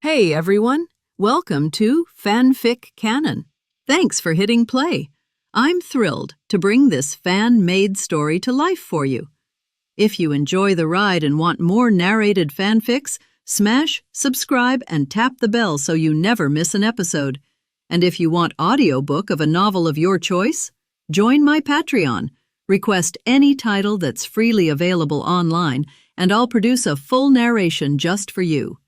Hey everyone, welcome to FanFic Canon. Thanks for hitting play. I'm thrilled to bring this fan-made story to life for you. If you enjoy the ride and want more narrated fanfics, smash, subscribe, and tap the bell so you never miss an episode. And if you want audiobook of a novel of your choice, join my Patreon. Request any title that's freely available online, and I'll produce a full narration just for you.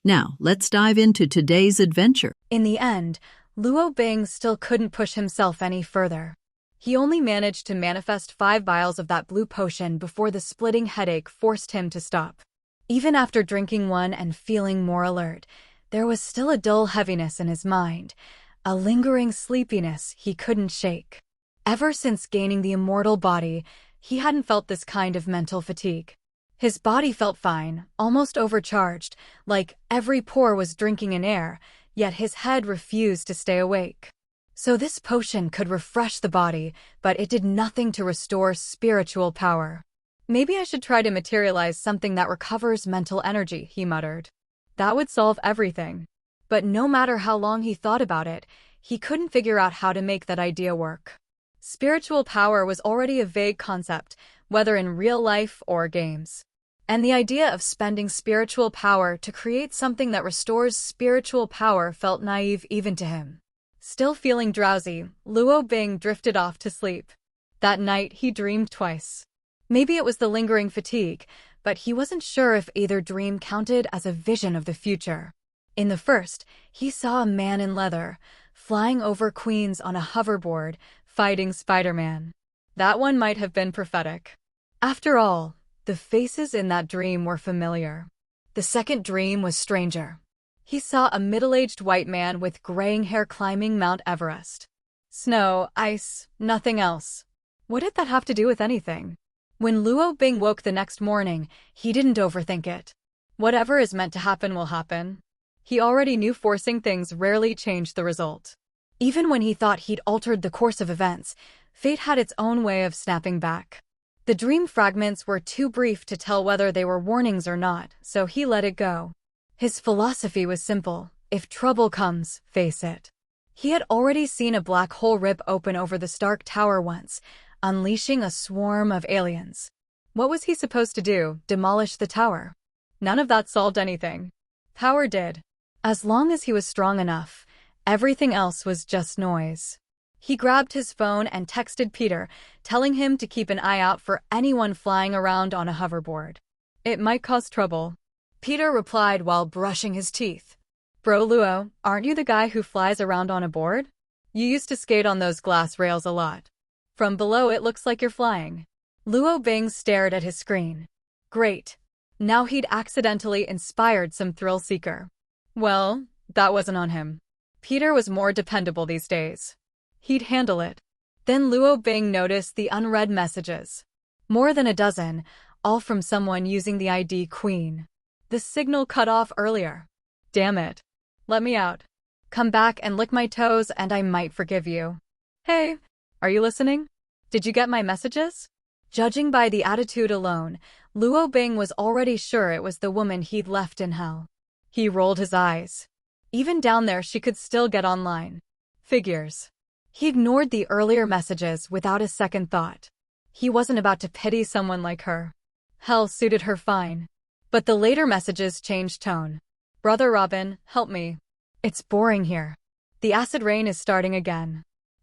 Now, let's dive into today's adventure. In the end, Luo Bing still couldn't push himself any further. He only managed to manifest 5 vials of that blue potion before the splitting headache forced him to stop. Even after drinking one and feeling more alert, there was still a dull heaviness in his mind, a lingering sleepiness he couldn't shake. Ever since gaining the immortal body, he hadn't felt this kind of mental fatigue. His body felt fine, almost overcharged, like every pore was drinking in air, yet his head refused to stay awake. So this potion could refresh the body, but it did nothing to restore spiritual power. Maybe I should try to materialize something that recovers mental energy, he muttered. That would solve everything. But no matter how long he thought about it, he couldn't figure out how to make that idea work. Spiritual power was already a vague concept, whether in real life or games. And the idea of spending spiritual power to create something that restores spiritual power felt naive even to him. Still feeling drowsy, Luo Bing drifted off to sleep. That night, he dreamed twice. Maybe it was the lingering fatigue, but he wasn't sure if either dream counted as a vision of the future. In the first, he saw a man in leather, flying over Queens on a hoverboard, fighting Spider-Man. That one might have been prophetic. After all, the faces in that dream were familiar. The second dream was stranger. He saw a middle-aged white man with graying hair climbing Mount Everest. Snow, ice, nothing else. What did that have to do with anything? When Luo Bing woke the next morning, he didn't overthink it. Whatever is meant to happen will happen. He already knew forcing things rarely changed the result. Even when he thought he'd altered the course of events, fate had its own way of snapping back. The dream fragments were too brief to tell whether they were warnings or not, so he let it go. His philosophy was simple: if trouble comes, face it. He had already seen a black hole rip open over the Stark Tower once, unleashing a swarm of aliens. What was he supposed to do, demolish the tower? None of that solved anything. Power did. As long as he was strong enough, everything else was just noise. He grabbed his phone and texted Peter, telling him to keep an eye out for anyone flying around on a hoverboard. It might cause trouble. Peter replied while brushing his teeth. Bro Luo, aren't you the guy who flies around on a board? You used to skate on those glass rails a lot. From below it looks like you're flying. Luo Bing stared at his screen. Great. Now he'd accidentally inspired some thrill seeker. Well, that wasn't on him. Peter was more dependable these days. He'd handle it. Then Luo Bing noticed the unread messages. More than a dozen, all from someone using the ID Queen. The signal cut off earlier. Damn it. Let me out. Come back and lick my toes and I might forgive you. Hey, are you listening? Did you get my messages? Judging by the attitude alone, Luo Bing was already sure it was the woman he'd left in hell. He rolled his eyes. Even down there she could still get online. Figures. He ignored the earlier messages without a second thought. He wasn't about to pity someone like her. Hell suited her fine. But the later messages changed tone. Brother Robin, help me. It's boring here. The acid rain is starting again.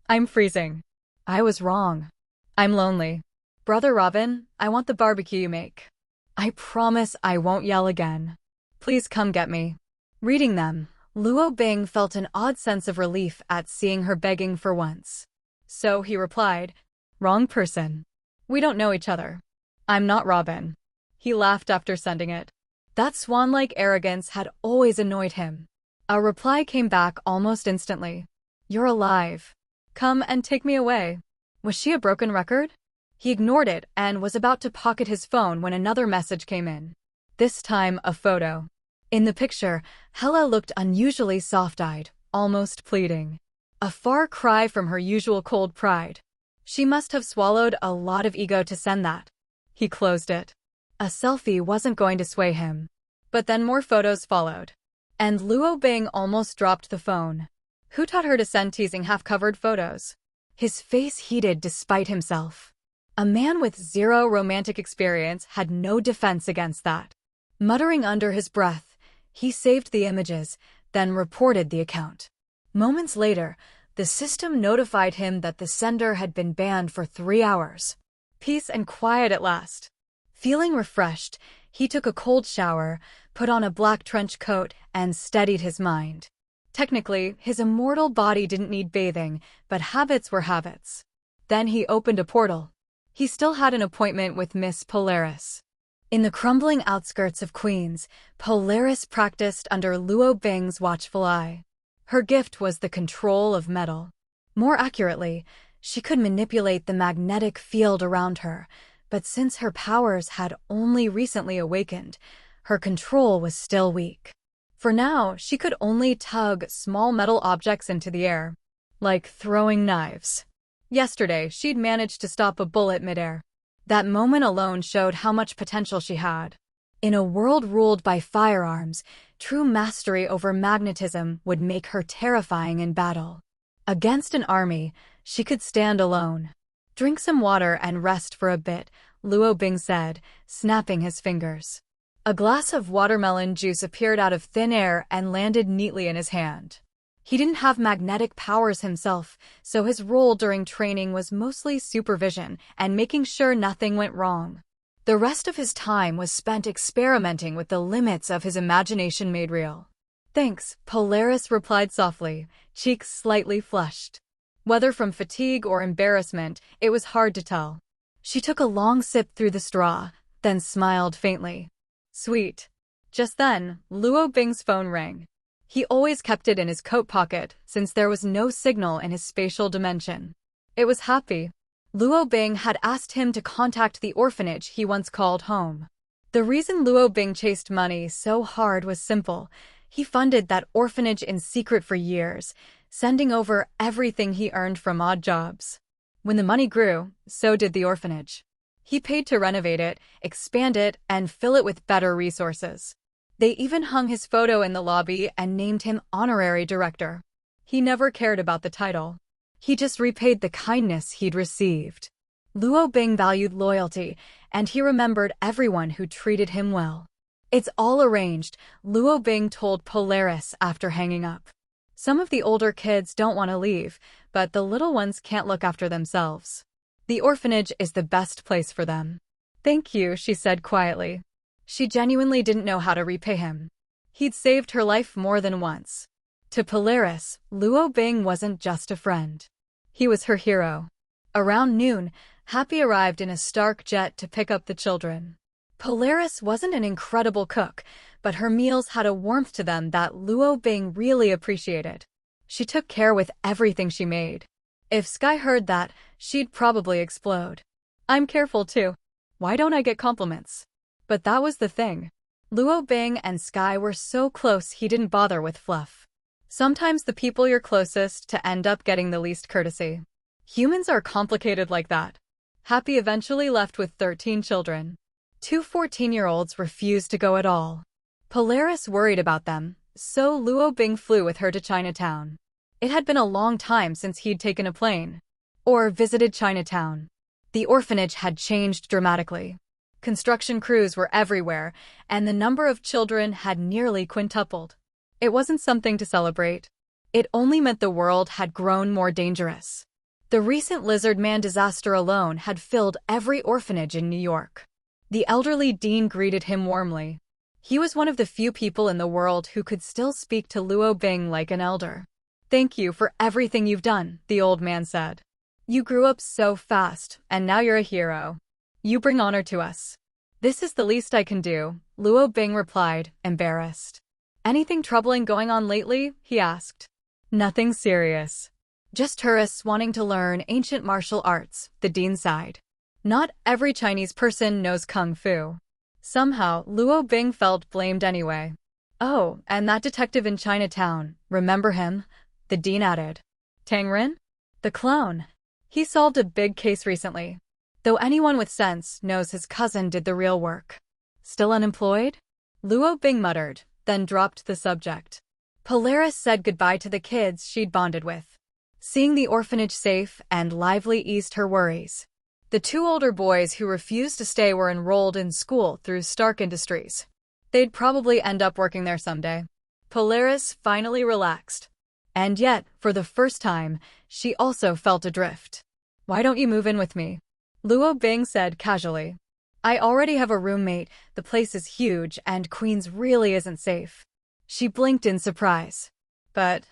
I'm freezing. I was wrong. I'm lonely. Brother Robin, I want the barbecue you make. I promise I won't yell again. Please come get me. Reading them, Luo Bing felt an odd sense of relief at seeing her begging for once. So he replied, Wrong person. We don't know each other. I'm not Robin. He laughed after sending it. That swan-like arrogance had always annoyed him. A reply came back almost instantly. You're alive. Come and take me away. Was she a broken record? He ignored it and was about to pocket his phone when another message came in. This time, a photo. In the picture, Hella looked unusually soft-eyed, almost pleading. A far cry from her usual cold pride. She must have swallowed a lot of ego to send that. He closed it. A selfie wasn't going to sway him. But then more photos followed. And Luo Bing almost dropped the phone. Who taught her to send teasing half-covered photos? His face heated despite himself. A man with zero romantic experience had no defense against that. Muttering under his breath, he saved the images, then reported the account. Moments later, the system notified him that the sender had been banned for 3 hours. Peace and quiet at last. Feeling refreshed, he took a cold shower, put on a black trench coat, and steadied his mind. Technically, his immortal body didn't need bathing, but habits were habits. Then he opened a portal. He still had an appointment with Miss Polaris. In the crumbling outskirts of Queens, Polaris practiced under Luo Bing's watchful eye. Her gift was the control of metal. More accurately, she could manipulate the magnetic field around her, but since her powers had only recently awakened, her control was still weak. For now, she could only tug small metal objects into the air, like throwing knives. Yesterday, she'd managed to stop a bullet midair. That moment alone showed how much potential she had. In a world ruled by firearms, true mastery over magnetism would make her terrifying in battle. Against an army, she could stand alone. Drink some water and rest for a bit, Luo Bing said, snapping his fingers. A glass of watermelon juice appeared out of thin air and landed neatly in his hand. He didn't have magnetic powers himself, so his role during training was mostly supervision and making sure nothing went wrong. The rest of his time was spent experimenting with the limits of his imagination made real. Thanks, Polaris replied softly, cheeks slightly flushed. Whether from fatigue or embarrassment, it was hard to tell. She took a long sip through the straw, then smiled faintly. Sweet. Just then, Luo Bing's phone rang. He always kept it in his coat pocket, since there was no signal in his spatial dimension. It was Happy. Luo Bing had asked him to contact the orphanage he once called home. The reason Luo Bing chased money so hard was simple. He funded that orphanage in secret for years, sending over everything he earned from odd jobs. When the money grew, so did the orphanage. He paid to renovate it, expand it, and fill it with better resources. They even hung his photo in the lobby and named him honorary director. He never cared about the title. He just repaid the kindness he'd received. Luo Bing valued loyalty, and he remembered everyone who treated him well. It's all arranged, Luo Bing told Polaris after hanging up. Some of the older kids don't want to leave, but the little ones can't look after themselves. The orphanage is the best place for them. Thank you, she said quietly. She genuinely didn't know how to repay him. He'd saved her life more than once. To Polaris, Luo Bing wasn't just a friend. He was her hero. Around noon, Happy arrived in a Stark jet to pick up the children. Polaris wasn't an incredible cook, but her meals had a warmth to them that Luo Bing really appreciated. She took care with everything she made. If Sky heard that, she'd probably explode. I'm careful too. Why don't I get compliments? But that was the thing. Luo Bing and Sky were so close he didn't bother with fluff. Sometimes the people you're closest to end up getting the least courtesy. Humans are complicated like that. Happy eventually left with 13 children. 2 14-year-olds refused to go at all. Polaris worried about them, so Luo Bing flew with her to Chinatown. It had been a long time since he'd taken a plane or visited Chinatown. The orphanage had changed dramatically. Construction crews were everywhere, and the number of children had nearly quintupled. It wasn't something to celebrate. It only meant the world had grown more dangerous. The recent Lizard Man disaster alone had filled every orphanage in New York. The elderly dean greeted him warmly. He was one of the few people in the world who could still speak to Luo Bing like an elder. Thank you for everything you've done, the old man said. You grew up so fast, and now you're a hero. You bring honor to us. This is the least I can do, Luo Bing replied, embarrassed. Anything troubling going on lately? He asked. Nothing serious. Just tourists wanting to learn ancient martial arts, the dean sighed. Not every Chinese person knows kung fu. Somehow, Luo Bing felt blamed anyway. Oh, and that detective in Chinatown, remember him? The dean added. Tang Rin? The clone. He solved a big case recently. Though anyone with sense knows his cousin did the real work. Still unemployed? Luo Bing muttered, then dropped the subject. Polaris said goodbye to the kids she'd bonded with. Seeing the orphanage safe and lively eased her worries. The two older boys who refused to stay were enrolled in school through Stark Industries. They'd probably end up working there someday. Polaris finally relaxed. And yet, for the first time, she also felt adrift. "Why don't you move in with me?" Luo Bing said casually. "I already have a roommate, the place is huge, and Queens really isn't safe." She blinked in surprise. "But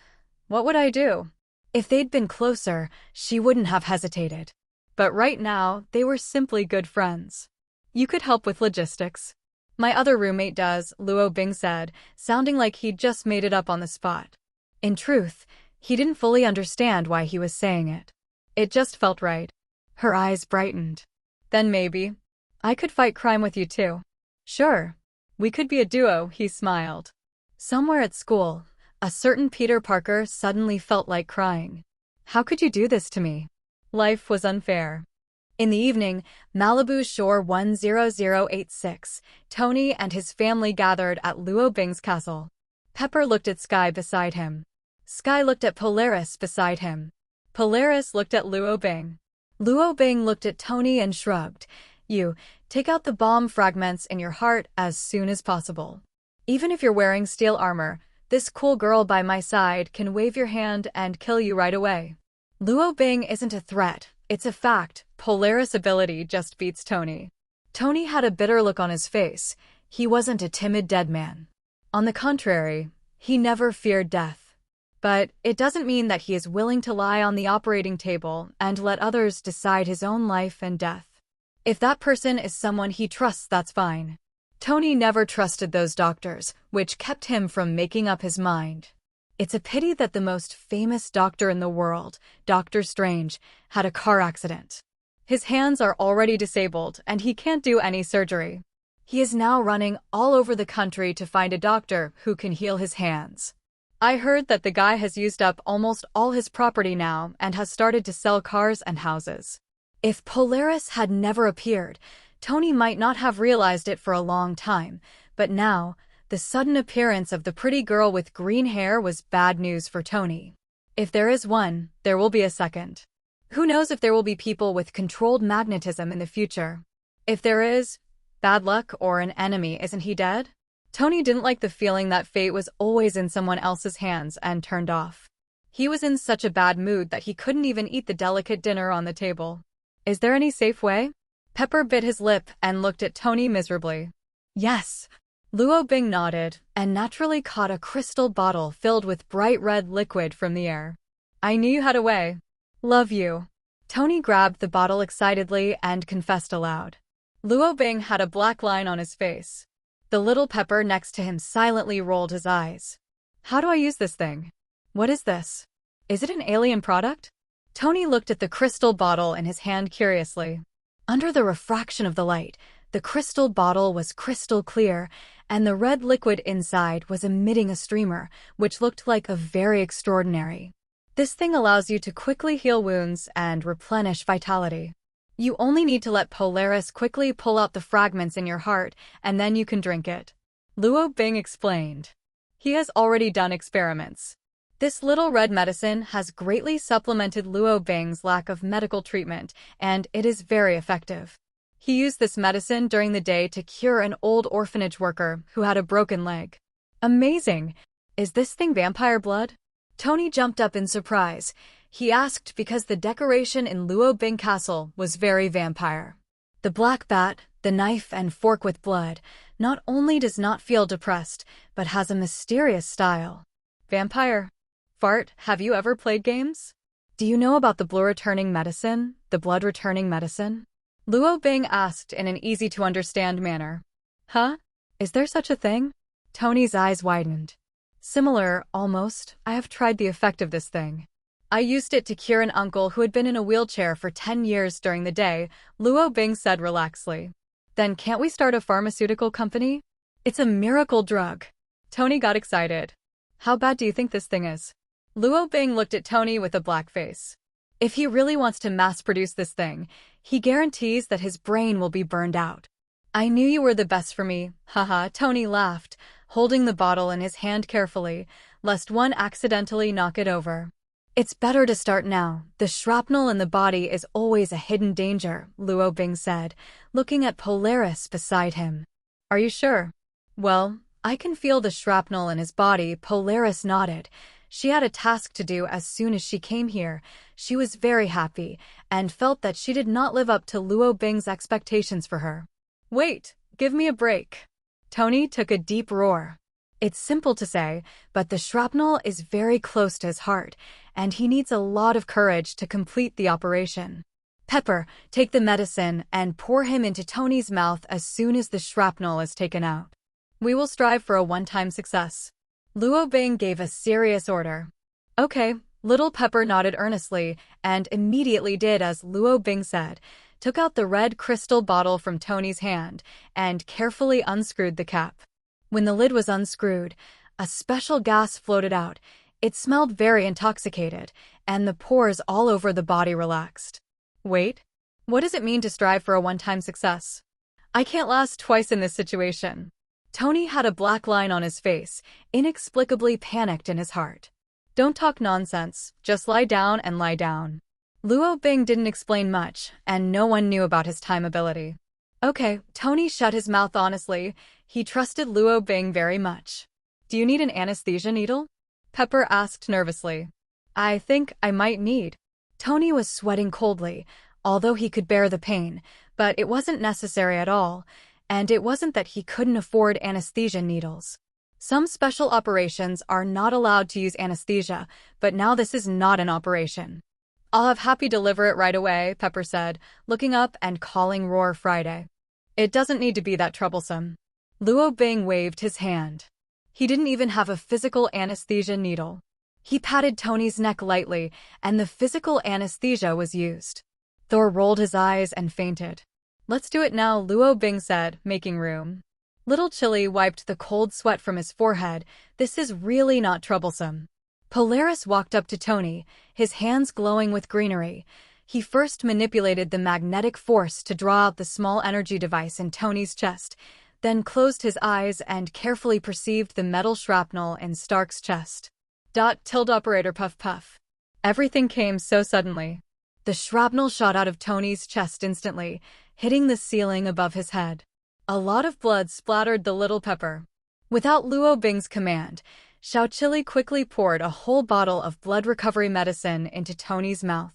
what would I do?" If they'd been closer, she wouldn't have hesitated. But right now, they were simply good friends. "You could help with logistics." "My other roommate does," Luo Bing said, sounding like he'd just made it up on the spot. In truth, he didn't fully understand why he was saying it. It just felt right. Her eyes brightened. "Then maybe I could fight crime with you too." "Sure. We could be a duo," he smiled. Somewhere at school, a certain Peter Parker suddenly felt like crying. "How could you do this to me?" Life was unfair. In the evening, Malibu Shore 10086, Tony and his family gathered at Luo Bing's castle. Pepper looked at Sky beside him. Sky looked at Polaris beside him. Polaris looked at Luo Bing. Luo Bing looked at Tony and shrugged. "You, take out the bomb fragments in your heart as soon as possible. Even if you're wearing steel armor, this cool girl by my side can wave your hand and kill you right away." Luo Bing isn't a threat, it's a fact. Polaris' ability just beats Tony. Tony had a bitter look on his face. He wasn't a timid dead man. On the contrary, he never feared death. But it doesn't mean that he is willing to lie on the operating table and let others decide his own life and death. If that person is someone he trusts, that's fine. Tony never trusted those doctors, which kept him from making up his mind. It's a pity that the most famous doctor in the world, Dr. Strange, had a car accident. His hands are already disabled and he can't do any surgery. He is now running all over the country to find a doctor who can heal his hands. I heard that the guy has used up almost all his property now and has started to sell cars and houses. If Polaris had never appeared, Tony might not have realized it for a long time, but now, the sudden appearance of the pretty girl with green hair was bad news for Tony. If there is one, there will be a second. Who knows if there will be people with controlled magnetism in the future? If there is, bad luck or an enemy, isn't he dead? Tony didn't like the feeling that fate was always in someone else's hands and turned off. He was in such a bad mood that he couldn't even eat the delicate dinner on the table. "Is there any safe way?" Pepper bit his lip and looked at Tony miserably. "Yes." Luo Bing nodded and naturally caught a crystal bottle filled with bright red liquid from the air. "I knew you had a way." "Love you." Tony grabbed the bottle excitedly and confessed aloud. Luo Bing had a black line on his face. The little Pepper next to him silently rolled his eyes. "How do I use this thing? What is this? Is it an alien product?" Tony looked at the crystal bottle in his hand curiously. Under the refraction of the light, the crystal bottle was crystal clear, and the red liquid inside was emitting a streamer, which looked like a very extraordinary. This thing allows you to quickly heal wounds and replenish vitality. You only need to let Polaris quickly pull out the fragments in your heart, and then you can drink it. Luo Bing explained. He has already done experiments. This little red medicine has greatly supplemented Luo Bing's lack of medical treatment, and it is very effective. He used this medicine during the day to cure an old orphanage worker who had a broken leg. Amazing! Is this thing vampire blood? Tony jumped up in surprise. He asked because the decoration in Luo Bing Castle was very vampire. The black bat, the knife and fork with blood, not only does not feel depressed, but has a mysterious style. Vampire. Fart, have you ever played games? Do you know about the blood-returning medicine? Luo Bing asked in an easy-to-understand manner. Huh? Is there such a thing? Tony's eyes widened. Similar, almost. I have tried the effect of this thing. I used it to cure an uncle who had been in a wheelchair for 10 years during the day, Luo Bing said relaxedly. Then can't we start a pharmaceutical company? It's a miracle drug. Tony got excited. How bad do you think this thing is? Luo Bing looked at Tony with a black face. If he really wants to mass-produce this thing, he guarantees that his brain will be burned out. I knew you were the best for me, haha, Tony laughed, holding the bottle in his hand carefully, lest one accidentally knock it over. It's better to start now. The shrapnel in the body is always a hidden danger, Luo Bing said, looking at Polaris beside him. Are you sure? Well, I can feel the shrapnel in his body, Polaris nodded. She had a task to do as soon as she came here. She was very happy, and felt that she did not live up to Luo Bing's expectations for her. Wait, give me a break. Tony took a deep roar. It's simple to say, but the shrapnel is very close to his heart, and he needs a lot of courage to complete the operation. Pepper, take the medicine and pour him into Tony's mouth as soon as the shrapnel is taken out. We will strive for a one-time success. Luo Bing gave a serious order. Okay, little Pepper nodded earnestly and immediately did as Luo Bing said, took out the red crystal bottle from Tony's hand and carefully unscrewed the cap. When the lid was unscrewed, a special gas floated out. It smelled very intoxicated, and the pores all over the body relaxed. Wait, what does it mean to strive for a one-time success? I can't last twice in this situation. Tony had a black line on his face, inexplicably panicked in his heart. Don't talk nonsense, just lie down and lie down. Luo Bing didn't explain much, and no one knew about his time ability. Okay, Tony shut his mouth honestly. He trusted Luo Bing very much. Do you need an anesthesia needle? Pepper asked nervously. I think I might need. Tony was sweating coldly, although he could bear the pain, but it wasn't necessary at all, and it wasn't that he couldn't afford anesthesia needles. Some special operations are not allowed to use anesthesia, but now this is not an operation. I'll have Happy deliver it right away, Pepper said, looking up and calling Roar Friday. It doesn't need to be that troublesome. Luo Bing waved his hand. He didn't even have a physical anesthesia needle. He patted Tony's neck lightly, and the physical anesthesia was used. Thor rolled his eyes and fainted. Let's do it now, Luo Bing said, making room. Little Chili wiped the cold sweat from his forehead. This is really not troublesome. Polaris walked up to Tony, his hands glowing with greenery. He first manipulated the magnetic force to draw out the small energy device in Tony's chest, then closed his eyes and carefully perceived the metal shrapnel in Stark's chest. Operator puff puff. Everything came so suddenly. The shrapnel shot out of Tony's chest instantly, hitting the ceiling above his head. A lot of blood splattered the little Pepper. Without Luo Bing's command, Xiao Chili quickly poured a whole bottle of blood recovery medicine into Tony's mouth.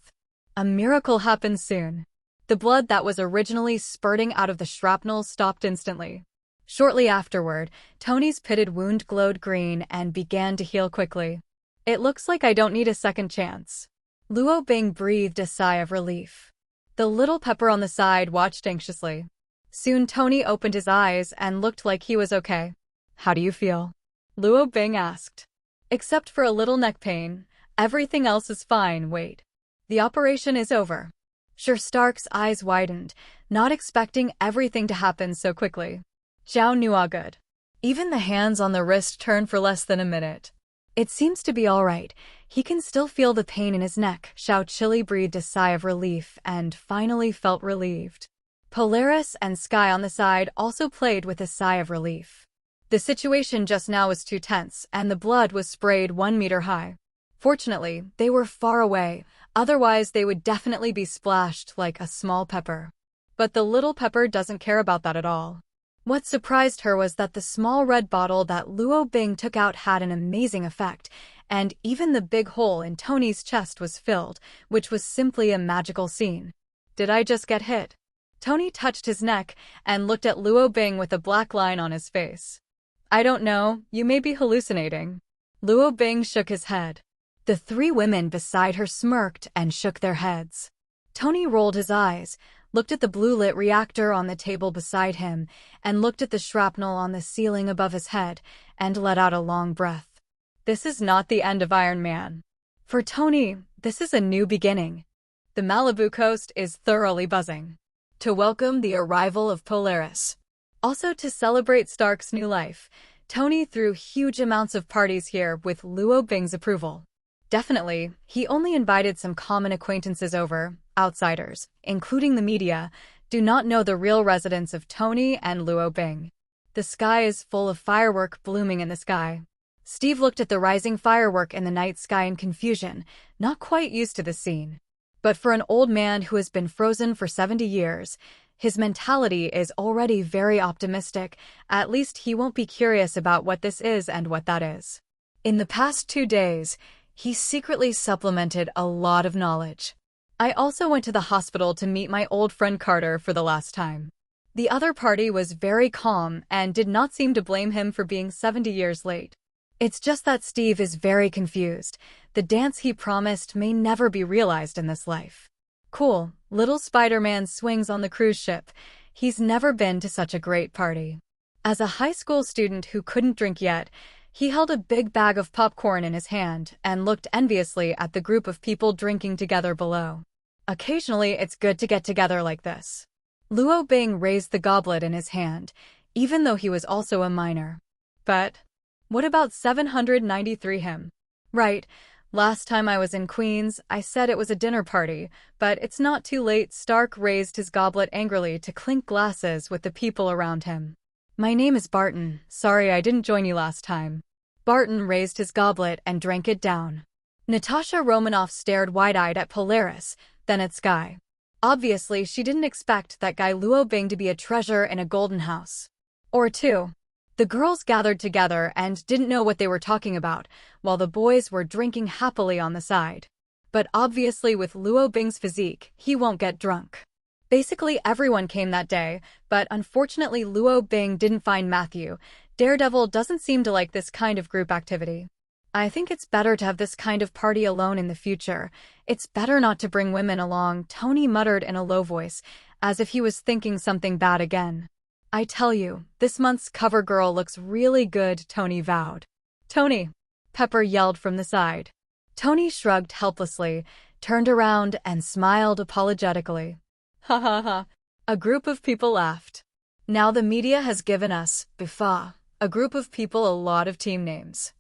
A miracle happened soon. The blood that was originally spurting out of the shrapnel stopped instantly. Shortly afterward, Tony's pitted wound glowed green and began to heal quickly. It looks like I don't need a second chance. Luo Bing breathed a sigh of relief. The little Pepper on the side watched anxiously. Soon Tony opened his eyes and looked like he was okay. How do you feel? Luo Bing asked. Except for a little neck pain, everything else is fine. Wait. The operation is over. Sure, Stark's eyes widened, not expecting everything to happen so quickly. Zhao knew all good. Even the hands on the wrist turned for less than a minute. It seems to be all right. He can still feel the pain in his neck. Xiao Chili breathed a sigh of relief and finally felt relieved. Polaris and Sky on the side also played with a sigh of relief. The situation just now was too tense, and the blood was sprayed 1 meter high. Fortunately, they were far away, otherwise they would definitely be splashed like a small pepper. But the little Pepper doesn't care about that at all. What surprised her was that the small red bottle that Luo Bing took out had an amazing effect, and even the big hole in Tony's chest was filled, which was simply a magical scene. Did I just get hit? Tony touched his neck and looked at Luo Bing with a black line on his face. I don't know, you may be hallucinating. Luo Bing shook his head. The three women beside her smirked and shook their heads. Tony rolled his eyes, looked at the blue-lit reactor on the table beside him, and looked at the shrapnel on the ceiling above his head, and let out a long breath. This is not the end of Iron Man. For Tony, this is a new beginning. The Malibu coast is thoroughly buzzing. To welcome the arrival of Polaris. Also to celebrate Stark's new life, Tony threw huge amounts of parties here with Luo Bing's approval. Definitely, he only invited some common acquaintances over. Outsiders, including the media, do not know the real residence of Tony and Luo Bing. The sky is full of firework blooming in the sky. Steve looked at the rising firework in the night sky in confusion, not quite used to the scene. But for an old man who has been frozen for 70 years, his mentality is already very optimistic. At least he won't be curious about what this is and what that is. In the past 2 days, he secretly supplemented a lot of knowledge. I also went to the hospital to meet my old friend Carter for the last time. The other party was very calm and did not seem to blame him for being 70 years late. It's just that Steve is very confused. The dance he promised may never be realized in this life. Cool, little Spider-Man swings on the cruise ship. He's never been to such a great party. As a high school student who couldn't drink yet, he held a big bag of popcorn in his hand and looked enviously at the group of people drinking together below. Occasionally, it's good to get together like this. Luo Bing raised the goblet in his hand, even though he was also a minor. But what about 793 him? Right, last time I was in Queens, I said it was a dinner party, but it's not too late. Stark raised his goblet angrily to clink glasses with the people around him. My name is Barton. Sorry I didn't join you last time. Barton raised his goblet and drank it down. Natasha Romanoff stared wide-eyed at Polaris, then at Sky. Obviously, she didn't expect that guy Luo Bing to be a treasure in a golden house. Or two. The girls gathered together and didn't know what they were talking about, while the boys were drinking happily on the side. But obviously with Luo Bing's physique, he won't get drunk. Basically everyone came that day, but unfortunately Luo Bing didn't find Matthew. Daredevil doesn't seem to like this kind of group activity. I think it's better to have this kind of party alone in the future. It's better not to bring women along, Tony muttered in a low voice, as if he was thinking something bad again. I tell you, this month's cover girl looks really good, Tony vowed. Tony! Pepper yelled from the side. Tony shrugged helplessly, turned around and smiled apologetically. Ha ha ha. A group of people laughed. Now the media has given us, Buffa, a group of people a lot of team names.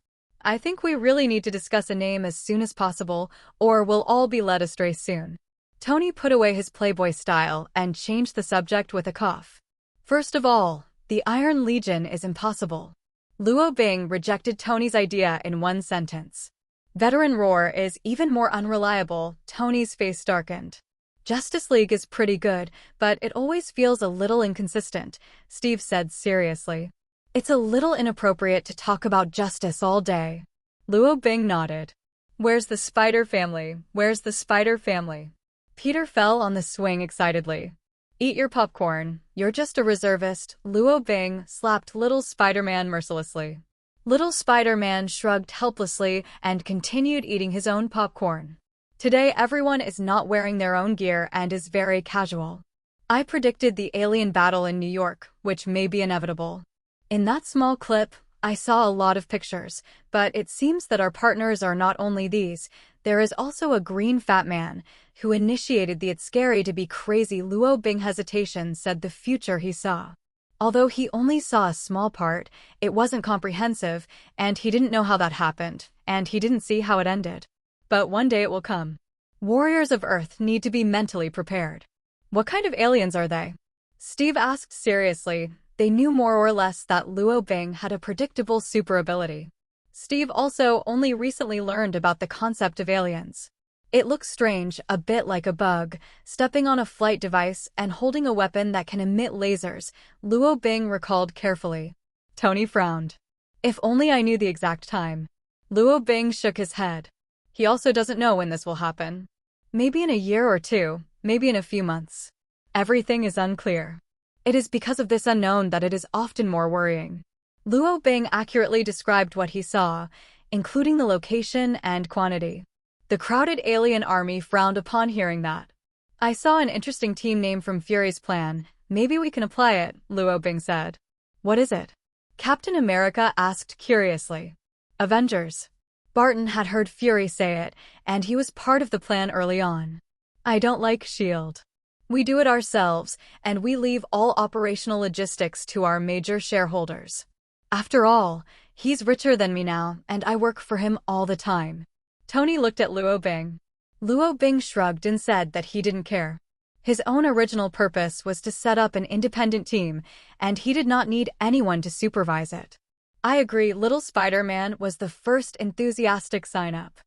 I think we really need to discuss a name as soon as possible, or we'll all be led astray soon. Tony put away his Playboy style and changed the subject with a cough. First of all, the Iron Legion is impossible. Luo Bing rejected Tony's idea in one sentence. Veteran Roar is even more unreliable, Tony's face darkened. Justice League is pretty good, but it always feels a little inconsistent, Steve said seriously. It's a little inappropriate to talk about justice all day. Luo Bing nodded. Where's the Spider Family? Where's the Spider Family? Peter fell on the swing excitedly. Eat your popcorn, you're just a reservist, Luo Bing slapped Little Spider-Man mercilessly. Little Spider-Man shrugged helplessly and continued eating his own popcorn. Today everyone is not wearing their own gear and is very casual. I predicted the alien battle in New York, which may be inevitable. In that small clip, I saw a lot of pictures, but it seems that our partners are not only these. There is also a green fat man, who initiated the "it's scary to be crazy." Luo Bing hesitation said the future he saw. Although he only saw a small part, it wasn't comprehensive, and he didn't know how that happened, and he didn't see how it ended. But one day it will come. Warriors of Earth need to be mentally prepared. What kind of aliens are they? Steve asked seriously. They knew more or less that Luo Bing had a predictable super ability. Steve also only recently learned about the concept of aliens. It looks strange, a bit like a bug, stepping on a flight device and holding a weapon that can emit lasers, Luo Bing recalled carefully. Tony frowned. If only I knew the exact time. Luo Bing shook his head. He also doesn't know when this will happen. Maybe in a year or two, maybe in a few months. Everything is unclear. It is because of this unknown that it is often more worrying. Luo Bing accurately described what he saw, including the location and quantity. The crowded alien army frowned upon hearing that. I saw an interesting team name from Fury's plan. Maybe we can apply it, Luo Bing said. What is it? Captain America asked curiously. Avengers. Barton had heard Fury say it, and he was part of the plan early on. I don't like S.H.I.E.L.D. We do it ourselves, and we leave all operational logistics to our major shareholders. After all, he's richer than me now, and I work for him all the time. Tony looked at Luo Bing. Luo Bing shrugged and said that he didn't care. His own original purpose was to set up an independent team, and he did not need anyone to supervise it. I agree, Little Spider-Man was the first enthusiastic sign-up.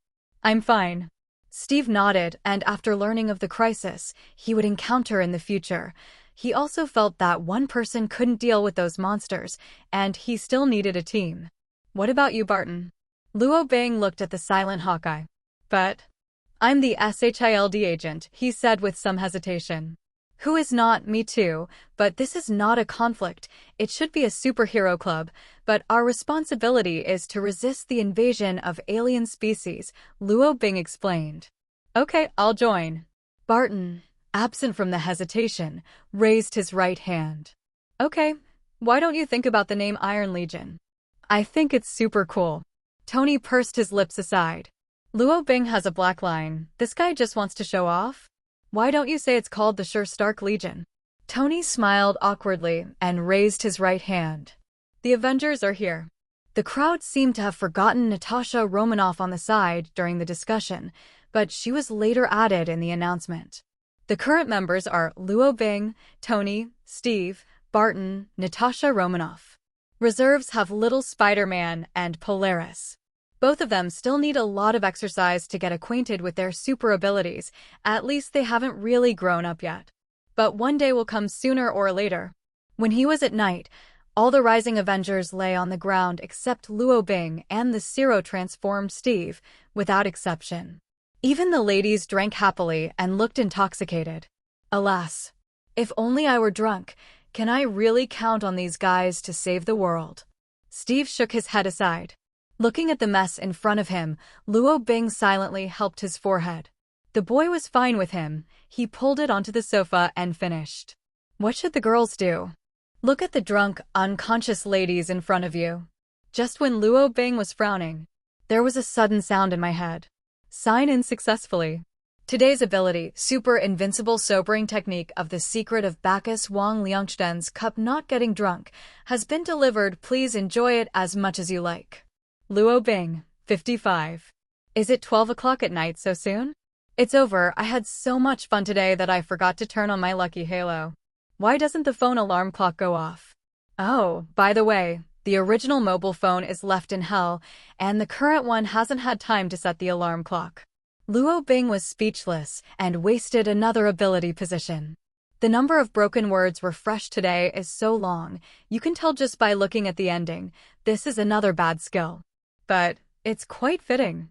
I'm fine. Steve nodded, and after learning of the crisis he would encounter in the future, he also felt that one person couldn't deal with those monsters, and he still needed a team. What about you, Barton? Luo Bing looked at the silent Hawkeye. But I'm the SHIELD agent, he said with some hesitation. Who is not? Me too, but this is not a conflict. It should be a superhero club, but our responsibility is to resist the invasion of alien species, Luo Bing explained. Okay, I'll join. Barton, absent from the hesitation, raised his right hand. Okay, why don't you think about the name Iron Legion? I think it's super cool. Tony pursed his lips aside. Luo Bing has a black line. This guy just wants to show off? Why don't you say it's called the Sure Stark Legion? Tony smiled awkwardly and raised his right hand. The Avengers are here. The crowd seemed to have forgotten Natasha Romanoff on the side during the discussion, but she was later added in the announcement. The current members are Luo Bing, Tony, Steve, Barton, Natasha Romanoff. Reserves have Little Spider-Man and Polaris. Both of them still need a lot of exercise to get acquainted with their super abilities. At least they haven't really grown up yet. But one day will come sooner or later. When he was at night, all the rising Avengers lay on the ground except Luo Bing and the Zero-transformed Steve, without exception. Even the ladies drank happily and looked intoxicated. Alas, if only I were drunk. Can I really count on these guys to save the world? Steve shook his head aside. Looking at the mess in front of him, Luo Bing silently helped his forehead. The boy was fine with him. He pulled it onto the sofa and finished. What should the girls do? Look at the drunk, unconscious ladies in front of you. Just when Luo Bing was frowning, there was a sudden sound in my head. Sign in successfully. Today's ability, Super Invincible Sobering Technique of the Secret of Bacchus Wang Liangshten's Cup Not Getting Drunk, has been delivered. Please enjoy it as much as you like. Luo Bing, 55. Is it 12 o'clock at night so soon? It's over. I had so much fun today that I forgot to turn on my lucky halo. Why doesn't the phone alarm clock go off? Oh, by the way, the original mobile phone is left in hell, and the current one hasn't had time to set the alarm clock. Luo Bing was speechless and wasted another ability position. The number of broken words refreshed today is so long, you can tell just by looking at the ending. This is another bad skill. But it's quite fitting.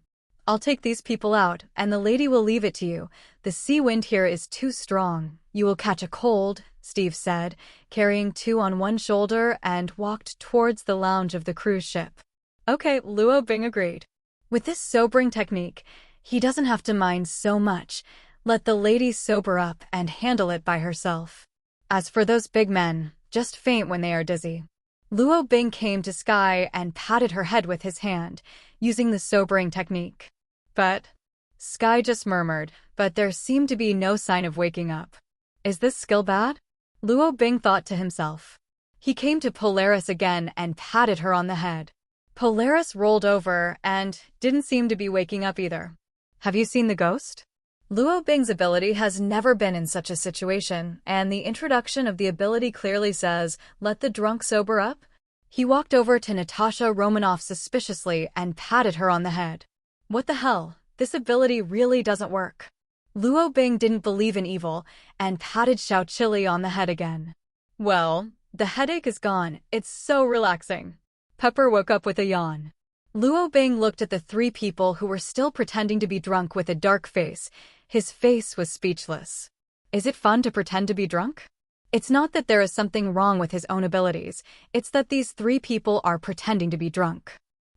I'll take these people out, and the lady will leave it to you. The sea wind here is too strong. You will catch a cold, Steve said, carrying two on one shoulder, and walked towards the lounge of the cruise ship. Okay, Luo Bing agreed. With this sobering technique, he doesn't have to mind so much. Let the lady sober up and handle it by herself. As for those big men, just faint when they are dizzy. Luo Bing came to Sky and patted her head with his hand, using the sobering technique. But Sky just murmured, but there seemed to be no sign of waking up. Is this skill bad? Luo Bing thought to himself. He came to Polaris again and patted her on the head. Polaris rolled over and didn't seem to be waking up either. Have you seen the ghost? Luo Bing's ability has never been in such a situation, and the introduction of the ability clearly says, let the drunk sober up. He walked over to Natasha Romanoff suspiciously and patted her on the head. What the hell? This ability really doesn't work. Luo Bing didn't believe in evil and patted Xiao Chili on the head again. Well, the headache is gone. It's so relaxing. Pepper woke up with a yawn. Luo Bing looked at the three people who were still pretending to be drunk with a dark face. His face was speechless. Is it fun to pretend to be drunk? It's not that there is something wrong with his own abilities, it's that these three people are pretending to be drunk.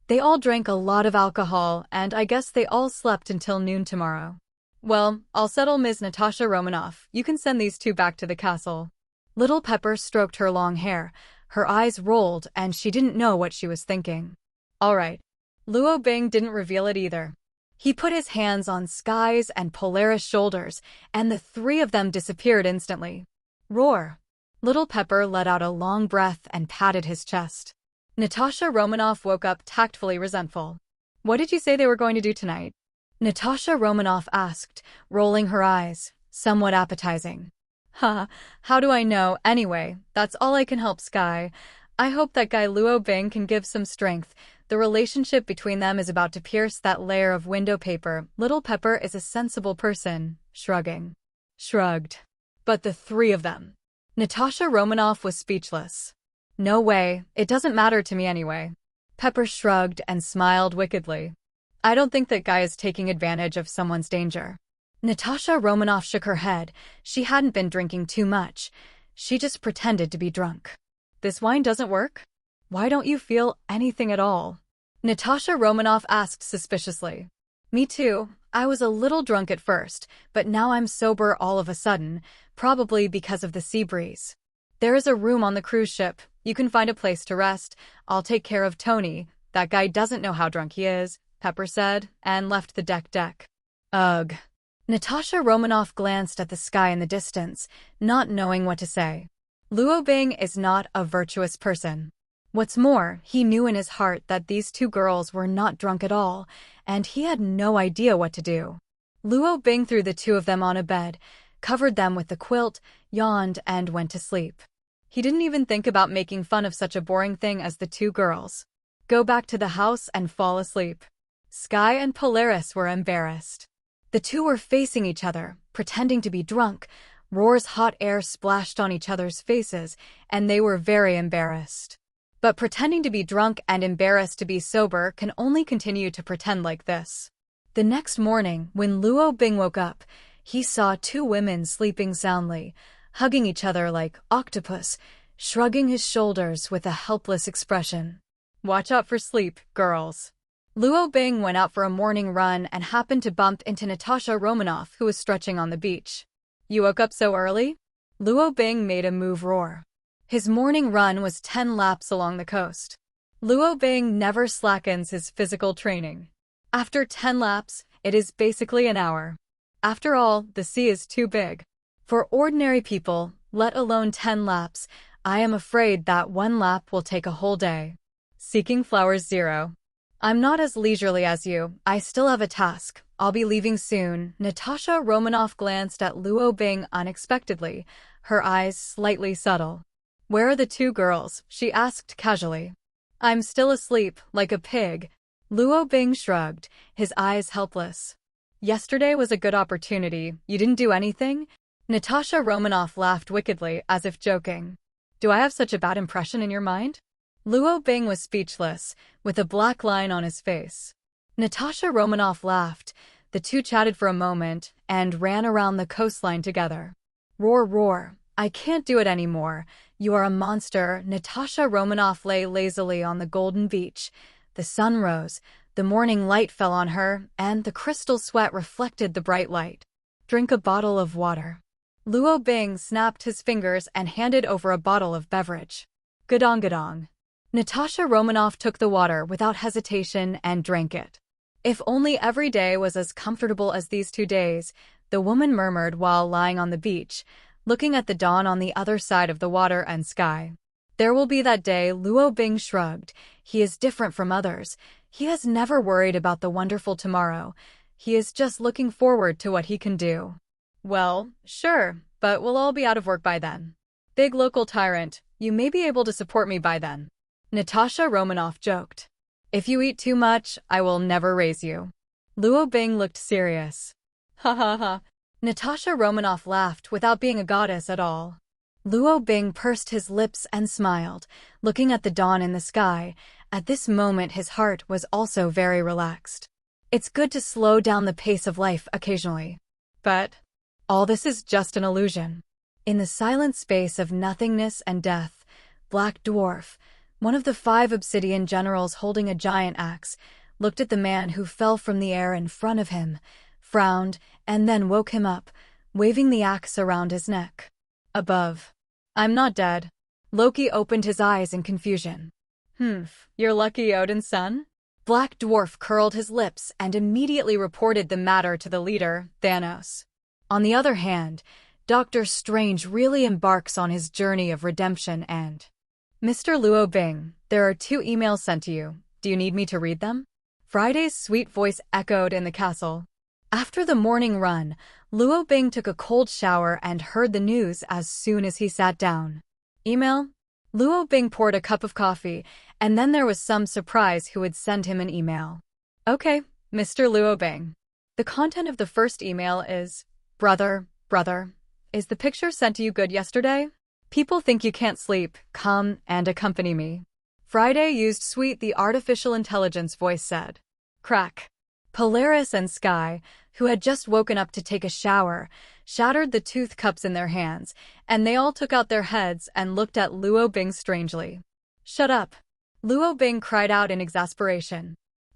They all drank a lot of alcohol, and I guess they all slept until noon tomorrow. Well, I'll settle Ms. Natasha Romanoff. You can send these two back to the castle. Little Pepper stroked her long hair. Her eyes rolled, and she didn't know what she was thinking. All right. Luo Bing didn't reveal it either. He put his hands on Sky's and Polaris' shoulders, and the three of them disappeared instantly. Roar! Little Pepper let out a long breath and patted his chest. Natasha Romanoff woke up tactfully resentful. What did you say they were going to do tonight? Natasha Romanoff asked, rolling her eyes, somewhat appetizing. Ha, how do I know? Anyway, that's all I can help Sky. I hope that guy Luo Bing can give some strength. The relationship between them is about to pierce that layer of window paper. Little Pepper is a sensible person, shrugging. Shrugged. But the three of them. Natasha Romanoff was speechless. No way, it doesn't matter to me anyway. Pepper shrugged and smiled wickedly. I don't think that guy is taking advantage of someone's danger. Natasha Romanoff shook her head. She hadn't been drinking too much. She just pretended to be drunk. This wine doesn't work? Why don't you feel anything at all? Natasha Romanoff asked suspiciously. Me too. I was a little drunk at first, but now I'm sober all of a sudden, probably because of the sea breeze. There is a room on the cruise ship. You can find a place to rest. I'll take care of Tony. That guy doesn't know how drunk he is, Pepper said, and left the deck. Ugh. Natasha Romanoff glanced at the sky in the distance, not knowing what to say. Luo Bing is not a virtuous person. What's more, he knew in his heart that these two girls were not drunk at all, and he had no idea what to do. Luo Bing threw the two of them on a bed, covered them with the quilt, yawned, and went to sleep. He didn't even think about making fun of such a boring thing as the two girls. Go back to the house and fall asleep. Sky and Polaris were embarrassed. The two were facing each other, pretending to be drunk. Roar's hot air splashed on each other's faces, and they were very embarrassed. But pretending to be drunk and embarrassed to be sober can only continue to pretend like this. The next morning, when Luo Bing woke up, he saw two women sleeping soundly, hugging each other like octopus, shrugging his shoulders with a helpless expression. Watch out for sleep, girls. Luo Bing went out for a morning run and happened to bump into Natasha Romanoff, who was stretching on the beach. You woke up so early? Luo Bing made a move roar. His morning run was 10 laps along the coast. Luo Bing never slackens his physical training. After 10 laps, it is basically an hour. After all, the sea is too big. For ordinary people, let alone 10 laps, I am afraid that 1 lap will take a whole day. Seeking Flowers 0. I'm not as leisurely as you. I still have a task. I'll be leaving soon. Natasha Romanoff glanced at Luo Bing unexpectedly, her eyes slightly subtle. Where are the two girls? She asked casually. I'm still asleep, like a pig. Luo Bing shrugged, his eyes helpless. Yesterday was a good opportunity. You didn't do anything? Natasha Romanoff laughed wickedly, as if joking. Do I have such a bad impression in your mind? Luo Bing was speechless, with a black line on his face. Natasha Romanoff laughed. The two chatted for a moment and ran around the coastline together. Roar, roar. I can't do it anymore. You are a monster. Natasha Romanoff lay lazily on the golden beach. The sun rose, the morning light fell on her, and the crystal sweat reflected the bright light. Drink a bottle of water. Luo Bing snapped his fingers and handed over a bottle of beverage. Gadong gadong. Natasha Romanoff took the water without hesitation and drank it. If only every day was as comfortable as these 2 days, the woman murmured while lying on the beach, looking at the dawn on the other side of the water and sky. There will be that day, Luo Bing shrugged. He is different from others. He has never worried about the wonderful tomorrow. He is just looking forward to what he can do. Well, sure, but we'll all be out of work by then. Big local tyrant, you may be able to support me by then. Natasha Romanoff joked. If you eat too much, I will never raise you. Luo Bing looked serious. Ha ha ha. Natasha Romanoff laughed without being a goddess at all. Luo Bing pursed his lips and smiled, looking at the dawn in the sky. At this moment his heart was also very relaxed. It's good to slow down the pace of life occasionally. But all this is just an illusion. In the silent space of nothingness and death, Black Dwarf, one of the 5 obsidian generals holding a giant axe, looked at the man who fell from the air in front of him, frowned, and then woke him up, waving the axe around his neck. Above. I'm not dead. Loki opened his eyes in confusion. You're lucky, Odin's son? Black Dwarf curled his lips and immediately reported the matter to the leader, Thanos. On the other hand, Doctor Strange really embarks on his journey of redemption and... Mr. Luo Bing, there are 2 emails sent to you. Do you need me to read them? Friday's sweet voice echoed in the castle. After the morning run, Luo Bing took a cold shower and heard the news as soon as he sat down. Email? Luo Bing poured a cup of coffee, and then there was some surprise who would send him an email. Okay, Mr. Luo Bing. The content of the first email is, Brother, is the picture sent to you good yesterday? People think you can't sleep. Come and accompany me. Friday used sweet, the artificial intelligence voice said. Crack. Polaris and Sky, who had just woken up to take a shower, shattered the tooth cups in their hands, and they all took out their heads and looked at Luo Bing strangely. Shut up. Luo Bing cried out in exasperation.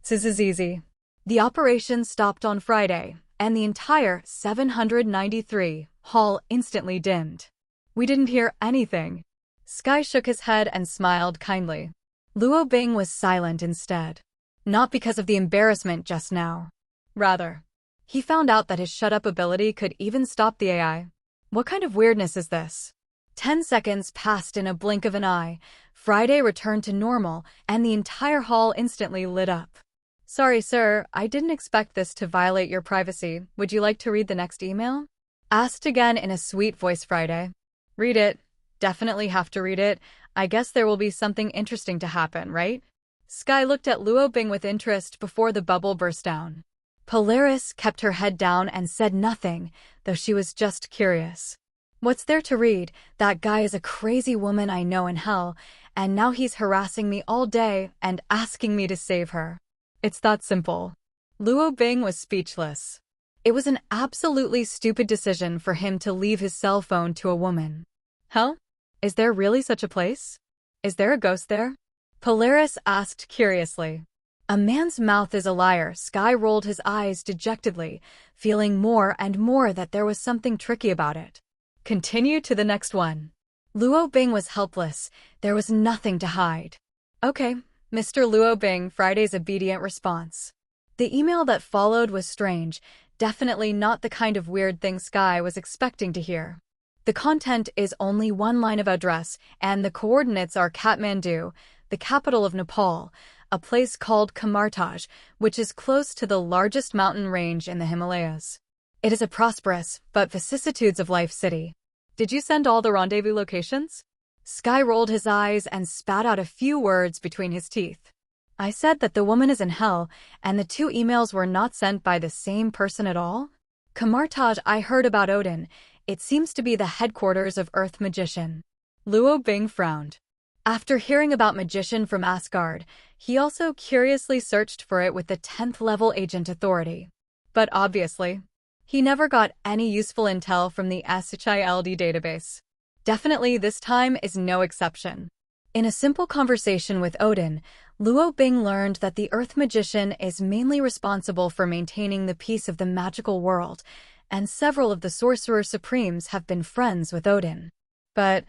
This is easy. The operation stopped on Friday, and the entire 793 hall instantly dimmed. We didn't hear anything. Sky shook his head and smiled kindly. Luo Bing was silent instead. Not because of the embarrassment just now. Rather, he found out that his shut-up ability could even stop the AI. What kind of weirdness is this? 10 seconds passed in a blink of an eye. Friday returned to normal, and the entire hall instantly lit up. Sorry, sir, I didn't expect this to violate your privacy. Would you like to read the next email? Asked again in a sweet voice Friday. Read it. Definitely have to read it. I guess there will be something interesting to happen, right? Sky looked at Luo Bing with interest before the bubble burst down. Polaris kept her head down and said nothing, though she was just curious. What's there to read? That guy is a crazy woman I know in hell, and now he's harassing me all day and asking me to save her. It's that simple. Luo Bing was speechless. It was an absolutely stupid decision for him to leave his cell phone to a woman. Hell? Is there really such a place? Is there a ghost there? Polaris asked curiously. A man's mouth is a liar. Sky rolled his eyes dejectedly, feeling more and more that there was something tricky about it. Continue to the next one. Luo Bing was helpless. There was nothing to hide. Okay, Mr. Luo Bing, Friday's obedient response. The email that followed was strange, definitely not the kind of weird thing Sky was expecting to hear. The content is only one line of address, and the coordinates are Kathmandu, the capital of Nepal, a place called Kamartaj, which is close to the largest mountain range in the Himalayas. It is a prosperous, but vicissitudes of life city. Did you send all the rendezvous locations? Sky rolled his eyes and spat out a few words between his teeth. I said that the woman is in hell, and the two emails were not sent by the same person at all? Kamartaj, I heard about Odin. It seems to be the headquarters of Earth Magician. Luo Bing frowned. After hearing about Magician from Asgard, he also curiously searched for it with the 10th level agent authority. But obviously, he never got any useful intel from the SHILD database. Definitely this time is no exception. In a simple conversation with Odin, Luo Bing learned that the Earth Magician is mainly responsible for maintaining the peace of the magical world, and several of the Sorcerer Supremes have been friends with Odin. But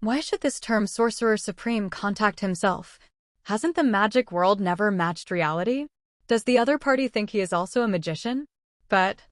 why should this term Sorcerer Supreme contact himself? Hasn't the magic world never matched reality? Does the other party think he is also a magician? But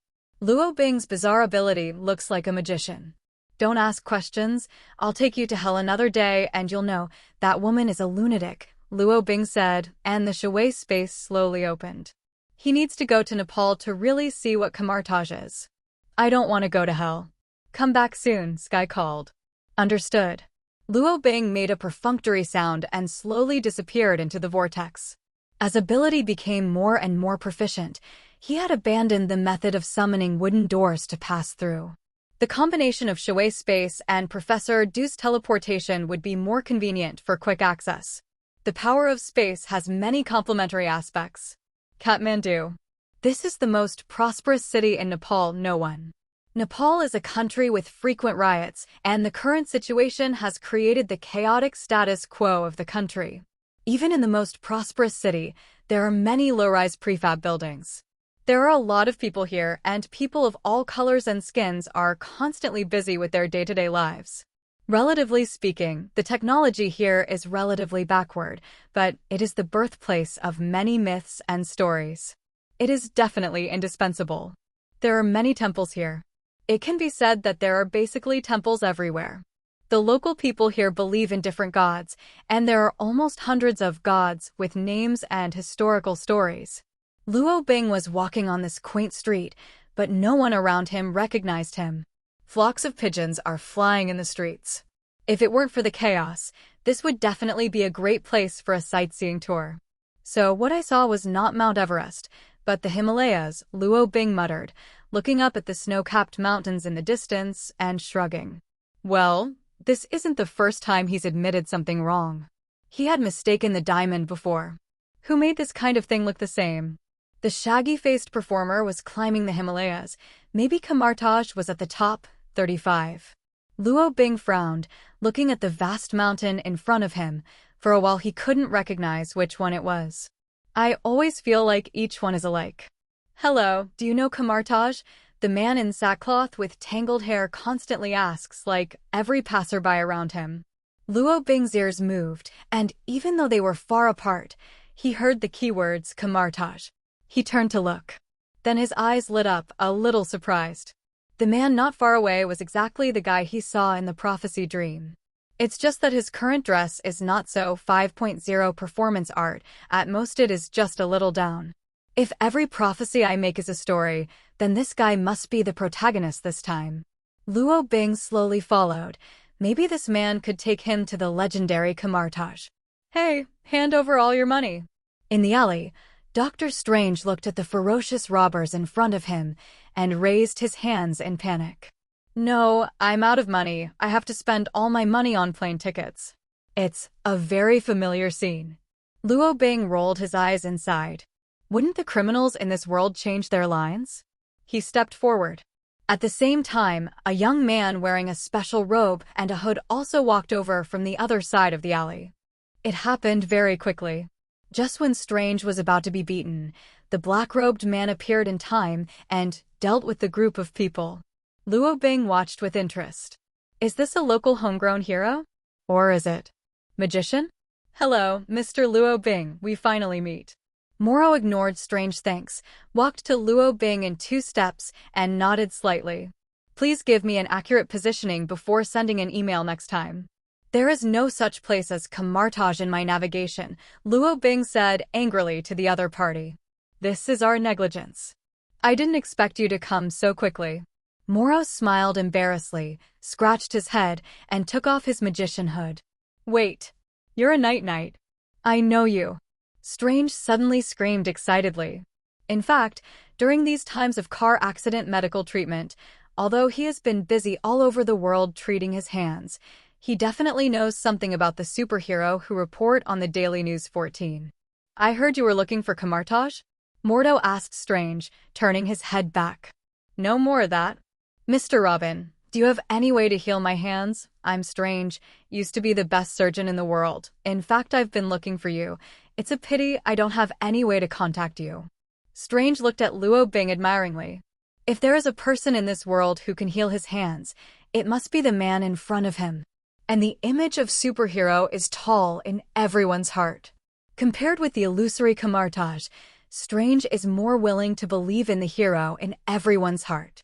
Luo Bing's bizarre ability looks like a magician. Don't ask questions. I'll take you to hell another day and you'll know that woman is a lunatic, Luo Bing said, and the Shui space slowly opened. He needs to go to Nepal to really see what Kamartaj is. I don't want to go to hell. Come back soon, Sky called. Understood. Luo Bing made a perfunctory sound and slowly disappeared into the vortex. As ability became more and more proficient, he had abandoned the method of summoning wooden doors to pass through. The combination of Shui space and Professor Du's teleportation would be more convenient for quick access. The power of space has many complementary aspects. Kathmandu. This is the most prosperous city in Nepal, no one. Nepal is a country with frequent riots, and the current situation has created the chaotic status quo of the country. Even in the most prosperous city, there are many low-rise prefab buildings. There are a lot of people here, and people of all colors and skins are constantly busy with their day-to-day lives. Relatively speaking, the technology here is relatively backward, but it is the birthplace of many myths and stories. It is definitely indispensable. There are many temples here. It can be said that there are basically temples everywhere. The local people here believe in different gods, and there are almost hundreds of gods with names and historical stories. Luo Bing was walking on this quaint street, but no one around him recognized him. Flocks of pigeons are flying in the streets. If it weren't for the chaos, this would definitely be a great place for a sightseeing tour. So what I saw was not Mount Everest, but the Himalayas, Luo Bing muttered, looking up at the snow-capped mountains in the distance and shrugging. Well, this isn't the first time he's admitted something wrong. He had mistaken the diamond before. Who made this kind of thing look the same? The shaggy-faced performer was climbing the Himalayas. Maybe Kamartaj was at the top, 35. Luo Bing frowned, looking at the vast mountain in front of him. For a while he couldn't recognize which one it was. I always feel like each one is alike. Hello, do you know Kamartaj? The man in sackcloth with tangled hair constantly asks, like every passerby around him. Luo Bing's ears moved, and even though they were far apart, he heard the keywords Kamartaj. He turned to look. Then his eyes lit up, a little surprised. The man not far away was exactly the guy he saw in the prophecy dream. It's just that his current dress is not so 5.0 performance art, at most it is just a little down. If every prophecy I make is a story, then this guy must be the protagonist this time. Luo Bing slowly followed. Maybe this man could take him to the legendary Kamartaj. Hey, hand over all your money. In the alley, Dr. Strange looked at the ferocious robbers in front of him and raised his hands in panic. No, I'm out of money. I have to spend all my money on plane tickets. It's a very familiar scene. Luo Bing rolled his eyes inside. Wouldn't the criminals in this world change their lines? He stepped forward. At the same time, a young man wearing a special robe and a hood also walked over from the other side of the alley. It happened very quickly. Just when Strange was about to be beaten, the black-robed man appeared in time and dealt with the group of people. Luo Bing watched with interest. Is this a local homegrown hero? Or is it magician? Hello, Mr. Luo Bing, we finally meet. Moro ignored Strange thanks, walked to Luo Bing in 2 steps, and nodded slightly. Please give me an accurate positioning before sending an email next time. There is no such place as Kamartaj in my navigation, Luo Bing said angrily to the other party. This is our negligence. I didn't expect you to come so quickly. Moro smiled embarrassedly, scratched his head, and took off his magician hood. Wait, you're a night-night. I know you. Strange suddenly screamed excitedly. In fact, during these times of car accident medical treatment, although he has been busy all over the world treating his hands, he definitely knows something about the superhero who report on the Daily News 14. I heard you were looking for Kamartaj? Mordo asked Strange, turning his head back. No more of that. Mr. Robin, do you have any way to heal my hands? I'm Strange, used to be the best surgeon in the world. In fact, I've been looking for you. It's a pity I don't have any way to contact you. Strange looked at Luo Bing admiringly. If there is a person in this world who can heal his hands, it must be the man in front of him. And the image of superhero is tall in everyone's heart. Compared with the illusory Kamartaj, Strange is more willing to believe in the hero in everyone's heart.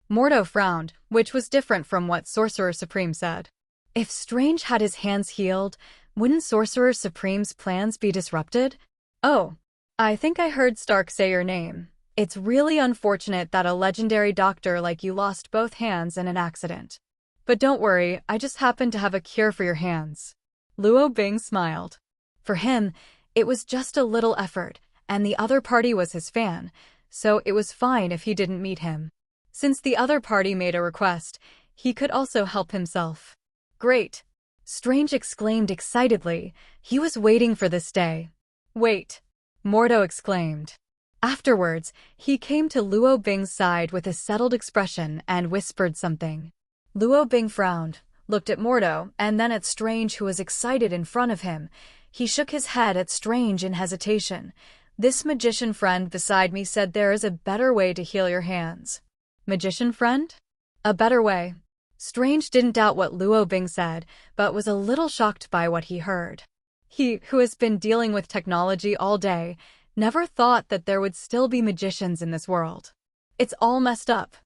Mordo frowned, which was different from what Sorcerer Supreme said. If Strange had his hands healed, wouldn't Sorcerer Supreme's plans be disrupted? Oh, I think I heard Stark say your name. It's really unfortunate that a legendary doctor like you lost both hands in an accident. But don't worry, I just happen to have a cure for your hands. Luo Bing smiled. For him, it was just a little effort, and the other party was his fan, so it was fine if he didn't meet him. Since the other party made a request, he could also help himself. Great! Strange exclaimed excitedly. He was waiting for this day. Wait! Mordo exclaimed. Afterwards, he came to Luo Bing's side with a settled expression and whispered something. Luo Bing frowned, looked at Mordo, and then at Strange, who was excited in front of him. He shook his head at Strange in hesitation. This magician friend beside me said there is a better way to heal your hands. Magician friend? A better way. Strange didn't doubt what Luo Bing said, but was a little shocked by what he heard. He, who has been dealing with technology all day, never thought that there would still be magicians in this world. It's all messed up.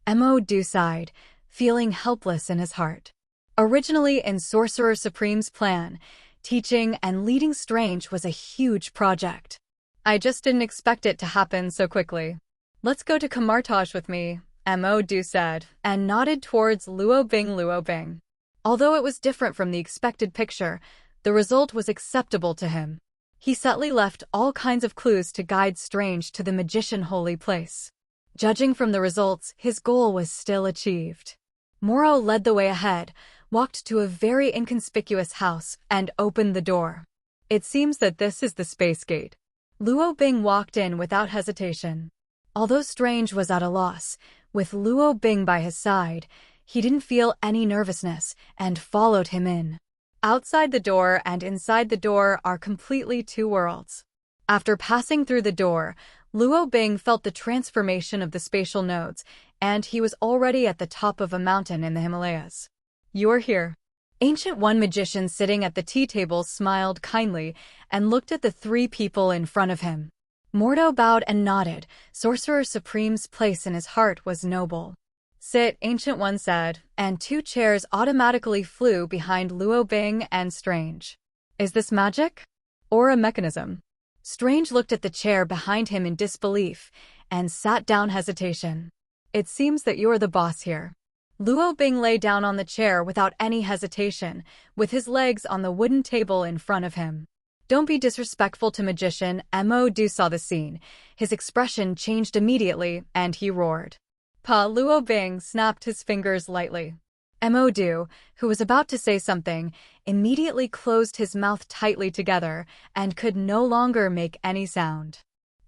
Mo sighed, feeling helpless in his heart. Originally in Sorcerer Supreme's plan, teaching and leading Strange was a huge project. I just didn't expect it to happen so quickly. Let's go to Kamartaj with me, Mo Du said, and nodded towards Luo Bing. Luo Bing. Although it was different from the expected picture, the result was acceptable to him. He subtly left all kinds of clues to guide Strange to the magician holy place. Judging from the results, his goal was still achieved. Moro led the way ahead, walked to a very inconspicuous house, and opened the door. It seems that this is the space gate. Luo Bing walked in without hesitation. Although Strange was at a loss, with Luo Bing by his side, he didn't feel any nervousness and followed him in. Outside the door and inside the door are completely two worlds. After passing through the door, Luo Bing felt the transformation of the spatial nodes, and he was already at the top of a mountain in the Himalayas. You're here. Ancient One magician sitting at the tea table smiled kindly and looked at the three people in front of him. Mordo bowed and nodded. Sorcerer Supreme's place in his heart was noble. Sit, Ancient One said, and two chairs automatically flew behind Luo Bing and Strange. Is this magic? Or a mechanism? Strange looked at the chair behind him in disbelief and sat down hesitation. It seems that you're the boss here. Luo Bing lay down on the chair without any hesitation, with his legs on the wooden table in front of him. Don't be disrespectful to magician. Mo Du saw the scene. His expression changed immediately, and he roared. Pa. Luo Bing snapped his fingers lightly. Mo Du, who was about to say something, immediately closed his mouth tightly together and could no longer make any sound.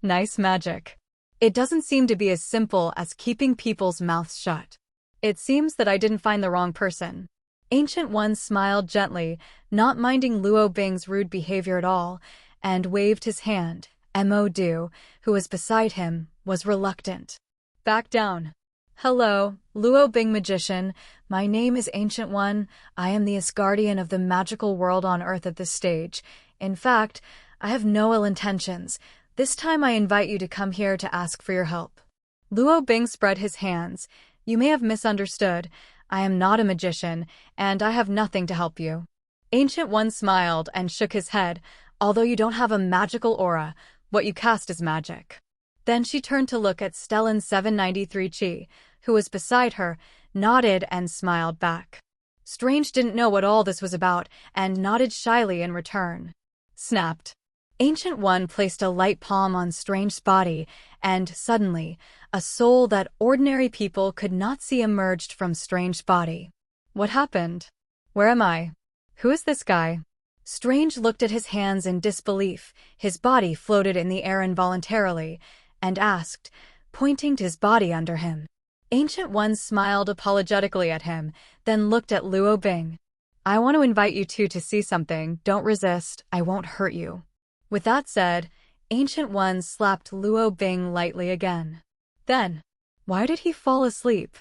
Nice magic. It doesn't seem to be as simple as keeping people's mouths shut. It seems that I didn't find the wrong person. Ancient One smiled gently, not minding Luo Bing's rude behavior at all, and waved his hand. Mo Du, who was beside him, was reluctant. Back down. Hello, Luo Bing magician. My name is Ancient One. I am the Asgardian of the magical world on Earth at this stage. In fact, I have no ill intentions. This time I invite you to come here to ask for your help. Luo Bing spread his hands. You may have misunderstood. I am not a magician, and I have nothing to help you. Ancient One smiled and shook his head. Although you don't have a magical aura, what you cast is magic. Then she turned to look at Stellan 793 Chi, who was beside her, nodded and smiled back. Strange didn't know what all this was about and nodded shyly in return. Snapped. Ancient One placed a light palm on Strange's body, and suddenly, a soul that ordinary people could not see emerged from Strange's body. What happened? Where am I? Who is this guy? Strange looked at his hands in disbelief. His body floated in the air involuntarily, and asked, pointing to his body under him. Ancient One smiled apologetically at him, then looked at Luo Bing. I want to invite you two to see something. Don't resist. I won't hurt you. With that said, Ancient One slapped Luo Bing lightly again. Then, why did he fall asleep?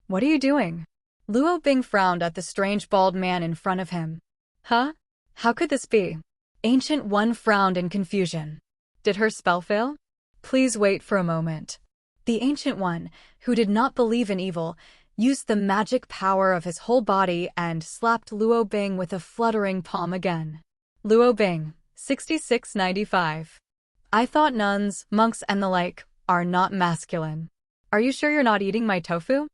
What are you doing? Luo Bing frowned at the strange bald man in front of him. Huh? How could this be? Ancient One frowned in confusion. Did her spell fail? Please wait for a moment. The Ancient One, who did not believe in evil, used the magic power of his whole body and slapped Luo Bing with a fluttering palm again. Luo Bing, 6695. I thought nuns, monks and the like are not masculine. Are you sure you're not eating my tofu?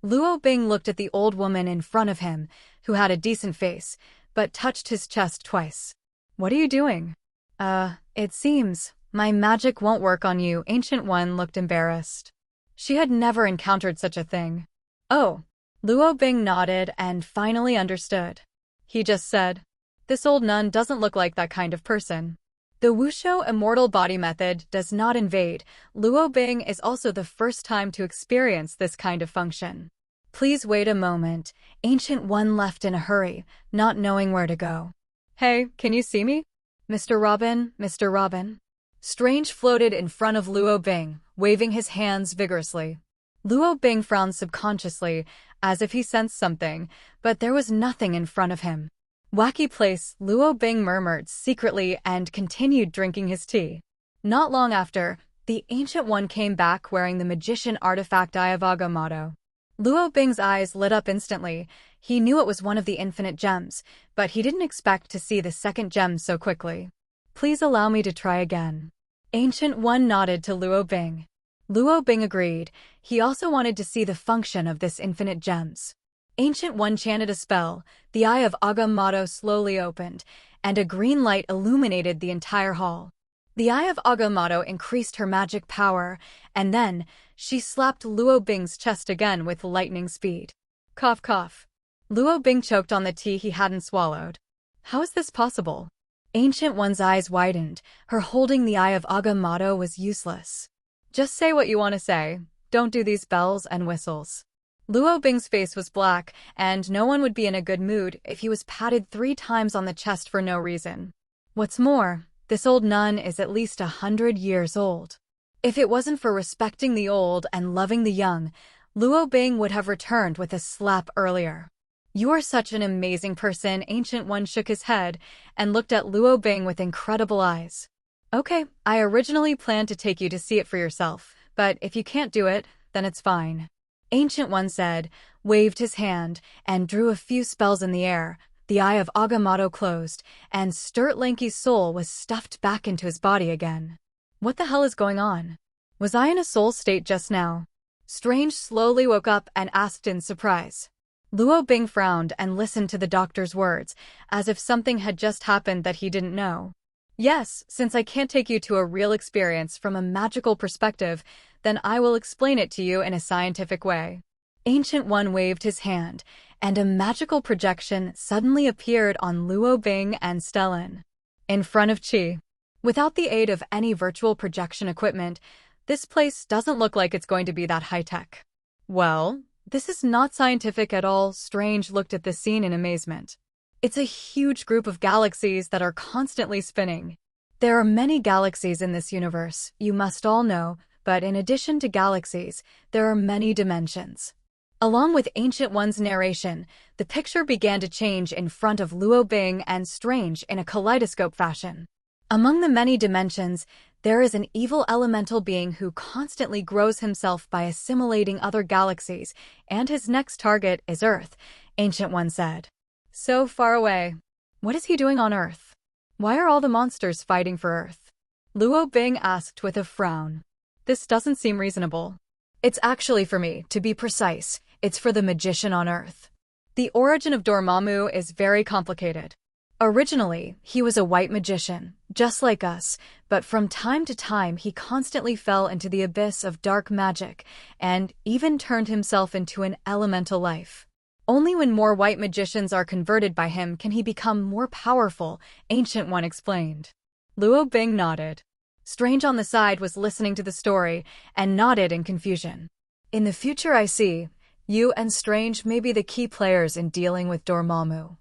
Luo Bing looked at the old woman in front of him, who had a decent face, but touched his chest twice. What are you doing? It seems my magic won't work on you. Ancient One looked embarrassed. She had never encountered such a thing. Oh. Luo Bing nodded and finally understood. He just said, this old nun doesn't look like that kind of person. The Wushu immortal body method does not invade. Luo Bing is also the first time to experience this kind of function. Please wait a moment. Ancient One left in a hurry, not knowing where to go. Hey, can you see me? Mr. Robin, Mr. Robin. Strange floated in front of Luo Bing, waving his hands vigorously. Luo Bing frowned subconsciously, as if he sensed something, but there was nothing in front of him. Wacky place, Luo Bing murmured secretly and continued drinking his tea. Not long after, the Ancient One came back wearing the magician artifact Ayavaga motto. Luo Bing's eyes lit up instantly. He knew it was one of the infinite gems, but he didn't expect to see the second gem so quickly. Please allow me to try again. Ancient One nodded to Luo Bing. Luo Bing agreed. He also wanted to see the function of this infinite gems. Ancient One chanted a spell, the eye of Agamotto slowly opened, and a green light illuminated the entire hall. The eye of Agamotto increased her magic power, and then she slapped Luo Bing's chest again with lightning speed. Cough cough. Luo Bing choked on the tea he hadn't swallowed. How is this possible? Ancient One's eyes widened. Her holding the eye of Agamotto was useless. Just say what you want to say. Don't do these bells and whistles. Luo Bing's face was black, and no one would be in a good mood if he was patted 3 times on the chest for no reason. What's more, this old nun is at least 100 years old. If it wasn't for respecting the old and loving the young, Luo Bing would have returned with a slap earlier. You are such an amazing person. Ancient One shook his head and looked at Luo Bing with incredible eyes. Okay, I originally planned to take you to see it for yourself, but if you can't do it, then it's fine. Ancient One said, waved his hand, and drew a few spells in the air. The eye of Agamotto closed, and Sturt Lanky's soul was stuffed back into his body again. What the hell is going on? Was I in a soul state just now? Strange slowly woke up and asked in surprise. Luo Bing frowned and listened to the doctor's words, as if something had just happened that he didn't know. Yes, since I can't take you to a real experience from a magical perspective, then I will explain it to you in a scientific way. Ancient One waved his hand, and a magical projection suddenly appeared on Luo Bing and Stellan. In front of Chi. Without the aid of any virtual projection equipment, this place doesn't look like it's going to be that high-tech. Well, this is not scientific at all. Strange looked at the scene in amazement. It's a huge group of galaxies that are constantly spinning. There are many galaxies in this universe, you must all know, but in addition to galaxies, there are many dimensions. Along with Ancient One's narration, the picture began to change in front of Luo Bing and Strange in a kaleidoscope fashion. Among the many dimensions, there is an evil elemental being who constantly grows himself by assimilating other galaxies, and his next target is Earth, Ancient One said. So far away. What is he doing on Earth? Why are all the monsters fighting for Earth? Luo Bing asked with a frown. This doesn't seem reasonable. It's actually for me, to be precise. It's for the magician on Earth. The origin of Dormammu is very complicated. Originally, he was a white magician, just like us, but from time to time he constantly fell into the abyss of dark magic and even turned himself into an elemental life. Only when more white magicians are converted by him can he become more powerful, Ancient One explained. Luo Bing nodded. Strange on the side was listening to the story and nodded in confusion. In the future I see, you and Strange may be the key players in dealing with Dormammu.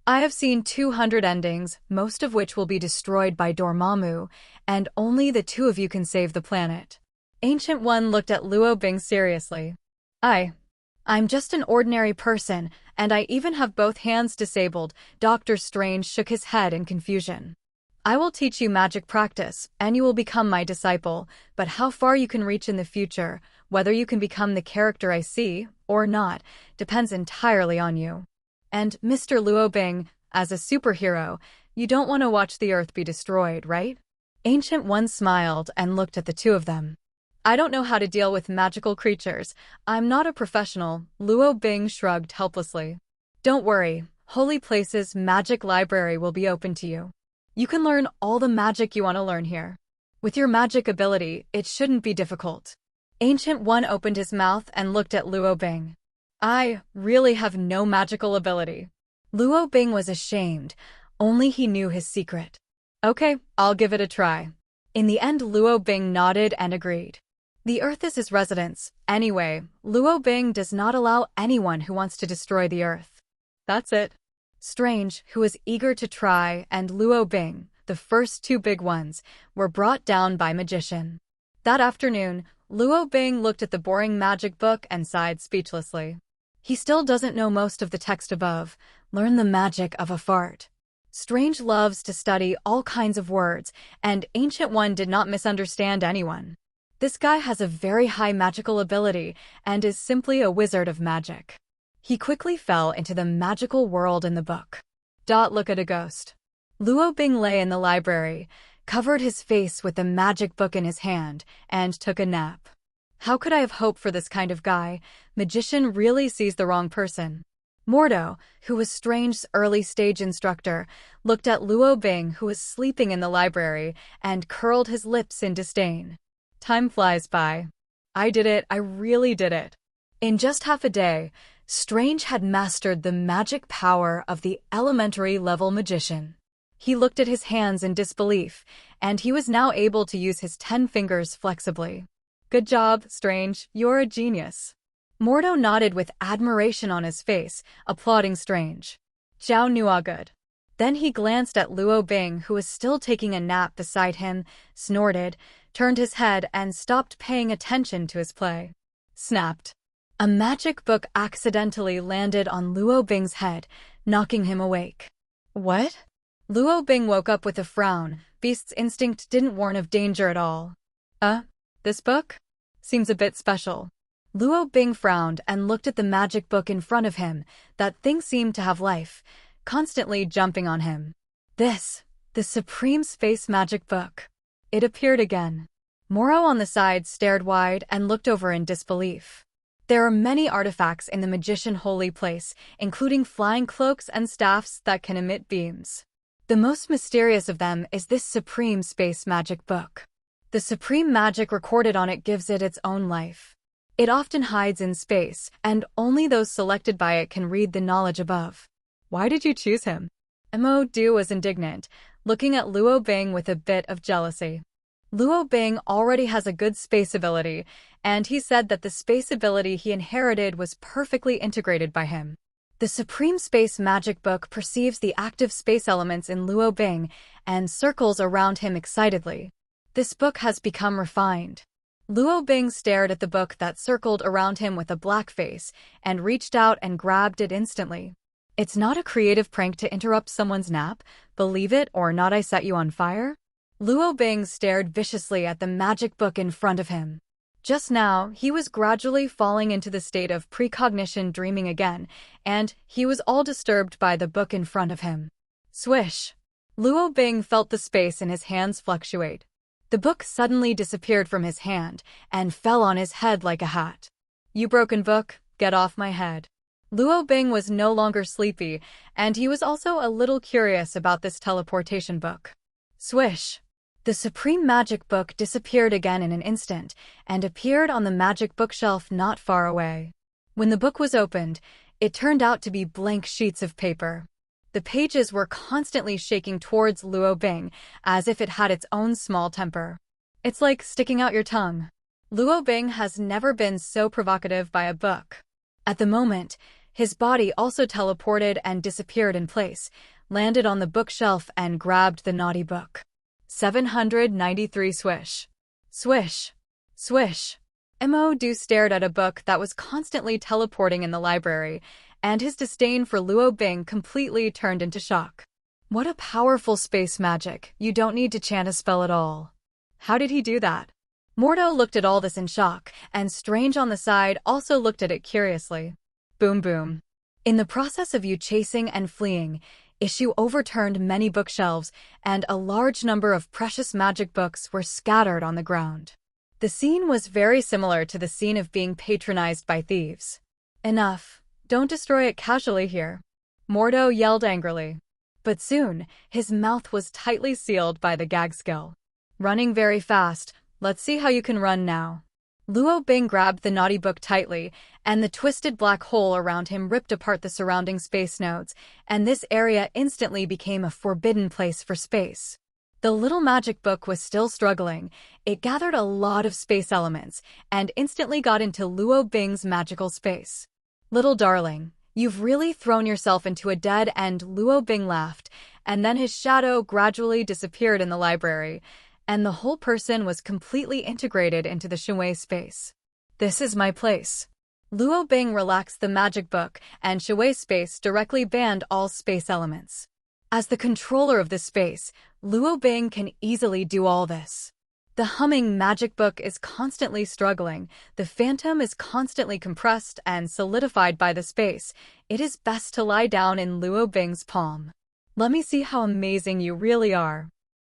I have seen 200 endings, most of which will be destroyed by Dormammu, and only the 2 of you can save the planet. Ancient One looked at Luo Bing seriously. I'm just an ordinary person, and I even have both hands disabled. Dr. Strange shook his head in confusion. I will teach you magic practice, and you will become my disciple, but how far you can reach in the future, whether you can become the character I see, or not, depends entirely on you. And, Mr. Luo Bing, as a superhero, you don't want to watch the Earth be destroyed, right? Ancient One smiled and looked at the 2 of them. I don't know how to deal with magical creatures. I'm not a professional, Luo Bing shrugged helplessly. Don't worry, Holy Place's magic library will be open to you. You can learn all the magic you want to learn here. With your magic ability, it shouldn't be difficult. Ancient One opened his mouth and looked at Luo Bing. I really have no magical ability. Luo Bing was ashamed. Only he knew his secret. Okay, I'll give it a try. In the end, Luo Bing nodded and agreed. The Earth is his residence. Anyway, Luo Bing does not allow anyone who wants to destroy the Earth. That's it. Strange, who was eager to try, and Luo Bing, the first 2 big ones, were brought down by magician. That afternoon, Luo Bing looked at the boring magic book and sighed speechlessly. He still doesn't know most of the text above. Learn the magic of a fart. Strange loves to study all kinds of words, and Ancient One did not misunderstand anyone. This guy has a very high magical ability and is simply a wizard of magic. He quickly fell into the magical world in the book. Look at a ghost. Luo Bing lay in the library, covered his face with the magic book in his hand, and took a nap. How could I have hope for this kind of guy? Magician really sees the wrong person. Mordo, who was Strange's early-stage instructor, looked at Luo Bing, who was sleeping in the library, and curled his lips in disdain. Time flies by. I did it, I really did it. In just half a day, Strange had mastered the magic power of the elementary-level magician. He looked at his hands in disbelief, and he was now able to use his 10 fingers flexibly. Good job, Strange, you're a genius. Mordo nodded with admiration on his face, applauding Strange. Zhao Nua good. Then he glanced at Luo Bing, who was still taking a nap beside him, snorted, turned his head, and stopped paying attention to his play. Snapped. A magic book accidentally landed on Luo Bing's head, knocking him awake. What? Luo Bing woke up with a frown. Beast's instinct didn't warn of danger at all. This book? Seems a bit special. Luo Bing frowned and looked at the magic book in front of him. That thing seemed to have life, constantly jumping on him. The Supreme Space Magic Book. It appeared again. Moro on the side stared wide and looked over in disbelief. There are many artifacts in the magician holy place, including flying cloaks and staffs that can emit beams. The most mysterious of them is this Supreme Space Magic Book. The supreme magic recorded on it gives it its own life. It often hides in space, and only those selected by it can read the knowledge above. Why did you choose him? Mo Du was indignant, looking at Luo Bing with a bit of jealousy. Luo Bing already has a good space ability, and he said that the space ability he inherited was perfectly integrated by him. The Supreme Space Magic Book perceives the active space elements in Luo Bing and circles around him excitedly. This book has become refined. Luo Bing stared at the book that circled around him with a black face and reached out and grabbed it instantly. It's not a creative prank to interrupt someone's nap, believe it or not I set you on fire? Luo Bing stared viciously at the magic book in front of him. Just now, he was gradually falling into the state of precognition dreaming again, and he was all disturbed by the book in front of him. Swish! Luo Bing felt the space in his hands fluctuate. The book suddenly disappeared from his hand and fell on his head like a hat. You broken book, get off my head. Luo Bing was no longer sleepy, and he was also a little curious about this teleportation book. Swish! The Supreme Magic Book disappeared again in an instant and appeared on the magic bookshelf not far away. When the book was opened, it turned out to be blank sheets of paper. The pages were constantly shaking towards Luo Bing, as if it had its own small temper. It's like sticking out your tongue. Luo Bing has never been so provocative by a book. At the moment, his body also teleported and disappeared in place, landed on the bookshelf and grabbed the naughty book. 793 swish. Swish. Swish. Mo Du stared at a book that was constantly teleporting in the library, and his disdain for Luo Bing completely turned into shock. What a powerful space magic, you don't need to chant a spell at all. How did he do that? Mordo looked at all this in shock, and Strange on the side also looked at it curiously. Boom boom. In the process of you chasing and fleeing, Issue overturned many bookshelves, and a large number of precious magic books were scattered on the ground. The scene was very similar to the scene of being patronized by thieves. Enough. Don't destroy it casually here. Mordo yelled angrily. But soon, his mouth was tightly sealed by the gag skill. Running very fast, let's see how you can run now. Luo Bing grabbed the naughty book tightly, and the twisted black hole around him ripped apart the surrounding space nodes, and this area instantly became a forbidden place for space. The little magic book was still struggling. It gathered a lot of space elements, and instantly got into Luo Bing's magical space. Little darling, you've really thrown yourself into a dead end. Luo Bing laughed, and then his shadow gradually disappeared in the library, and the whole person was completely integrated into the Shui space. This is my place. Luo Bing relaxed the magic book, and Shui space directly banned all space elements. As the controller of the space, Luo Bing can easily do all this. The humming magic book is constantly struggling, the phantom is constantly compressed and solidified by the space. It is best to lie down in Luo Bing's palm. Let me see how amazing you really are.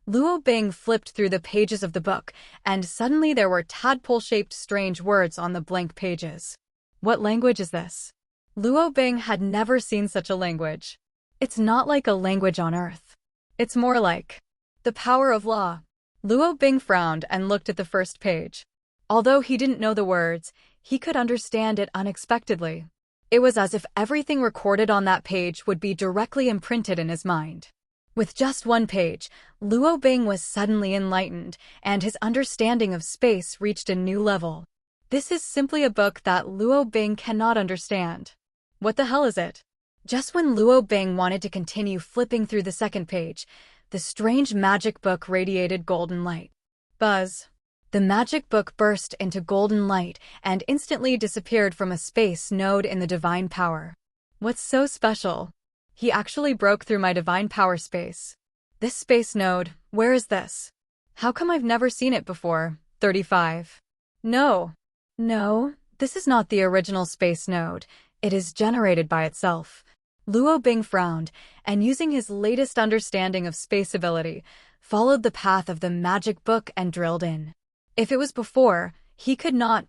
Luo Bing flipped through the pages of the book, and suddenly there were tadpole-shaped strange words on the blank pages. What language is this? Luo Bing had never seen such a language. It's not like a language on Earth. It's more like the power of law. Luo Bing frowned and looked at the first page. Although he didn't know the words, he could understand it unexpectedly. It was as if everything recorded on that page would be directly imprinted in his mind. With just one page, Luo Bing was suddenly enlightened, and his understanding of space reached a new level. This is simply a book that Luo Bing cannot understand. What the hell is it? Just when Luo Bing wanted to continue flipping through the second page, the strange magic book radiated golden light. Buzz. The magic book burst into golden light and instantly disappeared from a space node in the divine power. What's so special? He actually broke through my divine power space. This space node, where is this? How come I've never seen it before? 35. No, this is not the original space node. It is generated by itself. Luo Bing frowned, and using his latest understanding of space ability, followed the path of the magic book and drilled in. If it was before, he could not,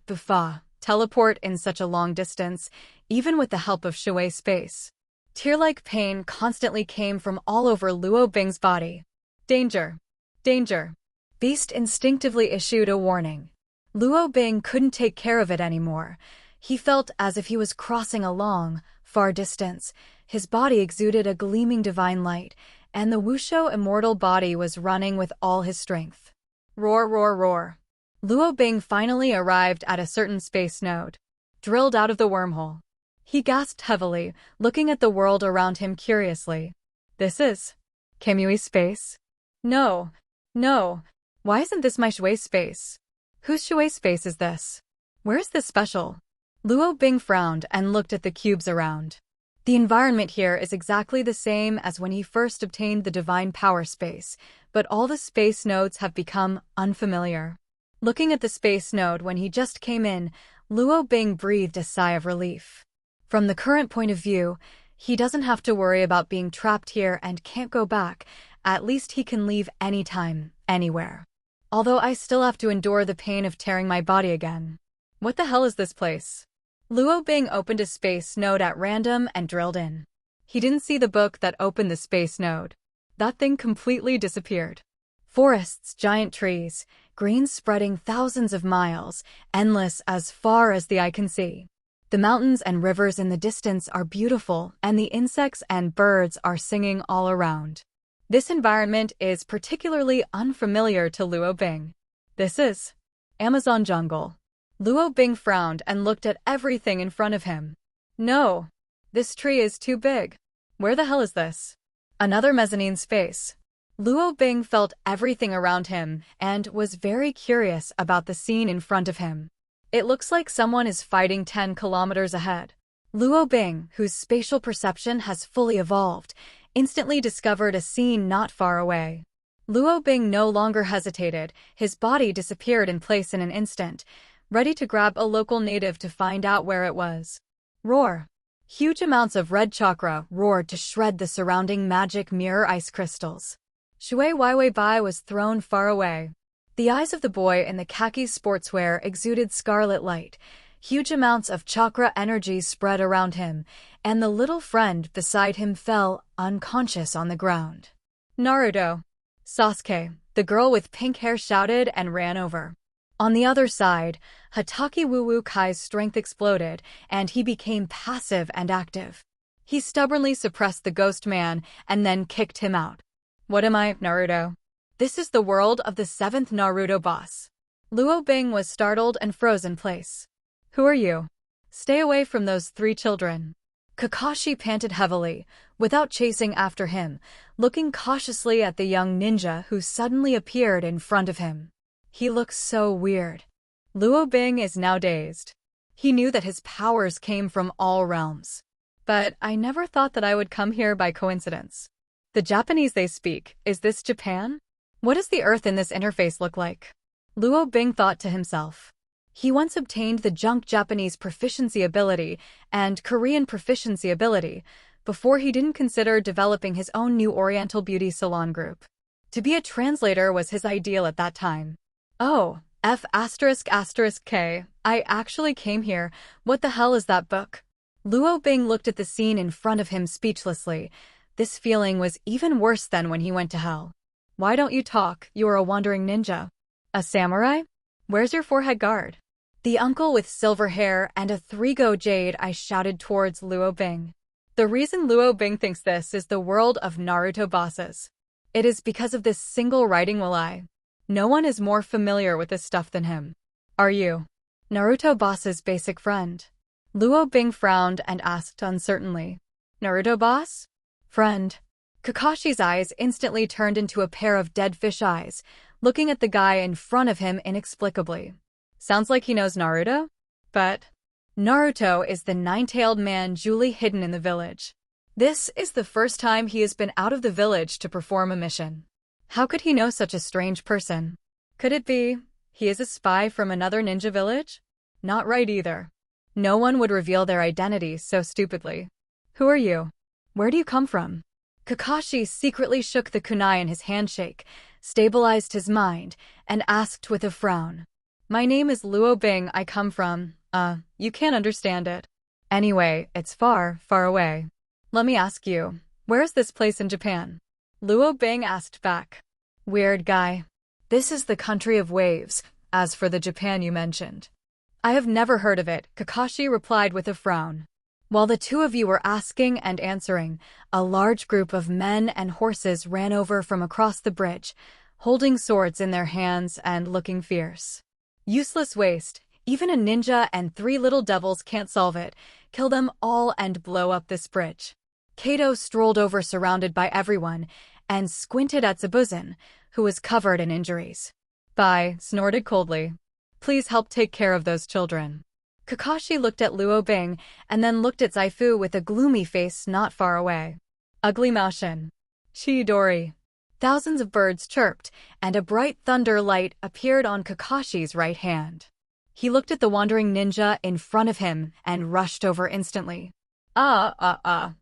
teleport in such a long distance, even with the help of Shui space. Tear-like pain constantly came from all over Luo Bing's body. Danger! Danger! Beast instinctively issued a warning. Luo Bing couldn't take care of it anymore. He felt as if he was crossing a long, far distance. His body exuded a gleaming divine light, and the Wushou immortal body was running with all his strength. Roar, roar, roar. Luo Bing finally arrived at a certain space node. Drilled out of the wormhole. He gasped heavily, looking at the world around him curiously. This is Kamui space? No. Why isn't this my Shui space? Whose Shui space is this? Where is this special? Luo Bing frowned and looked at the cubes around. The environment here is exactly the same as when he first obtained the divine power space, but all the space nodes have become unfamiliar. Looking at the space node when he just came in, Luo Bing breathed a sigh of relief. From the current point of view, he doesn't have to worry about being trapped here and can't go back. At least he can leave anytime, anywhere. Although I still have to endure the pain of tearing my body again. What the hell is this place? Luo Bing opened a space node at random and drilled in. He didn't see the book that opened the space node. That thing completely disappeared. Forests, giant trees, green spreading thousands of miles, endless as far as the eye can see. The mountains and rivers in the distance are beautiful, and the insects and birds are singing all around. This environment is particularly unfamiliar to Luo Bing. This is Amazon jungle. Luo Bing frowned and looked at everything in front of him. No, this tree is too big. Where the hell is this? Another mezzanine space. Luo Bing felt everything around him and was very curious about the scene in front of him. It looks like someone is fighting 10 kilometers ahead. Luo Bing, whose spatial perception has fully evolved, instantly discovered a scene not far away. Luo Bing no longer hesitated. His body disappeared in place in an instant, ready to grab a local native to find out where it was. Roar! Huge amounts of red chakra roared to shred the surrounding magic mirror ice crystals. Shui Weiwei Bai was thrown far away. The eyes of the boy in the khaki sportswear exuded scarlet light. Huge amounts of chakra energy spread around him, and the little friend beside him fell unconscious on the ground. Naruto! Sasuke, the girl with pink hair, shouted and ran over. On the other side, Hatake Wu Kai's strength exploded, and he became passive and active. He stubbornly suppressed the ghost man and then kicked him out. What am I, Naruto? This is the world of the 7th Naruto boss. Luo Bing was startled and froze in place. Who are you? Stay away from those 3 children. Kakashi panted heavily, without chasing after him, looking cautiously at the young ninja who suddenly appeared in front of him. He looks so weird. Luo Bing is now dazed. He knew that his powers came from all realms. But I never thought that I would come here by coincidence. The Japanese they speak, is this Japan? What does the earth in this interface look like? Luo Bing thought to himself. He once obtained the junk Japanese proficiency ability and Korean proficiency ability before he didn't consider developing his own new Oriental beauty salon group. To be a translator was his ideal at that time. Oh, F***K. I actually came here. What the hell is that book? Luo Bing looked at the scene in front of him speechlessly. This feeling was even worse than when he went to hell. Why don't you talk? You are a wandering ninja. A samurai? Where's your forehead guard? The uncle with silver hair and a 3-go jade, I shouted towards Luo Bing. The reason Luo Bing thinks this is the world of Naruto bosses. It is because of this single writing will I. No one is more familiar with this stuff than him. Are you Naruto boss's basic friend? Luo Bing frowned and asked uncertainly. Naruto boss? Friend. Kakashi's eyes instantly turned into a pair of dead fish eyes, looking at the guy in front of him inexplicably. Sounds like he knows Naruto? But Naruto is the 9-tailed man duly hidden in the village. This is the first time he has been out of the village to perform a mission. How could he know such a strange person? Could it be he is a spy from another ninja village? Not right either. No one would reveal their identity so stupidly. Who are you? Where do you come from? Kakashi secretly shook the kunai in his handshake, stabilized his mind, and asked with a frown. My name is Luo Bing. I come from, you can't understand it. Anyway, it's far, far away. Let me ask you, where is this place in Japan? Luo Bing asked back. Weird guy. This is the country of waves, as for the Japan you mentioned. I have never heard of it, Kakashi replied with a frown. While the two of you were asking and answering, a large group of men and horses ran over from across the bridge, holding swords in their hands and looking fierce. Useless waste. Even a ninja and 3 little devils can't solve it. Kill them all and blow up this bridge. Kato strolled over surrounded by everyone and squinted at Zabuzen, who was covered in injuries. Bai snorted coldly. Please help take care of those children. Kakashi looked at Luo Bing and then looked at Zaifu with a gloomy face not far away. Ugly Maoshin. Chidori. Thousands of birds chirped, and a bright thunder light appeared on Kakashi's right hand. He looked at the wandering ninja in front of him and rushed over instantly. A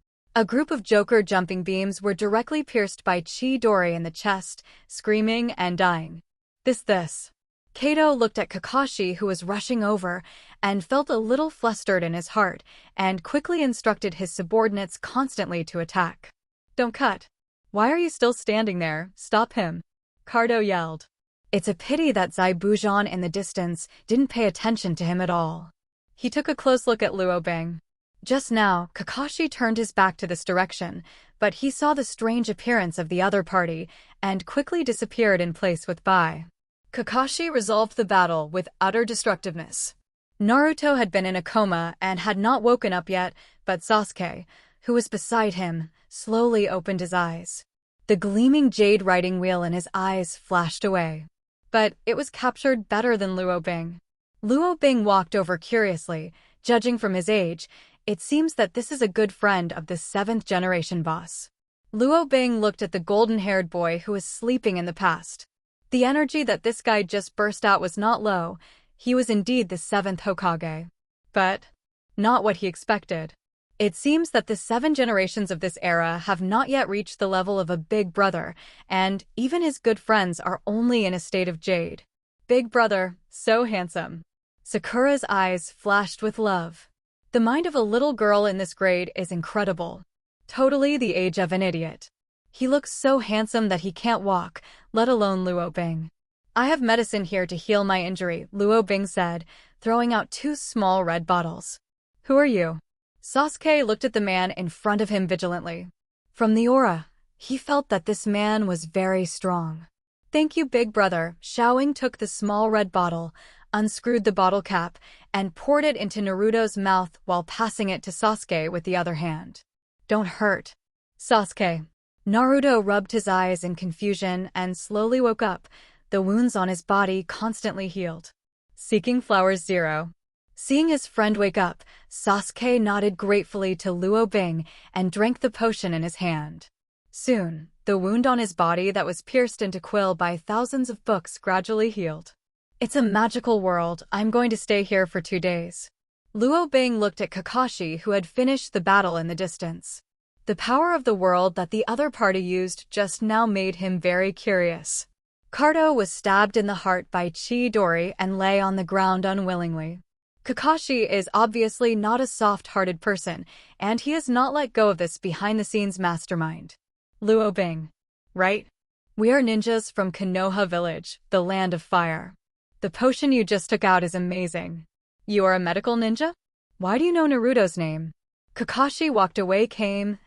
group of Joker jumping beams were directly pierced by Chidori in the chest, screaming and dying. This. Kato looked at Kakashi, who was rushing over, and felt a little flustered in his heart, and quickly instructed his subordinates constantly to attack. Don't cut. Why are you still standing there? Stop him. Cardo yelled. It's a pity that Zaibujan in the distance didn't pay attention to him at all. He took a close look at Luo Bing. Just now, Kakashi turned his back to this direction, but he saw the strange appearance of the other party and quickly disappeared in place with Bai. Kakashi resolved the battle with utter destructiveness. Naruto had been in a coma and had not woken up yet, but Sasuke, who was beside him, slowly opened his eyes. The gleaming jade riding wheel in his eyes flashed away. But it was captured better than Luo Bing. Luo Bing walked over curiously. Judging from his age, it seems that this is a good friend of the 7th generation boss. Luo Bing looked at the golden-haired boy who was sleeping in the past. The energy that this guy just burst out was not low. He was indeed the 7th Hokage. But not what he expected. It seems that the 7 generations of this era have not yet reached the level of a big brother, and even his good friends are only in a state of jade. Big brother, so handsome. Sakura's eyes flashed with love. The mind of a little girl in this grade is incredible. Totally the age of an idiot. He looks so handsome that he can't walk, let alone Luo Bing. I have medicine here to heal my injury, Luo Bing said, throwing out 2 small red bottles. Who are you? Sasuke looked at the man in front of him vigilantly. From the aura, he felt that this man was very strong. Thank you, big brother. Xiaoying took the small red bottle, unscrewed the bottle cap, and poured it into Naruto's mouth while passing it to Sasuke with the other hand. Don't hurt. Sasuke. Naruto rubbed his eyes in confusion and slowly woke up, the wounds on his body constantly healed. Seeking Flowers 0. Seeing his friend wake up, Sasuke nodded gratefully to Luo Bing and drank the potion in his hand. Soon, the wound on his body that was pierced into quill by thousands of books gradually healed. It's a magical world. I'm going to stay here for 2 days. Luo Bing looked at Kakashi, who had finished the battle in the distance. The power of the world that the other party used just now made him very curious. Kato was stabbed in the heart by Chidori and lay on the ground unwillingly. Kakashi is obviously not a soft-hearted person, and he has not let go of this behind-the-scenes mastermind. Luo Bing. Right? We are ninjas from Konoha Village, the land of fire. The potion you just took out is amazing. You are a medical ninja? Why do you know Naruto's name? Kakashi walked away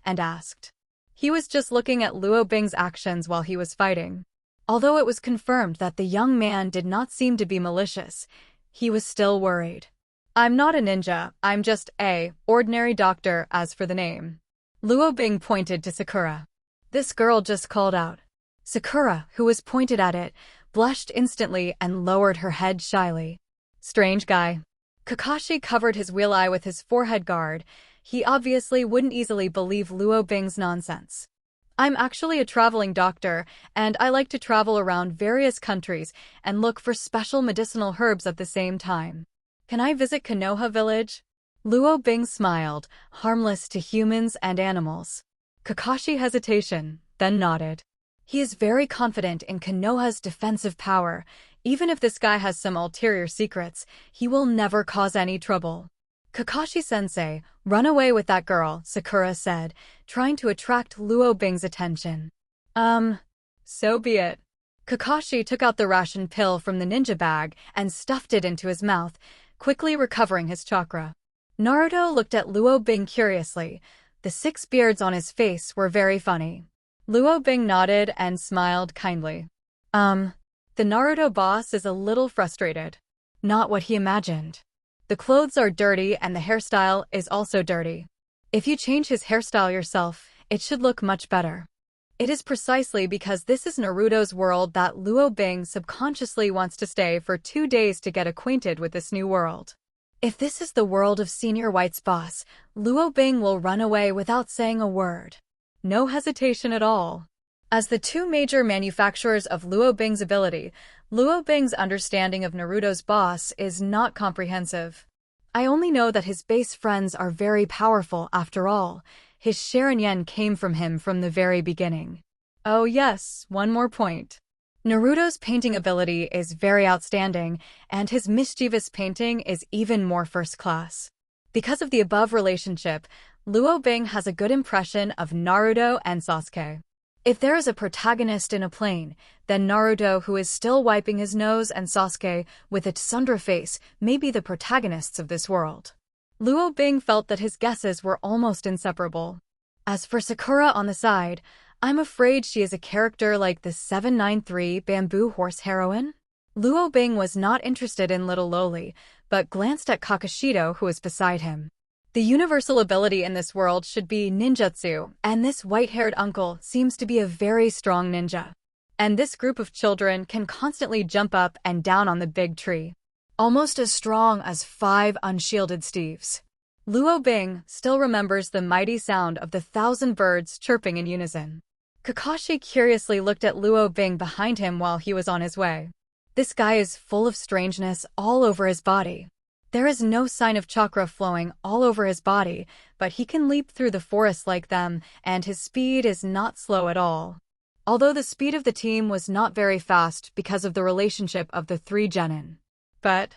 and asked. He was just looking at Luo Bing's actions while he was fighting. Although it was confirmed that the young man did not seem to be malicious, he was still worried. I'm not a ninja, I'm just a ordinary doctor as for the name. Luo Bing pointed to Sakura. This girl just called out. Sakura, who was pointed at it, blushed instantly and lowered her head shyly. Strange guy. Kakashi covered his real eye with his forehead guard. He obviously wouldn't easily believe Luo Bing's nonsense. I'm actually a traveling doctor, and I like to travel around various countries and look for special medicinal herbs at the same time. Can I visit Konoha Village? Luo Bing smiled, harmless to humans and animals. Kakashi hesitation, then nodded. He is very confident in Konoha's defensive power. Even if this guy has some ulterior secrets, he will never cause any trouble. Kakashi-sensei, run away with that girl, Sakura said, trying to attract Luo Bing's attention. So be it. Kakashi took out the ration pill from the ninja bag and stuffed it into his mouth, quickly recovering his chakra. Naruto looked at Luo Bing curiously. The 6 beards on his face were very funny. Luo Bing nodded and smiled kindly. The Naruto boss is a little frustrated. Not what he imagined. The clothes are dirty and the hairstyle is also dirty. If you change his hairstyle yourself, it should look much better. It is precisely because this is Naruto's world that Luo Bing subconsciously wants to stay for 2 days to get acquainted with this new world. If this is the world of Senior White's boss, Luo Bing will run away without saying a word. No hesitation at all. As the 2 major manufacturers of Luo Bing's ability, Luo Bing's understanding of Naruto's boss is not comprehensive. I only know that his base friends are very powerful after all. His Sharingan came from him from the very beginning. Oh yes, one more point. Naruto's painting ability is very outstanding, and his mischievous painting is even more first class. Because of the above relationship, Luo Bing has a good impression of Naruto and Sasuke. If there is a protagonist in a plane, then Naruto, who is still wiping his nose, and Sasuke, with a tsundere face, may be the protagonists of this world. Luo Bing felt that his guesses were almost inseparable. As for Sakura on the side, I'm afraid she is a character like the 793 Bamboo Horse heroine. Luo Bing was not interested in Little Loli, but glanced at Kakashito, who was beside him. The universal ability in this world should be ninjutsu, and this white-haired uncle seems to be a very strong ninja. And this group of children can constantly jump up and down on the big tree. Almost as strong as 5 unshielded Steves. Luo Bing still remembers the mighty sound of the 1,000 birds chirping in unison. Kakashi curiously looked at Luo Bing behind him while he was on his way. This guy is full of strangeness all over his body. There is no sign of chakra flowing all over his body, but he can leap through the forest like them, and his speed is not slow at all. Although the speed of the team was not very fast because of the relationship of the 3 genin. But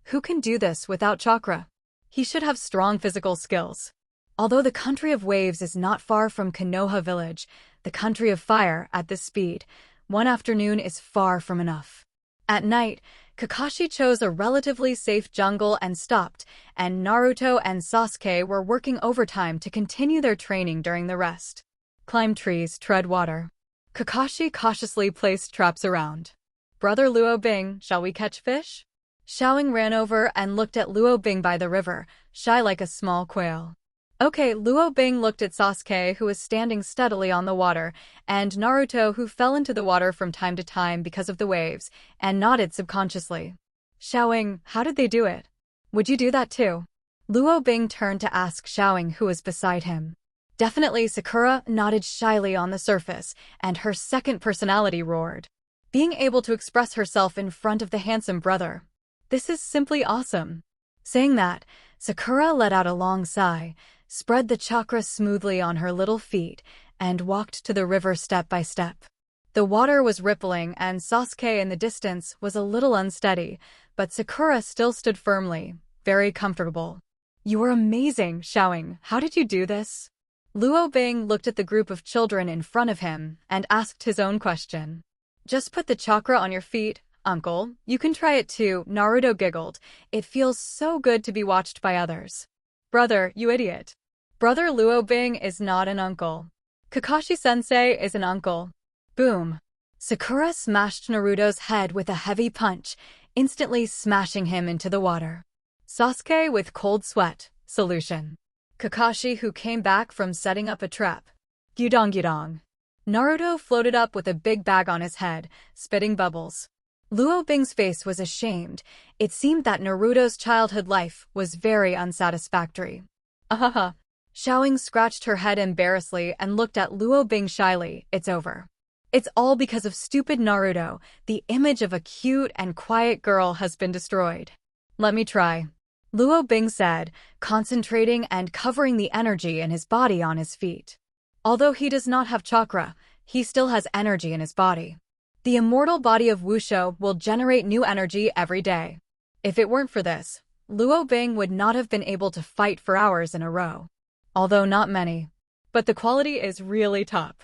who can do this without chakra? He should have strong physical skills. Although the country of waves is not far from Konoha Village, the country of fire at this speed, one afternoon is far from enough. At night, Kakashi chose a relatively safe jungle and stopped, and Naruto and Sasuke were working overtime to continue their training during the rest. Climb trees, tread water. Kakashi cautiously placed traps around. Brother Luo Bing, shall we catch fish? Xiaoying ran over and looked at Luo Bing by the river, shy like a small quail. Okay, Luo Bing looked at Sasuke, who was standing steadily on the water, and Naruto, who fell into the water from time to time because of the waves, and nodded subconsciously. Xiaoying, how did they do it? Would you do that too? Luo Bing turned to ask Xiaoying, who was beside him. Definitely. Sakura nodded shyly on the surface, and her second personality roared. Being able to express herself in front of the handsome brother. This is simply awesome. Saying that, Sakura let out a long sigh. spread the chakra smoothly on her little feet, and walked to the river step by step. The water was rippling, and Sasuke in the distance was a little unsteady, but Sakura still stood firmly, very comfortable. "You are amazing, Xiaoying. How did you do this?" Luo Bing looked at the group of children in front of him and asked his own question. "Just put the chakra on your feet, uncle. You can try it too," Naruto giggled. "It feels so good to be watched by others." "Brother, you idiot. Brother Luo Bing is not an uncle. Kakashi-sensei is an uncle." Boom. Sakura smashed Naruto's head with a heavy punch, instantly smashing him into the water. Sasuke with cold sweat. Solution. Kakashi, who came back from setting up a trap. Gyudong. Naruto floated up with a big bag on his head, spitting bubbles. Luo Bing's face was ashamed. It seemed that Naruto's childhood life was very unsatisfactory. Ahaha. Xiaoying scratched her head embarrassedly and looked at Luo Bing shyly. "It's over. It's all because of stupid Naruto. The image of a cute and quiet girl has been destroyed." "Let me try," Luo Bing said, concentrating and covering the energy in his body on his feet. Although he does not have chakra, he still has energy in his body. The immortal body of Wushu will generate new energy every day. If it weren't for this, Luo Bing would not have been able to fight for hours in a row. Although not many. But the quality is really top.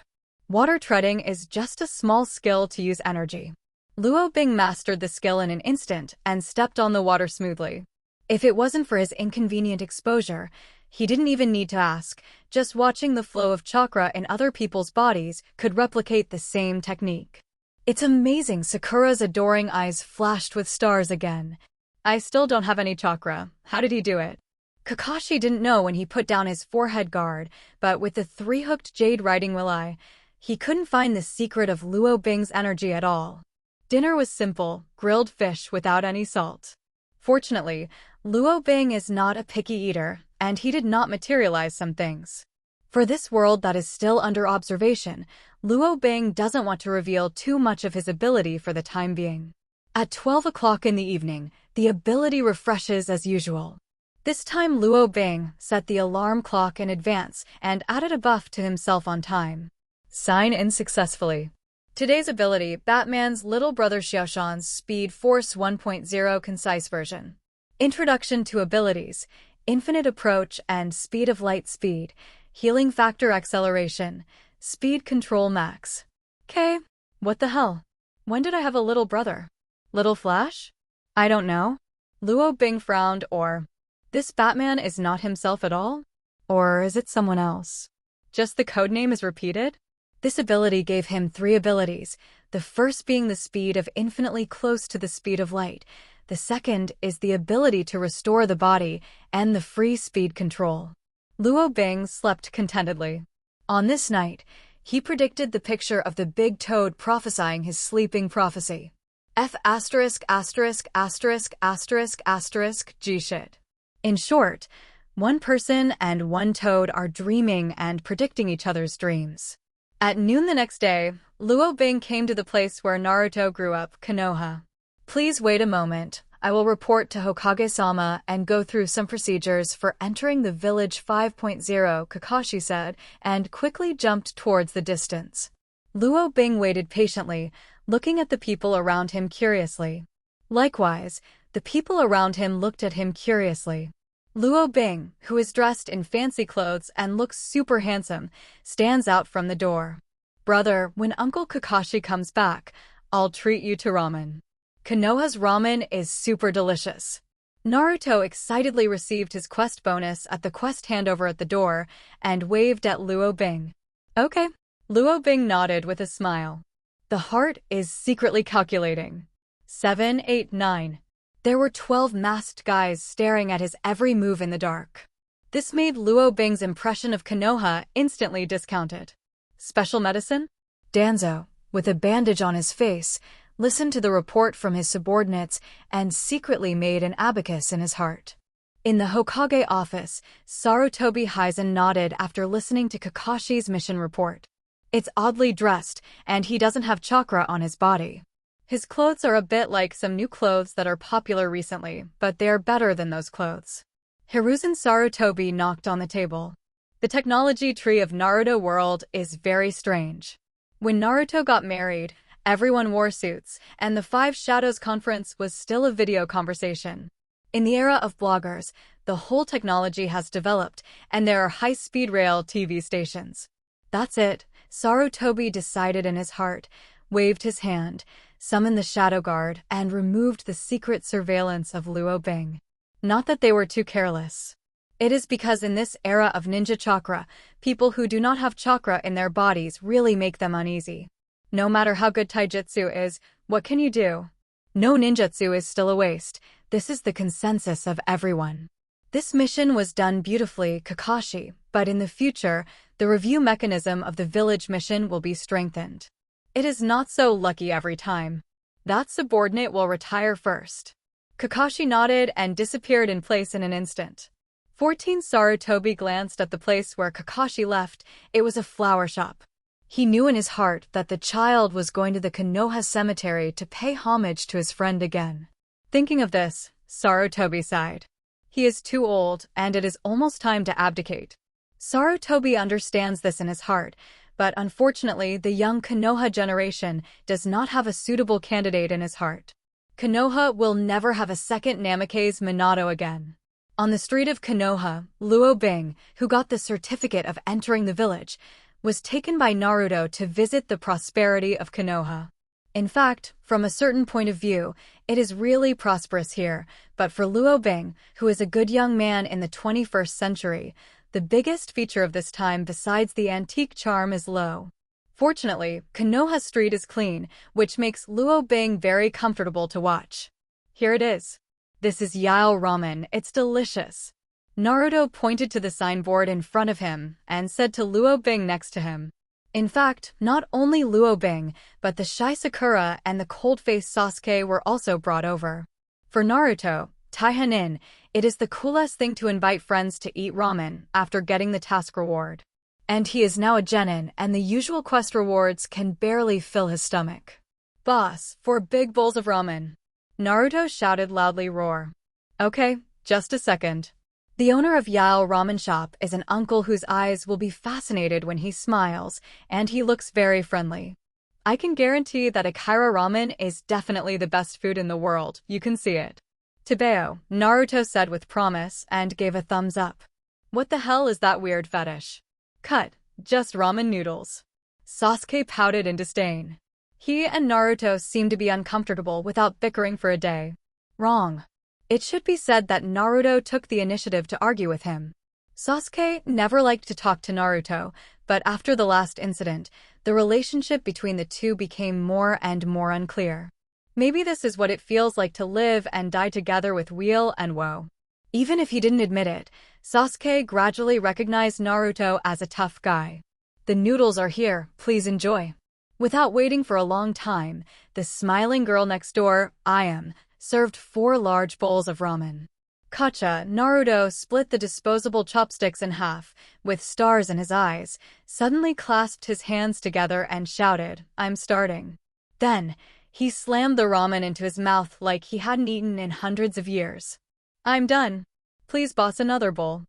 Water treading is just a small skill to use energy. Luo Bing mastered the skill in an instant and stepped on the water smoothly. If it wasn't for his inconvenient exposure, he didn't even need to ask. Just watching the flow of chakra in other people's bodies could replicate the same technique. "It's amazing." Sakura's adoring eyes flashed with stars again. "I still don't have any chakra. How did he do it?" Kakashi didn't know when he put down his forehead guard, but with the three-hooked jade riding willy, he couldn't find the secret of Luo Bing's energy at all. Dinner was simple, grilled fish without any salt. Fortunately, Luo Bing is not a picky eater, and he did not materialize some things. For this world that is still under observation, Luo Bing doesn't want to reveal too much of his ability for the time being. At 12 o'clock in the evening, the ability refreshes as usual. This time Luo Bing set the alarm clock in advance and added a buff to himself on time. Sign in successfully. Today's ability, Batman's little brother Xiaoshan's Speed Force 1.0 Concise Version. Introduction to abilities, Infinite Approach and Speed of Light Speed, Healing Factor Acceleration, Speed Control Max. K. What the hell? When did I have a little brother? Little Flash? I don't know. Luo Bing frowned. Or, this Batman is not himself at all? Or is it someone else? Just the codename is repeated? This ability gave him 3 abilities, the first being the speed of infinitely close to the speed of light. The second is the ability to restore the body and the free speed control. Luo Bing slept contentedly. On this night, he predicted the picture of the big toad prophesying his sleeping prophecy. F******************* G shit. In short, one person and one toad are dreaming and predicting each other's dreams. At noon the next day, Luo Bing came to the place where Naruto grew up, Konoha. Please wait a moment. I will report to Hokage-sama and go through some procedures for entering the village 5.0, Kakashi said, and quickly jumped towards the distance. Luo Bing waited patiently, looking at the people around him curiously. Likewise, the people around him looked at him curiously. Luo Bing, who is dressed in fancy clothes and looks super handsome, stands out from the door. Brother, when Uncle Kakashi comes back, I'll treat you to ramen. Konoha's ramen is super delicious. Naruto excitedly received his quest bonus at the quest handover at the door and waved at Luo Bing. Okay. Luo Bing nodded with a smile. The heart is secretly calculating. 7, 8, 9. There were 12 masked guys staring at his every move in the dark. This made Luo Bing's impression of Konoha instantly discounted. Special medicine? Danzo, with a bandage on his face, listened to the report from his subordinates and secretly made an abacus in his heart. In the Hokage office, Sarutobi Hizen nodded after listening to Kakashi's mission report. It's oddly dressed, and he doesn't have chakra on his body. His clothes are a bit like some new clothes that are popular recently, but they are better than those clothes. Hiruzen Sarutobi knocked on the table. The technology tree of Naruto world is very strange. When Naruto got married, everyone wore suits, and the Five Shadows conference was still a video conversation. In the era of bloggers, the whole technology has developed, and there are high-speed rail TV stations. That's it, Sarutobi decided in his heart, waved his hand, summoned the Shadow Guard, and removed the secret surveillance of Luo Bing. Not that they were too careless. It is because in this era of ninja chakra, people who do not have chakra in their bodies really make them uneasy. No matter how good taijutsu is, what can you do? No ninjutsu is still a waste. This is the consensus of everyone. This mission was done beautifully, Kakashi, but in the future, the review mechanism of the village mission will be strengthened. It is not so lucky every time. That subordinate will retire first. Kakashi nodded and disappeared in place in an instant. 14 Sarutobi glanced at the place where Kakashi left. It was a flower shop. He knew in his heart that the child was going to the Konoha cemetery to pay homage to his friend again. Thinking of this, Sarutobi sighed. He is too old, and it is almost time to abdicate. Sarutobi understands this in his heart, but unfortunately the young Konoha generation does not have a suitable candidate in his heart. Konoha will never have a second Namikaze Minato again. On the street of Konoha, Luo Bing, who got the certificate of entering the village, was taken by Naruto to visit the prosperity of Konoha. In fact, from a certain point of view, it is really prosperous here, but for Luo Bing, who is a good young man in the 21st century, the biggest feature of this time besides the antique charm is low. Fortunately, Konoha Street is clean, which makes Luo Bing very comfortable to watch. Here it is. This is Yao Ramen, it's delicious. Naruto pointed to the signboard in front of him and said to Luo Bing next to him. In fact, not only Luo Bing, but the shy Sakura and the cold-faced Sasuke were also brought over. For Naruto, Taihanin, it is the coolest thing to invite friends to eat ramen after getting the task reward. And he is now a genin, and the usual quest rewards can barely fill his stomach. Boss, 4 big bowls of ramen. Naruto shouted loudly roar. Okay, just a second. The owner of Yao Ramen Shop is an uncle whose eyes will be fascinated when he smiles, and he looks very friendly. I can guarantee that Akira Ramen is definitely the best food in the world, you can see it. Tebeo, Naruto said with promise and gave a thumbs up. What the hell is that weird fetish? Cut, just ramen noodles. Sasuke pouted in disdain. He and Naruto seemed to be uncomfortable without bickering for a day. Wrong. It should be said that Naruto took the initiative to argue with him. Sasuke never liked to talk to Naruto, but after the last incident, the relationship between the two became more and more unclear. Maybe this is what it feels like to live and die together with weal and woe. Even if he didn't admit it, Sasuke gradually recognized Naruto as a tough guy. The noodles are here, please enjoy. Without waiting for a long time, the smiling girl next door, Ayam, served 4 large bowls of ramen. Kacha, Naruto split the disposable chopsticks in half, with stars in his eyes, suddenly clasped his hands together and shouted, I'm starting. Then, he slammed the ramen into his mouth like he hadn't eaten in hundreds of years. I'm done. Please boss another bowl.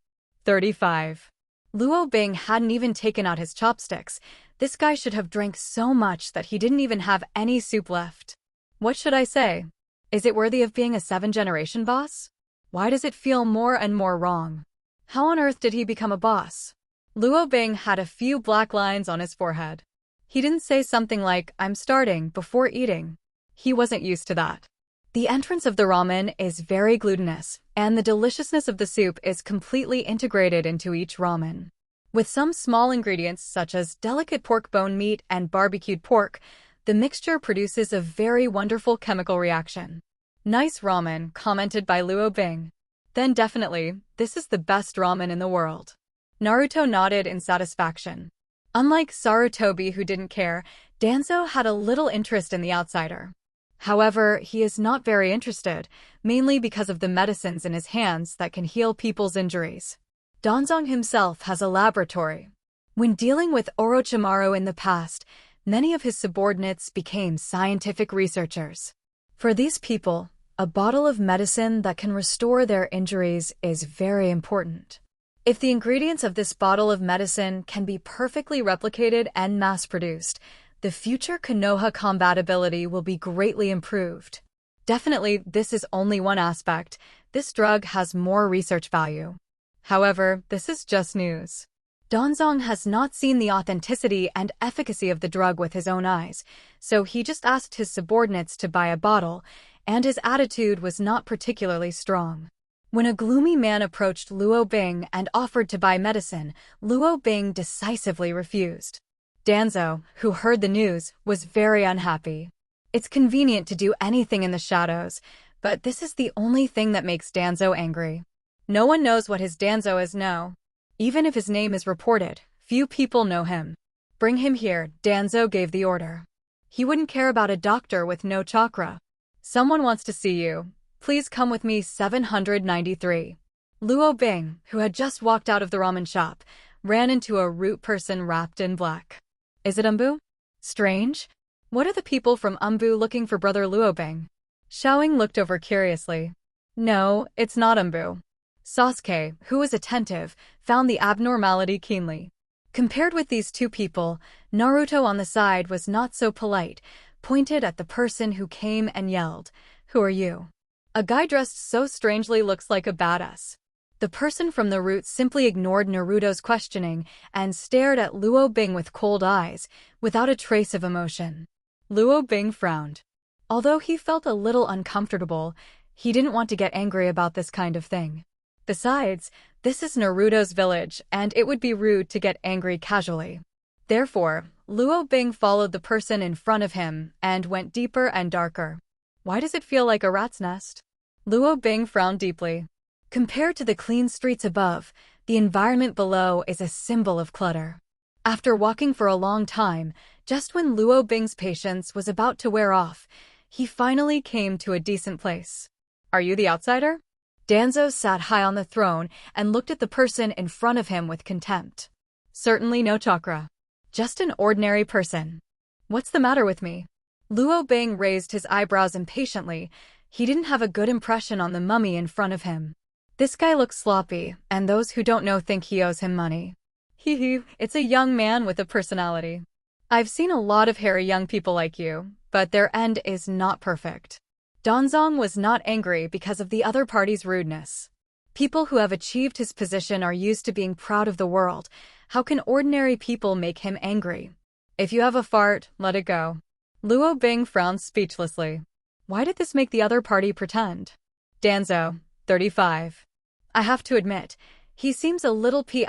35. Luo Bing hadn't even taken out his chopsticks. This guy should have drank so much that he didn't even have any soup left. What should I say? Is it worthy of being a 7th-generation boss? Why does it feel more and more wrong? How on earth did he become a boss? Luo Bing had a few black lines on his forehead. He didn't say something like, I'm starting, before eating. He wasn't used to that. The entrance of the ramen is very glutinous, and the deliciousness of the soup is completely integrated into each ramen. With some small ingredients such as delicate pork bone meat and barbecued pork, the mixture produces a very wonderful chemical reaction. Nice ramen, commented by Luo Bing. Then definitely, this is the best ramen in the world. Naruto nodded in satisfaction. Unlike Sarutobi who didn't care, Danzo had a little interest in the outsider. However, he is not very interested, mainly because of the medicines in his hands that can heal people's injuries. Danzong himself has a laboratory. When dealing with Orochimaru in the past, many of his subordinates became scientific researchers. For these people, A bottle of medicine that can restore their injuries is very important. If the ingredients of this bottle of medicine can be perfectly replicated and mass-produced, the future Konoha combatability will be greatly improved. Definitely, this is only one aspect. This drug has more research value. However, this is just news. Danzong has not seen the authenticity and efficacy of the drug with his own eyes, so he just asked his subordinates to buy a bottle, and his attitude was not particularly strong. When a gloomy man approached Luo Bing and offered to buy medicine, Luo Bing decisively refused. Danzo, who heard the news, was very unhappy. It's convenient to do anything in the shadows, but this is the only thing that makes Danzo angry. No one knows what his Danzo is now. Even if his name is reported, few people know him. Bring him here, Danzo gave the order. He wouldn't care about a doctor with no chakra. Someone wants to see you. Please come with me 793. Luo Bing, who had just walked out of the ramen shop, ran into a root person wrapped in black. Is it Umbu? Strange. What are the people from Umbu looking for Brother Luo Bing? Xiaoying looked over curiously. No, it's not Umbu. Sasuke, who was attentive, found the abnormality keenly. Compared with these two people, Naruto on the side was not so polite, pointed at the person who came and yelled, "Who are you?" A guy dressed so strangely looks like a badass. The person from the route simply ignored Naruto's questioning and stared at Luo Bing with cold eyes, without a trace of emotion. Luo Bing frowned. Although he felt a little uncomfortable, he didn't want to get angry about this kind of thing. Besides, this is Naruto's village, and it would be rude to get angry casually. Therefore, Luo Bing followed the person in front of him and went deeper and darker. Why does it feel like a rat's nest? Luo Bing frowned deeply. Compared to the clean streets above, the environment below is a symbol of clutter. After walking for a long time, just when Luo Bing's patience was about to wear off, he finally came to a decent place. Are you the outsider? Danzo sat high on the throne and looked at the person in front of him with contempt. Certainly no chakra. Just an ordinary person. What's the matter with me? Luo Bing raised his eyebrows impatiently. He didn't have a good impression on the mummy in front of him. This guy looks sloppy, and those who don't know think he owes him money. Hee, it's a young man with a personality. I've seen a lot of hairy young people like you, but their end is not perfect. Danzong was not angry because of the other party's rudeness. People who have achieved his position are used to being proud of the world. How can ordinary people make him angry? If you have a fart, let it go. Luo Bing frowned speechlessly. Why did this make the other party pretend? Danzo, 35. I have to admit, he seems a little p***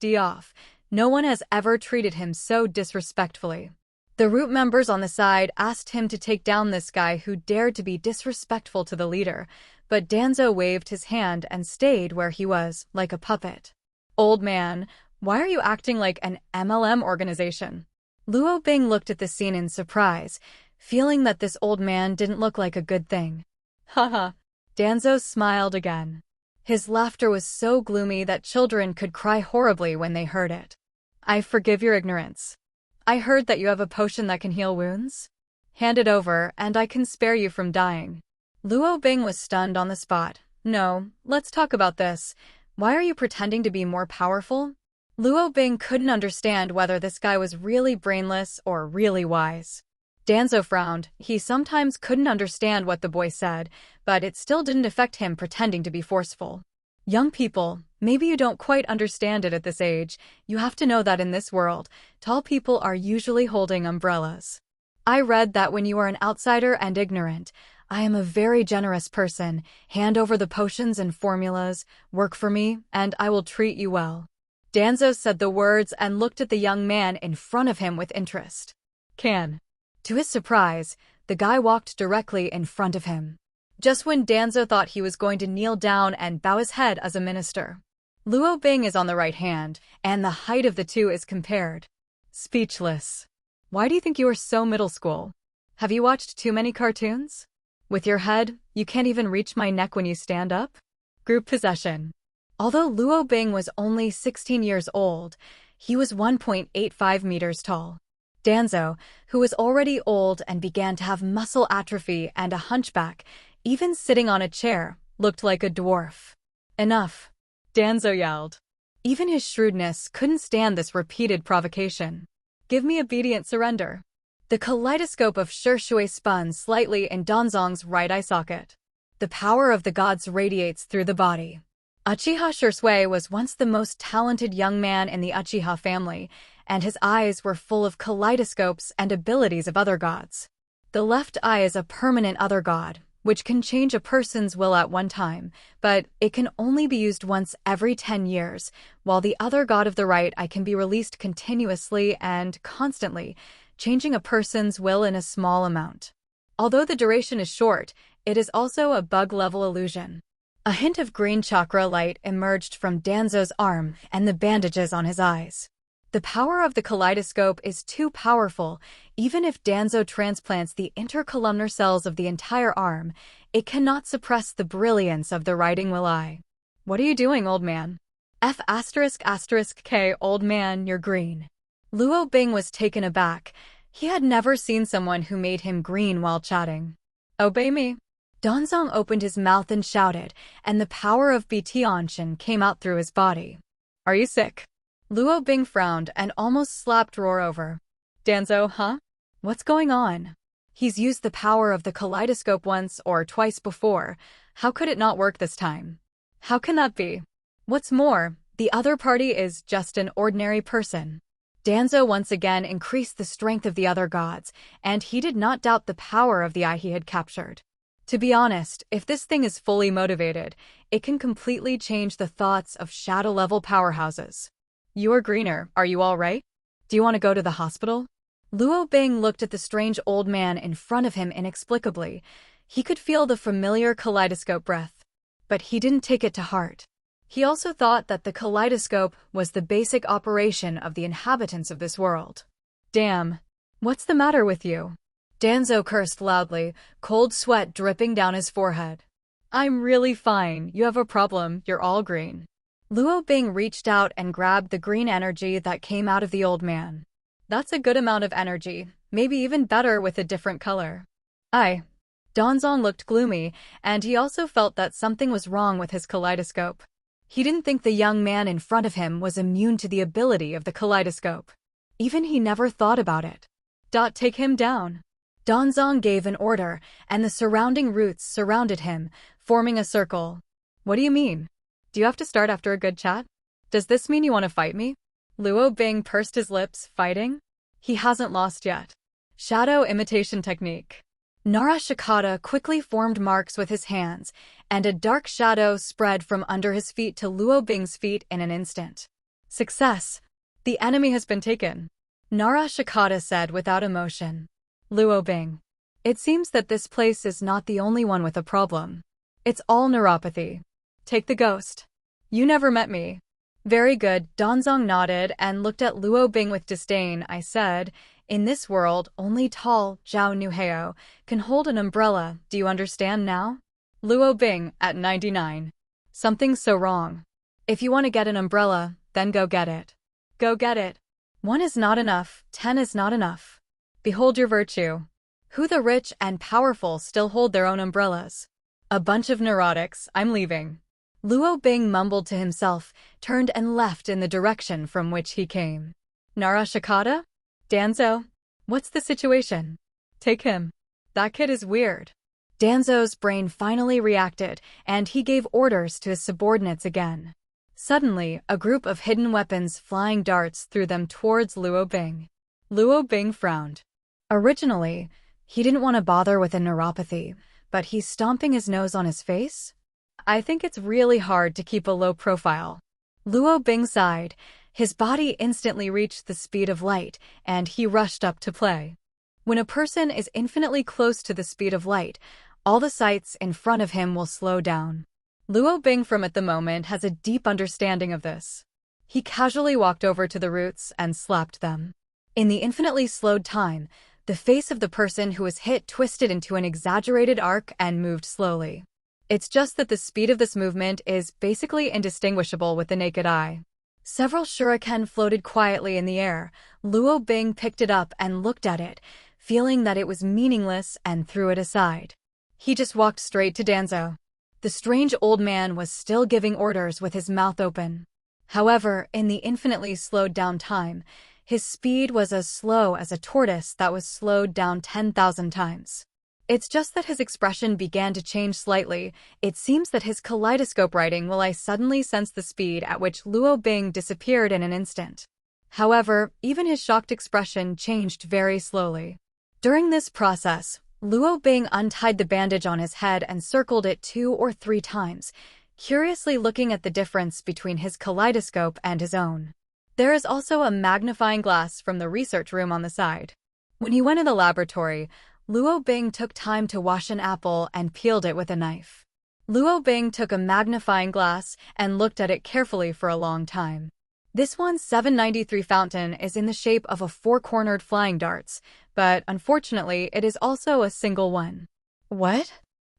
d off. No one has ever treated him so disrespectfully. The root members on the side asked him to take down this guy who dared to be disrespectful to the leader, but Danzo waved his hand and stayed where he was, like a puppet. Old man, why are you acting like an MLM organization? Luo Bing looked at the scene in surprise, feeling that this old man didn't look like a good thing. Haha. Danzo smiled again. His laughter was so gloomy that children could cry horribly when they heard it. I forgive your ignorance. I heard that you have a potion that can heal wounds? Hand it over, and I can spare you from dying. Luo Bing was stunned on the spot. No, let's talk about this. Why are you pretending to be more powerful? Luo Bing couldn't understand whether this guy was really brainless or really wise. Danzo frowned. He sometimes couldn't understand what the boy said, but it still didn't affect him pretending to be forceful. Young people, maybe you don't quite understand it at this age. You have to know that in this world, tall people are usually holding umbrellas. I read that when you are an outsider and ignorant, I am a very generous person. Hand over the potions and formulas, work for me, and I will treat you well. Danzo said the words and looked at the young man in front of him with interest. Can. To his surprise, the guy walked directly in front of him. Just when Danzo thought he was going to kneel down and bow his head as a minister. Luo Bing is on the right hand, and the height of the two is compared. Speechless. Why do you think you are so middle school? Have you watched too many cartoons? With your head, you can't even reach my neck when you stand up? Group possession. Although Luo Bing was only 16 years old, he was 1.85 meters tall. Danzo, who was already old and began to have muscle atrophy and a hunchback, even sitting on a chair, looked like a dwarf. "Enough," Danzo yelled. Even his shrewdness couldn't stand this repeated provocation. "Give me obedient surrender." The kaleidoscope of Shui spun slightly in Danzong's right eye socket. The power of the gods radiates through the body. Uchiha Shui was once the most talented young man in the Uchiha family, and his eyes were full of kaleidoscopes and abilities of other gods. The left eye is a permanent other god, which can change a person's will at one time, but it can only be used once every 10 years, while the other god of the right eye can be released continuously and constantly, changing a person's will in a small amount. Although the duration is short, it is also a bug-level illusion. A hint of green chakra light emerged from Danzo's arm and the bandages on his eyes. The power of the kaleidoscope is too powerful. Even if Danzo transplants the intercolumnar cells of the entire arm, it cannot suppress the brilliance of the writing will eye. "What are you doing, old man?" F***K, old man, you're green. Luo Bing was taken aback. He had never seen someone who made him green while chatting. "Obey me." Danzong opened his mouth and shouted, and the power of Btianshan came out through his body. "Are you sick?" Luo Bing frowned and almost slapped Roar over. "Danzo, huh? What's going on? He's used the power of the kaleidoscope once or twice before. How could it not work this time? How can that be? What's more, the other party is just an ordinary person." Danzo once again increased the strength of the other gods, and he did not doubt the power of the eye he had captured. To be honest, if this thing is fully motivated, it can completely change the thoughts of shadow-level powerhouses. "You're greener, are you all right? Do you want to go to the hospital?" Luo Bing looked at the strange old man in front of him inexplicably. He could feel the familiar kaleidoscope breath, but he didn't take it to heart. He also thought that the kaleidoscope was the basic operation of the inhabitants of this world. "Damn. What's the matter with you?" Danzo cursed loudly, cold sweat dripping down his forehead. "I'm really fine. You have a problem. You're all green." Luo Bing reached out and grabbed the green energy that came out of the old man. "That's a good amount of energy, maybe even better with a different color." Danzong looked gloomy, and he also felt that something was wrong with his kaleidoscope. He didn't think the young man in front of him was immune to the ability of the kaleidoscope. Even he never thought about it. "Take him down." Danzong gave an order, and the surrounding roots surrounded him, forming a circle. "What do you mean? Do you have to start after a good chat? Does this mean you want to fight me?" Luo Bing pursed his lips, fighting? He hasn't lost yet. Shadow imitation technique. Nara Shikata quickly formed marks with his hands, and a dark shadow spread from under his feet to Luo Bing's feet in an instant. "Success! The enemy has been taken," Nara Shikata said without emotion. "Luo Bing, it seems that this place is not the only one with a problem. It's all neuropathy. Take the ghost. You never met me." "Very good." Danzong nodded and looked at Luo Bing with disdain. "I said, in this world, only tall Zhao Nuheo can hold an umbrella. Do you understand now?" Luo Bing, at 99. "Something's so wrong. If you want to get an umbrella, then go get it. Go get it. 1 is not enough, 10 is not enough. Behold your virtue. Who the rich and powerful still hold their own umbrellas? A bunch of neurotics, I'm leaving." Luo Bing mumbled to himself, turned and left in the direction from which he came. "Nara Shikata? Danzo? What's the situation? Take him. That kid is weird." Danzo's brain finally reacted, and he gave orders to his subordinates again. Suddenly, a group of hidden weapons flying darts threw them towards Luo Bing. Luo Bing frowned. Originally, he didn't want to bother with a neuropathy, but he's stomping his nose on his face? "I think it's really hard to keep a low profile." Luo Bing sighed. His body instantly reached the speed of light, and he rushed up to play. When a person is infinitely close to the speed of light, all the sights in front of him will slow down. Luo Bing from at the moment has a deep understanding of this. He casually walked over to the roots and slapped them. In the infinitely slowed time, the face of the person who was hit twisted into an exaggerated arc and moved slowly. It's just that the speed of this movement is basically indistinguishable with the naked eye. Several shuriken floated quietly in the air. Luo Bing picked it up and looked at it, feeling that it was meaningless, and threw it aside. He just walked straight to Danzo. The strange old man was still giving orders with his mouth open. However, in the infinitely slowed down time, his speed was as slow as a tortoise that was slowed down 10,000 times. It's just that his expression began to change slightly. It seems that his kaleidoscope writing will I suddenly sense the speed at which Luo Bing disappeared in an instant. However, even his shocked expression changed very slowly. During this process, Luo Bing untied the bandage on his head and circled it 2 or 3 times, curiously looking at the difference between his kaleidoscope and his own. There is also a magnifying glass from the research room on the side. When he went in the laboratory, Luo Bing took time to wash an apple and peeled it with a knife. Luo Bing took a magnifying glass and looked at it carefully for a long time. This one's 793 fountain is in the shape of a 4-cornered flying darts, but unfortunately it is also a single one. What?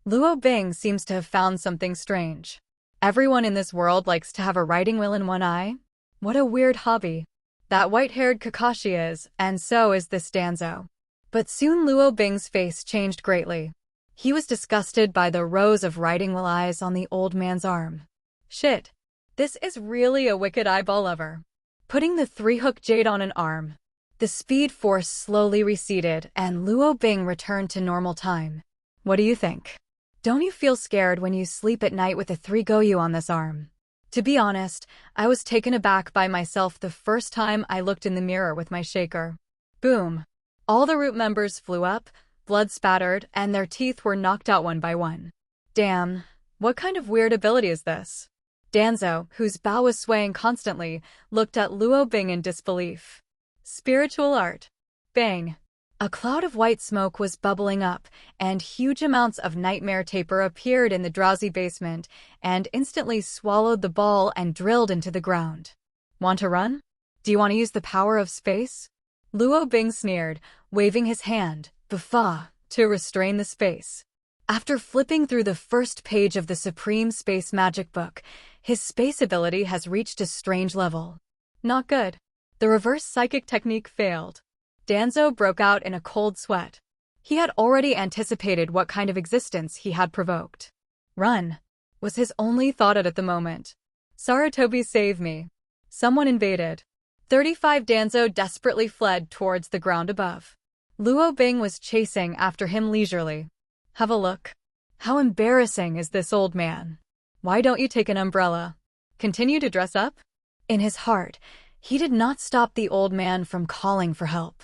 Luo Bing seems to have found something strange. Everyone in this world likes to have a writing wheel in one eye? What a weird hobby. That white-haired Kakashi is, and so is this Danzo. But soon Luo Bing's face changed greatly. He was disgusted by the rows of writing wheel eyes on the old man's arm. Shit. This is really a wicked eyeball lover. Putting the 3-hook jade on an arm. The speed force slowly receded and Luo Bing returned to normal time. What do you think? Don't you feel scared when you sleep at night with a 3-goyu on this arm? To be honest, I was taken aback by myself the first time I looked in the mirror with my shaker. Boom. All the root members flew up, blood spattered, and their teeth were knocked out one by one. Damn, what kind of weird ability is this? Danzo, whose bow was swaying constantly, looked at Luo Bing in disbelief. Spiritual art. Bang. A cloud of white smoke was bubbling up, and huge amounts of nightmare taper appeared in the drowsy basement and instantly swallowed the ball and drilled into the ground. Want to run? Do you want to use the power of space? Luo Bing sneered, waving his hand, Buffa, to restrain the space. After flipping through the first page of the Supreme Space Magic Book, his space ability has reached a strange level. Not good. The reverse psychic technique failed. Danzo broke out in a cold sweat. He had already anticipated what kind of existence he had provoked. Run was his only thought at the moment. Sarutobi, save me. Someone invaded. 35 Danzo desperately fled towards the ground above. Luo Bing was chasing after him leisurely. Have a look. How embarrassing is this old man? Why don't you take an umbrella? Continue to dress up? In his heart, he did not stop the old man from calling for help.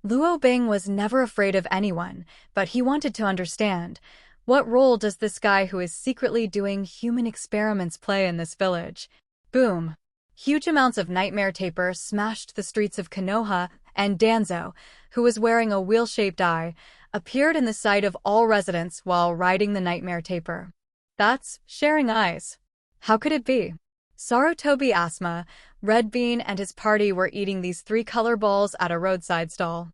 Luo Bing was never afraid of anyone, but he wanted to understand, what role does this guy who is secretly doing human experiments play in this village? Boom. Huge amounts of nightmare taper smashed the streets of Konoha, and Danzo, who was wearing a wheel-shaped eye, appeared in the sight of all residents while riding the nightmare taper. That's sharing eyes. How could it be? Sarutobi Asma, Red Bean, and his party were eating these 3 color balls at a roadside stall.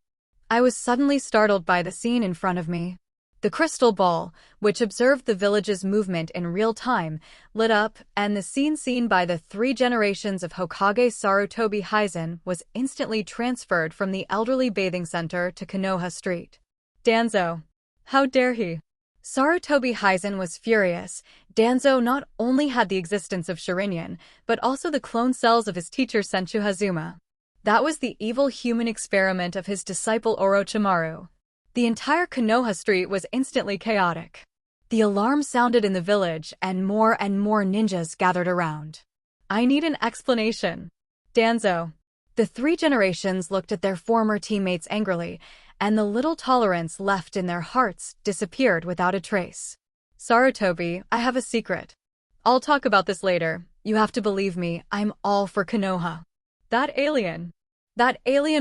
I was suddenly startled by the scene in front of me. The crystal ball, which observed the village's movement in real time, lit up, and the scene seen by the 3 generations of Hokage Sarutobi Hizen was instantly transferred from the elderly bathing center to Konoha Street. Danzo. How dare he? Sarutobi Hizen was furious. Danzo not only had the existence of Sharingan, but also the clone cells of his teacher Senchu Hazuma. That was the evil human experiment of his disciple Orochimaru. The entire Konoha Street was instantly chaotic. The alarm sounded in the village, and more ninjas gathered around. I need an explanation. Danzo. The 3 generations looked at their former teammates angrily, and the little tolerance left in their hearts disappeared without a trace. Sarutobi, I have a secret. I'll talk about this later. You have to believe me, I'm all for Konoha. That alien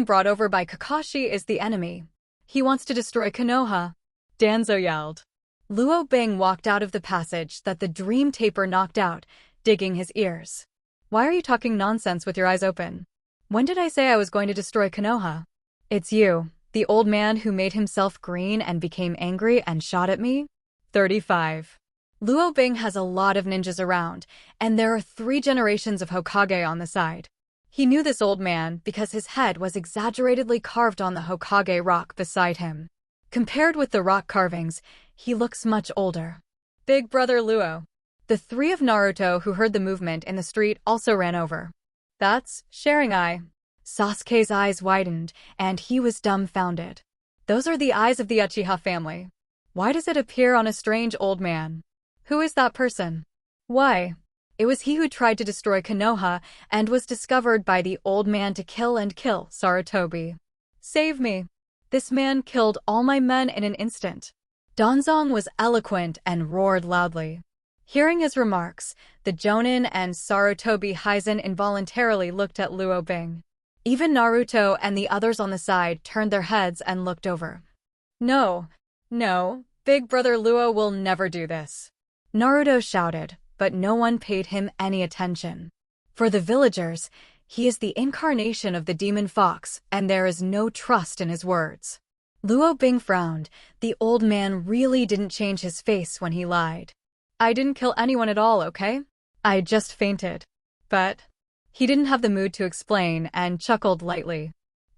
brought over by Kakashi is the enemy. He wants to destroy Konoha. Danzo yelled. Luo Bing walked out of the passage that the dream taper knocked out, digging his ears. Why are you talking nonsense with your eyes open? When did I say I was going to destroy Konoha? It's you, the old man who made himself green and became angry and shot at me? 35. Luo Bing has a lot of ninjas around, and there are 3 generations of Hokage on the side. He knew this old man because his head was exaggeratedly carved on the Hokage rock beside him. Compared with the rock carvings, he looks much older. Big brother Luo. The three of Naruto who heard the movement in the street also ran over. That's sharing eye. Sasuke's eyes widened, and he was dumbfounded. Those are the eyes of the Uchiha family. Why does it appear on a strange old man? Who is that person? Why? It was he who tried to destroy Konoha and was discovered by the old man to kill Sarutobi. Save me. This man killed all my men in an instant. Danzong was eloquent and roared loudly. Hearing his remarks, the Jonin and Sarutobi Hizen involuntarily looked at Luo Bing. Even Naruto and the others on the side turned their heads and looked over. No, Big brother Luo will never do this. Naruto shouted, but no one paid him any attention. For the villagers, he is the incarnation of the demon fox, and there is no trust in his words. Luo Bing frowned. The old man really didn't change his face when he lied. I didn't kill anyone at all, okay? I just fainted. But he didn't have the mood to explain and chuckled lightly.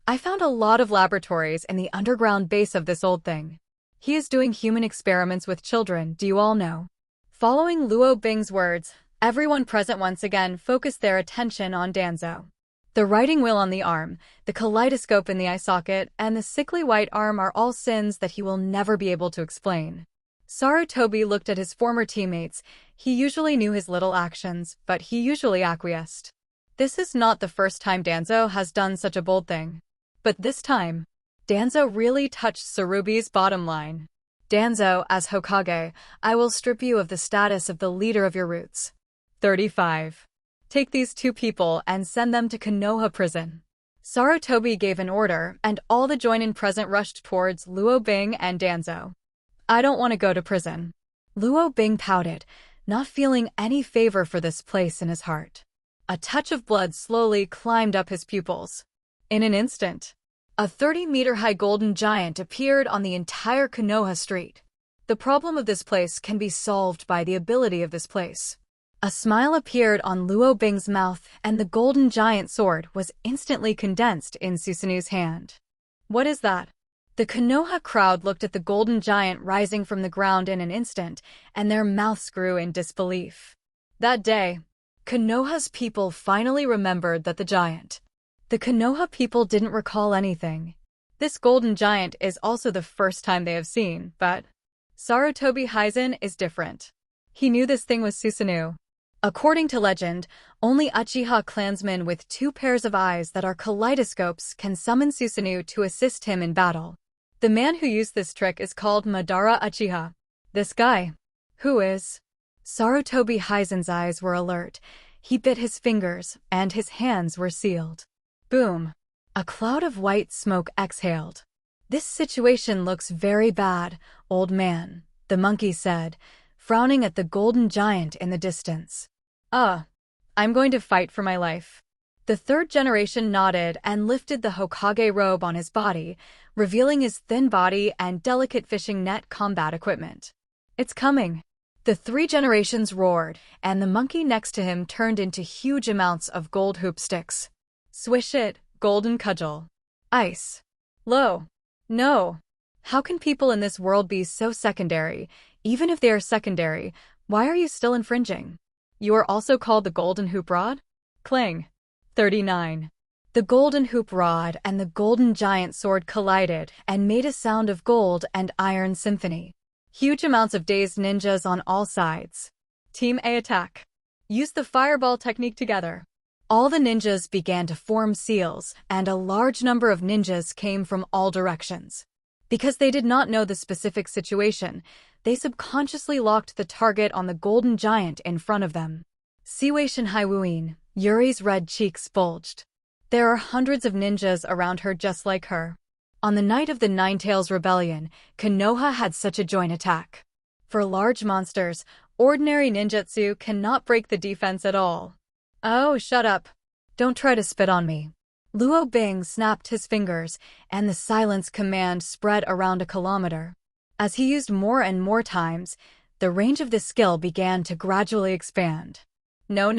I found a lot of laboratories in the underground base of this old thing. He is doing human experiments with children, do you all know? Following Luo Bing's words, everyone present once again focused their attention on Danzo. The riding wheel on the arm, the kaleidoscope in the eye socket, and the sickly white arm are all sins that he will never be able to explain. Sarutobi looked at his former teammates. He usually knew his little actions, but he usually acquiesced. This is not the first time Danzo has done such a bold thing. But this time, Danzo really touched Sarubi's bottom line. Danzo, as Hokage, I will strip you of the status of the leader of your roots. 35. Take these two people and send them to Konoha prison. Sarutobi gave an order, and all the Jonin present rushed towards Luo Bing and Danzo. I don't want to go to prison. Luo Bing pouted, not feeling any favor for this place in his heart. A touch of blood slowly climbed up his pupils. In an instant, a 30-meter-high golden giant appeared on the entire Konoha street. The problem of this place can be solved by the ability of this place. A smile appeared on Luo Bing's mouth, and the golden giant sword was instantly condensed in Susanu's hand. What is that? The Konoha crowd looked at the golden giant rising from the ground in an instant, and their mouths grew in disbelief. That day, Konoha's people finally remembered that the Konoha people didn't recall anything. This golden giant is also the first time they have seen, but Sarutobi Hizen is different. He knew this thing was Susanoo. According to legend, only Uchiha clansmen with two pairs of eyes that are kaleidoscopes can summon Susanoo to assist him in battle. The man who used this trick is called Madara Uchiha. This guy. Who is? Sarutobi Hizen's eyes were alert. He bit his fingers, and his hands were sealed. Boom. A cloud of white smoke exhaled. This situation looks very bad, old man, the monkey said, frowning at the golden giant in the distance. I'm going to fight for my life. The third generation nodded and lifted the Hokage robe on his body, revealing his thin body and delicate fishing net combat equipment. It's coming. The three generations roared, and the monkey next to him turned into huge amounts of gold hoop sticks. Swish it, golden cudgel. Ice. Low. No. How can people in this world be so secondary? Even if they are secondary, why are you still infringing? You are also called the golden hoop rod? Cling. 39. The golden hoop rod and the golden giant sword collided and made a sound of gold and iron symphony. Huge amounts of dazed ninjas on all sides. Team A attack. Use the fireball technique together. All the ninjas began to form seals, and a large number of ninjas came from all directions. Because they did not know the specific situation, they subconsciously locked the target on the golden giant in front of them. Siwei Haiwuin, Yuri's red cheeks bulged. There are hundreds of ninjas around her just like her. On the night of the Ninetales Rebellion, Konoha had such a joint attack. For large monsters, ordinary ninjutsu cannot break the defense at all. Oh, shut up. Don't try to spit on me. Luo Bing snapped his fingers, and the silence command spread around a kilometer. As he used more and more times, the range of this skill began to gradually expand. No.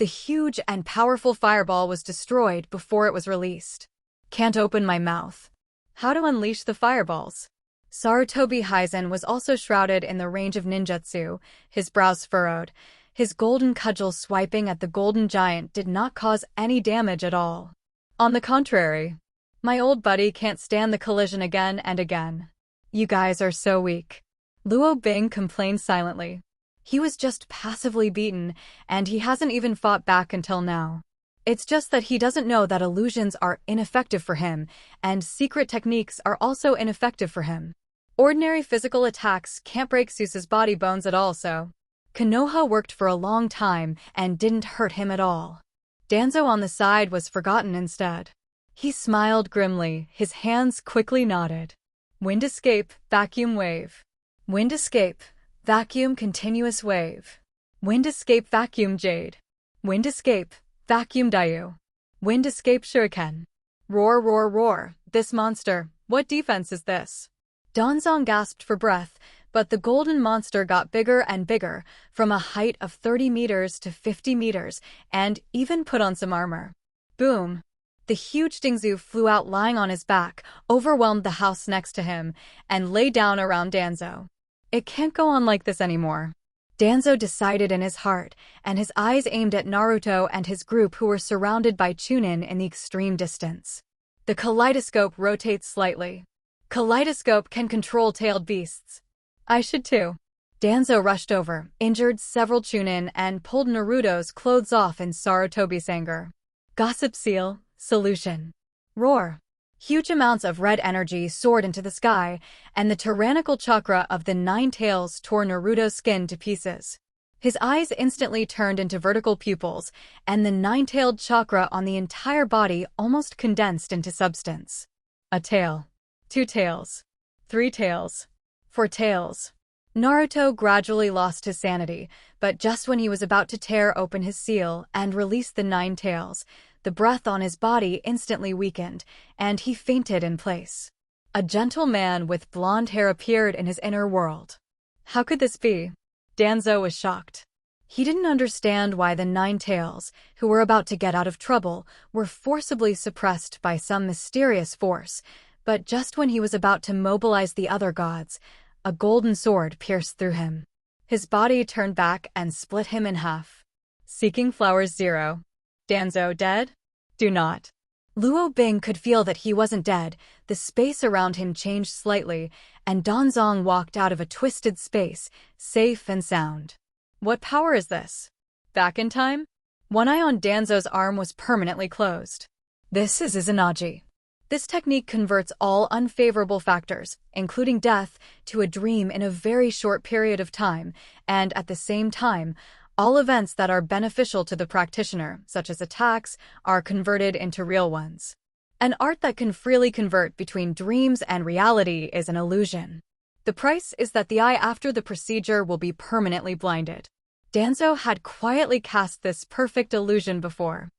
The huge and powerful fireball was destroyed before it was released. Can't open my mouth. How to unleash the fireballs? Sarutobi Hizen was also shrouded in the range of ninjutsu, his brows furrowed. His golden cudgel swiping at the golden giant did not cause any damage at all. On the contrary, my old buddy can't stand the collision again and again. You guys are so weak. Luo Bing complained silently. He was just passively beaten, and he hasn't even fought back until now. It's just that he doesn't know that illusions are ineffective for him, and secret techniques are also ineffective for him. Ordinary physical attacks can't break Zeus's body bones at all, so Konoha worked for a long time and didn't hurt him at all. Danzo on the side was forgotten instead. He smiled grimly, his hands quickly nodded. Wind escape, vacuum wave. Wind escape, vacuum continuous wave. Wind escape vacuum jade. Wind escape, vacuum Dayu. Wind escape shuriken. Roar, roar, roar. This monster, what defense is this? Danzong gasped for breath, but the golden monster got bigger and bigger, from a height of 30 meters to 50 meters, and even put on some armor. Boom! The huge Dingzu flew out lying on his back, overwhelmed the house next to him, and lay down around Danzo. It can't go on like this anymore. Danzo decided in his heart, and his eyes aimed at Naruto and his group who were surrounded by Chunin in the extreme distance. The kaleidoscope rotates slightly. Kaleidoscope can control tailed beasts. I should too. Danzo rushed over, injured several Chunin, and pulled Naruto's clothes off in Sarutobi's anger. Gossip seal, solution. Roar. Huge amounts of red energy soared into the sky, and the tyrannical chakra of the 9 tails tore Naruto's skin to pieces. His eyes instantly turned into vertical pupils, and the 9-tailed chakra on the entire body almost condensed into substance. A tail. 2 tails. 3 tails. 4 tails. Naruto gradually lost his sanity, but just when he was about to tear open his seal and release the 9 tails, the breath on his body instantly weakened, and he fainted in place. A gentle man with blonde hair appeared in his inner world. How could this be? Danzo was shocked. He didn't understand why the 9 tails, who were about to get out of trouble, were forcibly suppressed by some mysterious force, but just when he was about to mobilize the other gods, a golden sword pierced through him. His body turned back and split him in half. Seeking Flowers 0. Danzo dead? Do not. Luo Bing could feel that he wasn't dead. The space around him changed slightly, and Danzong walked out of a twisted space, safe and sound. What power is this? Back in time? One eye on Danzo's arm was permanently closed. This is Izanagi. This technique converts all unfavorable factors, including death, to a dream in a very short period of time, and at the same time, all events that are beneficial to the practitioner, such as attacks, are converted into real ones. An art that can freely convert between dreams and reality is an illusion. The price is that the eye after the procedure will be permanently blinded. Danzo had quietly cast this perfect illusion before.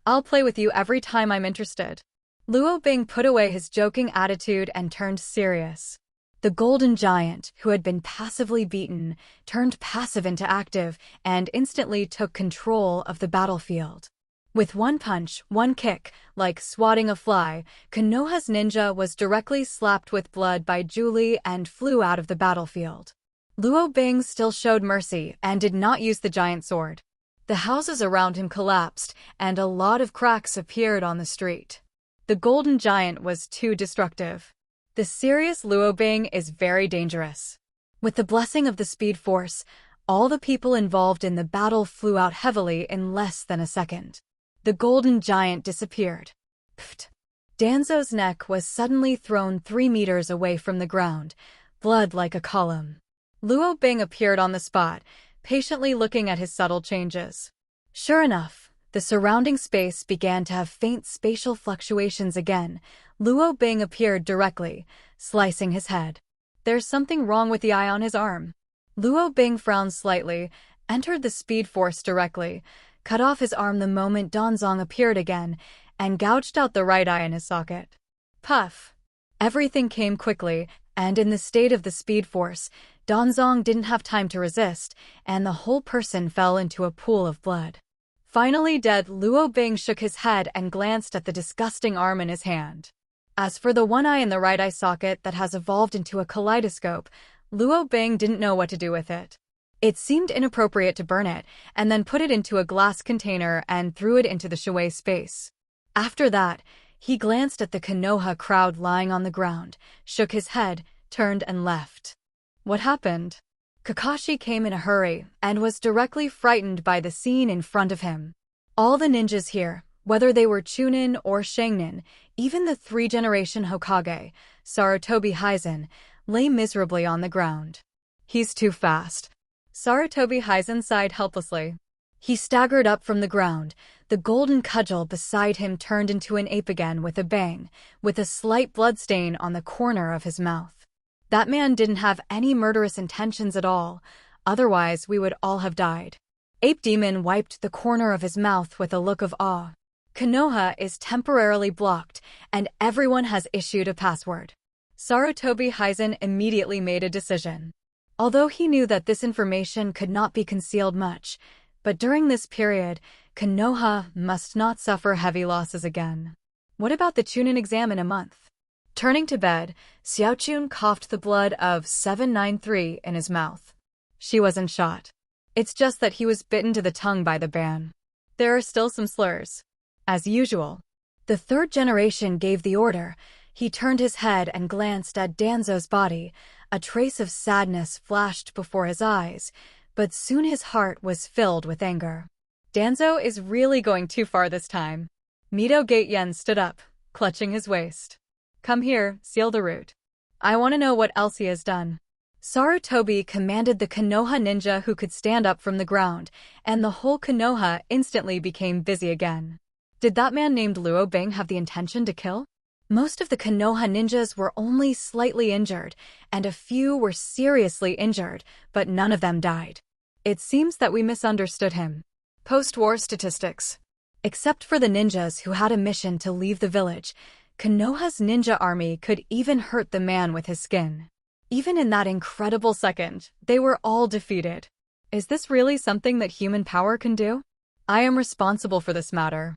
I'll play with you every time I'm interested. Luo Bing put away his joking attitude and turned serious. The golden giant, who had been passively beaten, turned passive into active and instantly took control of the battlefield. With one punch, one kick, like swatting a fly, Konoha's ninja was directly slapped with blood by Julie and flew out of the battlefield. Luo Bing still showed mercy and did not use the giant sword. The houses around him collapsed, and a lot of cracks appeared on the street. The golden giant was too destructive. The serious Luo Bing is very dangerous. With the blessing of the Speed Force, all the people involved in the battle flew out heavily in less than a second. The golden giant disappeared. Pfft. Danzo's neck was suddenly thrown 3 meters away from the ground, blood like a column. Luo Bing appeared on the spot, patiently looking at his subtle changes. Sure enough, the surrounding space began to have faint spatial fluctuations again. Luo Bing appeared directly, slicing his head. There's something wrong with the eye on his arm. Luo Bing frowned slightly, entered the Speed Force directly, cut off his arm the moment Danzong appeared again, and gouged out the right eye in his socket. Puff! Everything came quickly, and in the state of the Speed Force, Danzong didn't have time to resist, and the whole person fell into a pool of blood. Finally dead, Luo Bing shook his head and glanced at the disgusting arm in his hand. As for the one eye in the right eye socket that has evolved into a kaleidoscope, Luo Bing didn't know what to do with it. It seemed inappropriate to burn it, and then put it into a glass container and threw it into the Shui space. After that, he glanced at the Konoha crowd lying on the ground, shook his head, turned and left. What happened? Kakashi came in a hurry and was directly frightened by the scene in front of him. All the ninjas here, whether they were Chunin or Sharingan, even the three-generation Hokage, Sarutobi Hizen, lay miserably on the ground. He's too fast. Sarutobi Hizen sighed helplessly. He staggered up from the ground. The golden cudgel beside him turned into an ape again with a bang, with a slight bloodstain on the corner of his mouth. That man didn't have any murderous intentions at all, otherwise we would all have died. Ape Demon wiped the corner of his mouth with a look of awe. Konoha is temporarily blocked, and everyone has issued a password. Sarutobi Hizen immediately made a decision. Although he knew that this information could not be concealed much, but during this period, Konoha must not suffer heavy losses again. What about the Chunin exam in a month? Turning to bed, Xiaochun coughed the blood of 793 in his mouth. She wasn't shot. It's just that he was bitten to the tongue by the ban. There are still some slurs. As usual. The third generation gave the order. He turned his head and glanced at Danzo's body. A trace of sadness flashed before his eyes, but soon his heart was filled with anger. Danzo is really going too far this time. Mito Gateyen stood up, clutching his waist. Come here, seal the route. I want to know what else he has done. Sarutobi commanded the Konoha ninja who could stand up from the ground, and the whole Konoha instantly became busy again. Did that man named Luo Bing have the intention to kill? Most of the Konoha ninjas were only slightly injured, and a few were seriously injured, but none of them died. It seems that we misunderstood him. Post-war statistics. Except for the ninjas who had a mission to leave the village, Konoha's ninja army could even hurt the man with his skin. Even in that incredible second, they were all defeated. Is this really something that human power can do? I am responsible for this matter.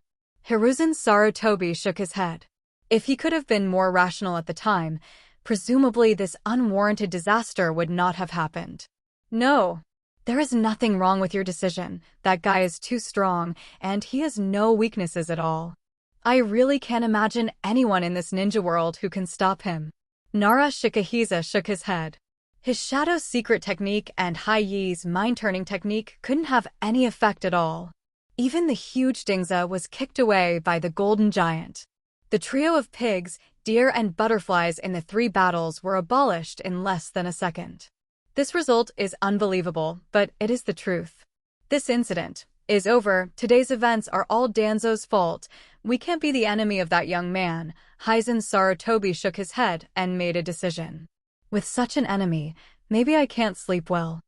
Hiruzen Sarutobi shook his head. If he could have been more rational at the time, presumably this unwarranted disaster would not have happened. No. There is nothing wrong with your decision. That guy is too strong, and he has no weaknesses at all. I really can't imagine anyone in this ninja world who can stop him. Nara Shikahisa shook his head. His Shadow's secret technique and Hai Yi's mind-turning technique couldn't have any effect at all. Even the huge Dingza was kicked away by the Golden Giant. The trio of pigs, deer and butterflies in the 3 battles were abolished in less than a second. This result is unbelievable, but it is the truth. This incident is over. Today's events are all Danzo's fault. We can't be the enemy of that young man. Hizen Sarutobi shook his head and made a decision. With such an enemy, maybe I can't sleep well.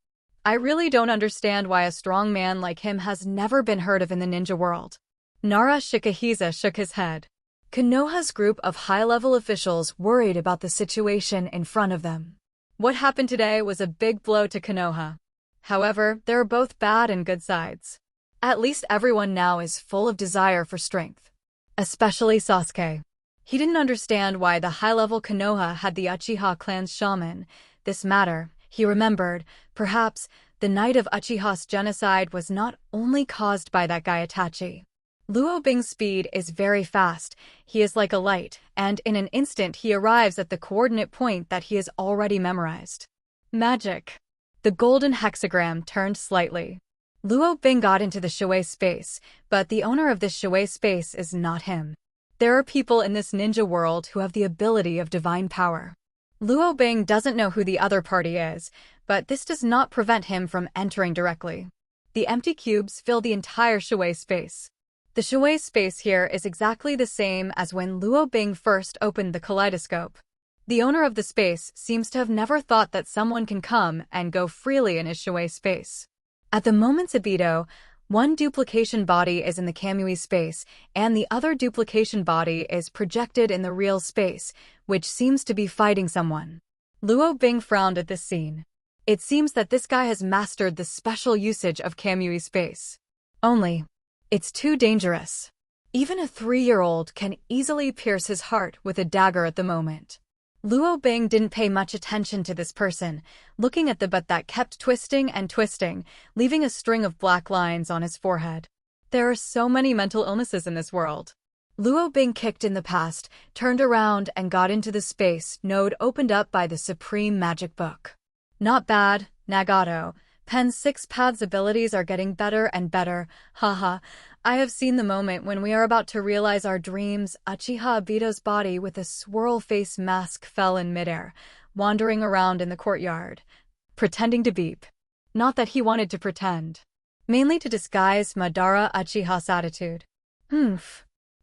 I really don't understand why a strong man like him has never been heard of in the ninja world. Nara Shikahisa shook his head. Konoha's group of high-level officials worried about the situation in front of them. What happened today was a big blow to Konoha. However, there are both bad and good sides. At least everyone now is full of desire for strength. Especially Sasuke. He didn't understand why the high-level Konoha had the Uchiha clan's shaman. This matter, he remembered, perhaps, the night of Uchiha's genocide was not only caused by that guy Itachi. Luo Bing's speed is very fast. He is like a light, and in an instant he arrives at the coordinate point that he has already memorized. Magic. The golden hexagram turned slightly. Luo Bing got into the Shui space, but the owner of this Shui space is not him. There are people in this ninja world who have the ability of divine power. Luo Bing doesn't know who the other party is, but this does not prevent him from entering directly. The empty cubes fill the entire Shui space. The Shui space here is exactly the same as when Luo Bing first opened the kaleidoscope. The owner of the space seems to have never thought that someone can come and go freely in his Shui space. At the moment's Ibito, one duplication body is in the Kamui space, and the other duplication body is projected in the real space, which seems to be fighting someone. Luo Bing frowned at this scene. It seems that this guy has mastered the special usage of Kamui space. Only, It's too dangerous. Even a 3-year-old can easily pierce his heart with a dagger at the moment. Luo Bing didn't pay much attention to this person, looking at the butt that kept twisting and twisting, leaving a string of black lines on his forehead. There are so many mental illnesses in this world. Luo Bing kicked in the past, turned around and got into the space node opened up by the Supreme Magic Book. Not bad, Nagato. Pen's 6 paths abilities are getting better and better, haha. I have seen the moment when we are about to realize our dreams. Uchiha Obito's body with a swirl face mask fell in midair, wandering around in the courtyard, pretending to beep. Not that he wanted to pretend. Mainly to disguise Madara Uchiha's attitude.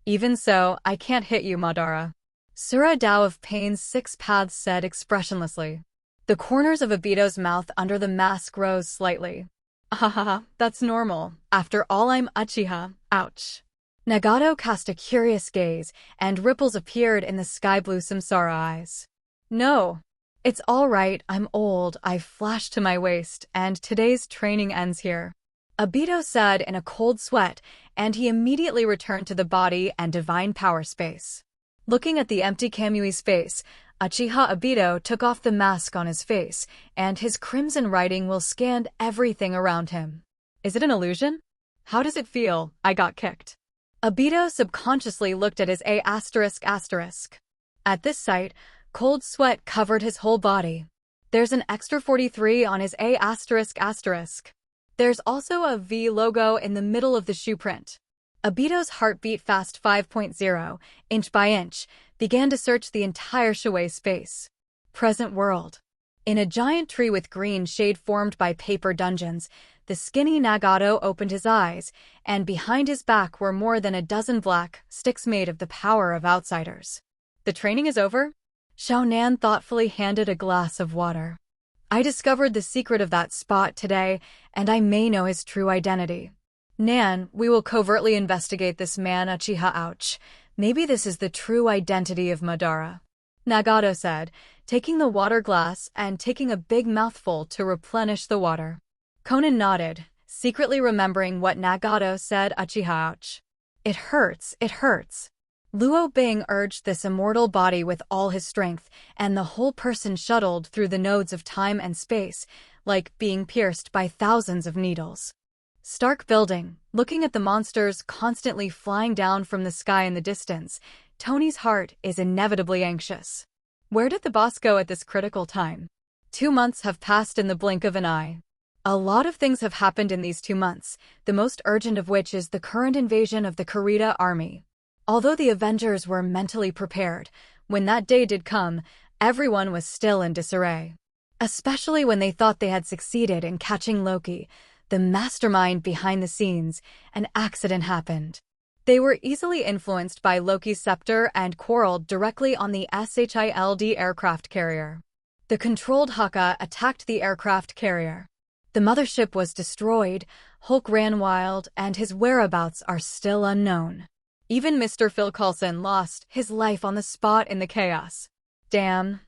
Even so, I can't hit you, Madara. Sura Dao of Pain's 6 paths said expressionlessly. The corners of Obito's mouth under the mask rose slightly. Haha, that's normal. After all, I'm Uchiha. Ouch. Nagato cast a curious gaze, and ripples appeared in the sky-blue Samsara eyes. No. It's all right, I'm old, I've flashed to my waist, and today's training ends here. Obito said in a cold sweat, and he immediately returned to the body and divine power space. Looking at the empty Kamui's face, Uchiha Obito took off the mask on his face, and his crimson writing will scanned everything around him. Is it an illusion? How does it feel? I got kicked. Obito subconsciously looked at his A****. At this sight, cold sweat covered his whole body. There's an extra 43 on his A****. There's also a V logo in the middle of the shoe print. Obito's heartbeat fast 5.0, inch by inch, began to search the entire Shuei space. Present world. In a giant tree with green shade formed by paper dungeons, the skinny Nagato opened his eyes, and behind his back were more than a dozen black sticks made of the power of outsiders. The training is over? Xiaonan thoughtfully handed a glass of water. I discovered the secret of that spot today, and I may know his true identity. Nan, we will covertly investigate this man Uchiha. Ouch. Maybe this is the true identity of Madara. Nagato said, taking the water glass and taking a big mouthful to replenish the water. Conan nodded, secretly remembering what Nagato said. Uchiha. Ouch. It hurts, it hurts. Luo Bing urged this immortal body with all his strength, and the whole person shuttled through the nodes of time and space, like being pierced by thousands of needles. Stark building, looking at the monsters constantly flying down from the sky in the distance, Tony's heart is inevitably anxious. Where did the boss go at this critical time? 2 months have passed in the blink of an eye. A lot of things have happened in these 2 months, the most urgent of which is the current invasion of the Kurita army. Although the Avengers were mentally prepared, when that day did come, everyone was still in disarray. Especially when they thought they had succeeded in catching Loki, the mastermind behind the scenes. An accident happened. They were easily influenced by Loki's scepter and quarreled directly on the SHIELD aircraft carrier. The controlled Haka attacked the aircraft carrier. The mothership was destroyed, Hulk ran wild, and his whereabouts are still unknown. Even Mr. Phil Coulson lost his life on the spot in the chaos. Damn.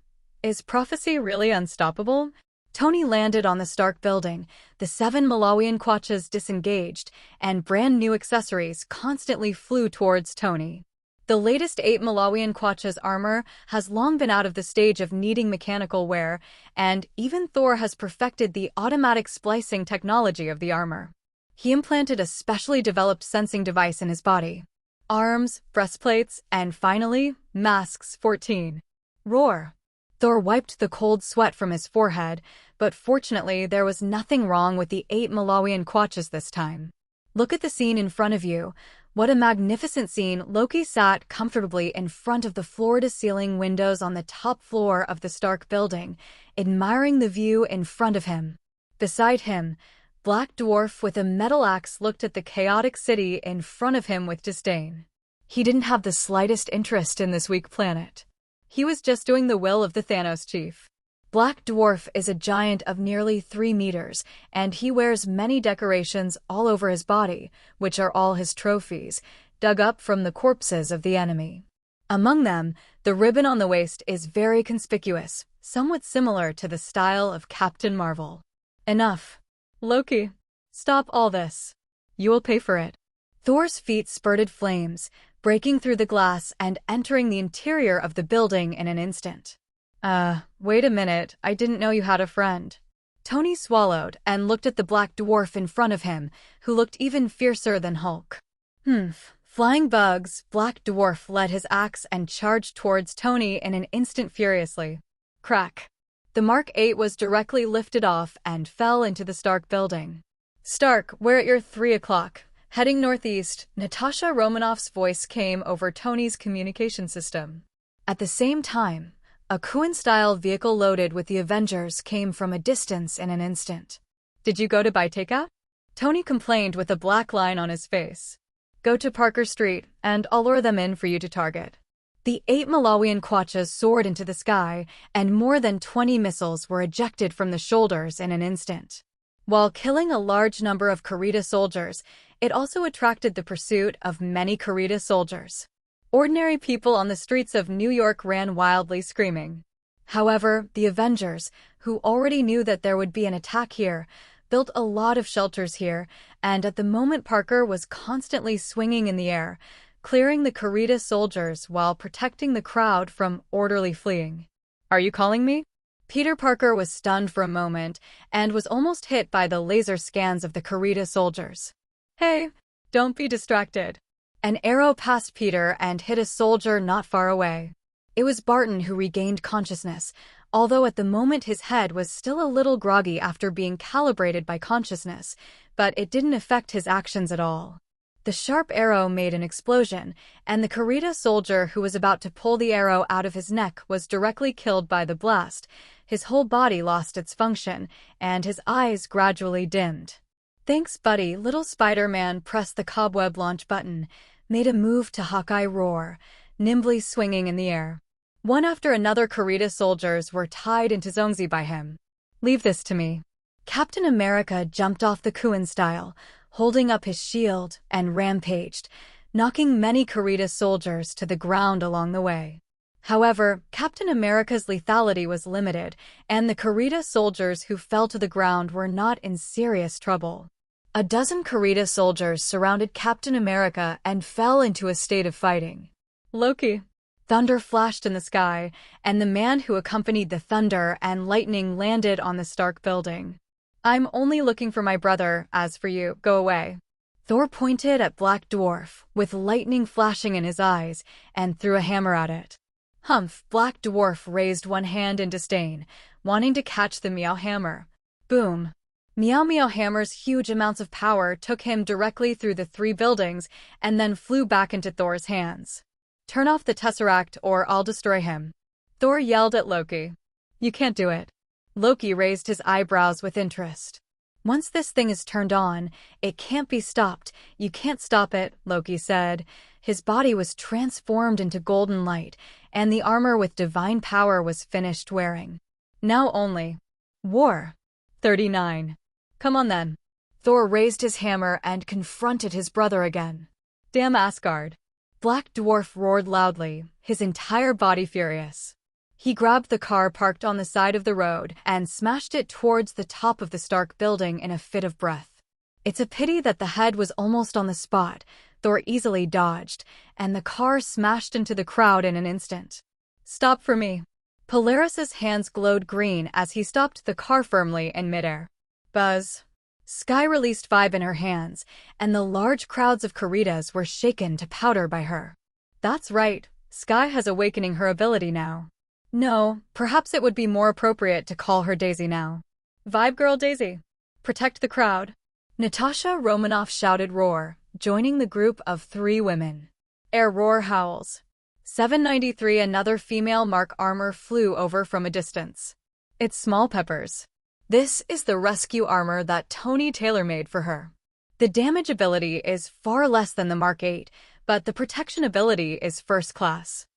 Is prophecy really unstoppable? Tony landed on the Stark building, the 7 Malawian Quachas disengaged, and brand new accessories constantly flew towards Tony. The latest 8 Malawian Quachas armor has long been out of the stage of needing mechanical wear, and even Thor has perfected the automatic splicing technology of the armor. He implanted a specially developed sensing device in his body. Arms, breastplates, and finally, masks 14. Roar. Thor wiped the cold sweat from his forehead, but fortunately there was nothing wrong with the 8 Malawian Quachas this time. Look at the scene in front of you. What a magnificent scene. Loki sat comfortably in front of the floor-to-ceiling windows on the top floor of the Stark building, admiring the view in front of him. Beside him, Black Dwarf with a metal axe looked at the chaotic city in front of him with disdain. He didn't have the slightest interest in this weak planet. He was just doing the will of the Thanos chief. Black Dwarf is a giant of nearly 3 meters, and he wears many decorations all over his body, which are all his trophies, dug up from the corpses of the enemy. Among them, the ribbon on the waist is very conspicuous, somewhat similar to the style of Captain Marvel. Enough. Loki, stop all this. You will pay for it. Thor's feet spurted flames, breaking through the glass and entering the interior of the building in an instant. Wait a minute, I didn't know you had a friend. Tony swallowed and looked at the black dwarf in front of him, who looked even fiercer than Hulk. Flying bugs, Black Dwarf led his axe and charged towards Tony in an instant furiously. Crack. The Mark 8 was directly lifted off and fell into the Stark building. Stark, we're at your 3 o'clock. Heading northeast, Natasha Romanoff's voice came over Tony's communication system. At the same time, a Kuan-style vehicle loaded with the Avengers came from a distance in an instant. Did you go to buy takeout? Tony complained with a black line on his face. Go to Parker Street, and I'll lure them in for you to target. The 8 Malawian Quachas soared into the sky, and more than 20 missiles were ejected from the shoulders in an instant. While killing a large number of Kurita soldiers, it also attracted the pursuit of many Kurita soldiers. Ordinary people on the streets of New York ran wildly screaming. However, the Avengers, who already knew that there would be an attack here, built a lot of shelters here, and at the moment Parker was constantly swinging in the air, clearing the Kurita soldiers while protecting the crowd from orderly fleeing. Are you calling me? Peter Parker was stunned for a moment and was almost hit by the laser scans of the Kurita soldiers. Hey, don't be distracted. An arrow passed Peter and hit a soldier not far away. It was Barton who regained consciousness, although at the moment his head was still a little groggy after being calibrated by consciousness, but it didn't affect his actions at all. The sharp arrow made an explosion, and the Kurita soldier who was about to pull the arrow out of his neck was directly killed by the blast. His whole body lost its function, and his eyes gradually dimmed. Thanks, buddy. Little Spider-Man pressed the cobweb launch button, made a move to Hawkeye roar, nimbly swinging in the air. One after another Kurita soldiers were tied into Zongzi by him. Leave this to me. Captain America jumped off the Kuan-style, holding up his shield, and rampaged, knocking many Kurita soldiers to the ground along the way. However, Captain America's lethality was limited, and the Kurita soldiers who fell to the ground were not in serious trouble. A dozen Kurita soldiers surrounded Captain America and fell into a state of fighting. Loki. Thunder flashed in the sky, and the man who accompanied the thunder and lightning landed on the Stark building. I'm only looking for my brother, as for you, go away. Thor pointed at Black Dwarf, with lightning flashing in his eyes, and threw a hammer at it. Humph! Black Dwarf raised one hand in disdain, wanting to catch the Meow Hammer. Boom! Meow Meow Hammer's huge amounts of power took him directly through the 3 buildings and then flew back into Thor's hands. Turn off the Tesseract or I'll destroy him. Thor yelled at Loki. You can't do it. Loki raised his eyebrows with interest. Once this thing is turned on, it can't be stopped. You can't stop it, Loki said. His body was transformed into golden light, and the armor with divine power was finished wearing. Now only. War. 39. Come on then. Thor raised his hammer and confronted his brother again. Damn Asgard. Black Dwarf roared loudly, his entire body furious. He grabbed the car parked on the side of the road and smashed it towards the top of the Stark building in a fit of breath. It's a pity that the head was almost on the spot. Thor easily dodged, and the car smashed into the crowd in an instant. Stop for me. Polaris's hands glowed green as he stopped the car firmly in midair. Buzz. Sky released vibe in her hands, and the large crowds of Kuritas were shaken to powder by her. That's right, Sky has awakening her ability now. No, perhaps it would be more appropriate to call her Daisy now. Vibe Girl Daisy. Protect the crowd. Natasha Romanoff shouted roar, joining the group of 3 women. Air roar howls. 793 Another female Mark armor flew over from a distance. It's Small Peppers. This is the rescue armor that Tony tailor-made for her. The damage ability is far less than the Mark 8, but the protection ability is first class.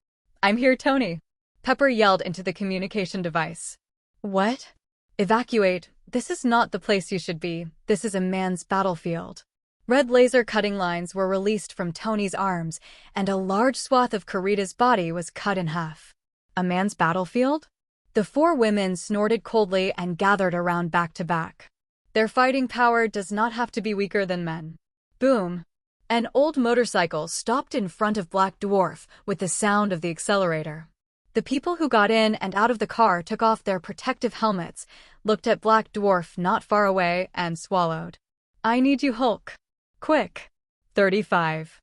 I'm here, Tony. Pepper yelled into the communication device. What? Evacuate. This is not the place you should be. This is a man's battlefield. Red laser cutting lines were released from Tony's arms, and a large swath of Kurita's body was cut in half. A man's battlefield? The 4 women snorted coldly and gathered around back to back. Their fighting power does not have to be weaker than men. Boom. An old motorcycle stopped in front of Black Dwarf with the sound of the accelerator. The people who got in and out of the car took off their protective helmets, looked at Black Dwarf not far away, and swallowed. "I need you, Hulk. Quick." 35.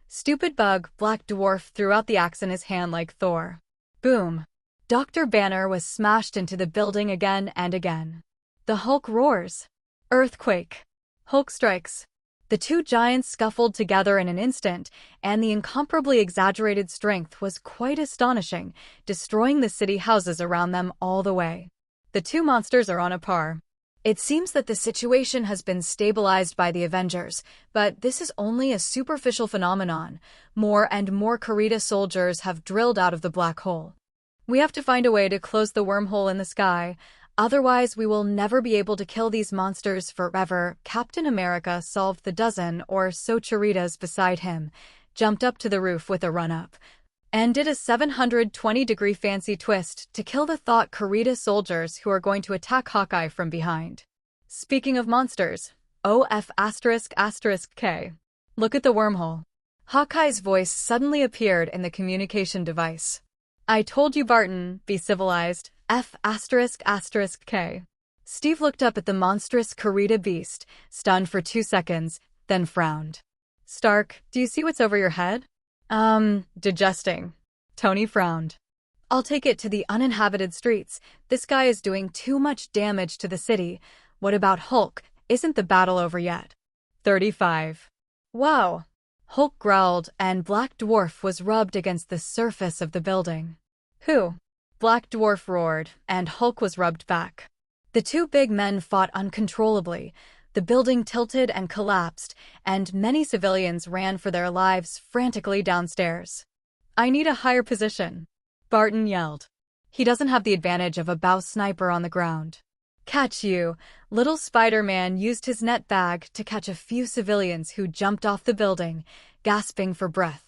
Stupid bug, Black Dwarf threw out the axe in his hand like Thor. Boom. Dr. Banner was smashed into the building again and again. The Hulk roars. Earthquake. Hulk strikes. The two giants scuffled together in an instant, and the incomparably exaggerated strength was quite astonishing, destroying the city houses around them all the way. The two monsters are on a par. It seems that the situation has been stabilized by the Avengers, but this is only a superficial phenomenon. More and more Kurita soldiers have drilled out of the black hole. We have to find a way to close the wormhole in the sky. Otherwise, we will never be able to kill these monsters forever. Captain America solved the dozen or so Chiritas beside him, jumped up to the roof with a run-up, and did a 720-degree fancy twist to kill the thought Kurita soldiers who are going to attack Hawkeye from behind. Speaking of monsters, OF***K. Look at the wormhole. Hawkeye's voice suddenly appeared in the communication device. "I told you, Barton, be civilized. F***K. Steve looked up at the monstrous Kurita beast, stunned for 2 seconds, then frowned. "Stark, do you see what's over your head?" Digesting." Tony frowned. "I'll take it to the uninhabited streets. This guy is doing too much damage to the city. What about Hulk? Isn't the battle over yet?" 35. "Wow." Hulk growled, and Black Dwarf was rubbed against the surface of the building. "Who?" Black Dwarf roared, and Hulk was rubbed back. The two big men fought uncontrollably. The building tilted and collapsed, and many civilians ran for their lives frantically downstairs. "I need a higher position," Barton yelled. He doesn't have the advantage of a bow sniper on the ground. "Catch you!" Little Spider-Man used his net bag to catch a few civilians who jumped off the building, gasping for breath.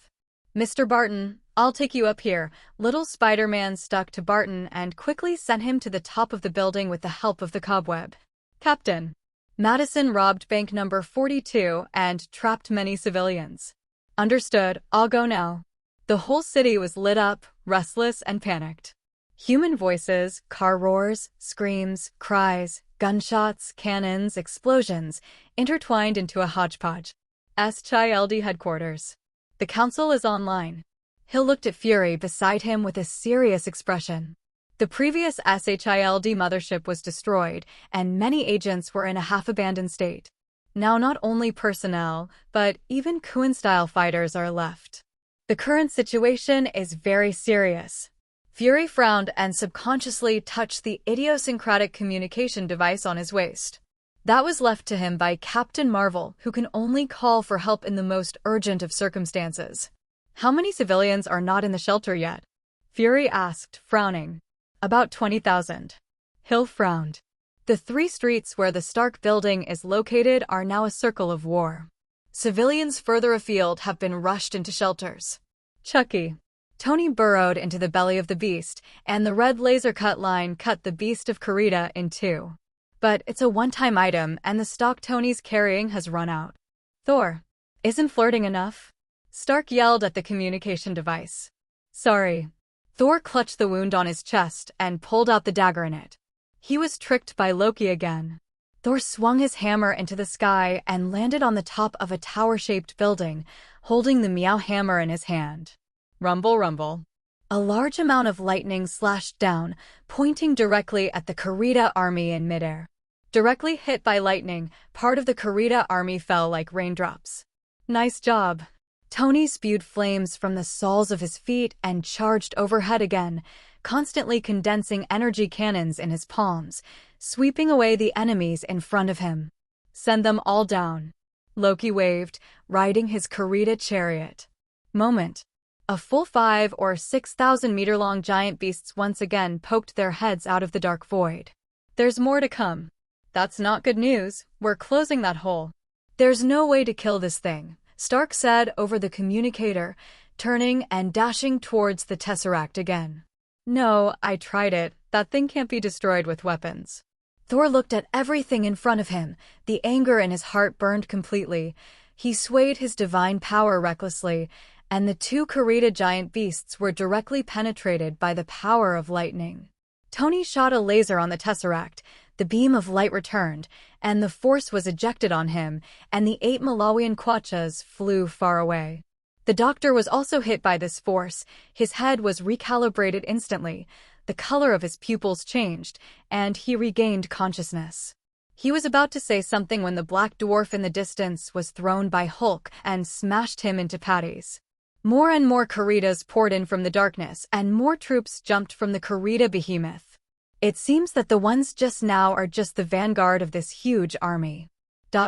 "Mr. Barton, I'll take you up here." Little Spider-Man stuck to Barton and quickly sent him to the top of the building with the help of the cobweb. "Captain." Madison robbed bank number 42 and trapped many civilians. "Understood, I'll go now." The whole city was lit up, restless and panicked. Human voices, car roars, screams, cries, gunshots, cannons, explosions, intertwined into a hodgepodge. SHILD headquarters. "The council is online." Hill looked at Fury beside him with a serious expression. The previous SHILD mothership was destroyed, and many agents were in a half-abandoned state. Now not only personnel, but even Kuan-style fighters are left. The current situation is very serious. Fury frowned and subconsciously touched the idiosyncratic communication device on his waist. That was left to him by Captain Marvel, who can only call for help in the most urgent of circumstances. "How many civilians are not in the shelter yet?" Fury asked, frowning. "About 20,000. Hill frowned. The 3 streets where the Stark building is located are now a circle of war. Civilians further afield have been rushed into shelters. "Chucky." Tony burrowed into the belly of the beast, and the red laser cut line cut the beast of Kurita in 2. But it's a one-time item, and the stock Tony's carrying has run out. "Thor, isn't flirting enough?" Stark yelled at the communication device. "Sorry." Thor clutched the wound on his chest and pulled out the dagger in it. He was tricked by Loki again. Thor swung his hammer into the sky and landed on the top of a tower-shaped building, holding the Meow hammer in his hand. Rumble, rumble. A large amount of lightning slashed down, pointing directly at the Kurita army in midair. Directly hit by lightning, part of the Kurita army fell like raindrops. "Nice job." Tony spewed flames from the soles of his feet and charged overhead again, constantly condensing energy cannons in his palms, sweeping away the enemies in front of him. "Send them all down." Loki waved, riding his Kurita chariot. Moment. A full 5 or 6,000 meter long giant beasts once again poked their heads out of the dark void. "There's more to come." "That's not good news. We're closing that hole." "There's no way to kill this thing," Stark said over the communicator, turning and dashing towards the Tesseract again. "No, I tried it. That thing can't be destroyed with weapons." Thor looked at everything in front of him. The anger in his heart burned completely. He swayed his divine power recklessly, and the two Kurita giant beasts were directly penetrated by the power of lightning. Tony shot a laser on the Tesseract, the beam of light returned, and the force was ejected on him, and the 8 Malawian kwachas flew far away. The doctor was also hit by this force. His head was recalibrated instantly, the color of his pupils changed, and he regained consciousness. He was about to say something when the black dwarf in the distance was thrown by Hulk and smashed him into patties. More and more Kuritas poured in from the darkness, and more troops jumped from the Kurita behemoth. It seems that the ones just now are just the vanguard of this huge army.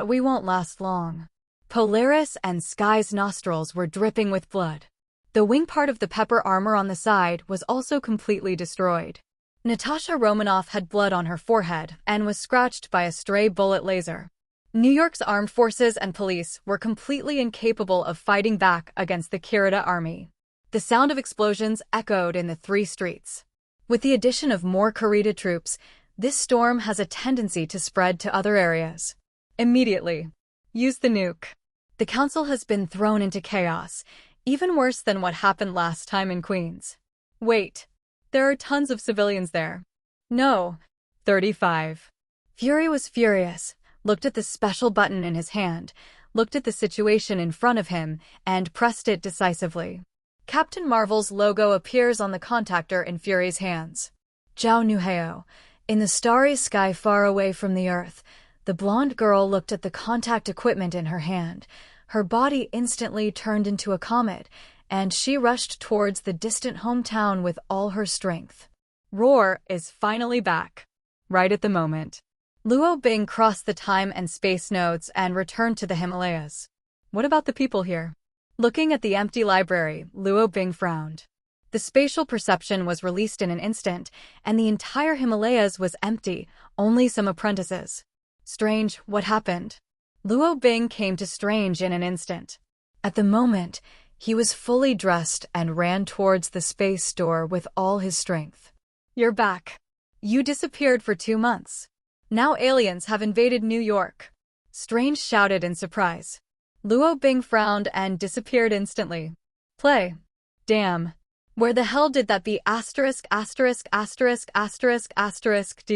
We won't last long. Polaris and Sky's nostrils were dripping with blood. The wing part of the pepper armor on the side was also completely destroyed. Natasha Romanoff had blood on her forehead and was scratched by a stray bullet laser. New York's armed forces and police were completely incapable of fighting back against the Kurita army. The sound of explosions echoed in the 3 streets. With the addition of more Kurita troops, this storm has a tendency to spread to other areas. Immediately, use the nuke. The council has been thrown into chaos, even worse than what happened last time in Queens. Wait, there are tons of civilians there. No, 35. Fury was furious, looked at the special button in his hand, looked at the situation in front of him, and pressed it decisively. Captain Marvel's logo appears on the contactor in Fury's hands. Zhao Nuheo. In the starry sky far away from the Earth, the blonde girl looked at the contact equipment in her hand. Her body instantly turned into a comet, and she rushed towards the distant hometown with all her strength. Roar is finally back. Right at the moment. Luo Bing crossed the time and space nodes and returned to the Himalayas. What about the people here? Looking at the empty library, Luo Bing frowned. The spatial perception was released in an instant, and the entire Himalayas was empty, only some apprentices. Strange, what happened? Luo Bing came to Strange in an instant. At the moment, he was fully dressed and ran towards the space door with all his strength. You're back. You disappeared for 2 months. Now aliens have invaded New York. Strange shouted in surprise. Luo Bing frowned and disappeared instantly. Play. Damn. Where the hell did that be **********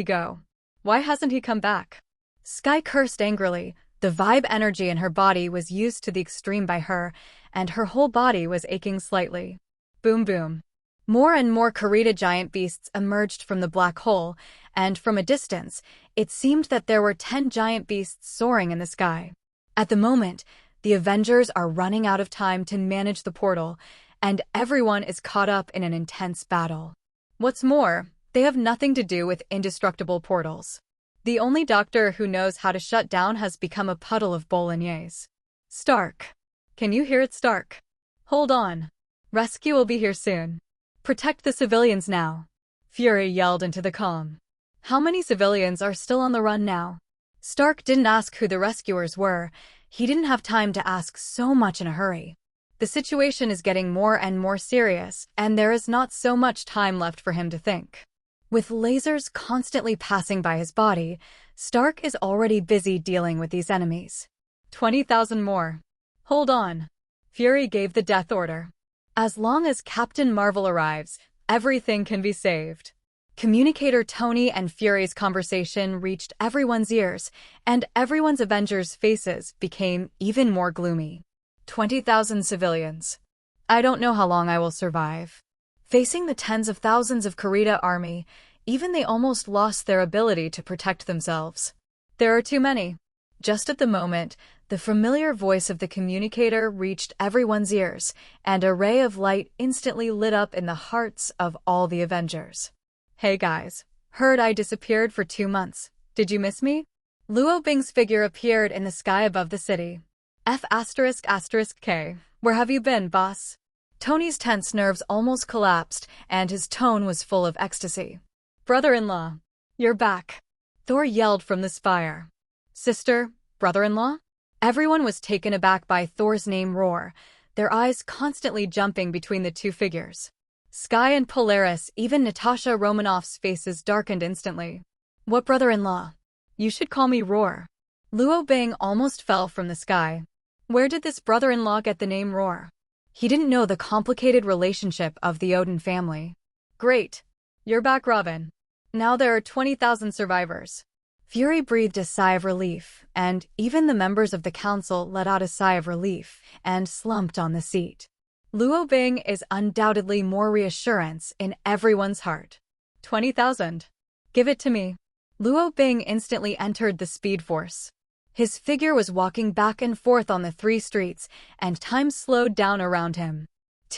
go? Why hasn't he come back? Sky cursed angrily. The vibe energy in her body was used to the extreme by her, and her whole body was aching slightly. Boom boom. More and more Kurita giant beasts emerged from the black hole, and from a distance, it seemed that there were 10 giant beasts soaring in the sky. At the moment, the Avengers are running out of time to manage the portal, and everyone is caught up in an intense battle. What's more, they have nothing to do with indestructible portals. The only doctor who knows how to shut down has become a puddle of bolognese. Stark. Can you hear it, Stark? Hold on. Rescue will be here soon. Protect the civilians now. Fury yelled into the calm. How many civilians are still on the run now? Stark didn't ask who the rescuers were. He didn't have time to ask so much in a hurry. The situation is getting more and more serious, and there is not so much time left for him to think. With lasers constantly passing by his body, Stark is already busy dealing with these enemies. 20,000 more. Hold on. Fury gave the death order. As long as Captain Marvel arrives, everything can be saved. Communicator Tony and Fury's conversation reached everyone's ears, and everyone's Avengers' faces became even more gloomy. 20,000 civilians. I don't know how long I will survive. Facing the tens of thousands of Kurita army, even they almost lost their ability to protect themselves. There are too many. Just at the moment, the familiar voice of the communicator reached everyone's ears, and a ray of light instantly lit up in the hearts of all the Avengers. Hey guys, heard I disappeared for 2 months. Did you miss me? Luo Bing's figure appeared in the sky above the city. F***K, where have you been, boss? Tony's tense nerves almost collapsed, and his tone was full of ecstasy. Brother-in-law, you're back. Thor yelled from the spire. Sister, brother-in-law? Everyone was taken aback by Thor's name roar, their eyes constantly jumping between the two figures. Sky and Polaris, even Natasha Romanoff's faces darkened instantly. What brother-in-law? You should call me Roar. Luo Bing almost fell from the sky. Where did this brother-in-law get the name Roar? He didn't know the complicated relationship of the Odin family. Great. You're back, Robin. Now there are 20,000 survivors. Fury breathed a sigh of relief, and even the members of the council let out a sigh of relief and slumped on the seat. Luo Bing is undoubtedly more reassurance in everyone's heart. 20,000. Give it to me. Luo Bing instantly entered the Speed Force. His figure was walking back and forth on the 3 streets, and time slowed down around him.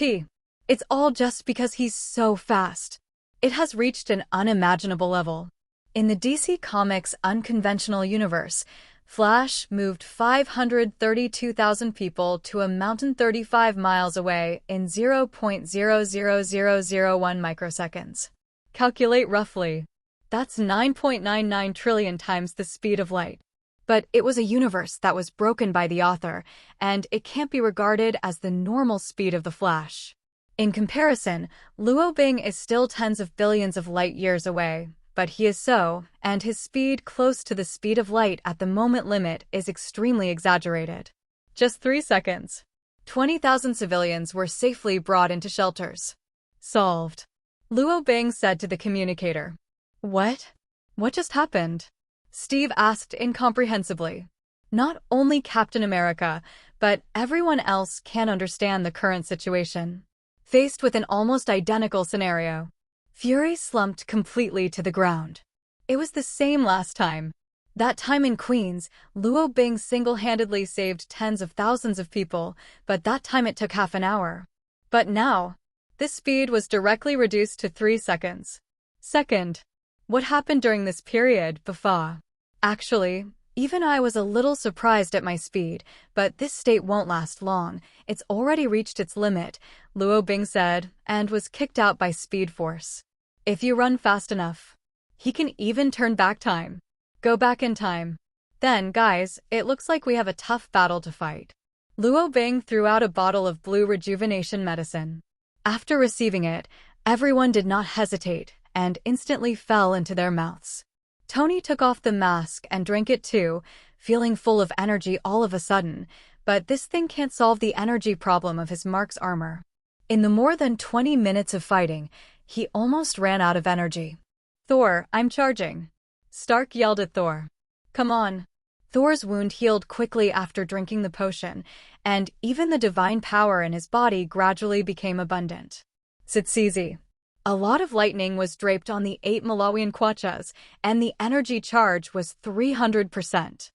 It's all just because he's so fast. It has reached an unimaginable level. In the DC Comics unconventional universe, Flash moved 532,000 people to a mountain 35 miles away in 0.00001 microseconds. Calculate roughly. That's 9.99 trillion times the speed of light. But it was a universe that was broken by the author, and it can't be regarded as the normal speed of the Flash. In comparison, Luo Bing is still tens of billions of light years away, but he is so, and his speed close to the speed of light at the moment limit is extremely exaggerated. Just 3 seconds. 20,000 civilians were safely brought into shelters. Solved. Luo Bing said to the communicator. What? What just happened? Steve asked incomprehensibly. Not only Captain America, but everyone else can't understand the current situation. Faced with an almost identical scenario, Fury slumped completely to the ground. It was the same last time. That time in Queens, Luo Bing single-handedly saved tens of thousands of people, but that time it took half an hour. But now, this speed was directly reduced to 3 seconds. Second. What happened during this period, Bafa? Actually, even I was a little surprised at my speed, but this state won't last long. It's already reached its limit, Luo Bing said, and was kicked out by Speed Force. If you run fast enough, he can even turn back time. Go back in time. Then, guys, it looks like we have a tough battle to fight. Luo Bing threw out a bottle of blue rejuvenation medicine. After receiving it, everyone did not hesitate and instantly fell into their mouths. Tony took off the mask and drank it too, feeling full of energy all of a sudden, but this thing can't solve the energy problem of his Mark's armor. In the more than 20 minutes of fighting, he almost ran out of energy. Thor, I'm charging. Stark yelled at Thor. Come on. Thor's wound healed quickly after drinking the potion, and even the divine power in his body gradually became abundant. It's easy. A lot of lightning was draped on the 8 Malawian kwachas, and the energy charge was 300%.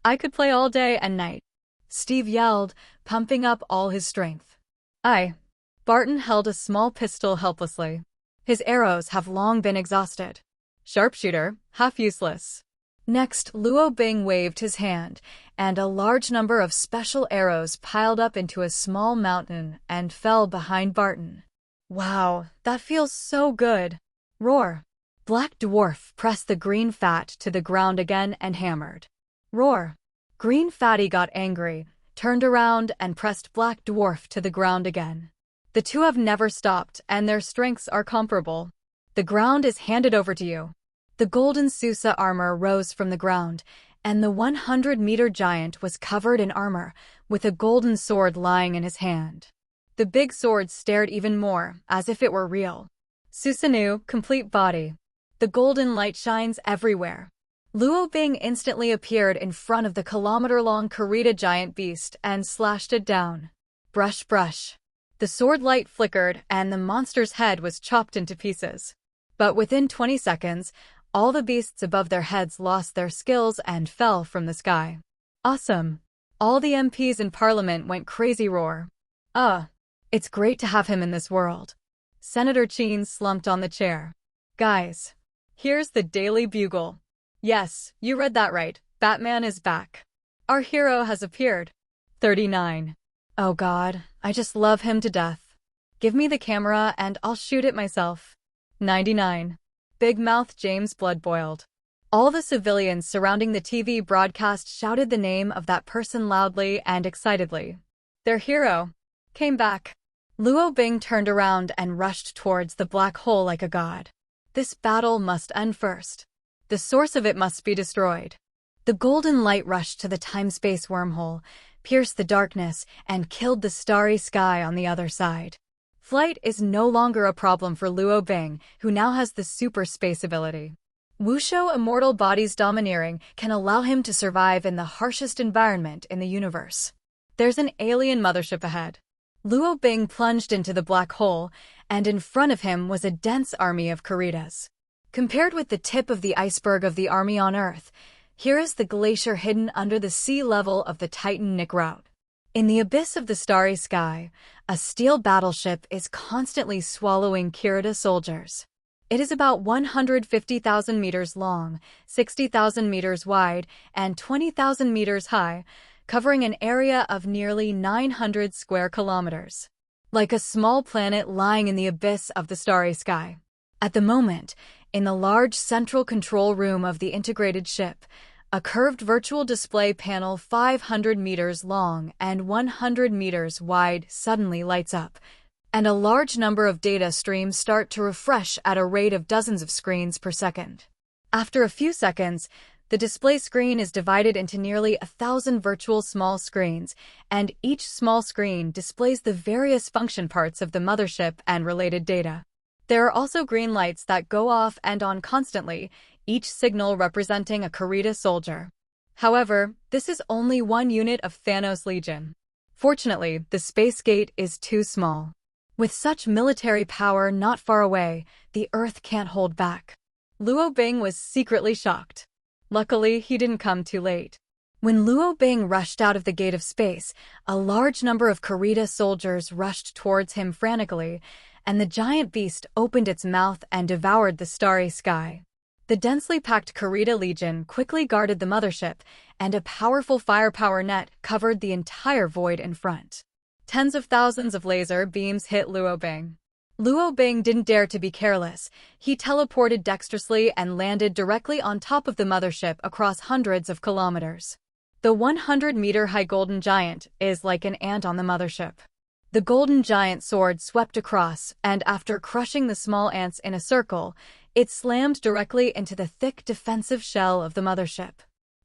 I could play all day and night. Steve yelled, pumping up all his strength. Barton held a small pistol helplessly. His arrows have long been exhausted. Sharpshooter, half useless. Next, Luo Bing waved his hand, and a large number of special arrows piled up into a small mountain and fell behind Barton. Wow, that feels so good. Roar. Black Dwarf pressed the green fat to the ground again and hammered. Roar. Green Fatty got angry, turned around and pressed Black Dwarf to the ground again. The two have never stopped, and their strengths are comparable. The ground is handed over to you. The golden Susa armor rose from the ground, and the 100-meter giant was covered in armor, with a golden sword lying in his hand. The big sword stared even more, as if it were real. Susanu, complete body. The golden light shines everywhere. Luo Bing instantly appeared in front of the kilometer-long Karita giant beast and slashed it down. Brush, brush. The sword light flickered, and the monster's head was chopped into pieces. But within 20 seconds, all the beasts above their heads lost their skills and fell from the sky. Awesome. All the MPs in Parliament went crazy roar. It's great to have him in this world. Senator Cheen slumped on the chair. Guys, here's the Daily Bugle. Yes, you read that right. Batman is back. Our hero has appeared. 39. Oh God, I just love him to death. Give me the camera and I'll shoot it myself. 99. Big Mouth James blood boiled. All the civilians surrounding the TV broadcast shouted the name of that person loudly and excitedly. Their hero came back. Luo Bing turned around and rushed towards the black hole like a god. This battle must end first. The source of it must be destroyed. The golden light rushed to the time-space wormhole, pierced the darkness, and killed the starry sky on the other side. Flight is no longer a problem for Luo Bing, who now has the super space ability. Wushou immortal body's domineering can allow him to survive in the harshest environment in the universe. There's an alien mothership ahead. Luo Bing plunged into the black hole, and in front of him was a dense army of Karitas. Compared with the tip of the iceberg of the army on Earth, here is the glacier hidden under the sea level of the Titan Route. In the abyss of the starry sky, a steel battleship is constantly swallowing Kirita soldiers. It is about 150,000 meters long, 60,000 meters wide, and 20,000 meters high, covering an area of nearly 900 square kilometers. Like a small planet lying in the abyss of the starry sky. At the moment, in the large central control room of the integrated ship, a curved virtual display panel 500 meters long and 100 meters wide suddenly lights up, and a large number of data streams start to refresh at a rate of dozens of screens per second. After a few seconds, the display screen is divided into nearly 1,000 virtual small screens, and each small screen displays the various function parts of the mothership and related data. There are also green lights that go off and on constantly, each signal representing a Karita soldier. However, this is only one unit of Thanos' Legion. Fortunately, the space gate is too small. With such military power not far away, the Earth can't hold back. Luo Bing was secretly shocked. Luckily, he didn't come too late. When Luo Bing rushed out of the gate of space, a large number of Karita soldiers rushed towards him frantically, and the giant beast opened its mouth and devoured the starry sky. The densely packed Karita Legion quickly guarded the mothership, and a powerful firepower net covered the entire void in front. Tens of thousands of laser beams hit Luo Bing. Luo Bing didn't dare to be careless. He teleported dexterously and landed directly on top of the mothership across hundreds of kilometers. The 100-meter-high golden giant is like an ant on the mothership. The golden giant sword swept across, and after crushing the small ants in a circle, it slammed directly into the thick defensive shell of the mothership.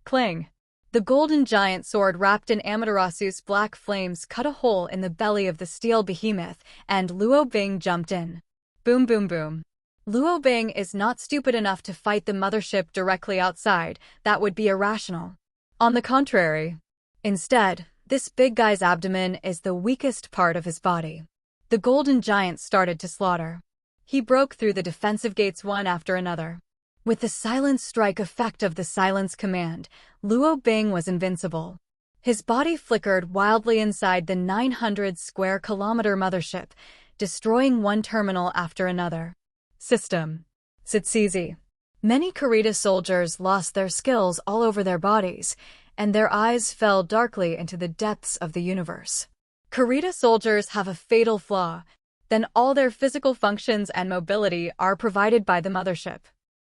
Clang! The golden giant sword wrapped in Amaterasu's black flames cut a hole in the belly of the steel behemoth, and Luo Bing jumped in. Boom boom boom. Luo Bing is not stupid enough to fight the mothership directly outside. That would be irrational. On the contrary. Instead, this big guy's abdomen is the weakest part of his body. The golden giant started to slaughter. He broke through the defensive gates one after another. With the silence strike effect of the silence command, Luo Bing was invincible. His body flickered wildly inside the 900 square kilometer mothership, destroying one terminal after another. System. It's easy. Many Karita soldiers lost their skills all over their bodies, and their eyes fell darkly into the depths of the universe. Karita soldiers have a fatal flaw. Then all their physical functions and mobility are provided by the mothership.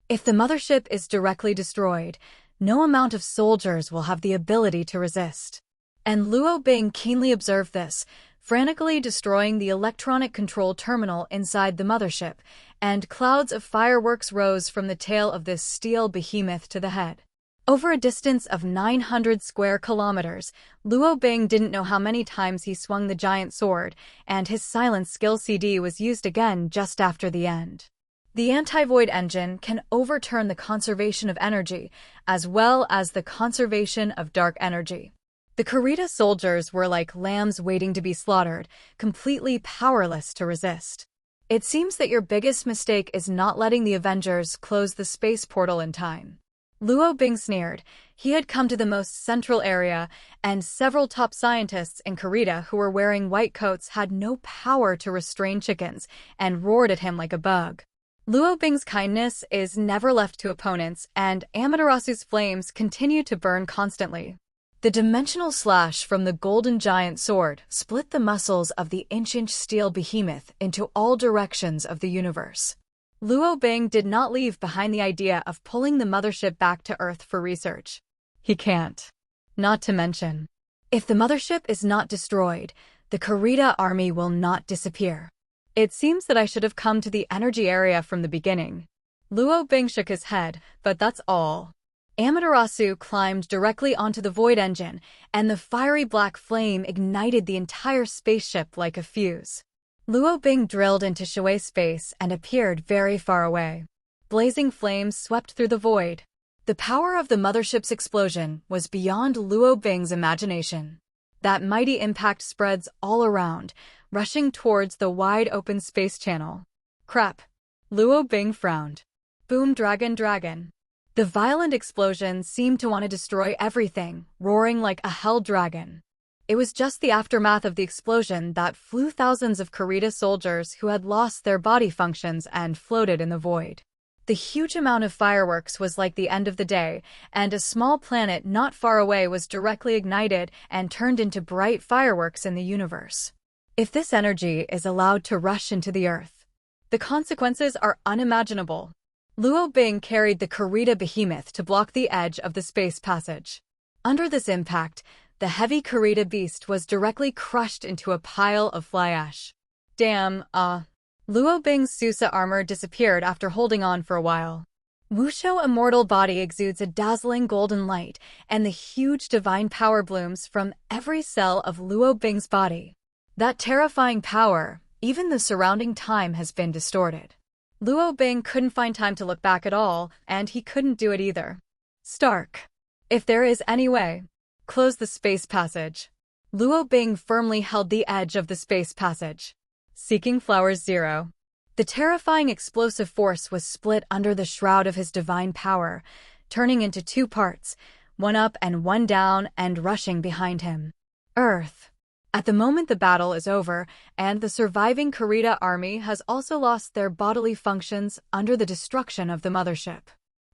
If the mothership is directly destroyed, no amount of soldiers will have the ability to resist. And Luo Bing keenly observed this, frantically destroying the electronic control terminal inside the mothership, and clouds of fireworks rose from the tail of this steel behemoth to the head. Over a distance of 900 square kilometers, Luo Bing didn't know how many times he swung the giant sword, and his silence skill CD was used again just after the end. The anti-void engine can overturn the conservation of energy, as well as the conservation of dark energy. The Karita soldiers were like lambs waiting to be slaughtered, completely powerless to resist. It seems that your biggest mistake is not letting the Avengers close the space portal in time. Luo Bing sneered. He had come to the most central area, and several top scientists in Karita who were wearing white coats had no power to restrain chickens, and roared at him like a bug. Luo Bing's kindness is never left to opponents, and Amaterasu's flames continue to burn constantly. The dimensional slash from the golden giant sword split the muscles of the inch-inch steel behemoth into all directions of the universe. Luo Bing did not leave behind the idea of pulling the mothership back to Earth for research. He can't. Not to mention, if the mothership is not destroyed, the Karita army will not disappear. It seems that I should have come to the energy area from the beginning. Luo Bing shook his head, but that's all. Amaterasu climbed directly onto the void engine, and the fiery black flame ignited the entire spaceship like a fuse. Luo Bing drilled into Shui's space and appeared very far away. Blazing flames swept through the void. The power of the mothership's explosion was beyond Luo Bing's imagination. That mighty impact spreads all around, rushing towards the wide-open space channel. Crap. Luo Bing frowned. Boom, dragon, dragon. The violent explosion seemed to want to destroy everything, roaring like a hell dragon. It was just the aftermath of the explosion that flew thousands of Kurita soldiers who had lost their body functions and floated in the void. The huge amount of fireworks was like the end of the day, and a small planet not far away was directly ignited and turned into bright fireworks in the universe. If this energy is allowed to rush into the Earth, the consequences are unimaginable. Luo Bing carried the Kurita behemoth to block the edge of the space passage. Under this impact, the heavy Kurita beast was directly crushed into a pile of fly ash. Damn, Luo Bing's Susa armor disappeared after holding on for a while. Wusho's immortal body exudes a dazzling golden light, and the huge divine power blooms from every cell of Luo Bing's body. That terrifying power, even the surrounding time has been distorted. Luo Bing couldn't find time to look back at all, and he couldn't do it either. Stark. If there is any way, close the space passage. Luo Bing firmly held the edge of the space passage. Seeking Flowers 0. The terrifying explosive force was split under the shroud of his divine power, turning into two parts, one up and one down, and rushing behind him. Earth. At the moment the battle is over, and the surviving Kurita army has also lost their bodily functions under the destruction of the mothership.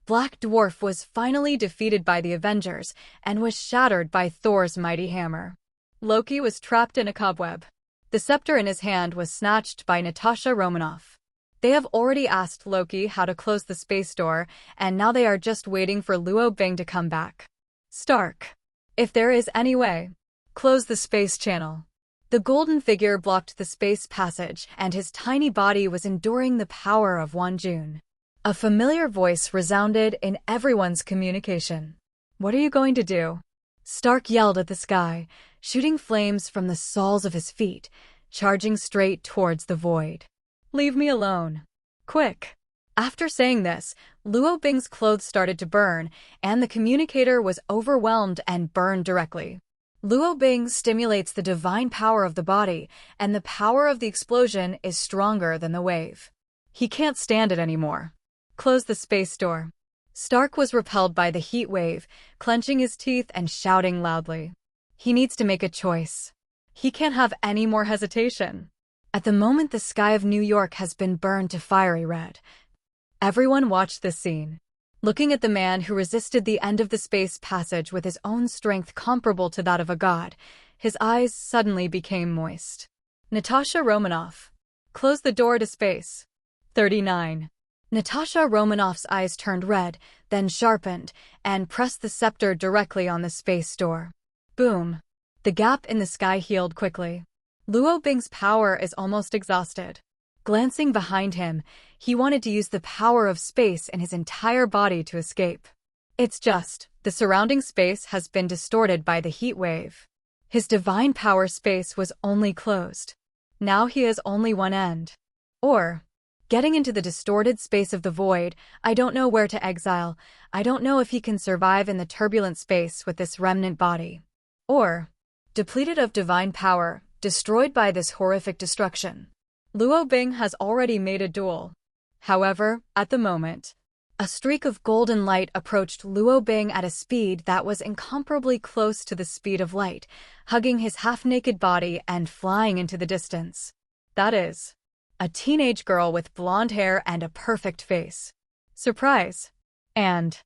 Black Dwarf was finally defeated by the Avengers and was shattered by Thor's mighty hammer. Loki was trapped in a cobweb. The scepter in his hand was snatched by Natasha Romanoff. They have already asked Loki how to close the space door, and now they are just waiting for Luo Bing to come back. Stark. If there is any way, close the space channel. The golden figure blocked the space passage, and his tiny body was enduring the power of Wanjun. A familiar voice resounded in everyone's communication. What are you going to do? Stark yelled at the sky, shooting flames from the soles of his feet, charging straight towards the void. Leave me alone. Quick. After saying this, Luo Bing's clothes started to burn, and the communicator was overwhelmed and burned directly. Luo Bing stimulates the divine power of the body, and the power of the explosion is stronger than the wave. He can't stand it anymore. Close the space door. Stark was repelled by the heat wave, clenching his teeth and shouting loudly. He needs to make a choice. He can't have any more hesitation. At the moment, the sky of New York has been burned to fiery red. Everyone watched this scene, looking at the man who resisted the end of the space passage with his own strength comparable to that of a god. His eyes suddenly became moist. Natasha Romanoff. Close the door to space. 39. Natasha Romanoff's eyes turned red, then sharpened, and pressed the scepter directly on the space door. Boom. The gap in the sky healed quickly. Luo Bing's power is almost exhausted. Glancing behind him, he wanted to use the power of space in his entire body to escape. It's just, the surrounding space has been distorted by the heat wave. His divine power space was only closed. Now he has only one end. Or, getting into the distorted space of the void, I don't know where to exile. I don't know if he can survive in the turbulent space with this remnant body. Or, depleted of divine power, destroyed by this horrific destruction. Luo Bing has already made a duel. However, at the moment, a streak of golden light approached Luo Bing at a speed that was incomparably close to the speed of light, hugging his half-naked body and flying into the distance. That is, a teenage girl with blonde hair and a perfect face. Surprise. And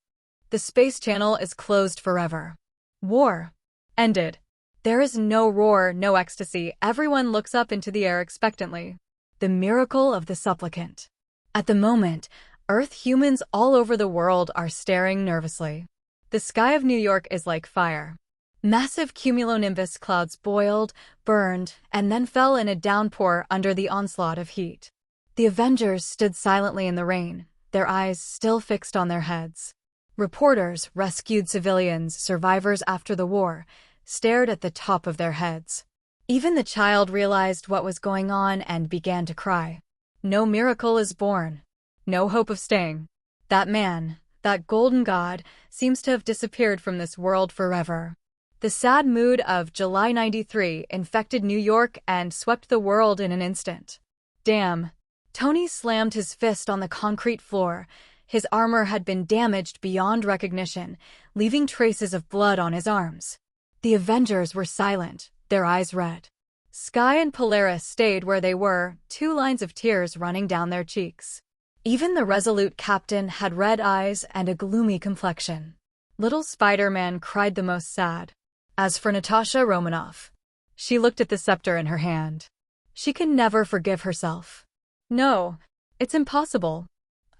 the space channel is closed forever. War. Ended. There is no roar, no ecstasy. Everyone looks up into the air expectantly. The miracle of the supplicant. At the moment, Earth humans all over the world are staring nervously. The sky of New York is like fire. Massive cumulonimbus clouds boiled, burned, and then fell in a downpour under the onslaught of heat. The Avengers stood silently in the rain, their eyes still fixed on their heads. Reporters, rescued civilians, survivors after the war, stared at the top of their heads. Even the child realized what was going on and began to cry. No miracle is born. No hope of staying. That man, that golden god, seems to have disappeared from this world forever. The sad mood of July '93 infected New York and swept the world in an instant. Damn. Tony slammed his fist on the concrete floor. His armor had been damaged beyond recognition, leaving traces of blood on his arms. The Avengers were silent, their eyes red. Sky and Polaris stayed where they were, 2 lines of tears running down their cheeks. Even the resolute captain had red eyes and a gloomy complexion. Little Spider-Man cried the most sad. As for Natasha Romanoff, she looked at the scepter in her hand. She can never forgive herself. No, it's impossible.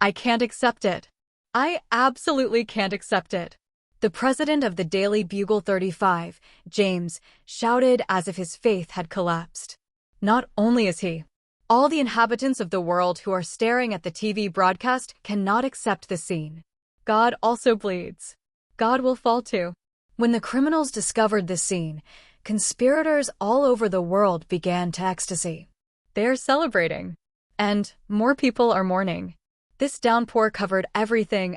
I can't accept it. I absolutely can't accept it. The president of the Daily Bugle 35, James, shouted as if his faith had collapsed. Not only is he, all the inhabitants of the world who are staring at the TV broadcast cannot accept the scene. God also bleeds. God will fall too. When the criminals discovered this scene, conspirators all over the world began to ecstasy. They are celebrating. And more people are mourning. This downpour covered everything,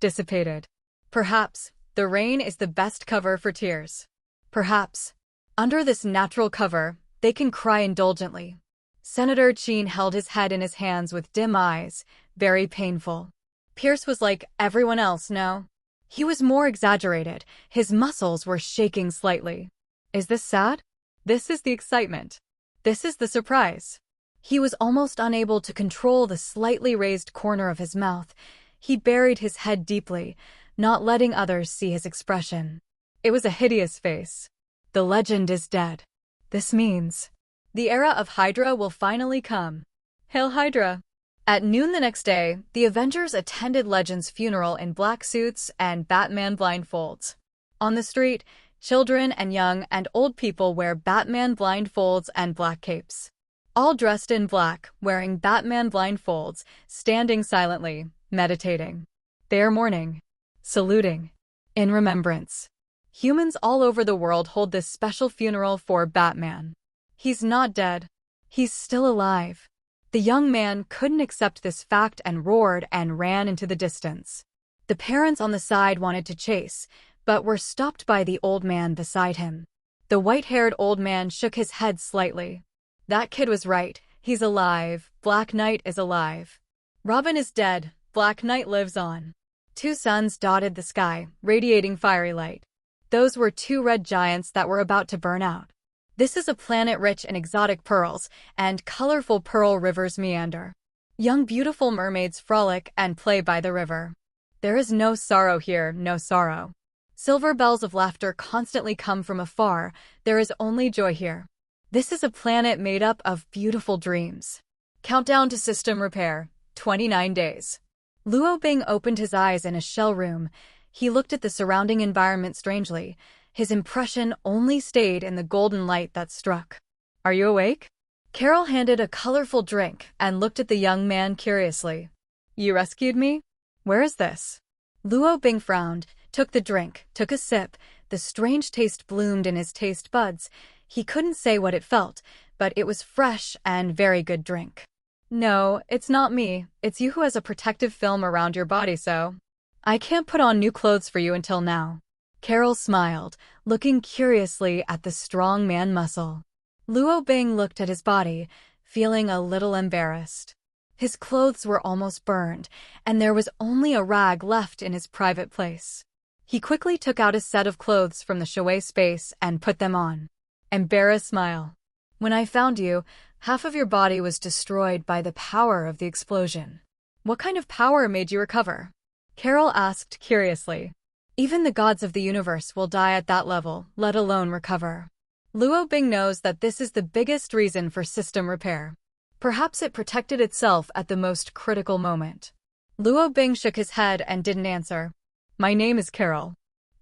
dissipated. Perhaps the rain is the best cover for tears. Perhaps, under this natural cover, they can cry indulgently. Senator Sheen held his head in his hands with dim eyes, very painful. Pierce was like everyone else, no? He was more exaggerated. His muscles were shaking slightly. Is this sad? This is the excitement. This is the surprise. He was almost unable to control the slightly raised corner of his mouth. He buried his head deeply, not letting others see his expression. It was a hideous face. The legend is dead. This means the era of Hydra will finally come. Hail Hydra! At noon the next day, the Avengers attended Legend's funeral in black suits and Batman blindfolds. On the street, children and young and old people wear Batman blindfolds and black capes. All dressed in black, wearing Batman blindfolds, standing silently, meditating. They are mourning, saluting, in remembrance. Humans all over the world hold this special funeral for Batman. He's not dead. He's still alive. The young man couldn't accept this fact and roared and ran into the distance. The parents on the side wanted to chase, but were stopped by the old man beside him. The white-haired old man shook his head slightly. That kid was right. He's alive. Black Knight is alive. Robin is dead. Black Knight lives on. 2 suns dotted the sky, radiating fiery light. Those were 2 red giants that were about to burn out. This is a planet rich in exotic pearls, and colorful pearl rivers meander. Young beautiful mermaids frolic and play by the river. There is no sorrow here, no sorrow. Silver bells of laughter constantly come from afar. There is only joy here. This is a planet made up of beautiful dreams. Countdown to system repair, 29 days. Luo Bing opened his eyes in a shell room. He looked at the surrounding environment strangely. His impression only stayed in the golden light that struck. Are you awake? Carol handed a colorful drink and looked at the young man curiously. You rescued me? Where is this? Luo Bing frowned, took the drink, took a sip. The strange taste bloomed in his taste buds. He couldn't say what it felt, but it was fresh and very good drink. No, it's not me. It's you who has a protective film around your body, so I can't put on new clothes for you until now. Carol smiled, looking curiously at the strong man muscle. Luo Bing looked at his body, feeling a little embarrassed. His clothes were almost burned, and there was only a rag left in his private place. He quickly took out a set of clothes from the shower space and put them on. Embarrassed smile. When I found you, half of your body was destroyed by the power of the explosion. What kind of power made you recover? Carol asked curiously. Even the gods of the universe will die at that level, let alone recover. Luo Bing knows that this is the biggest reason for system repair. Perhaps it protected itself at the most critical moment. Luo Bing shook his head and didn't answer. My name is Carol.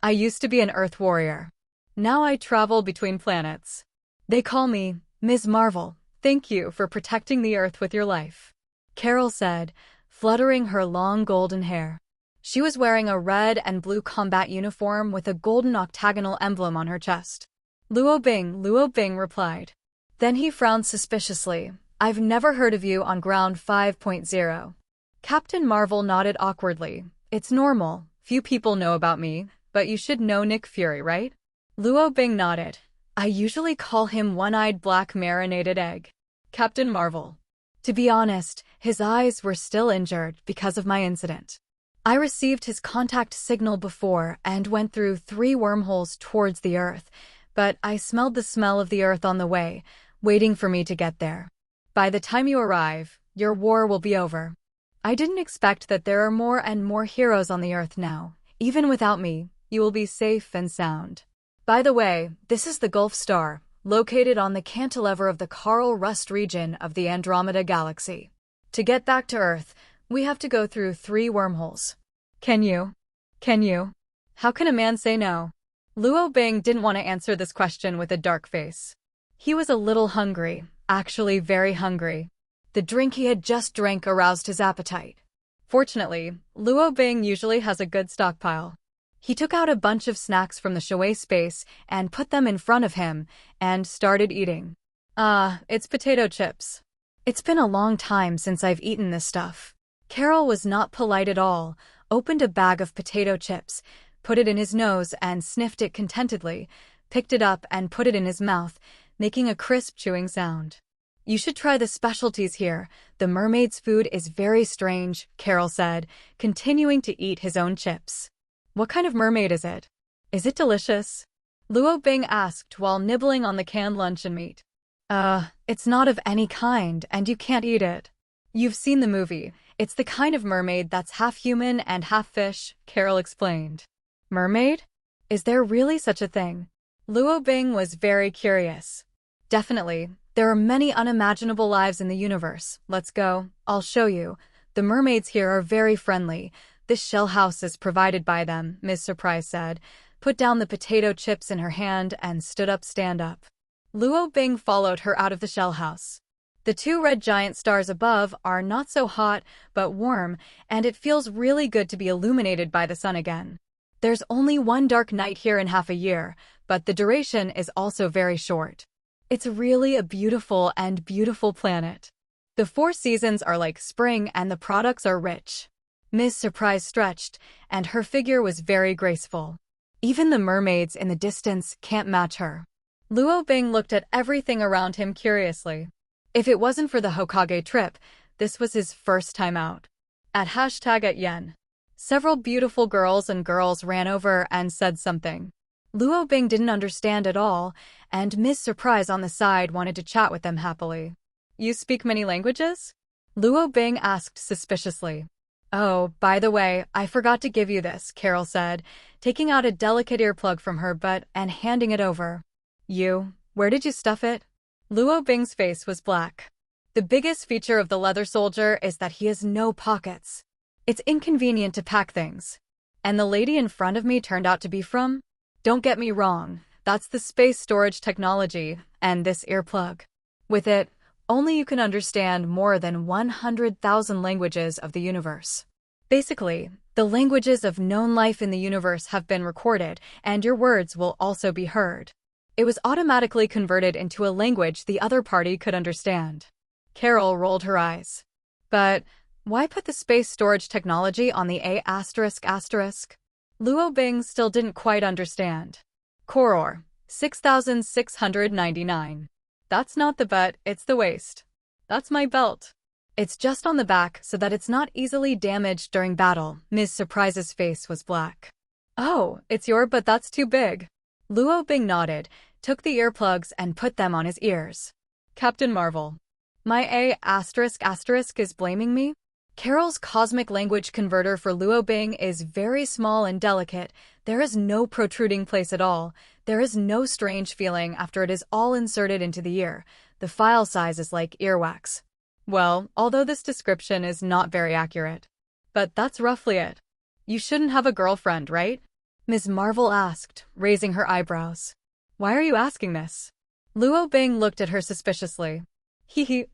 I used to be an Earth warrior. Now I travel between planets. They call me Ms. Marvel. Thank you for protecting the Earth with your life. Carol said, fluttering her long golden hair. She was wearing a red and blue combat uniform with a golden octagonal emblem on her chest. Luo Bing replied. Then he frowned suspiciously. I've never heard of you on ground 5.0. Captain Marvel nodded awkwardly. It's normal. Few people know about me, but you should know Nick Fury, right? Luo Bing nodded. I usually call him one-eyed black marinated egg. Captain Marvel. To be honest, his eyes were still injured because of my incident. I received his contact signal before and went through 3 wormholes towards the Earth, but I smelled the smell of the Earth on the way, waiting for me to get there. By the time you arrive, your war will be over. I didn't expect that there are more and more heroes on the Earth now. Even without me, you will be safe and sound. By the way, this is the Gulf Star, located on the cantilever of the Coral Rust region of the Andromeda Galaxy. To get back to Earth, we have to go through 3 wormholes. Can you? How can a man say no? Luo Bing didn't want to answer this question with a dark face. He was a little hungry, actually very hungry. The drink he had just drank aroused his appetite. Fortunately, Luo Bing usually has a good stockpile. He took out a bunch of snacks from the Shui space and put them in front of him and started eating. It's potato chips. It's been a long time since I've eaten this stuff. Carol was not polite at all, opened a bag of potato chips, put it in his nose and sniffed it contentedly, picked it up and put it in his mouth, making a crisp chewing sound. You should try the specialties here. The mermaid's food is very strange, Carol said, continuing to eat his own chips. What kind of mermaid is it? Is it delicious? Luo Bing asked while nibbling on the canned luncheon meat. It's not of any kind, and you can't eat it. You've seen the movie. It's the kind of mermaid that's half human and half fish, Carol explained. Mermaid? Is there really such a thing? Luo Bing was very curious. Definitely. There are many unimaginable lives in the universe. Let's go. I'll show you. The mermaids here are very friendly. This shell house is provided by them, Ms. Surprise said, put down the potato chips in her hand and stood up stand up. Luo Bing followed her out of the shell house. The 2 red giant stars above are not so hot, but warm, and it feels really good to be illuminated by the sun again. There's only 1 dark night here in half a year, but the duration is also very short. It's really a beautiful planet. The 4 seasons are like spring and the products are rich. Ms. Surprise stretched, and her figure was very graceful. Even the mermaids in the distance can't match her. Luo Bing looked at everything around him curiously. If it wasn't for the Hokage trip, this was his first time out. @Yen. Several beautiful girls ran over and said something. Luo Bing didn't understand at all, and Ms. Surprise on the side wanted to chat with them happily. You speak many languages? Luo Bing asked suspiciously. Oh, by the way, I forgot to give you this, Carol said, taking out a delicate earplug from her butt and handing it over. Where did you stuff it? Luo Bing's face was black. The biggest feature of the leather soldier is that he has no pockets. It's inconvenient to pack things. And the lady in front of me turned out to be from? Don't get me wrong, that's the space storage technology, and this earplug. With it, only you can understand more than 100,000 languages of the universe. Basically, the languages of known life in the universe have been recorded, and your words will also be heard. It was automatically converted into a language the other party could understand. Carol rolled her eyes. But why put the space storage technology on the A***? Luo Bing still didn't quite understand. Koror, 6,699. That's not the butt, it's the waist. That's my belt. It's just on the back so that it's not easily damaged during battle. Ms. Surprise's face was black. Oh, it's your but that's too big. Luo Bing nodded, took the earplugs and put them on his ears. Captain Marvel. My A** is blaming me? Carol's cosmic language converter for Luo Bing is very small and delicate. There is no protruding place at all. There is no strange feeling after it is all inserted into the ear. The file size is like earwax. Well, although this description is not very accurate. But that's roughly it. You shouldn't have a girlfriend, right? Ms. Marvel asked, raising her eyebrows. Why are you asking this? Luo Bing looked at her suspiciously.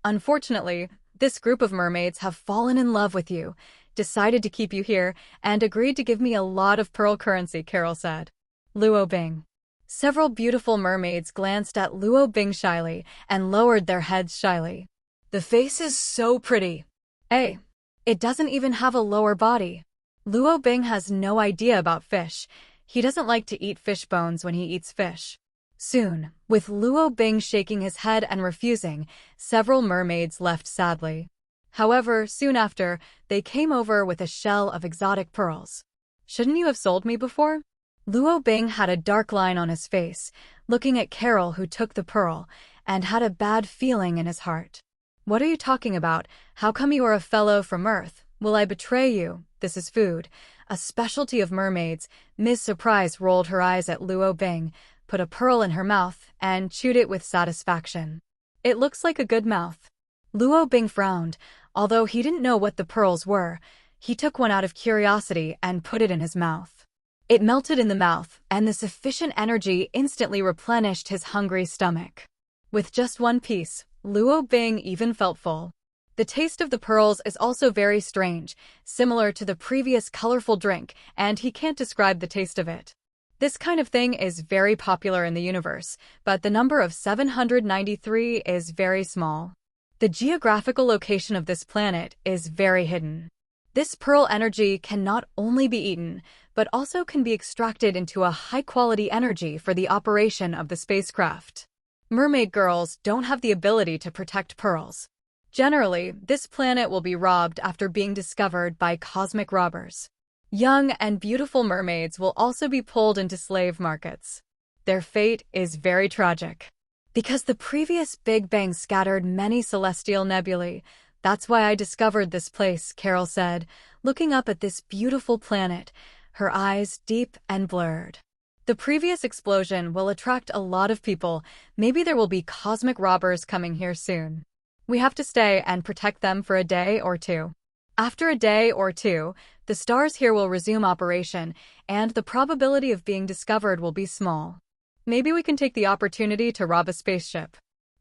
Unfortunately, this group of mermaids have fallen in love with you. decided to keep you here and agreed to give me a lot of pearl currency, Carol said. Luo Bing. Several beautiful mermaids glanced at Luo Bing shyly and lowered their heads shyly. The face is so pretty. Hey, it doesn't even have a lower body. Luo Bing has no idea about fish. He doesn't like to eat fish bones when he eats fish. Soon, with Luo Bing shaking his head and refusing, several mermaids left sadly. However, soon after, they came over with a shell of exotic pearls. Shouldn't you have sold me before? Luo Bing had a dark line on his face, looking at Carol who took the pearl, and had a bad feeling in his heart. What are you talking about? How come you are a fellow from Earth? Will I betray you? This is food, a specialty of mermaids. Ms. Surprise rolled her eyes at Luo Bing, put a pearl in her mouth, and chewed it with satisfaction. It looks like a good mouth. Luo Bing frowned. Although he didn't know what the pearls were, he took one out of curiosity and put it in his mouth. It melted in the mouth, and the sufficient energy instantly replenished his hungry stomach. With just one piece, Luo Bing even felt full. The taste of the pearls is also very strange, similar to the previous colorful drink, and he can't describe the taste of it. This kind of thing is very popular in the universe, but the number of 793 is very small. The geographical location of this planet is very hidden. This pearl energy can not only be eaten, but also can be extracted into a high-quality energy for the operation of the spacecraft. Mermaid girls don't have the ability to protect pearls. Generally, this planet will be robbed after being discovered by cosmic robbers. Young and beautiful mermaids will also be pulled into slave markets. Their fate is very tragic. Because the previous Big Bang scattered many celestial nebulae, that's why I discovered this place, Carol said, looking up at this beautiful planet, her eyes deep and blurred. The previous explosion will attract a lot of people. Maybe there will be cosmic robbers coming here soon. We have to stay and protect them for a day or two. After a day or two, the stars here will resume operation, and the probability of being discovered will be small. Maybe we can take the opportunity to rob a spaceship.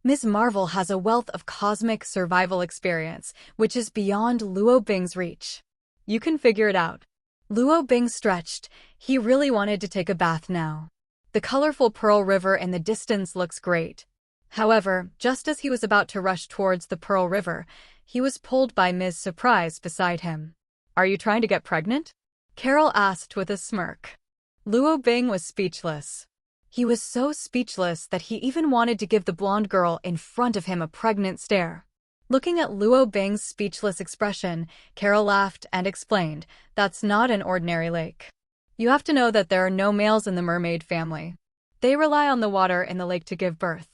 Ms. Marvel has a wealth of cosmic survival experience, which is beyond Luo Bing's reach. You can figure it out. Luo Bing stretched. He really wanted to take a bath now. The colorful Pearl River in the distance looks great. However, just as he was about to rush towards the Pearl River, he was pulled by Ms. Surprise beside him. Are you trying to get pregnant? Carol asked with a smirk. Luo Bing was speechless. He was so speechless that he even wanted to give the blonde girl in front of him a pregnant stare. Looking at Luo Bing's speechless expression, Carol laughed and explained, "That's not an ordinary lake. You have to know that there are no males in the mermaid family. They rely on the water in the lake to give birth.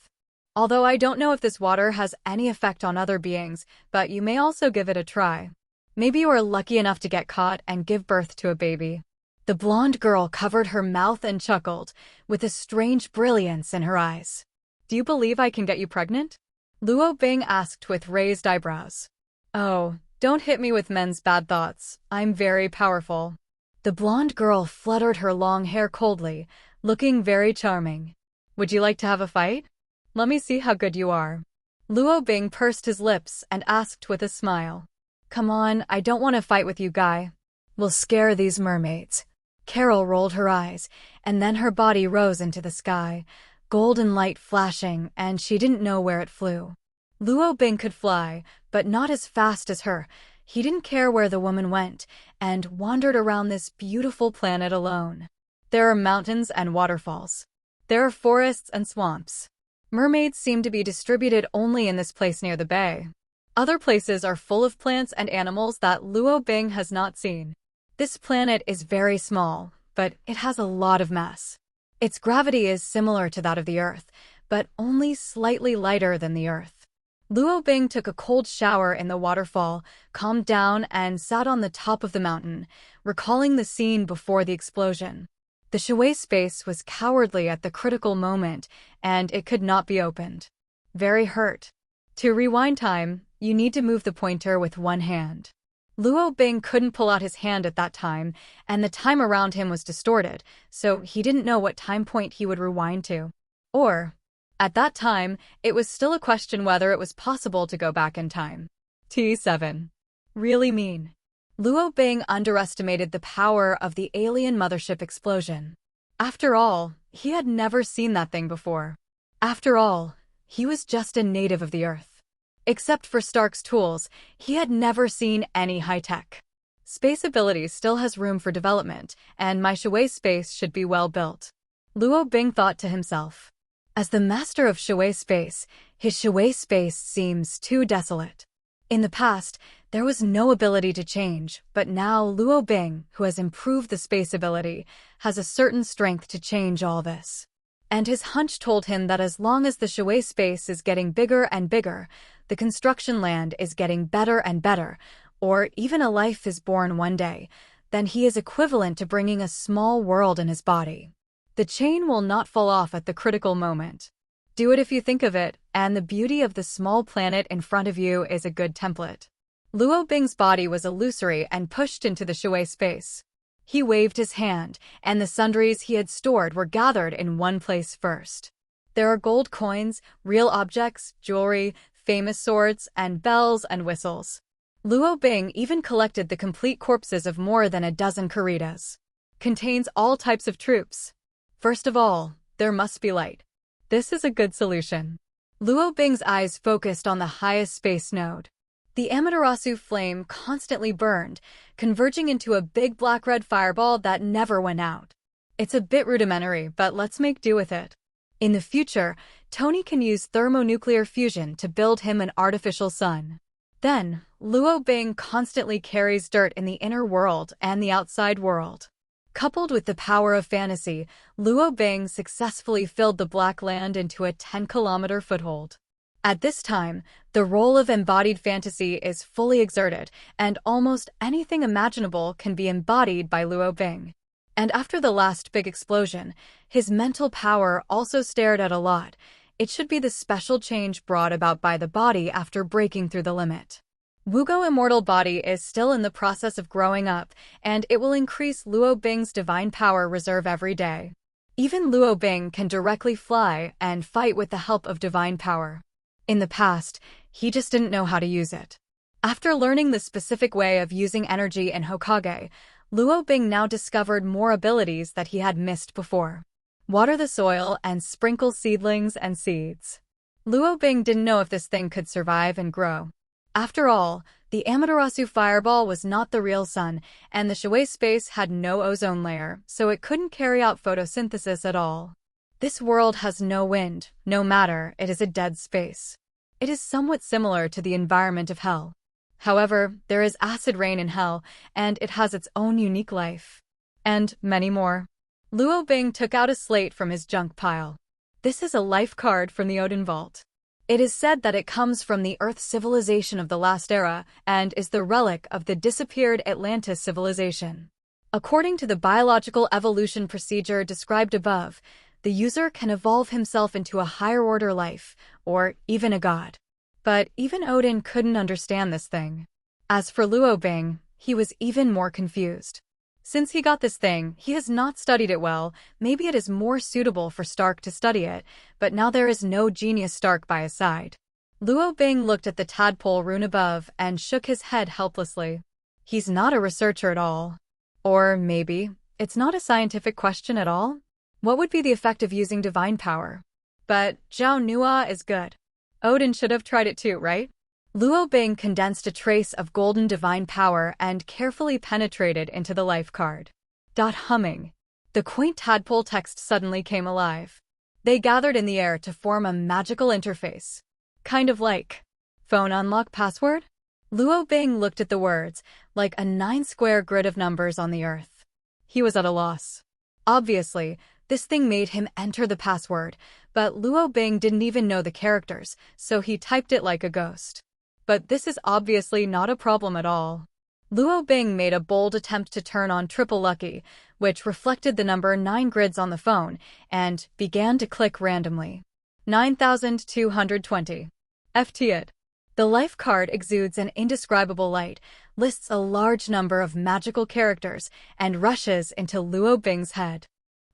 Although I don't know if this water has any effect on other beings, but you may also give it a try. Maybe you are lucky enough to get caught and give birth to a baby." The blonde girl covered her mouth and chuckled, with a strange brilliance in her eyes. "Do you believe I can get you pregnant?" Luo Bing asked with raised eyebrows. "Oh, don't hit me with men's bad thoughts. I'm very powerful." The blonde girl fluttered her long hair coldly, looking very charming. "Would you like to have a fight? Let me see how good you are." Luo Bing pursed his lips and asked with a smile. "Come on, I don't want to fight with you, guy. We'll scare these mermaids." Carol rolled her eyes, and then her body rose into the sky, golden light flashing, and she didn't know where it flew. Luo Bing could fly, but not as fast as her. He didn't care where the woman went, and wandered around this beautiful planet alone. There are mountains and waterfalls. There are forests and swamps. Mermaids seem to be distributed only in this place near the bay. Other places are full of plants and animals that Luo Bing has not seen. This planet is very small, but it has a lot of mass. Its gravity is similar to that of the Earth, but only slightly lighter than the Earth. Luo Bing took a cold shower in the waterfall, calmed down, and sat on the top of the mountain, recalling the scene before the explosion. The Shui space was cowardly at the critical moment, and it could not be opened. Very hurt. To rewind time, you need to move the pointer with one hand. Luo Bing couldn't pull out his hand at that time, and the time around him was distorted, so he didn't know what time point he would rewind to. Or, at that time, it was still a question whether it was possible to go back in time. T7. Really mean. Luo Bing underestimated the power of the alien mothership explosion. After all, he had never seen that thing before. After all, he was just a native of the Earth. Except for Stark's tools, he had never seen any high-tech. Space ability still has room for development, and my Shui space should be well built. Luo Bing thought to himself. As the master of Shui space, his Shui space seems too desolate. In the past, there was no ability to change, but now Luo Bing, who has improved the space ability, has a certain strength to change all this. And his hunch told him that as long as the Shui space is getting bigger and bigger, the construction land is getting better and better, or even a life is born one day, then he is equivalent to bringing a small world in his body. The chain will not fall off at the critical moment. Do it if you think of it, and the beauty of the small planet in front of you is a good template. Luo Bing's body was illusory and pushed into the Shui space. He waved his hand, and the sundries he had stored were gathered in one place first. There are gold coins, real objects, jewelry, famous swords, and bells and whistles. Luo Bing even collected the complete corpses of more than a dozen corridas. Contains all types of troops. First of all, there must be light. This is a good solution. Luo Bing's eyes focused on the highest space node. The Amaterasu flame constantly burned, converging into a big black-red fireball that never went out. It's a bit rudimentary, but let's make do with it. In the future, Tony can use thermonuclear fusion to build him an artificial sun. Then, Luo Bing constantly carries dirt in the inner world and the outside world. Coupled with the power of fantasy, Luo Bing successfully filled the Black Land into a 10-kilometer foothold. At this time, the role of embodied fantasy is fully exerted, and almost anything imaginable can be embodied by Luo Bing. And after the last big explosion, his mental power also stared at a lot. It should be the special change brought about by the body after breaking through the limit. Wugo Immortal Body is still in the process of growing up, and it will increase Luo Bing's divine power reserve every day. Even Luo Bing can directly fly and fight with the help of divine power. In the past, he just didn't know how to use it. After learning the specific way of using energy in Hokage, Luo Bing now discovered more abilities that he had missed before. Water the soil and sprinkle seedlings and seeds. Luo Bing didn't know if this thing could survive and grow. After all, the Amaterasu fireball was not the real sun, and the Shui space had no ozone layer, so it couldn't carry out photosynthesis at all. This world has no wind, no matter, it is a dead space. It is somewhat similar to the environment of hell. However, there is acid rain in hell, and it has its own unique life. And many more. Luo Bing took out a slate from his junk pile. This is a life card from the Odin Vault. It is said that it comes from the Earth civilization of the last era and is the relic of the disappeared Atlantis civilization. According to the biological evolution procedure described above, the user can evolve himself into a higher-order life, or even a god. But even Odin couldn't understand this thing. As for Luo Bing, he was even more confused. Since he got this thing, he has not studied it well. Maybe it is more suitable for Stark to study it, but now there is no genius Stark by his side. Luo Bing looked at the tadpole rune above and shook his head helplessly. He's not a researcher at all. Or maybe, it's not a scientific question at all? What would be the effect of using divine power? But Zhao Nua is good. Odin should have tried it too, right? Luo Bing condensed a trace of golden divine power and carefully penetrated into the life card. Humming. The quaint tadpole text suddenly came alive. They gathered in the air to form a magical interface. Kind of like phone unlock password? Luo Bing looked at the words, like a 9-square grid of numbers on the earth. He was at a loss. Obviously, this thing made him enter the password, but Luo Bing didn't even know the characters, so he typed it like a ghost. But this is obviously not a problem at all. Luo Bing made a bold attempt to turn on Triple Lucky, which reflected the number 9 grids on the phone, and began to click randomly. 9,220. FT it. The life card exudes an indescribable light, lists a large number of magical characters, and rushes into Luo Bing's head.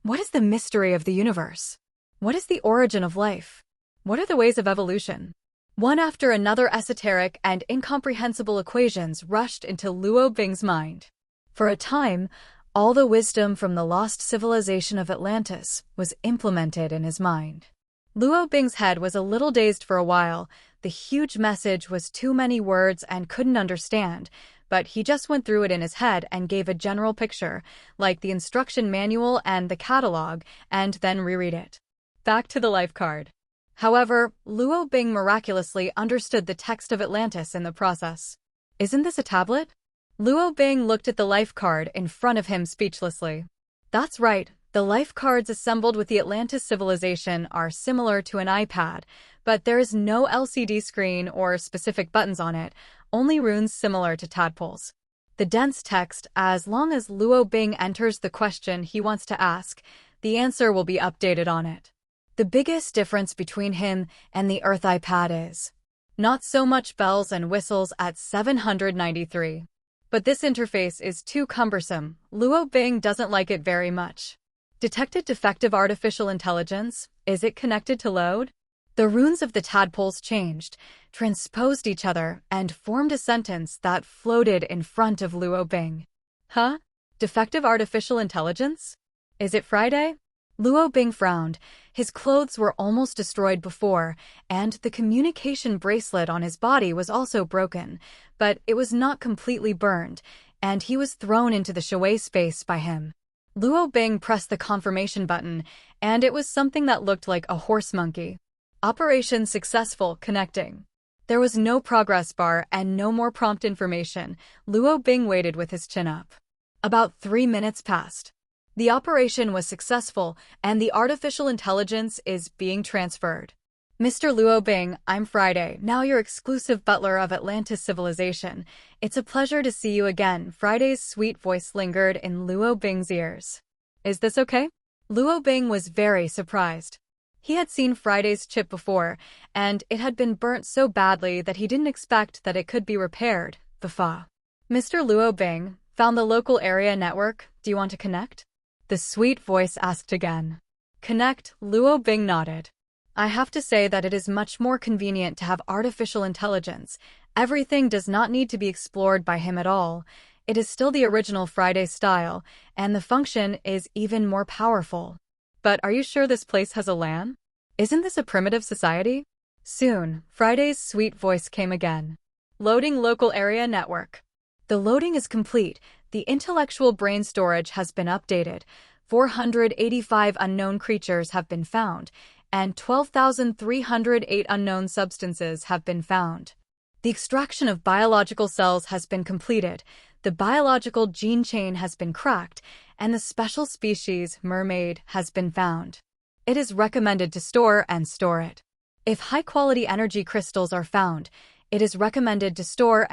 What is the mystery of the universe? What is the origin of life? What are the ways of evolution? One after another esoteric and incomprehensible equations rushed into Luo Bing's mind. For a time, all the wisdom from the lost civilization of Atlantis was implemented in his mind. Luo Bing's head was a little dazed for a while. The huge message was too many words and couldn't understand, but he just went through it in his head and gave a general picture, like the instruction manual and the catalog, and then reread it. Back to the life card. However, Luo Bing miraculously understood the text of Atlantis in the process. Isn't this a tablet? Luo Bing looked at the life card in front of him speechlessly. That's right, the life cards assembled with the Atlantis civilization are similar to an iPad, but there is no LCD screen or specific buttons on it, only runes similar to tadpoles. The dense text, as long as Luo Bing enters the question he wants to ask, the answer will be updated on it. The biggest difference between him and the Earth iPad is not so much bells and whistles at 793. But this interface is too cumbersome. Luo Bing doesn't like it very much. Detected defective artificial intelligence. Is it connected to load? The runes of the tadpoles changed, transposed each other, and formed a sentence that floated in front of Luo Bing. Huh? Defective artificial intelligence? Is it Friday? Luo Bing frowned. His clothes were almost destroyed before, and the communication bracelet on his body was also broken, but it was not completely burned, and he was thrown into the Shui space by him. Luo Bing pressed the confirmation button, and it was something that looked like a horse monkey. Operation successful, connecting. There was no progress bar and no more prompt information. Luo Bing waited with his chin up. About 3 minutes passed. The operation was successful, and the artificial intelligence is being transferred. Mr. Luo Bing, I'm Friday, now your exclusive butler of Atlantis civilization. It's a pleasure to see you again. Friday's sweet voice lingered in Luo Bing's ears. Is this okay? Luo Bing was very surprised. He had seen Friday's chip before, and it had been burnt so badly that he didn't expect that it could be repaired. Mr. Luo Bing, found the local area network. Do you want to connect? The sweet voice asked again. Connect, Luo Bing nodded. I have to say that it is much more convenient to have artificial intelligence. Everything does not need to be explored by him at all. It is still the original Friday style, and the function is even more powerful. But are you sure this place has a LAN? Isn't this a primitive society? Soon, Friday's sweet voice came again. Loading local area network. The loading is complete. The intellectual brain storage has been updated. 485 unknown creatures have been found, and 12,308 unknown substances have been found. The extraction of biological cells has been completed. The biological gene chain has been cracked, and the special species, mermaid, has been found. It is recommended to store it. If high-quality energy crystals are found, it is recommended to store.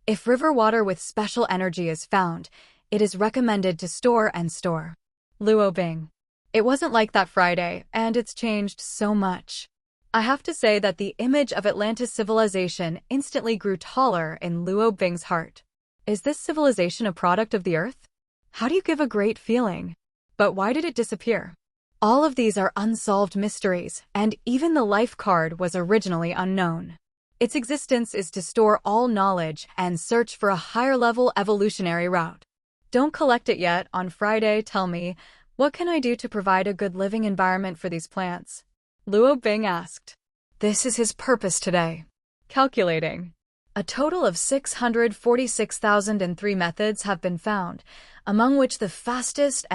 If river water with special energy is found, it is recommended to store. Luo Bing. It wasn't like that Friday, and it's changed so much. I have to say that the image of Atlantis civilization instantly grew taller in Luo Bing's heart. Is this civilization a product of the Earth? How do you give a great feeling? But why did it disappear? All of these are unsolved mysteries, and even the life card was originally unknown. Its existence is to store all knowledge and search for a higher-level evolutionary route. Don't collect it yet. On Friday, tell me, what can I do to provide a good living environment for these plants? Luo Bing asked. This is his purpose today. Calculating. A total of 646,003 methods have been found, among which the fastest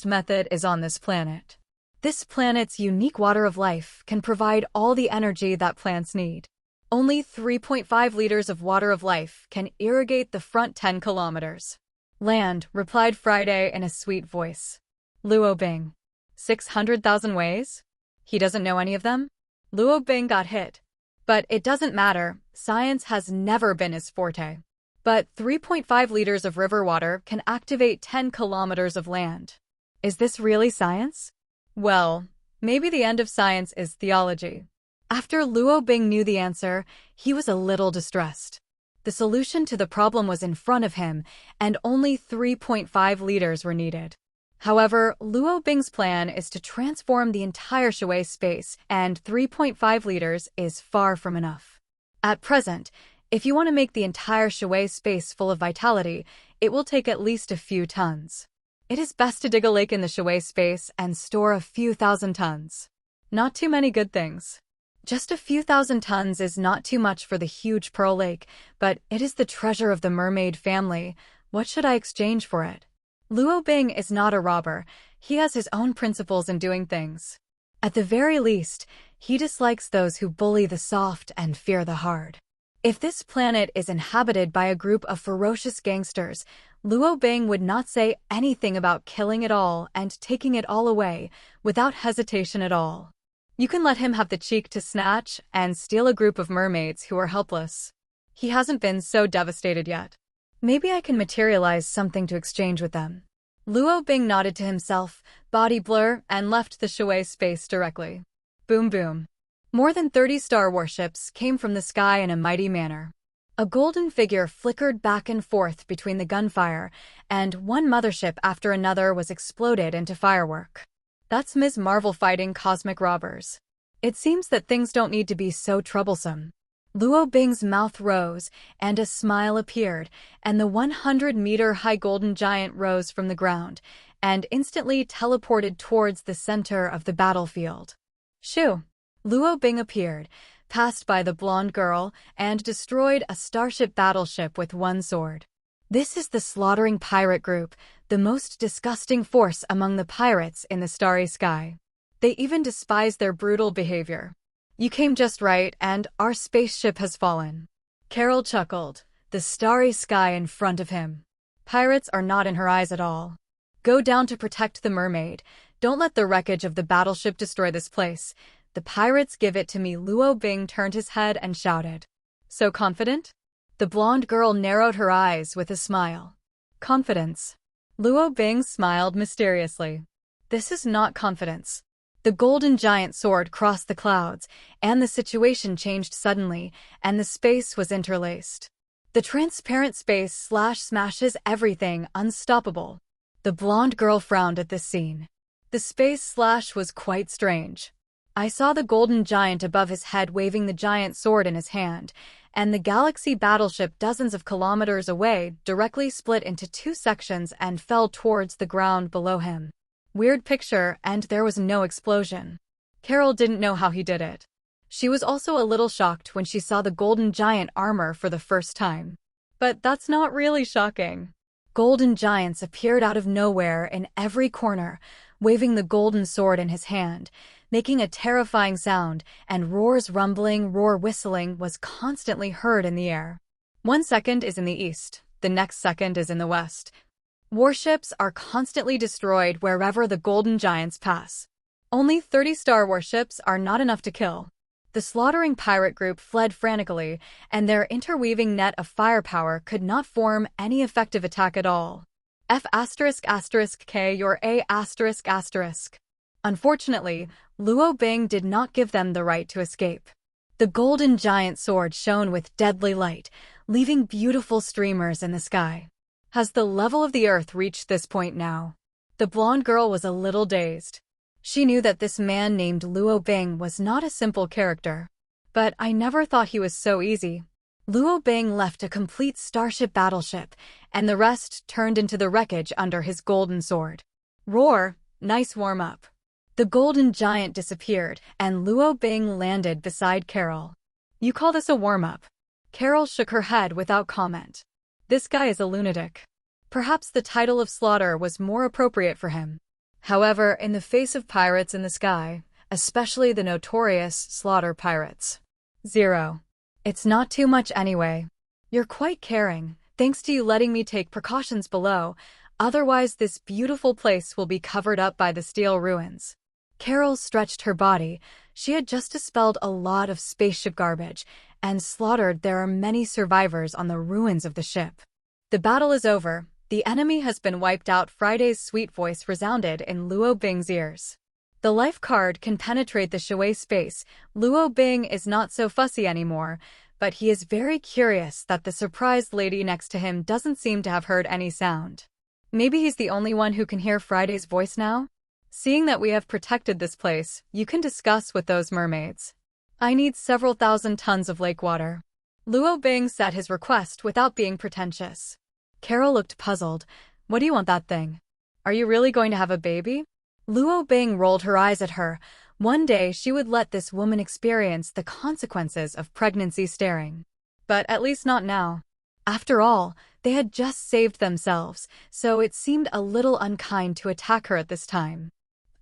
method is on this planet. This planet's unique water of life can provide all the energy that plants need. Only 3.5 liters of water of life can irrigate the front 10 kilometers. Land, replied Friday in a sweet voice. Luo Bing. 600,000 ways? He doesn't know any of them? Luo Bing got hit. But it doesn't matter, science has never been his forte. But 3.5 liters of river water can activate 10 kilometers of land. Is this really science? Well, maybe the end of science is theology. After Luo Bing knew the answer, he was a little distressed. The solution to the problem was in front of him, and only 3.5 liters were needed. However, Luo Bing's plan is to transform the entire Shui space, and 3.5 liters is far from enough. At present, if you want to make the entire Shui space full of vitality, it will take at least a few tons. It is best to dig a lake in the Shui space and store a few thousand tons. Not too many good things. Just a few thousand tons is not too much for the huge pearl lake, but it is the treasure of the mermaid family. What should I exchange for it? Luo Bing is not a robber. He has his own principles in doing things. At the very least, he dislikes those who bully the soft and fear the hard. If this planet is inhabited by a group of ferocious gangsters, Luo Bing would not say anything about killing it all and taking it all away, without hesitation at all. You can let him have the cheek to snatch and steal a group of mermaids who are helpless. He hasn't been so devastated yet. Maybe I can materialize something to exchange with them. Luo Bing nodded to himself, body blur, and left the Shui space directly. Boom boom. More than 30 star warships came from the sky in a mighty manner. A golden figure flickered back and forth between the gunfire, and one mothership after another was exploded into firework. That's Ms. Marvel fighting cosmic robbers. It seems that things don't need to be so troublesome. Luo Bing's mouth rose, and a smile appeared, and the 100-meter-high golden giant rose from the ground, and instantly teleported towards the center of the battlefield. Shoo! Luo Bing appeared, passed by the blonde girl, and destroyed a starship battleship with one sword. This is the slaughtering pirate group, the most disgusting force among the pirates in the starry sky. They even despise their brutal behavior. You came just right, and our spaceship has fallen. Carol chuckled, the starry sky in front of him. Pirates are not in her eyes at all. Go down to protect the mermaid. Don't let the wreckage of the battleship destroy this place. The pirates give it to me. Luo Bing turned his head and shouted. So confident? The blonde girl narrowed her eyes with a smile. Confidence. Luo Bing smiled mysteriously. This is not confidence. The golden giant sword crossed the clouds, and the situation changed suddenly, and the space was interlaced. The transparent space smashes everything, unstoppable. The blonde girl frowned at this scene. The space was quite strange. I saw the golden giant above his head waving the giant sword in his hand, and the galaxy battleship dozens of kilometers away directly split into two sections and fell towards the ground below him. Weird picture, and there was no explosion. Carol didn't know how he did it. She was also a little shocked when she saw the golden giant armor for the first time. But that's not really shocking. Golden giants appeared out of nowhere in every corner, waving the golden sword in his hand, making a terrifying sound, and roars rumbling, roar whistling was constantly heard in the air. 1 second is in the east, the next second is in the west. Warships are constantly destroyed wherever the golden giants pass. Only 30 star warships are not enough to kill. The slaughtering pirate group fled frantically, and their interweaving net of firepower could not form any effective attack at all. F***K your A***. Unfortunately, Luo Bing did not give them the right to escape. The golden giant sword shone with deadly light, leaving beautiful streamers in the sky. Has the level of the earth reached this point now? The blonde girl was a little dazed. She knew that this man named Luo Bing was not a simple character. But I never thought he was so easy. Luo Bing left a complete starship battleship, and the rest turned into the wreckage under his golden sword. Roar, nice warm-up. The golden giant disappeared, and Luo Bing landed beside Carol. You call this a warm-up? Carol shook her head without comment. This guy is a lunatic. Perhaps the title of slaughter was more appropriate for him. However, in the face of pirates in the sky, especially the notorious slaughter pirates. 0. It's not too much anyway. You're quite caring, thanks to you letting me take precautions below, otherwise this beautiful place will be covered up by the steel ruins. Carol stretched her body. She had just dispelled a lot of spaceship garbage, and slaughtered there are many survivors on the ruins of the ship. The battle is over. The enemy has been wiped out. Friday's sweet voice resounded in Luo Bing's ears. The life card can penetrate the Shui space. Luo Bing is not so fussy anymore, but he is very curious that the surprised lady next to him doesn't seem to have heard any sound. Maybe he's the only one who can hear Friday's voice now? Seeing that we have protected this place, you can discuss with those mermaids. I need several thousand tons of lake water. Luo Bing said his request without being pretentious. Carol looked puzzled. What do you want that thing? Are you really going to have a baby? Luo Bing rolled her eyes at her. One day she would let this woman experience the consequences of pregnancy staring. But at least not now. After all, they had just saved themselves, so it seemed a little unkind to attack her at this time.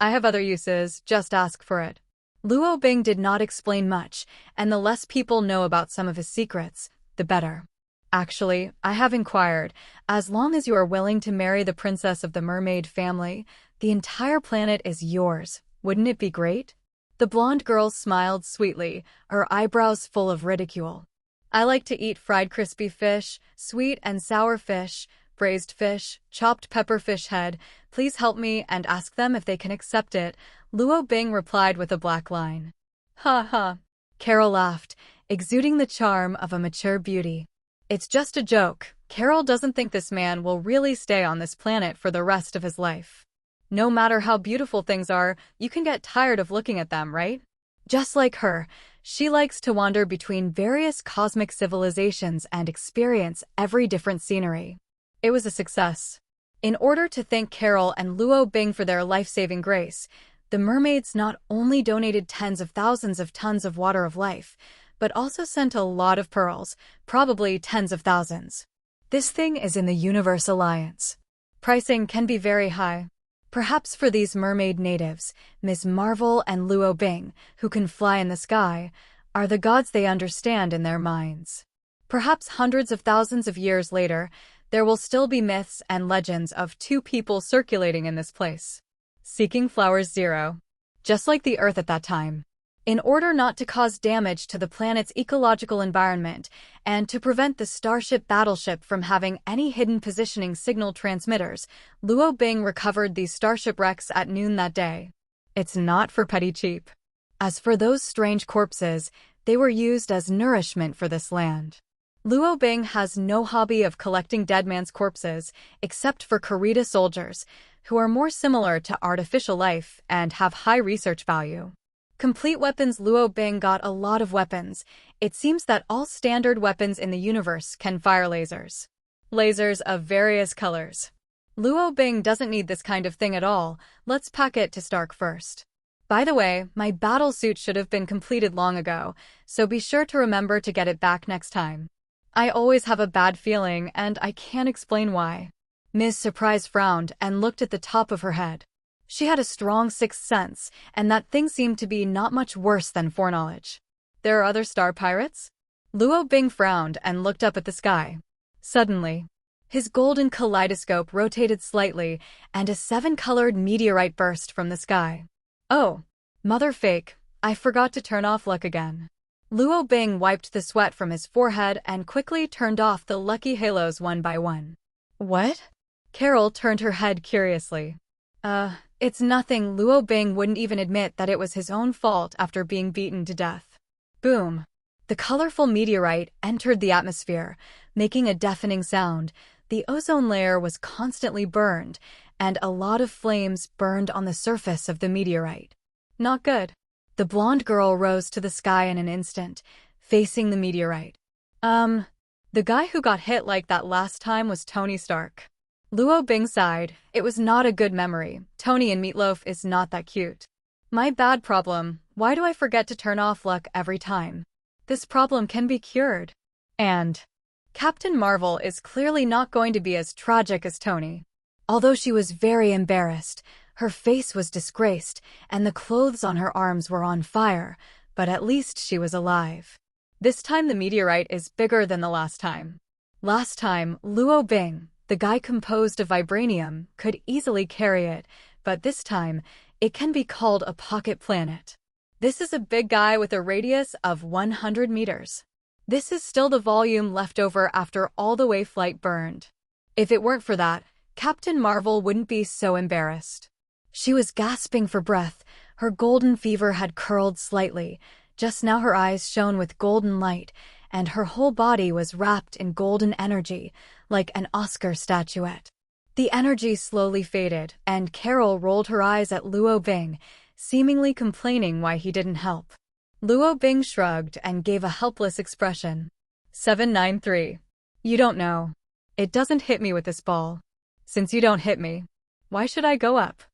I have other uses, just ask for it. Luo Bing did not explain much, and the less people know about some of his secrets, the better. Actually, I have inquired, as long as you are willing to marry the princess of the mermaid family, the entire planet is yours. Wouldn't it be great? The blonde girl smiled sweetly, her eyebrows full of ridicule. I like to eat fried crispy fish, sweet and sour fish, braised fish, chopped pepper fish head. Please help me and ask them if they can accept it. Luo Bing replied with a black line. Ha ha. Carol laughed, exuding the charm of a mature beauty. It's just a joke. Carol doesn't think this man will really stay on this planet for the rest of his life. No matter how beautiful things are, you can get tired of looking at them, right? Just like her, she likes to wander between various cosmic civilizations and experience every different scenery. It was a success. In order to thank Carol and Luo Bing for their life-saving grace, the mermaids not only donated tens of thousands of tons of water of life, but also sent a lot of pearls, probably tens of thousands. This thing is in the Universe Alliance. Pricing can be very high. Perhaps for these mermaid natives, Ms. Marvel and Luo Bing, who can fly in the sky, are the gods they understand in their minds. Perhaps hundreds of thousands of years later, there will still be myths and legends of two people circulating in this place. Seeking Flowers Zero. Just like the Earth at that time. In order not to cause damage to the planet's ecological environment and to prevent the Starship battleship from having any hidden positioning signal transmitters, Luo Bing recovered these Starship wrecks at noon that day. It's not for petty cheap. As for those strange corpses, they were used as nourishment for this land. Luo Bing has no hobby of collecting dead man's corpses, except for Karita soldiers, who are more similar to artificial life and have high research value. Complete weapons. Luo Bing got a lot of weapons. It seems that all standard weapons in the universe can fire lasers. Lasers of various colors. Luo Bing doesn't need this kind of thing at all. Let's pack it to Stark first. By the way, my battle suit should have been completed long ago, so be sure to remember to get it back next time. I always have a bad feeling, and I can't explain why. Ms. Surprise frowned and looked at the top of her head. She had a strong sixth sense, and that thing seemed to be not much worse than foreknowledge. There are other star pirates? Luo Bing frowned and looked up at the sky. Suddenly, his golden kaleidoscope rotated slightly, and a seven-colored meteorite burst from the sky. Oh, mother fake, I forgot to turn off luck again. Luo Bing wiped the sweat from his forehead and quickly turned off the lucky halos one by one. What? Carol turned her head curiously. It's nothing. Luo Bing wouldn't even admit that it was his own fault after being beaten to death. Boom. The colorful meteorite entered the atmosphere, making a deafening sound. The ozone layer was constantly burned, and a lot of flames burned on the surface of the meteorite. Not good. The blonde girl rose to the sky in an instant, facing the meteorite. The guy who got hit like that last time was Tony Stark. Luo Bing sighed. It was not a good memory. Tony and Meatloaf is not that cute. My bad problem. Why do I forget to turn off luck every time? This problem can be cured. And Captain Marvel is clearly not going to be as tragic as Tony. Although she was very embarrassed, her face was disgraced, and the clothes on her arms were on fire, but at least she was alive. This time the meteorite is bigger than the last time. Last time, Luo Bing, the guy composed of vibranium, could easily carry it, but this time, it can be called a pocket planet. This is a big guy with a radius of 100 meters. This is still the volume left over after all the way flight burned. If it weren't for that, Captain Marvel wouldn't be so embarrassed. She was gasping for breath. Her golden fever had curled slightly. Just now her eyes shone with golden light, and her whole body was wrapped in golden energy, like an Oscar statuette. The energy slowly faded, and Carol rolled her eyes at Luo Bing, seemingly complaining why he didn't help. Luo Bing shrugged and gave a helpless expression. 793. You don't know. It doesn't hit me with this ball. Since you don't hit me, why should I go up?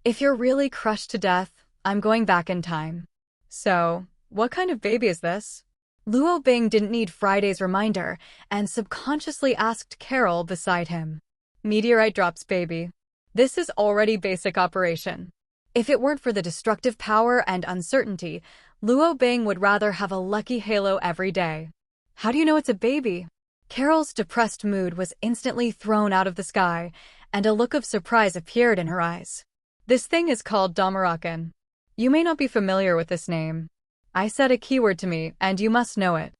If you're really crushed to death, I'm going back in time. So, what kind of baby is this? Luo Bing didn't need Friday's reminder and subconsciously asked Carol beside him. Meteorite drops, baby. This is already basic operation. If it weren't for the destructive power and uncertainty, Luo Bing would rather have a lucky halo every day. How do you know it's a baby? Carol's depressed mood was instantly thrown out of the sky, and a look of surprise appeared in her eyes. This thing is called Damarakan. You may not be familiar with this name. I said a keyword to me, and you must know it.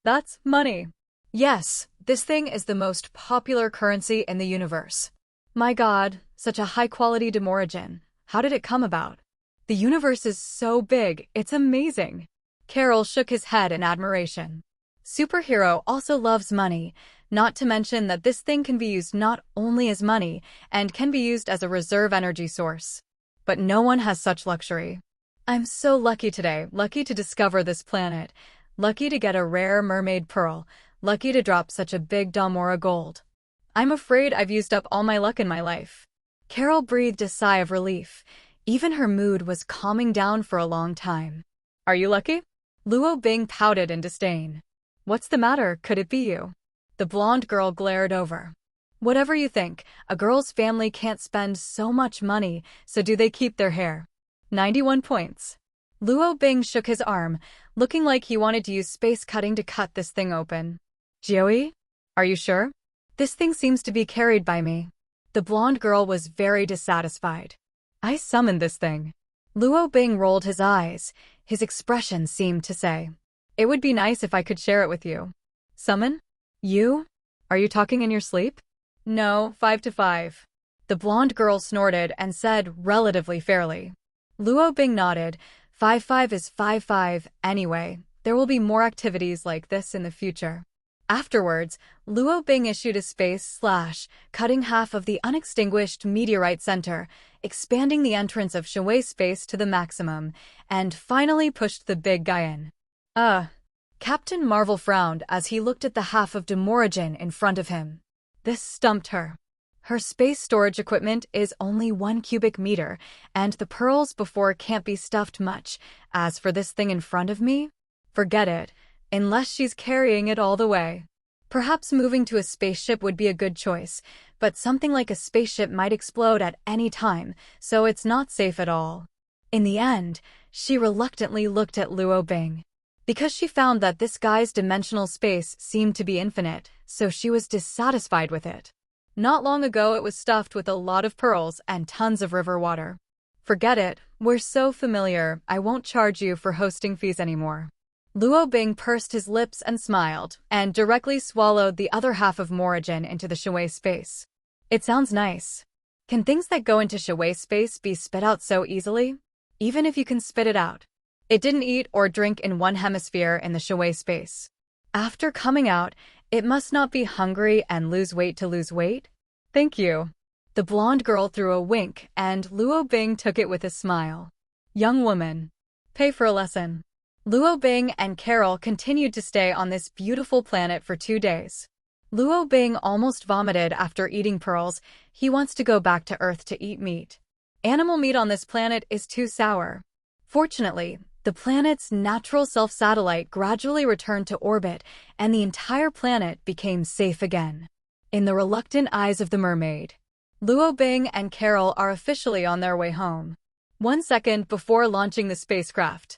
That's money. Yes, this thing is the most popular currency in the universe. My God, such a high-quality demorigin. How did it come about? The universe is so big, it's amazing. Carol shook his head in admiration. Superhero also loves money, not to mention that this thing can be used not only as money, and can be used as a reserve energy source. But no one has such luxury. I'm so lucky today, lucky to discover this planet, lucky to get a rare mermaid pearl, lucky to drop such a big Damora gold. I'm afraid I've used up all my luck in my life. Carol breathed a sigh of relief. Even her mood was calming down for a long time. Are you lucky? Luo Bing pouted in disdain. What's the matter? Could it be you? The blonde girl glared over. Whatever you think, a girl's family can't spend so much money, so do they keep their hair? 91 points. Luo Bing shook his arm, looking like he wanted to use space cutting to cut this thing open. Joey? Are you sure? This thing seems to be carried by me. The blonde girl was very dissatisfied. I summoned this thing. Luo Bing rolled his eyes. His expression seemed to say, it would be nice if I could share it with you. Summon? You? Are you talking in your sleep? No, 5 to 5. The blonde girl snorted and said relatively fairly. Luo Bing nodded. 5-5 is 5-5 anyway. There will be more activities like this in the future. Afterwards, Luo Bing issued a space slash, cutting half of the unextinguished meteorite center, expanding the entrance of Shui space to the maximum, and finally pushed the big guy in. Captain Marvel frowned as he looked at the half of Demorigin in front of him. This stumped her. Her space storage equipment is only 1 cubic meter, and the pearls before can't be stuffed much. As for this thing in front of me, forget it, unless she's carrying it all the way. Perhaps moving to a spaceship would be a good choice, but something like a spaceship might explode at any time, so it's not safe at all. In the end, she reluctantly looked at Luo Bing. Because she found that this guy's dimensional space seemed to be infinite, so she was dissatisfied with it. Not long ago it was stuffed with a lot of pearls and tons of river water. Forget it, we're so familiar, I won't charge you for hosting fees anymore. Luo Bing pursed his lips and smiled, and directly swallowed the other half of Morigin into the Shui space. It sounds nice. Can things that go into Shui space be spit out so easily? Even if you can spit it out. It didn't eat or drink in one hemisphere in the Shui space. After coming out, it must not be hungry and lose weight to lose weight? Thank you. The blonde girl threw a wink, and Luo Bing took it with a smile. Young woman. Pay for a lesson. Luo Bing and Carol continued to stay on this beautiful planet for 2 days. Luo Bing almost vomited after eating pearls. He wants to go back to Earth to eat meat. Animal meat on this planet is too sour. Fortunately, the planet's natural self-satellite gradually returned to orbit, and the entire planet became safe again. In the reluctant eyes of the mermaid, Luo Bing and Carol are officially on their way home. 1 second before launching the spacecraft.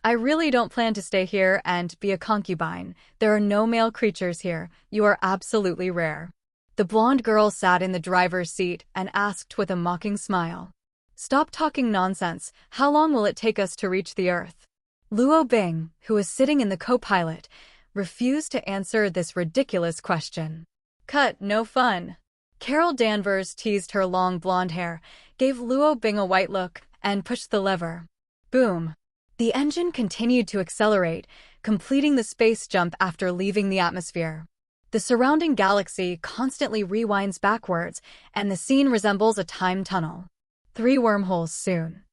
I really don't plan to stay here and be a concubine. There are no male creatures here. You are absolutely rare. The blonde girl sat in the driver's seat and asked with a mocking smile. Stop talking nonsense. How long will it take us to reach the Earth? Luo Bing, who was sitting in the co-pilot, refused to answer this ridiculous question. Cut, no fun. Carol Danvers teased her long blonde hair, gave Luo Bing a white look, and pushed the lever. Boom. The engine continued to accelerate, completing the space jump after leaving the atmosphere. The surrounding galaxy constantly rewinds backwards, and the scene resembles a time tunnel. 3 wormholes soon.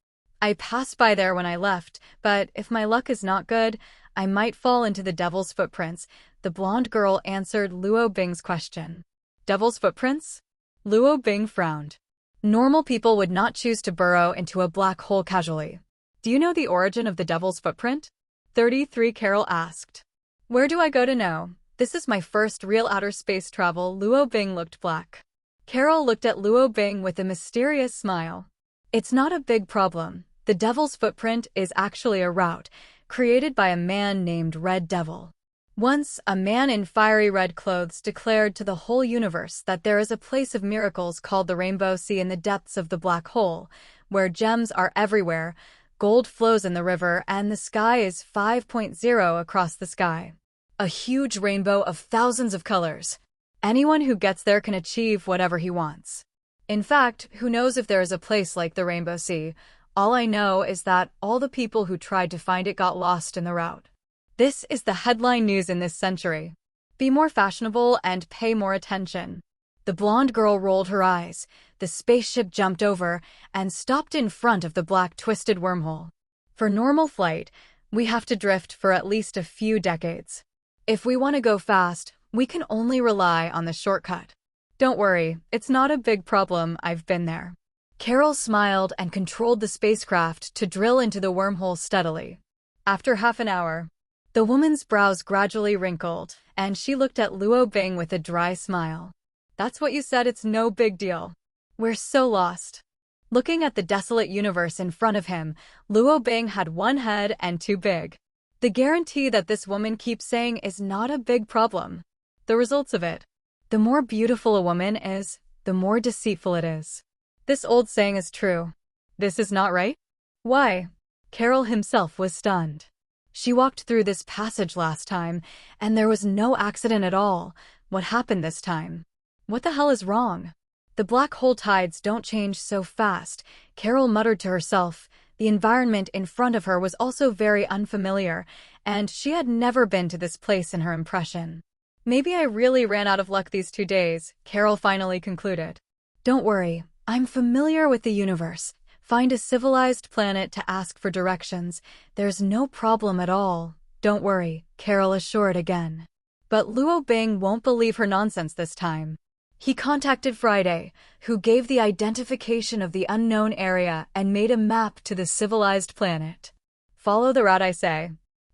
I passed by there when I left, but if my luck is not good, I might fall into the devil's footprints. The blonde girl answered Luo Bing's question. Devil's footprints? Luo Bing frowned. Normal people would not choose to burrow into a black hole casually. Do you know the origin of the devil's footprint? 33 Carol asked. Where do I go to know? This is my first real outer space travel. Luo Bing looked black. Carol looked at Luo Bing with a mysterious smile. It's not a big problem. The devil's footprint is actually a route created by a man named Red Devil. Once, a man in fiery red clothes declared to the whole universe that there is a place of miracles called the Rainbow Sea in the depths of the black hole, where gems are everywhere, gold flows in the river, and the sky is 5.0 across the sky. A huge rainbow of thousands of colors. Anyone who gets there can achieve whatever he wants. In fact, who knows if there is a place like the Rainbow Sea? All I know is that all the people who tried to find it got lost in the route. This is the headline news in this century. Be more fashionable and pay more attention. The blonde girl rolled her eyes. The spaceship jumped over and stopped in front of the black twisted wormhole. For normal flight, we have to drift for at least a few decades. If we want to go fast, we can only rely on the shortcut. Don't worry, it's not a big problem. I've been there. Carol smiled and controlled the spacecraft to drill into the wormhole steadily. After half an hour, the woman's brows gradually wrinkled, and she looked at Luo Bing with a dry smile. That's what you said, it's no big deal. We're so lost. Looking at the desolate universe in front of him, Luo Bing had one head and two big. The guarantee that this woman keeps saying is not a big problem. The results of it. The more beautiful a woman is, the more deceitful it is. This old saying is true. This is not right? Why? Carol himself was stunned. She walked through this passage last time, and there was no accident at all. What happened this time? What the hell is wrong? The black hole tides don't change so fast, Carol muttered to herself. The environment in front of her was also very unfamiliar, and she had never been to this place in her impression. Maybe I really ran out of luck these 2 days, Carol finally concluded. Don't worry, I'm familiar with the universe. Find a civilized planet to ask for directions. There's no problem at all. Don't worry, Carol assured again. But Luo Bing won't believe her nonsense this time. He contacted Friday, who gave the identification of the unknown area and made a map to the civilized planet. Follow the route I say.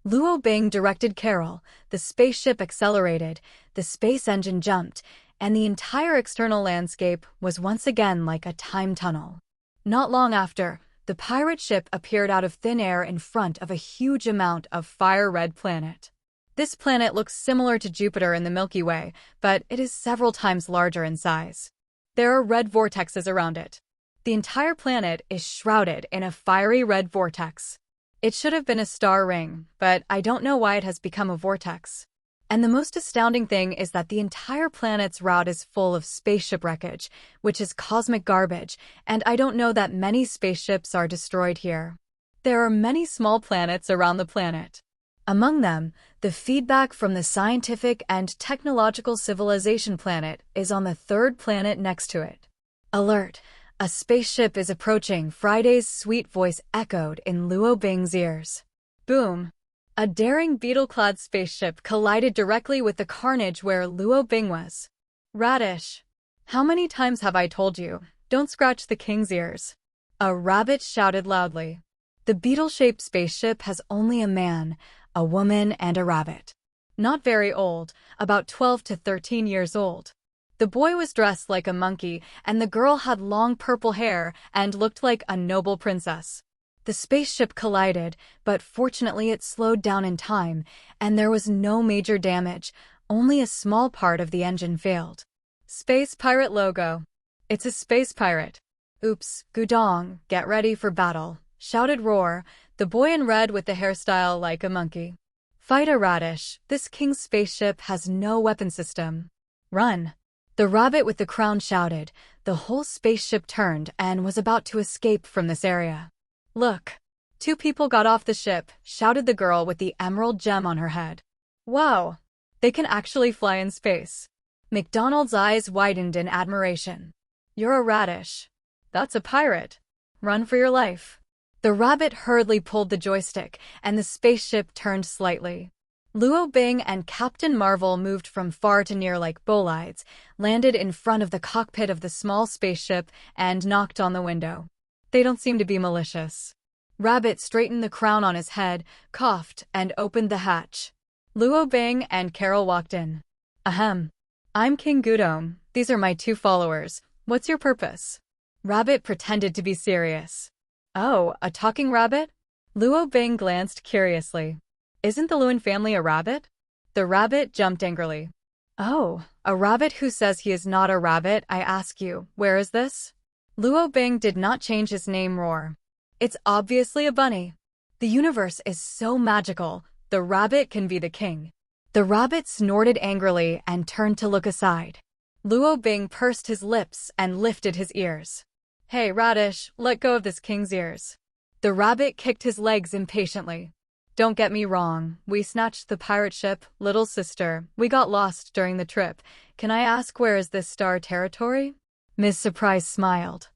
Luo Bing directed Carol. The spaceship accelerated, the space engine jumped, and the entire external landscape was once again like a time tunnel. Not long after, the pirate ship appeared out of thin air in front of a huge amount of fire-red planet. This planet looks similar to Jupiter in the Milky Way, but it is several times larger in size. There are red vortexes around it. The entire planet is shrouded in a fiery red vortex. It should have been a star ring, but I don't know why it has become a vortex. And the most astounding thing is that the entire planet's route is full of spaceship wreckage, which is cosmic garbage, and I don't know that many spaceships are destroyed here. There are many small planets around the planet. Among them, the feedback from the scientific and technological civilization planet is on the third planet next to it. Alert! A spaceship is approaching, Friday's sweet voice echoed in Luo Bing's ears. Boom! A daring beetle-clad spaceship collided directly with the carnage where Luo Bing was. Radish! How many times have I told you, don't scratch the king's ears? A rabbit shouted loudly. The beetle-shaped spaceship has only a man, a woman, and a rabbit. Not very old, about 12 to 13 years old. The boy was dressed like a monkey, and the girl had long purple hair and looked like a noble princess. The spaceship collided, but fortunately it slowed down in time, and there was no major damage, only a small part of the engine failed. Space Pirate logo. It's a space pirate. Oops, Gudong, get ready for battle, shouted Roar, the boy in red with the hairstyle like a monkey. Fight a radish, this king's spaceship has no weapon system. Run! The rabbit with the crown shouted. The whole spaceship turned and was about to escape from this area. Look! 2 people got off the ship, shouted the girl with the emerald gem on her head. Wow! They can actually fly in space. McDonald's eyes widened in admiration. You're a radish. That's a pirate. Run for your life. The rabbit hurriedly pulled the joystick, and the spaceship turned slightly. Luo Bing and Captain Marvel moved from far to near like bolides, landed in front of the cockpit of the small spaceship, and knocked on the window. They don't seem to be malicious. Rabbit straightened the crown on his head, coughed, and opened the hatch. Luo Bing and Carol walked in. Ahem. I'm King Gudong. These are my 2 followers. What's your purpose? Rabbit pretended to be serious. Oh, a talking rabbit? Luo Bing glanced curiously. Isn't the Luan family a rabbit? The rabbit jumped angrily. Oh, a rabbit who says he is not a rabbit, I ask you, where is this? Luo Bing did not change his name roar. It's obviously a bunny. The universe is so magical, the rabbit can be the king. The rabbit snorted angrily and turned to look aside. Luo Bing pursed his lips and lifted his ears. Hey, Radish, let go of this king's ears. The rabbit kicked his legs impatiently. Don't get me wrong, we snatched the pirate ship, little sister. We got lost during the trip. Can I ask where is this star territory? Ms. Surprise smiled.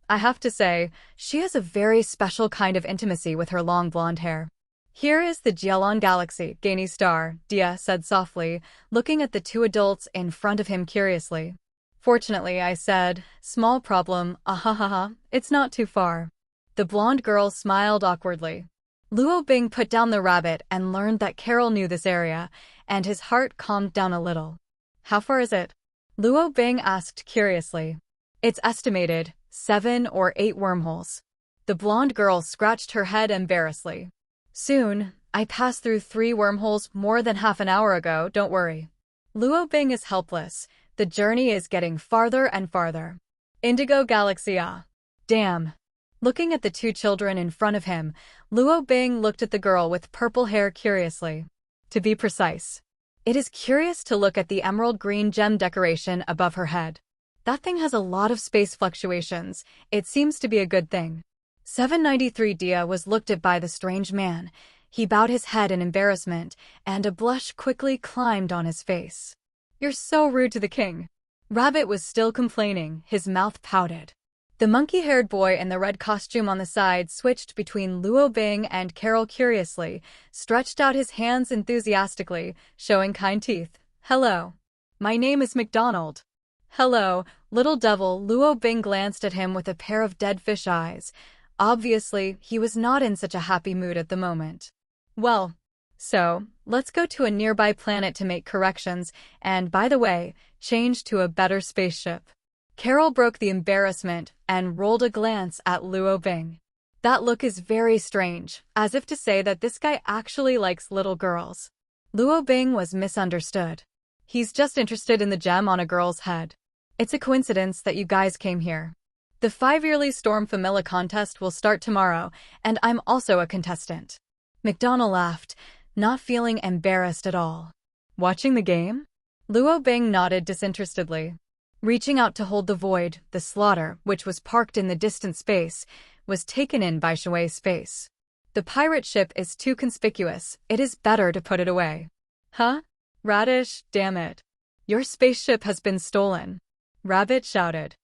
I have to say, she has a very special kind of intimacy with her long blonde hair. Here is the Jialon Galaxy, Gainy Star, Dia said softly, looking at the 2 adults in front of him curiously. Fortunately, I said, small problem, ahahaha, it's not too far. The blonde girl smiled awkwardly. Luo Bing put down the rabbit and learned that Carol knew this area, and his heart calmed down a little. How far is it? Luo Bing asked curiously. It's estimated 7 or 8 wormholes. The blonde girl scratched her head embarrassedly. Soon, I passed through 3 wormholes more than half an hour ago, don't worry. Luo Bing is helpless. The journey is getting farther and farther. Indigo Galaxy, ah. Damn. Looking at the 2 children in front of him, Luo Bing looked at the girl with purple hair curiously. To be precise, it is curious to look at the emerald green gem decoration above her head. That thing has a lot of space fluctuations. It seems to be a good thing. 793 Dia was looked at by the strange man. He bowed his head in embarrassment, and a blush quickly climbed on his face. You're so rude to the king. Rabbit was still complaining, his mouth pouted. The monkey-haired boy in the red costume on the side switched between Luo Bing and Carol curiously, stretched out his hands enthusiastically, showing kind teeth. Hello. My name is McDonald. Hello, little devil. Luo Bing glanced at him with a pair of dead fish eyes. Obviously, he was not in such a happy mood at the moment. Well, so, let's go to a nearby planet to make corrections, and by the way, change to a better spaceship. Carol broke the embarrassment and rolled a glance at Luo Bing. That look is very strange, as if to say that this guy actually likes little girls. Luo Bing was misunderstood. He's just interested in the gem on a girl's head. It's a coincidence that you guys came here. The 5-yearly Storm Famila contest will start tomorrow, and I'm also a contestant. McDonald laughed, not feeling embarrassed at all. Watching the game? Luo Bing nodded disinterestedly. Reaching out to hold the void, the slaughter, which was parked in the distant space, was taken in by Shui's space. The pirate ship is too conspicuous, it is better to put it away. Huh? Radish, damn it. Your spaceship has been stolen. Rabbit shouted.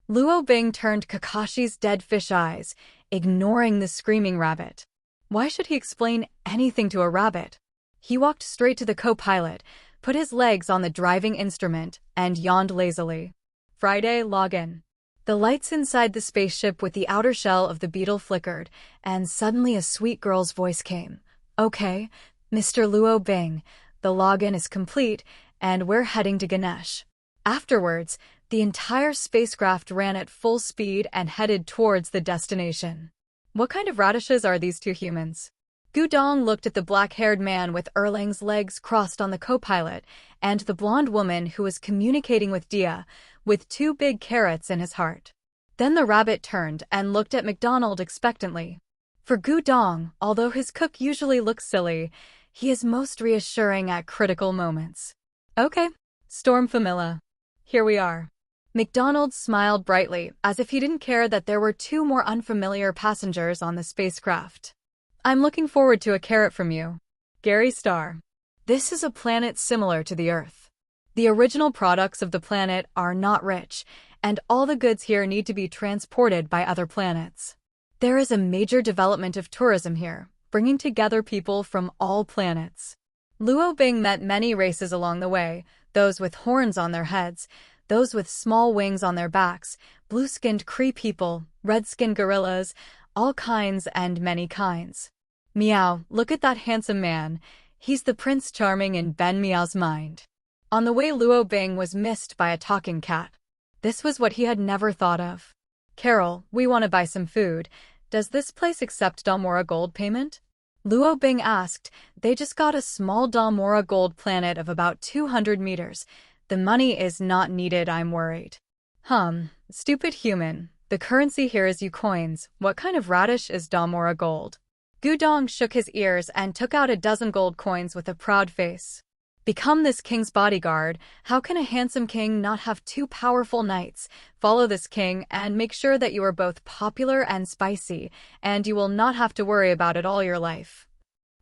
Luo Bing turned Kakashi's dead fish eyes, ignoring the screaming rabbit. Why should he explain anything to a rabbit? He walked straight to the co-pilot, put his legs on the driving instrument, and yawned lazily. Friday, login. The lights inside the spaceship with the outer shell of the beetle flickered, and suddenly a sweet girl's voice came. Okay, Mr. Luo Bing, the login is complete, and we're heading to Ganesh. Afterwards, the entire spacecraft ran at full speed and headed towards the destination. What kind of radishes are these 2 humans? Gudong looked at the black-haired man with Erlang's legs crossed on the co-pilot, and the blonde woman who was communicating with Dia, with 2 big carrots in his heart. Then the rabbit turned and looked at McDonald expectantly. For Gudong, although his cook usually looks silly, he is most reassuring at critical moments. Okay, Storm Famila. Here we are. McDonald smiled brightly, as if he didn't care that there were 2 more unfamiliar passengers on the spacecraft. I'm looking forward to a carrot from you. Gary Starr. This is a planet similar to the Earth. The original products of the planet are not rich, and all the goods here need to be transported by other planets. There is a major development of tourism here, bringing together people from all planets. Luo Bing met many races along the way, those with horns on their heads, those with small wings on their backs, blue-skinned Cree people, red-skinned gorillas, all kinds and many kinds. Meow, look at that handsome man. He's the Prince Charming in Ben Meow's mind. On the way, Luo Bing was missed by a talking cat. This was what he had never thought of. Carol, we want to buy some food. Does this place accept Dalmora gold payment? Luo Bing asked. They just got a small Dalmora gold planet of about 200 meters. The money is not needed, I'm worried. Stupid human. The currency here is U-coins. What kind of radish is Dalmora gold? Gudong shook his ears and took out a dozen gold coins with a proud face. Become this king's bodyguard. How can a handsome king not have two powerful knights? Follow this king and make sure that you are both popular and spicy, and you will not have to worry about it all your life.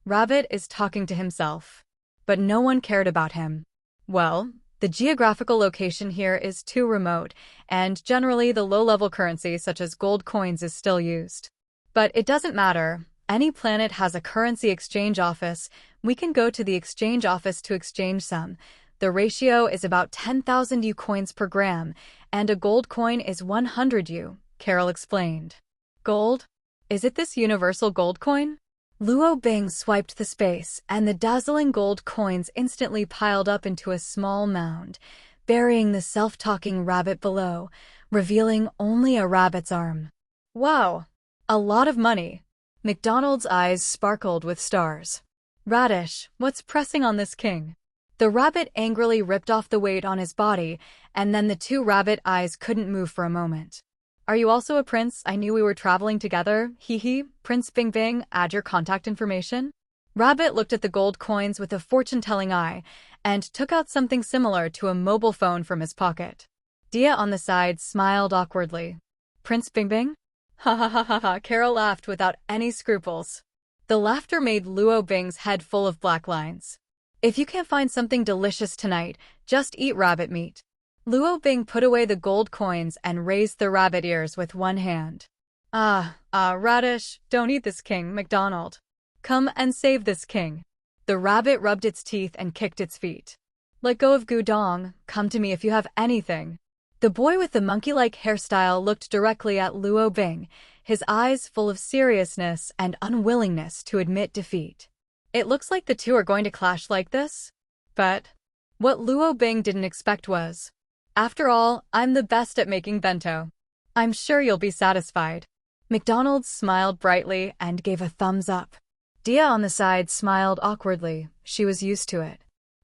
Rabbit is talking to himself. But no one cared about him. Well, the geographical location here is too remote, and generally the low-level currency such as gold coins is still used. But it doesn't matter. Any planet has a currency exchange office. We can go to the exchange office to exchange some. The ratio is about 10,000 U-coins per gram, and a gold coin is 100 U, Carol explained. Gold? Is it this universal gold coin? Luo Bing swiped the space, and the dazzling gold coins instantly piled up into a small mound, burying the self-talking rabbit below, revealing only a rabbit's arm. Wow! A lot of money. McDonald's eyes sparkled with stars. Radish, what's pressing on this king? The rabbit angrily ripped off the weight on his body, and then the two rabbit eyes couldn't move for a moment. Are you also a prince? I knew we were traveling together. Hee hee. Prince Bing Bing, add your contact information. Rabbit looked at the gold coins with a fortune-telling eye, and took out something similar to a mobile phone from his pocket. Dia on the side smiled awkwardly. Prince Bing Bing? Ha ha ha ha ha, Carol laughed without any scruples. The laughter made Luo Bing's head full of black lines. If you can't find something delicious tonight, just eat rabbit meat. Luo Bing put away the gold coins and raised the rabbit ears with one hand. Radish, don't eat this king, McDonald. Come and save this king. The rabbit rubbed its teeth and kicked its feet. Let go of Gudong, come to me if you have anything. The boy with the monkey-like hairstyle looked directly at Luo Bing, his eyes full of seriousness and unwillingness to admit defeat. It looks like the two are going to clash like this. But what Luo Bing didn't expect was, after all, I'm the best at making bento. I'm sure you'll be satisfied. McDonald smiled brightly and gave a thumbs up. Dia on the side smiled awkwardly. She was used to it.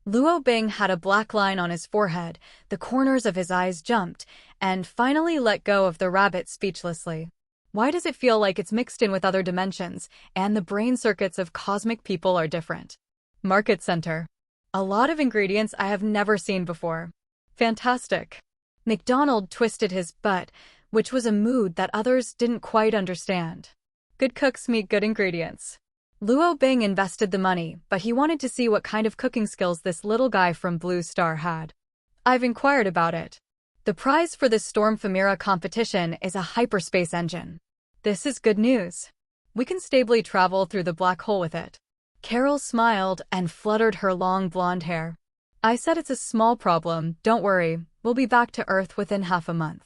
Luo Bing had a black line on his forehead, the corners of his eyes jumped, and finally let go of the rabbit speechlessly. Why does it feel like it's mixed in with other dimensions, and the brain circuits of cosmic people are different? Market Center. A lot of ingredients I have never seen before. Fantastic. McDonald twisted his butt, which was a mood that others didn't quite understand. Good cooks meet good ingredients. Luo Bing invested the money, but he wanted to see what kind of cooking skills this little guy from Blue Star had. I've inquired about it. The prize for this Storm Famira competition is a hyperspace engine. This is good news. We can stably travel through the black hole with it. Carol smiled and fluttered her long blonde hair. I said it's a small problem, don't worry, we'll be back to Earth within half a month.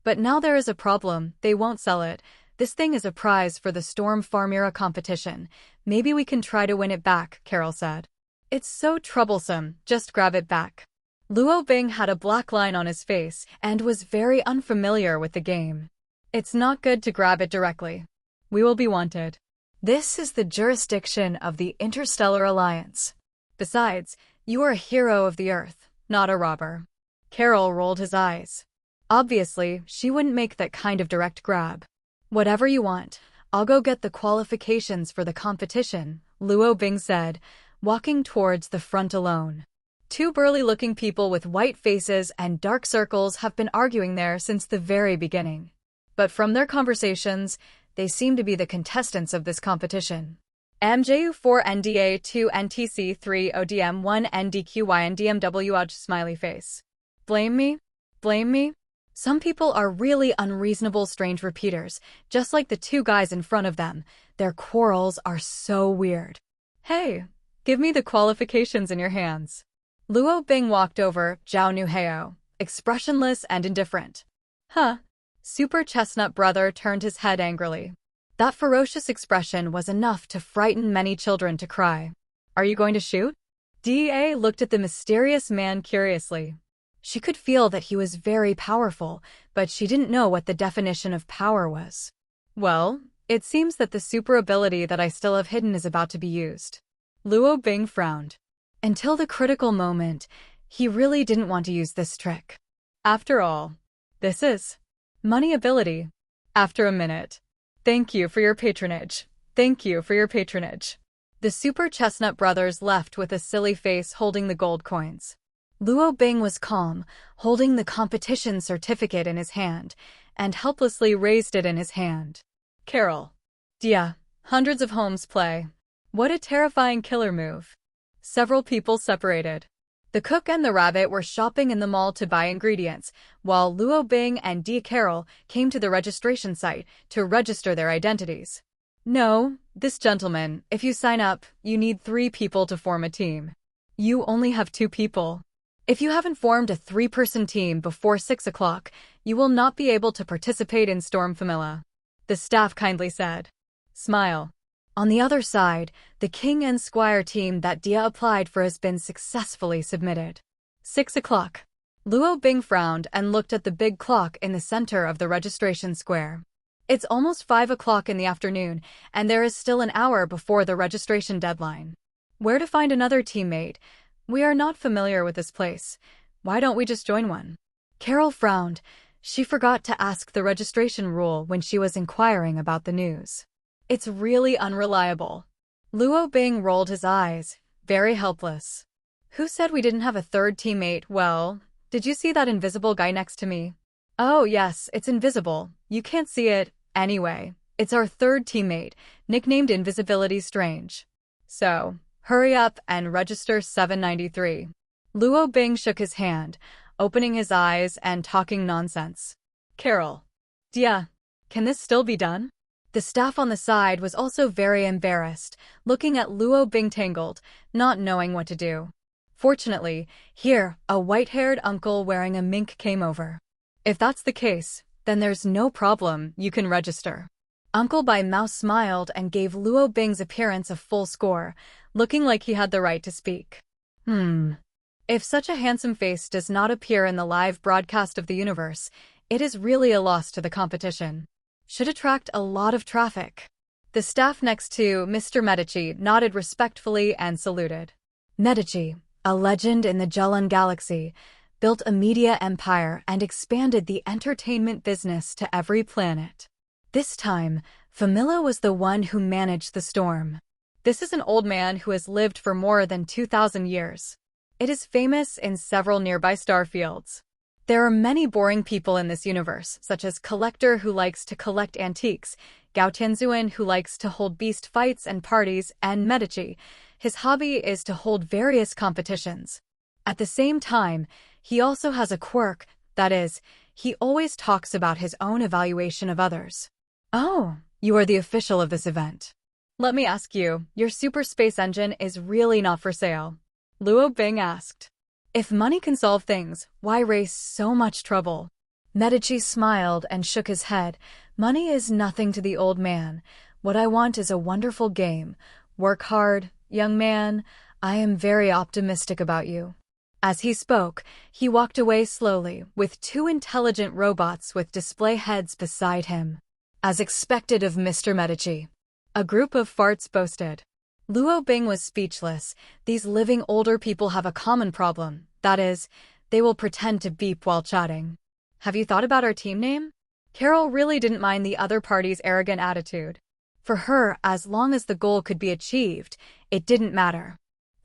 But now there is a problem, they won't sell it. This thing is a prize for the Storm Famira competition. Maybe we can try to win it back, Carol said. It's so troublesome, just grab it back. Luo Bing had a black line on his face and was very unfamiliar with the game. It's not good to grab it directly. We will be wanted. This is the jurisdiction of the Interstellar Alliance. Besides, you are a hero of the Earth, not a robber. Carol rolled his eyes. Obviously, she wouldn't make that kind of direct grab. Whatever you want, I'll go get the qualifications for the competition, Luo Bing said, walking towards the front alone. Two burly-looking people with white faces and dark circles have been arguing there since the very beginning. But from their conversations, they seem to be the contestants of this competition. MJU4 NDA2 NTC3 ODM1 NDQY and DMW smiley face. Blame me? Blame me? Some people are really unreasonable strange repeaters, just like the two guys in front of them. Their quarrels are so weird. Hey, give me the qualifications in your hands. Luo Bing walked over Zhao Nuheo, expressionless and indifferent. Huh? Super Chestnut Brother turned his head angrily. That ferocious expression was enough to frighten many children to cry. Are you going to shoot? Da looked at the mysterious man curiously. She could feel that he was very powerful, but she didn't know what the definition of power was. Well, it seems that the super ability that I still have hidden is about to be used. Luo Bing frowned. Until the critical moment, he really didn't want to use this trick. After all, this is money ability. After a minute. Thank you for your patronage. Thank you for your patronage. The Super Chestnut Brothers left with a silly face holding the gold coins. Luo Bing was calm, holding the competition certificate in his hand, and helplessly raised it in his hand. Carol. Dia. Hundreds of homes play. What a terrifying killer move. Several people separated. The cook and the rabbit were shopping in the mall to buy ingredients, while Luo Bing and Dia Carol came to the registration site to register their identities. No, this gentleman, if you sign up, you need 3 people to form a team. You only have 2 people. If you haven't formed a 3-person team before 6 o'clock, you will not be able to participate in Storm Famila. The staff kindly said. Smile. On the other side, the King and Squire team that Dia applied for has been successfully submitted. 6 o'clock. Luo Bing frowned and looked at the big clock in the center of the registration square. It's almost 5 o'clock in the afternoon, and there is still an hour before the registration deadline. Where to find another teammate? We are not familiar with this place. Why don't we just join one? Carol frowned. She forgot to ask the registration rule when she was inquiring about the news. It's really unreliable. Luo Bing rolled his eyes, very helpless. Who said we didn't have a third teammate? Well, did you see that invisible guy next to me? Oh yes, it's invisible. You can't see it. Anyway, it's our third teammate, nicknamed Invisibility Strange. So, hurry up and register 793. Luo Bing shook his hand, opening his eyes and talking nonsense. Carol. Dia. Can this still be done? The staff on the side was also very embarrassed, looking at Luo Bing tangled, not knowing what to do. Fortunately, here, a white-haired uncle wearing a mink came over. If that's the case, then there's no problem, you can register. Uncle by Mouse smiled and gave Luo Bing's appearance a full score, looking like he had the right to speak. If such a handsome face does not appear in the live broadcast of the universe, it is really a loss to the competition. Should attract a lot of traffic. The staff next to Mr. Medici nodded respectfully and saluted. Medici, a legend in the Julan galaxy, built a media empire and expanded the entertainment business to every planet. This time, Famila was the one who managed the storm. This is an old man who has lived for more than 2,000 years. It is famous in several nearby star fields. There are many boring people in this universe, such as Collector who likes to collect antiques, Gao Tianzuan who likes to hold beast fights and parties, and Medici. His hobby is to hold various competitions. At the same time, he also has a quirk, that is, he always talks about his own evaluation of others. Oh, you are the official of this event. Let me ask you, your super space engine is really not for sale? Luo Bing asked. If money can solve things, why raise so much trouble? Medici smiled and shook his head. Money is nothing to the old man. What I want is a wonderful game. Work hard, young man. I am very optimistic about you. As he spoke, he walked away slowly, with 2 intelligent robots with display heads beside him. As expected of Mr. Medici. A group of farts boasted. Luo Bing was speechless. These living older people have a common problem. That is, they will pretend to beep while chatting. Have you thought about our team name? Carol really didn't mind the other party's arrogant attitude. For her, as long as the goal could be achieved, it didn't matter.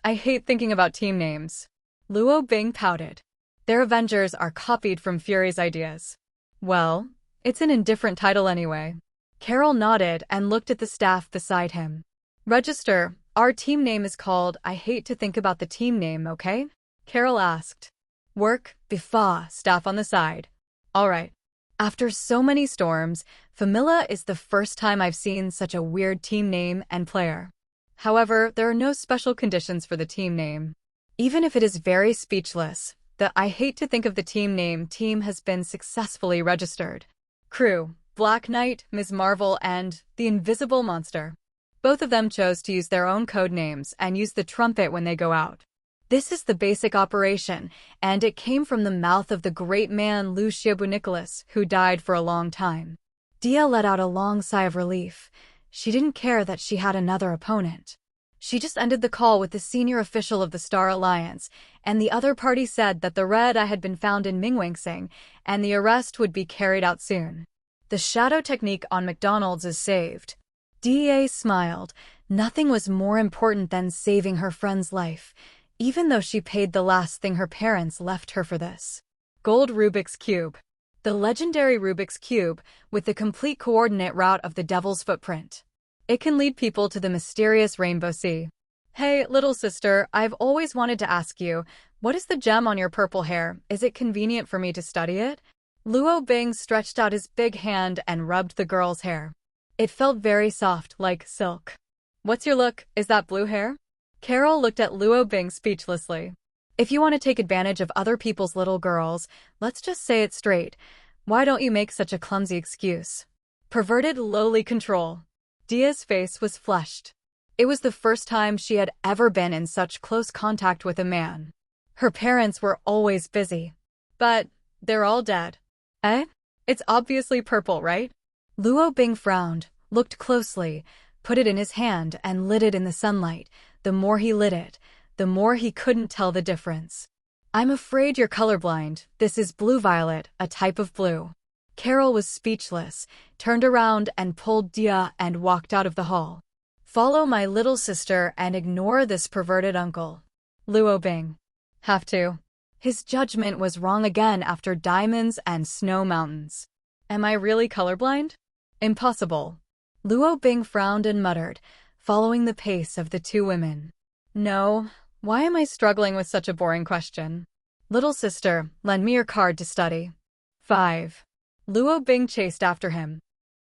I hate thinking about team names. Luo Bing pouted. Their Avengers are copied from Fury's ideas. Well, it's an indifferent title anyway. Carol nodded and looked at the staff beside him. Register. Our team name is called I hate to think about the team name, okay? Carol asked. Work, bifa, staff on the side. All right. After so many storms, Famila is the first time I've seen such a weird team name and player. However, there are no special conditions for the team name. Even if it is very speechless, the I hate to think of the team name team has been successfully registered. Crew, Black Knight, Ms. Marvel, and the Invisible Monster. Both of them chose to use their own code names and use the trumpet when they go out. This is the basic operation, and it came from the mouth of the great man Lu Xiaobu Nicholas, who died for a long time. Dia let out a long sigh of relief. She didn't care that she had another opponent. She just ended the call with the senior official of the Star Alliance, and the other party said that the red eye had been found in Mingwengsing, and the arrest would be carried out soon. The shadow technique on McDonald's is saved. Da smiled. Nothing was more important than saving her friend's life, even though she paid the last thing her parents left her for this. Gold Rubik's Cube. The legendary Rubik's Cube, with the complete coordinate route of the Devil's Footprint. It can lead people to the mysterious Rainbow Sea. Hey, little sister, I've always wanted to ask you, what is the gem on your purple hair? Is it convenient for me to study it? Luo Bing stretched out his big hand and rubbed the girl's hair. It felt very soft, like silk. What's your look? Is that blue hair? Carol looked at Luo Bing speechlessly. If you want to take advantage of other people's little girls, let's just say it straight. Why don't you make such a clumsy excuse? Perverted lowly control. Dia's face was flushed. It was the first time she had ever been in such close contact with a man. Her parents were always busy. But they're all dead. Eh? It's obviously purple, right? Luo Bing frowned, looked closely, put it in his hand and lit it in the sunlight. The more he lit it, the more he couldn't tell the difference. I'm afraid you're colorblind. This is blue-violet, a type of blue. Carol was speechless, turned around and pulled Dia and walked out of the hall. Follow my little sister and ignore this perverted uncle. Luo Bing. Have to. His judgment was wrong again after diamonds and snow mountains. Am I really colorblind? Impossible. Luo Bing frowned and muttered, following the pace of the two women. No, why am I struggling with such a boring question? Little sister, lend me your card to study. 5. Luo Bing chased after him.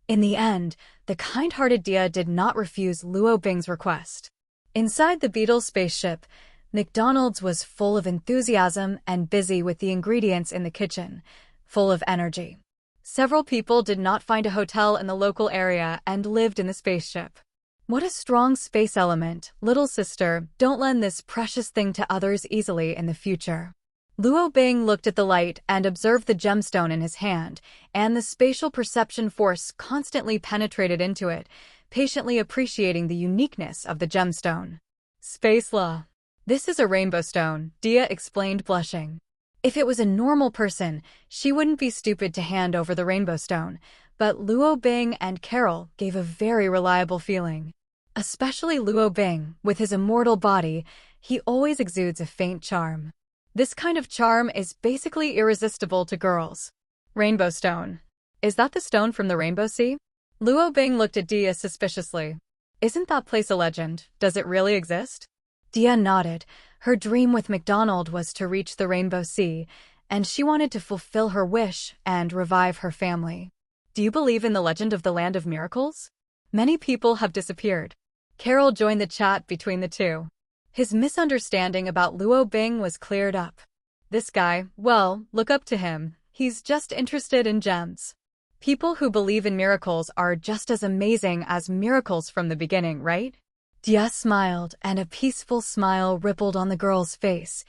In the end, the kind-hearted Dia did not refuse Luo Bing's request. Inside the Beetle spaceship, McDonald's was full of enthusiasm and busy with the ingredients in the kitchen, full of energy. Several people did not find a hotel in the local area and lived in the spaceship. What a strong space element, little sister, don't lend this precious thing to others easily in the future. Luo Bing looked at the light and observed the gemstone in his hand, and the spatial perception force constantly penetrated into it, patiently appreciating the uniqueness of the gemstone. Space law. This is a rainbow stone, Dia explained, blushing. If it was a normal person, she wouldn't be stupid to hand over the rainbow stone, but Luo Bing and Carol gave a very reliable feeling. Especially Luo Bing, with his immortal body, he always exudes a faint charm. This kind of charm is basically irresistible to girls. Rainbow stone. Is that the stone from the Rainbow Sea? Luo Bing looked at Dia suspiciously. Isn't that place a legend? Does it really exist? Dia nodded. Her dream with McDonald was to reach the Rainbow Sea, and she wanted to fulfill her wish and revive her family. Do you believe in the legend of the Land of Miracles? Many people have disappeared. Carol joined the chat between the two. His misunderstanding about Luo Bing was cleared up. This guy, well, look up to him. He's just interested in gems. People who believe in miracles are just as amazing as miracles from the beginning, right? Dia smiled, and a peaceful smile rippled on the girl's face,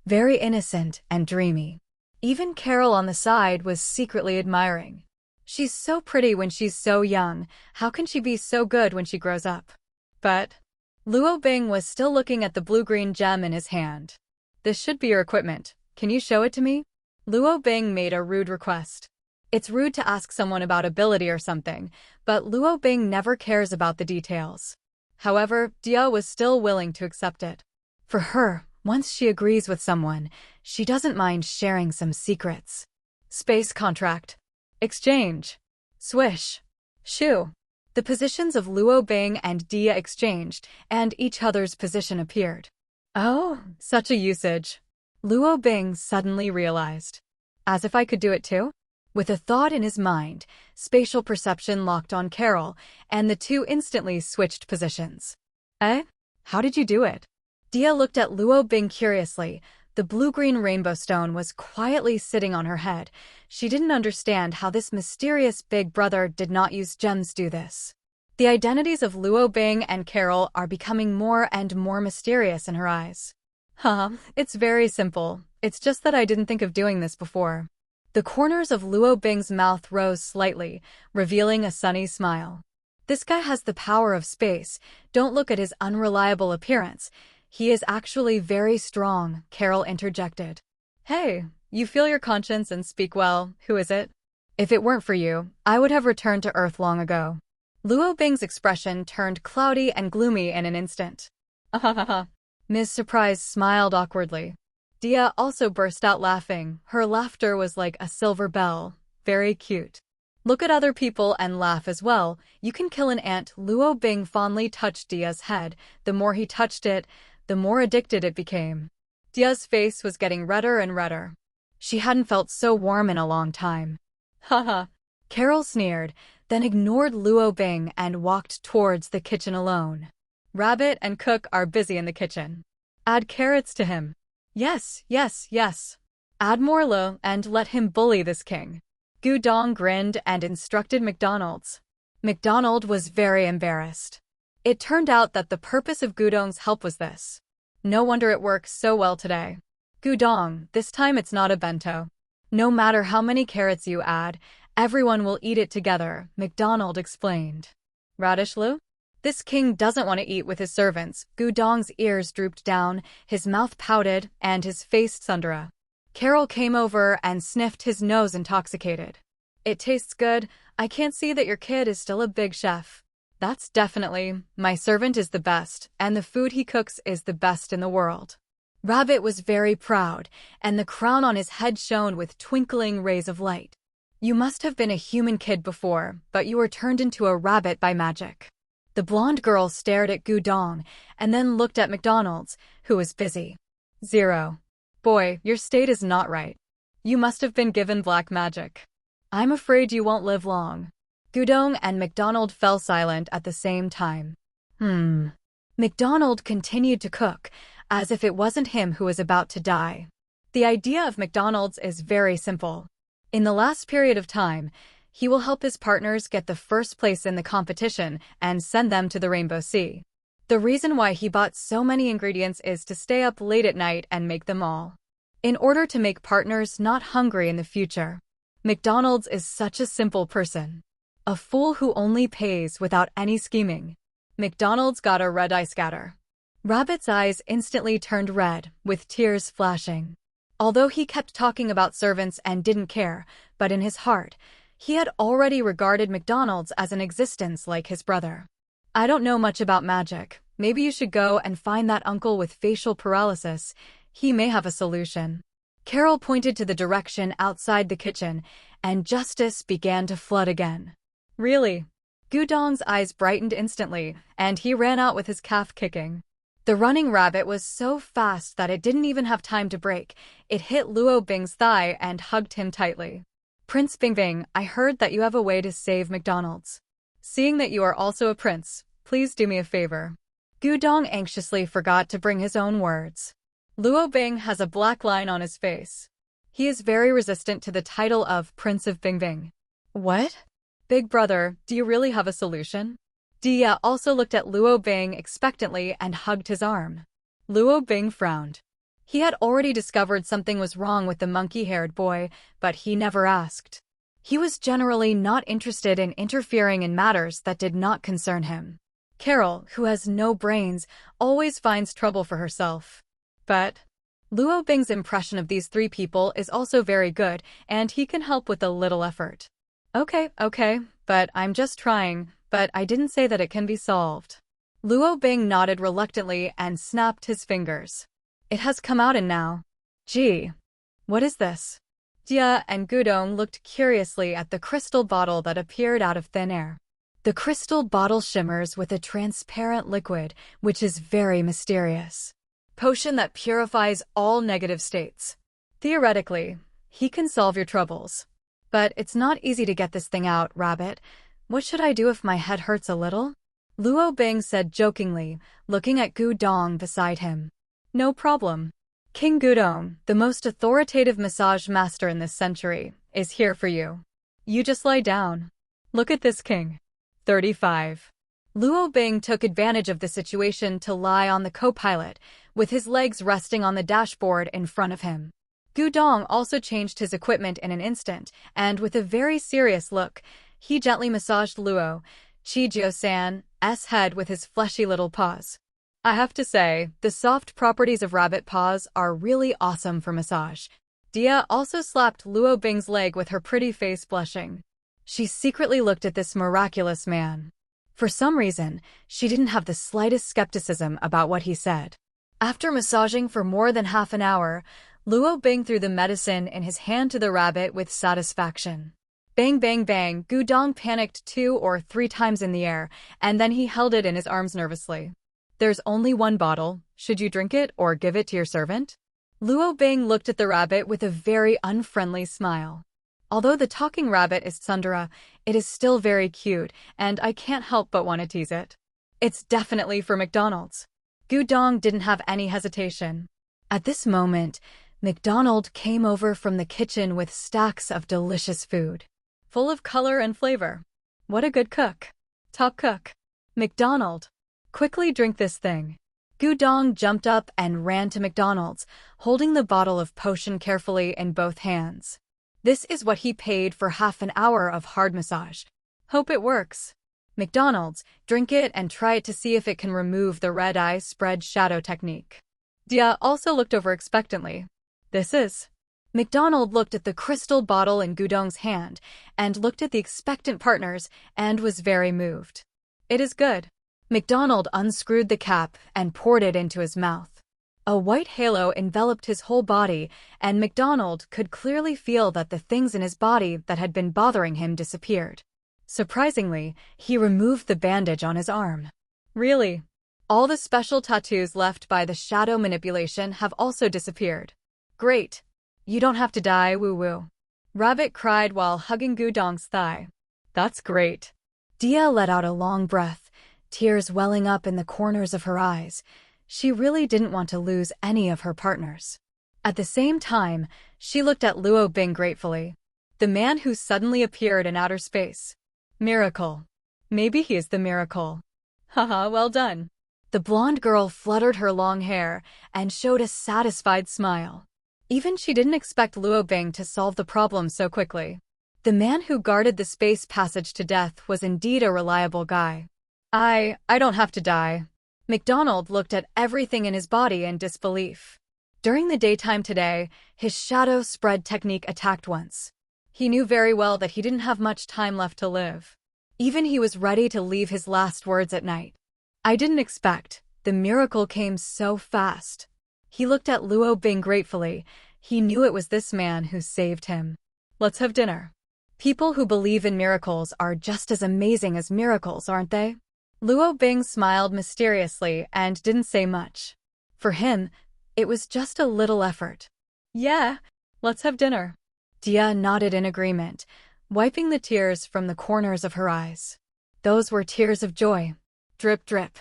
very innocent and dreamy. Even Carol on the side was secretly admiring. She's so pretty when she's so young. How can she be so good when she grows up? But Luo Bing was still looking at the blue-green gem in his hand. This should be your equipment. Can you show it to me? Luo Bing made a rude request. It's rude to ask someone about ability or something, but Luo Bing never cares about the details. However, Dia was still willing to accept it. For her, once she agrees with someone, she doesn't mind sharing some secrets. Space contract. Exchange. Swish. Shoo. The positions of Luo Bing and Dia exchanged, and each other's position appeared. Oh, such a usage. Luo Bing suddenly realized. As if I could do it too? With a thought in his mind, spatial perception locked on Carol, and the two instantly switched positions. Eh? How did you do it? Dia looked at Luo Bing curiously. The blue-green rainbow stone was quietly sitting on her head. She didn't understand how this mysterious big brother did not use gems do this. The identities of Luo Bing and Carol are becoming more and more mysterious in her eyes. It's very simple. It's just that I didn't think of doing this before. The corners of Luo Bing's mouth rose slightly, revealing a sunny smile. This guy has the power of space. Don't look at his unreliable appearance. He is actually very strong, Carol interjected. Hey, you feel your conscience and speak well. Who is it? If it weren't for you, I would have returned to Earth long ago. Luo Bing's expression turned cloudy and gloomy in an instant. Ms. Surprise smiled awkwardly. Dia also burst out laughing. Her laughter was like a silver bell. Very cute. Look at other people and laugh as well. You can kill an ant. Luo Bing fondly touched Dia's head. The more he touched it, the more addicted it became. Dia's face was getting redder and redder. She hadn't felt so warm in a long time. Haha. Carol sneered, then ignored Luo Bing and walked towards the kitchen alone. Rabbit and Cook are busy in the kitchen. Add carrots to him. Yes, yes, yes. Add more Lo and let him bully this king. Gudong grinned and instructed McDonald's. McDonald was very embarrassed. It turned out that the purpose of Gudong's help was this. No wonder it works so well today. Gudong, this time it's not a bento. No matter how many carrots you add, everyone will eat it together, McDonald explained. Radish Lu? This king doesn't want to eat with his servants. Gudong's ears drooped down, his mouth pouted, and his face tsundere. Carol came over and sniffed his nose intoxicated. It tastes good. I can't see that your kid is still a big chef. That's definitely. My servant is the best, and the food he cooks is the best in the world. Rabbit was very proud, and the crown on his head shone with twinkling rays of light. You must have been a human kid before, but you were turned into a rabbit by magic. The blonde girl stared at Gudong, and then looked at McDonald's, who was busy. 0. Boy, your state is not right. You must have been given black magic. I'm afraid you won't live long. Gudong and McDonald fell silent at the same time. McDonald continued to cook, as if it wasn't him who was about to die. The idea of McDonald's is very simple. In the last period of time, he will help his partners get the first place in the competition and send them to the Rainbow Sea. The reason why he bought so many ingredients is to stay up late at night and make them all. In order to make partners not hungry in the future. McDonald's is such a simple person. A fool who only pays without any scheming. McDonald's got a red eye scatter. Rabbit's eyes instantly turned red, with tears flashing. Although he kept talking about servants and didn't care, but in his heart, he had already regarded McDonald's as an existence like his brother. I don't know much about magic. Maybe you should go and find that uncle with facial paralysis. He may have a solution. Carol pointed to the direction outside the kitchen, and justice began to flood again. Really? Gudong's eyes brightened instantly, and he ran out with his calf kicking. The running rabbit was so fast that it didn't even have time to break. It hit Luo Bing's thigh and hugged him tightly. Prince Bingbing, I heard that you have a way to save McDonald's. Seeing that you are also a prince, please do me a favor. Gudong anxiously forgot to bring his own words. Luo Bing has a black line on his face. He is very resistant to the title of Prince of Bingbing. What? Big brother, do you really have a solution? Dia also looked at Luo Bing expectantly and hugged his arm. Luo Bing frowned. He had already discovered something was wrong with the monkey-haired boy, but he never asked. He was generally not interested in interfering in matters that did not concern him. Carol, who has no brains, always finds trouble for herself. But Luo Bing's impression of these three people is also very good, and he can help with a little effort. Okay, but I'm just trying, but I didn't say that it can be solved. Luo Bing nodded reluctantly and snapped his fingers. It has come out and now. Gee, what is this? Dia and Gudong looked curiously at the crystal bottle that appeared out of thin air. The crystal bottle shimmers with a transparent liquid, which is very mysterious. Potion that purifies all negative states. Theoretically, he can solve your troubles. But it's not easy to get this thing out, Rabbit. What should I do if my head hurts a little? Luo Bing said jokingly, looking at Gu Dong beside him. No problem. King Gudong, the most authoritative massage master in this century, is here for you. You just lie down. Look at this king. 35. Luo Bing took advantage of the situation to lie on the co-pilot, with his legs resting on the dashboard in front of him. Gu Dong also changed his equipment in an instant, and with a very serious look, he gently massaged Luo Chijio-san's head with his fleshy little paws. I have to say, the soft properties of rabbit paws are really awesome for massage. Dia also slapped Luo Bing's leg with her pretty face, blushing. She secretly looked at this miraculous man. For some reason, she didn't have the slightest skepticism about what he said. After massaging for more than half an hour, Luo Bing threw the medicine in his hand to the rabbit with satisfaction. Bang, bang, bang, Gu Dong panicked 2 or 3 times in the air, and then he held it in his arms nervously. There's only one bottle. Should you drink it or give it to your servant? Luo Bing looked at the rabbit with a very unfriendly smile. Although the talking rabbit is tsundere, it is still very cute, and I can't help but want to tease it. It's definitely for McDonald's. Gu Dong didn't have any hesitation. At this moment, McDonald came over from the kitchen with stacks of delicious food, full of color and flavor. What a good cook. Top cook. McDonald. Quickly drink this thing. Gu Dong jumped up and ran to McDonald's, holding the bottle of potion carefully in both hands. This is what he paid for half an hour of hard massage. Hope it works. McDonald's, drink it and try it to see if it can remove the red eye spread shadow technique. Dia also looked over expectantly. This is. McDonald looked at the crystal bottle in Gu Dong's hand and looked at the expectant partners and was very moved. It is good. McDonald unscrewed the cap and poured it into his mouth. A white halo enveloped his whole body, and McDonald could clearly feel that the things in his body that had been bothering him disappeared. Surprisingly, he removed the bandage on his arm. Really? All the special tattoos left by the shadow manipulation have also disappeared. Great. You don't have to die, woo-woo. Rabbit cried while hugging Gu Dong's thigh. That's great. Dia let out a long breath, tears welling up in the corners of her eyes. She really didn't want to lose any of her partners. At the same time, she looked at Luo Bing gratefully. The man who suddenly appeared in outer space. Miracle. Maybe he is the miracle. Haha, well done. The blonde girl fluttered her long hair and showed a satisfied smile. Even she didn't expect Luo Bing to solve the problem so quickly. The man who guarded the space passage to death was indeed a reliable guy. I don't have to die. McDonald looked at everything in his body in disbelief. During the daytime today, his shadow spread technique attacked once. He knew very well that he didn't have much time left to live. Even he was ready to leave his last words at night. I didn't expect. The miracle came so fast. He looked at Luo Bing gratefully. He knew it was this man who saved him. Let's have dinner. People who believe in miracles are just as amazing as miracles, aren't they? Luo Bing smiled mysteriously and didn't say much. For him, it was just a little effort. Yeah, let's have dinner. Dia nodded in agreement, wiping the tears from the corners of her eyes. Those were tears of joy. Drip, drip.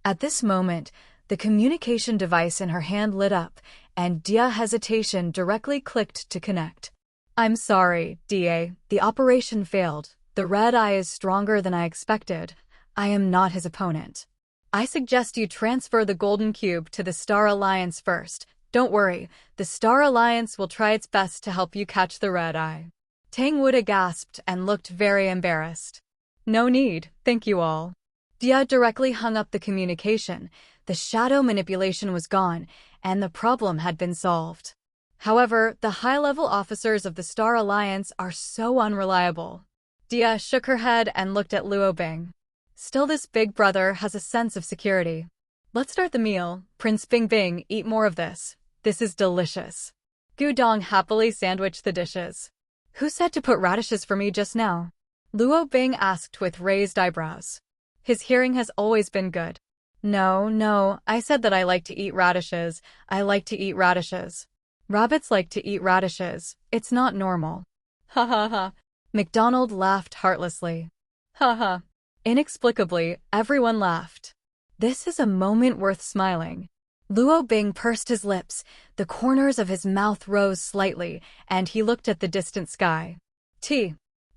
At this moment, the communication device in her hand lit up, and Dia's hesitation directly clicked to connect. I'm sorry, Dia, the operation failed. The red eye is stronger than I expected. I am not his opponent. I suggest you transfer the golden cube to the Star Alliance first. Don't worry, the Star Alliance will try its best to help you catch the red eye. Tang Wuda gasped and looked very embarrassed. No need, thank you all. Dia directly hung up the communication. The shadow manipulation was gone, and the problem had been solved. However, the high-level officers of the Star Alliance are so unreliable. Dia shook her head and looked at Luo Bing. Still, this big brother has a sense of security. Let's start the meal. Prince Bing Bing, eat more of this. This is delicious. Gu Dong happily sandwiched the dishes. Who said to put radishes for me just now? Luo Bing asked with raised eyebrows. His hearing has always been good. No, I said that I like to eat radishes. I like to eat radishes. Rabbits like to eat radishes. It's not normal. Ha ha ha. McDonald laughed heartlessly. Ha ha. Inexplicably, everyone laughed. This is a moment worth smiling. Luo Bing pursed his lips, the corners of his mouth rose slightly, and he looked at the distant sky. T.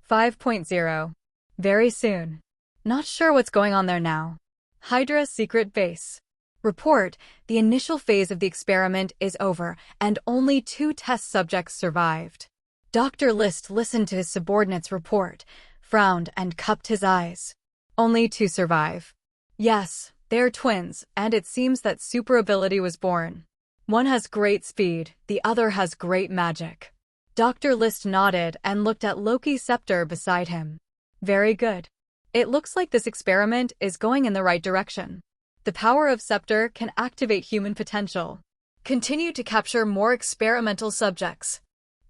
5.0. Very soon. Not sure what's going on there now. Hydra secret base. Report, the initial phase of the experiment is over, and only 2 test subjects survived. Dr. List listened to his subordinate's report, frowned, and cupped his eyes. Only 2 survive. Yes, they're twins, and it seems that super ability was born. One has great speed, the other has great magic. Dr. List nodded and looked at Loki's scepter beside him. Very good. It looks like this experiment is going in the right direction. The power of scepter can activate human potential. Continue to capture more experimental subjects.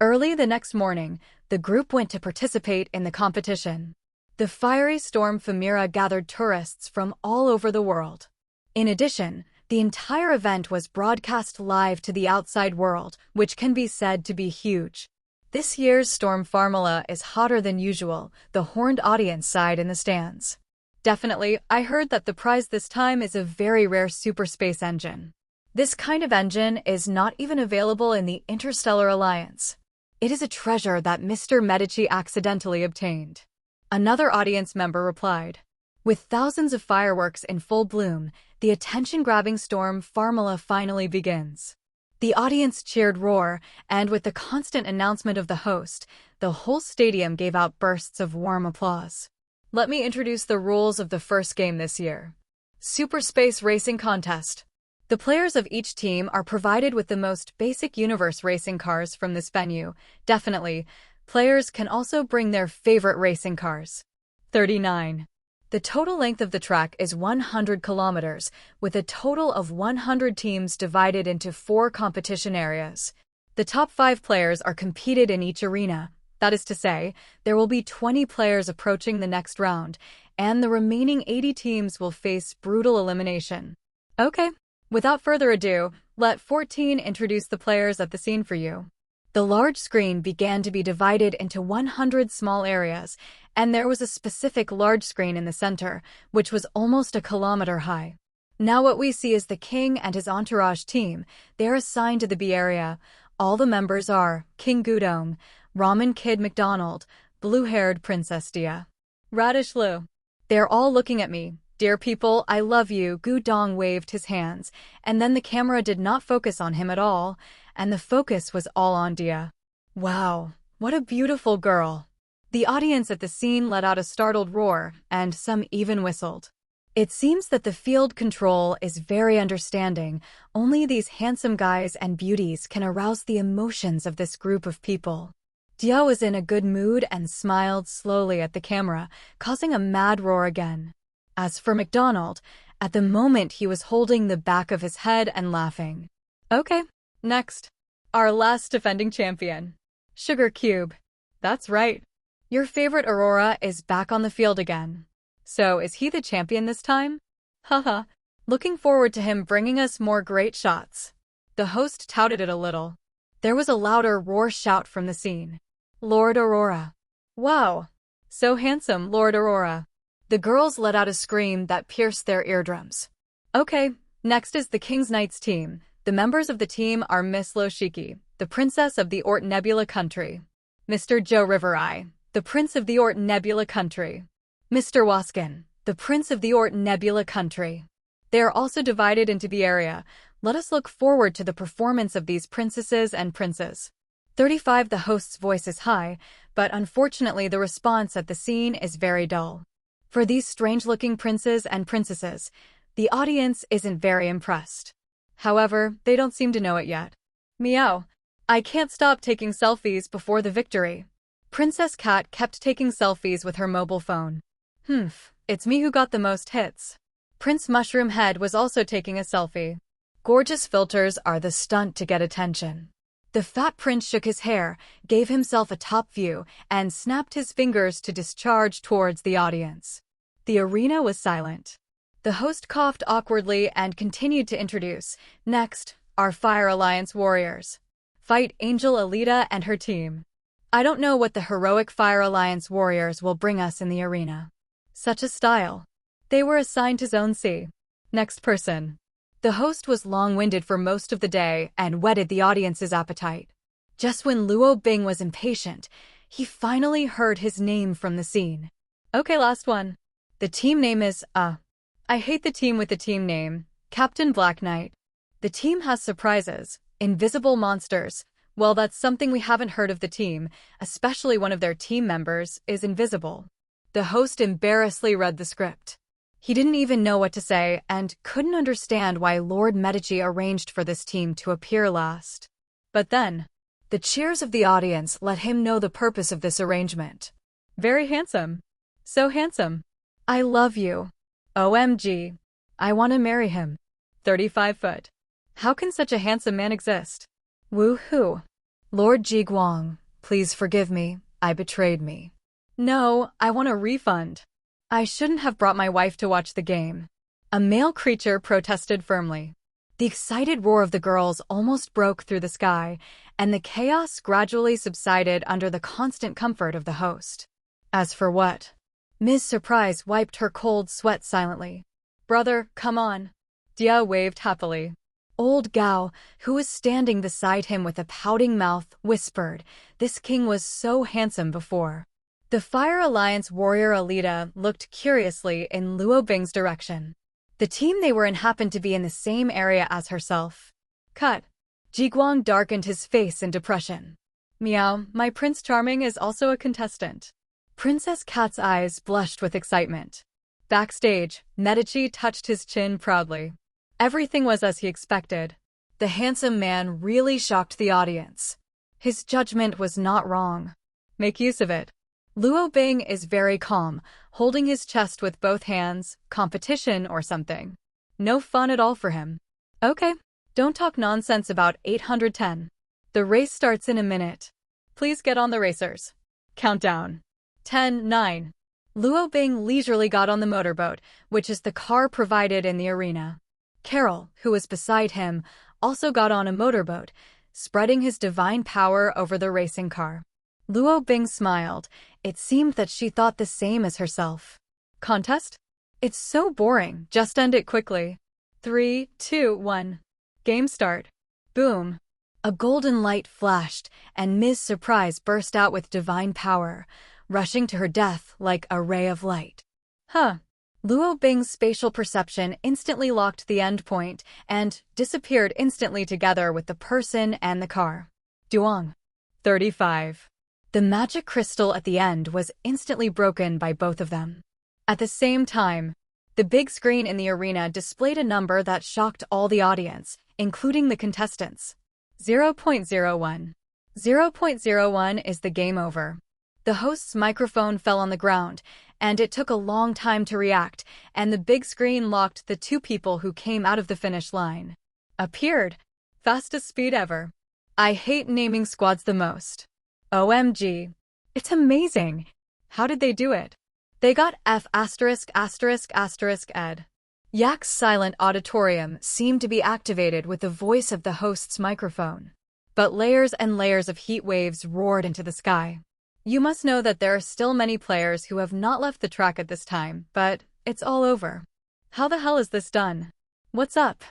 Early the next morning, the group went to participate in the competition. The fiery storm Famira gathered tourists from all over the world. In addition, the entire event was broadcast live to the outside world, which can be said to be huge. This year's Storm Formula is hotter than usual, the horned audience sighed in the stands. Definitely, I heard that the prize this time is a very rare super space engine. This kind of engine is not even available in the Interstellar Alliance. It is a treasure that Mr. Medici accidentally obtained. Another audience member replied. With thousands of fireworks in full bloom, the attention-grabbing Storm Formula finally begins. The audience cheered roar, and with the constant announcement of the host, the whole stadium gave out bursts of warm applause. Let me introduce the rules of the first game this year. Super Space Racing Contest. The players of each team are provided with the most basic universe racing cars from this venue. Definitely, players can also bring their favorite racing cars. 39. The total length of the track is 100 kilometers, with a total of 100 teams divided into 4 competition areas. The top 5 players are competed in each arena. That is to say, there will be 20 players approaching the next round, and the remaining 80 teams will face brutal elimination. Okay, without further ado, let 14 introduce the players at the scene for you. The large screen began to be divided into 100 small areas, and there was a specific large screen in the center, which was almost a kilometer high. Now what we see is the king and his entourage team. They are assigned to the B area. All the members are King Gudong, Ramen Kid McDonald, blue-haired Princess Dia, Radish Lu. They're all looking at me. Dear people, I love you. Gudong waved his hands, and then the camera did not focus on him at all, and the focus was all on Dia. Wow, what a beautiful girl. The audience at the scene let out a startled roar, and some even whistled. It seems that the field control is very understanding. Only these handsome guys and beauties can arouse the emotions of this group of people. Dia was in a good mood and smiled slowly at the camera, causing a mad roar again. As for McDonald, at the moment he was holding the back of his head and laughing. Okay, next. Our last defending champion. Sugar Cube. That's right. Your favorite Aurora is back on the field again. So is he the champion this time? Haha. Looking forward to him bringing us more great shots. The host touted it a little. There was a louder roar shout from the scene. Lord Aurora. Wow. So handsome, Lord Aurora. The girls let out a scream that pierced their eardrums. Okay, next is the King's Knights team. The members of the team are Miss Loshiki, the princess of the Ort Nebula country. Mr. Joe Rivereye, the prince of the Ort Nebula country. Mr. Waskin, the prince of the Ort Nebula country. They are also divided into the area. Let us look forward to the performance of these princesses and princes. 35. The host's voice is high, but unfortunately the response at the scene is very dull. For these strange-looking princes and princesses, the audience isn't very impressed. However, they don't seem to know it yet. Meow. I can't stop taking selfies before the victory. Princess Cat kept taking selfies with her mobile phone. It's me who got the most hits. Prince Mushroom Head was also taking a selfie. Gorgeous filters are the stunt to get attention. The fat prince shook his hair, gave himself a top view, and snapped his fingers to discharge towards the audience. The arena was silent. The host coughed awkwardly and continued to introduce, "Next, our Fire Alliance warriors. Fight Angel Alita and her team. I don't know what the heroic Fire Alliance warriors will bring us in the arena." Such a style. They were assigned to Zone C. Next person. The host was long-winded for most of the day and whetted the audience's appetite. Just when Luo Bing was impatient, he finally heard his name from the scene. "Okay, last one. The team name is, I hate the team with the team name, Captain Black Knight. The team has surprises, invisible monsters. Well, that's something we haven't heard of the team, especially one of their team members is invisible." The host embarrassedly read the script. He didn't even know what to say and couldn't understand why Lord Medici arranged for this team to appear last. But then, the cheers of the audience let him know the purpose of this arrangement. "Very handsome. So handsome. I love you. OMG. I want to marry him. 35 foot. How can such a handsome man exist? Woo-hoo. Lord Ji Guang, please forgive me, I betrayed me. No, I want a refund. I shouldn't have brought my wife to watch the game." A male creature protested firmly. The excited roar of the girls almost broke through the sky, and the chaos gradually subsided under the constant comfort of the host. As for what? Ms. Surprise wiped her cold sweat silently. "Brother, come on." Dia waved happily. Old Gao, who was standing beside him with a pouting mouth, whispered, "This king was so handsome before." The Fire Alliance warrior Alita looked curiously in Luo Bing's direction. The team they were in happened to be in the same area as herself. Cut. Ji Guang darkened his face in depression. "Meow, my Prince Charming is also a contestant." Princess Cat's eyes blushed with excitement. Backstage, Medici touched his chin proudly. Everything was as he expected. The handsome man really shocked the audience. His judgment was not wrong. Make use of it. Luo Bing is very calm, holding his chest with both hands, competition or something. No fun at all for him. Okay, don't talk nonsense about 810. The race starts in a minute. Please get on the racers. Countdown. 10, 9. Luo Bing leisurely got on the motorboat, which is the car provided in the arena. Carol, who was beside him, also got on a motorboat, spreading his divine power over the racing car. Luo Bing smiled. It seemed that she thought the same as herself. Contest? It's so boring, just end it quickly. 3, 2, 1. Game start. Boom. A golden light flashed, and Ms. Surprise burst out with divine power, rushing to her death like a ray of light. Huh. Luo Bing's spatial perception instantly locked the endpoint and disappeared instantly together with the person and the car. Duong. 35. The magic crystal at the end was instantly broken by both of them. At the same time, the big screen in the arena displayed a number that shocked all the audience, including the contestants. 0.01. 0.01 is the game over. The host's microphone fell on the ground, and it took a long time to react, and the big screen locked the two people who came out of the finish line. Appeared. Fastest speed ever. I hate naming squads the most. OMG. It's amazing. How did they do it? They got F*********. Yak's silent auditorium seemed to be activated with the voice of the host's microphone. But layers and layers of heat waves roared into the sky. You must know that there are still many players who have not left the track at this time, but it's all over. How the hell is this done? What's up?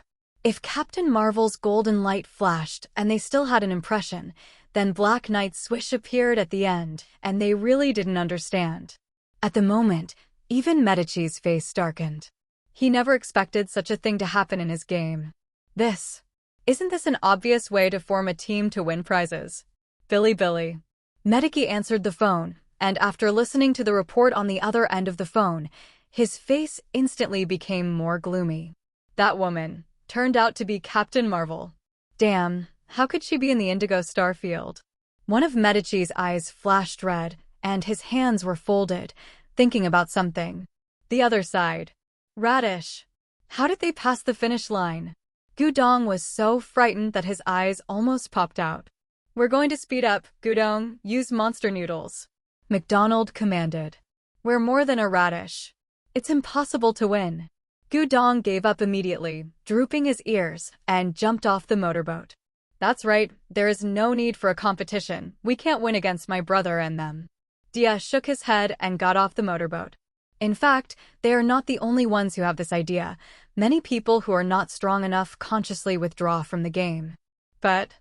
If Captain Marvel's golden light flashed and they still had an impression, then Black Knight's swish appeared at the end, and they really didn't understand. At the moment, even Medici's face darkened. He never expected such a thing to happen in his game. Isn't this an obvious way to form a team to win prizes? Billy. Medici answered the phone, and after listening to the report on the other end of the phone, his face instantly became more gloomy. That woman turned out to be Captain Marvel. Damn, how could she be in the Indigo Star field? One of Medici's eyes flashed red, and his hands were folded, thinking about something. The other side. Radish. How did they pass the finish line? Gudong was so frightened that his eyes almost popped out. We're going to speed up, Gudong, use monster noodles. McDonald commanded. We're more than a radish. It's impossible to win. Gudong gave up immediately, drooping his ears, and jumped off the motorboat. That's right, there is no need for a competition. We can't win against my brother and them. Dia shook his head and got off the motorboat. In fact, they are not the only ones who have this idea. Many people who are not strong enough consciously withdraw from the game. But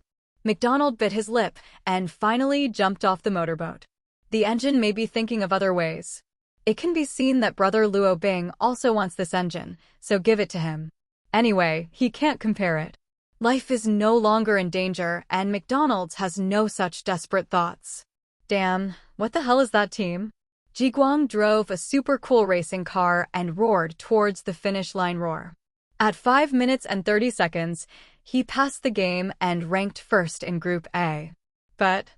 McDonald bit his lip and finally jumped off the motorboat. The engine may be thinking of other ways. It can be seen that brother Luo Bing also wants this engine, so give it to him. Anyway, he can't compare it. Life is no longer in danger, and McDonald's has no such desperate thoughts. Damn, what the hell is that team? Jiguang drove a super cool racing car and roared towards the finish line roar. At 5 minutes and 30 seconds, he passed the game and ranked first in Group A. But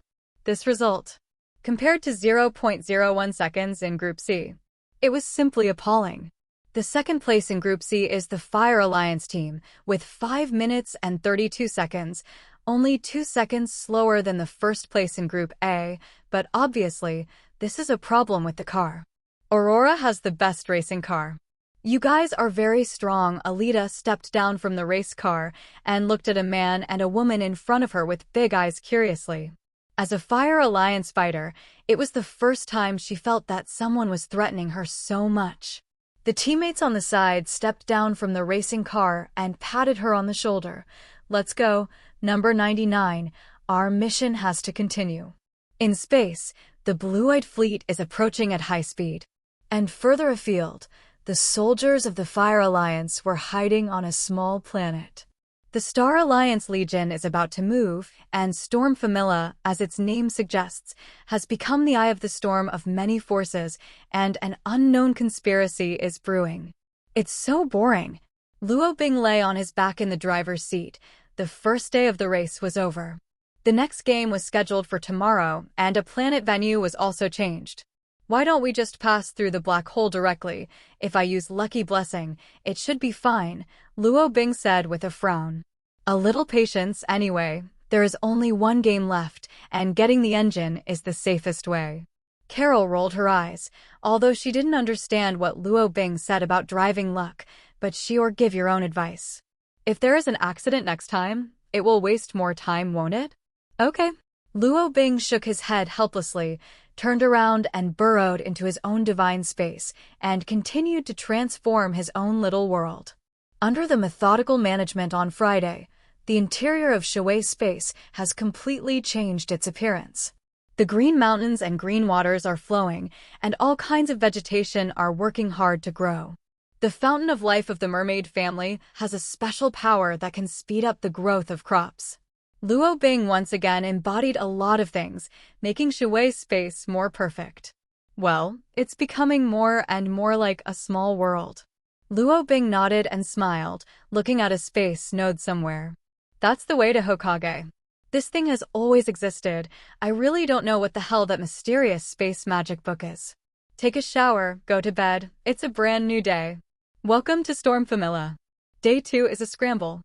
this result, compared to 0.01 seconds in Group C, it was simply appalling. The second place in Group C is the Fire Alliance team, with 5 minutes and 32 seconds, only 2 seconds slower than the first place in Group A, but obviously, this is a problem with the car. Aurora has the best racing car. You guys are very strong. Alita stepped down from the race car and looked at a man and a woman in front of her with big eyes curiously. As a Fire Alliance fighter, it was the first time she felt that someone was threatening her so much. The teammates on the side stepped down from the racing car and patted her on the shoulder. Let's go, number 99, our mission has to continue. In space, the blue-eyed fleet is approaching at high speed. And further afield, the soldiers of the Fire Alliance were hiding on a small planet. The Star Alliance Legion is about to move, and Storm Familla, as its name suggests, has become the eye of the storm of many forces, and an unknown conspiracy is brewing. It's so boring. Luo Bing lay on his back in the driver's seat. The first day of the race was over. The next game was scheduled for tomorrow, and a planet venue was also changed. Why don't we just pass through the black hole directly? If I use Lucky Blessing, it should be fine, Luo Bing said with a frown. A little patience anyway. There is only one game left, and getting the engine is the safest way. Carol rolled her eyes, although she didn't understand what Luo Bing said about driving luck, but give your own advice. If there is an accident next time, it will waste more time, won't it? Okay. Luo Bing shook his head helplessly, turned around and burrowed into his own divine space, and continued to transform his own little world. Under the methodical management on Friday, the interior of Shui space has completely changed its appearance. The green mountains and green waters are flowing, and all kinds of vegetation are working hard to grow. The fountain of life of the mermaid family has a special power that can speed up the growth of crops. Luo Bing once again embodied a lot of things, making Shui space more perfect. Well, it's becoming more and more like a small world. Luo Bing nodded and smiled, looking at a space node somewhere. That's the way to Hokage. This thing has always existed. I really don't know what the hell that mysterious space magic book is. Take a shower, go to bed. It's a brand new day. Welcome to Storm Familla. Day 2 is a scramble.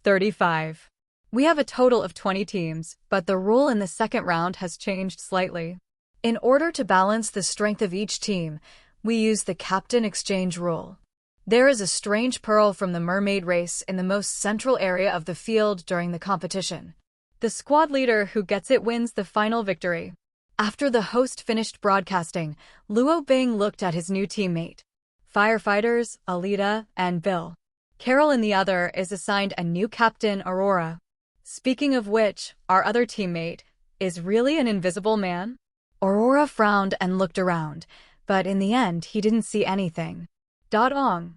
35. We have a total of 20 teams, but the rule in the second round has changed slightly. In order to balance the strength of each team, we use the captain exchange rule. There is a strange pearl from the mermaid race in the most central area of the field during the competition. The squad leader who gets it wins the final victory. After the host finished broadcasting, Luo Bing looked at his new teammate. Firefighters, Alita, and Bill. Carol in the other is assigned a new captain, Aurora. Speaking of which, our other teammate is really an invisible man? Aurora frowned and looked around, but in the end he didn't see anything.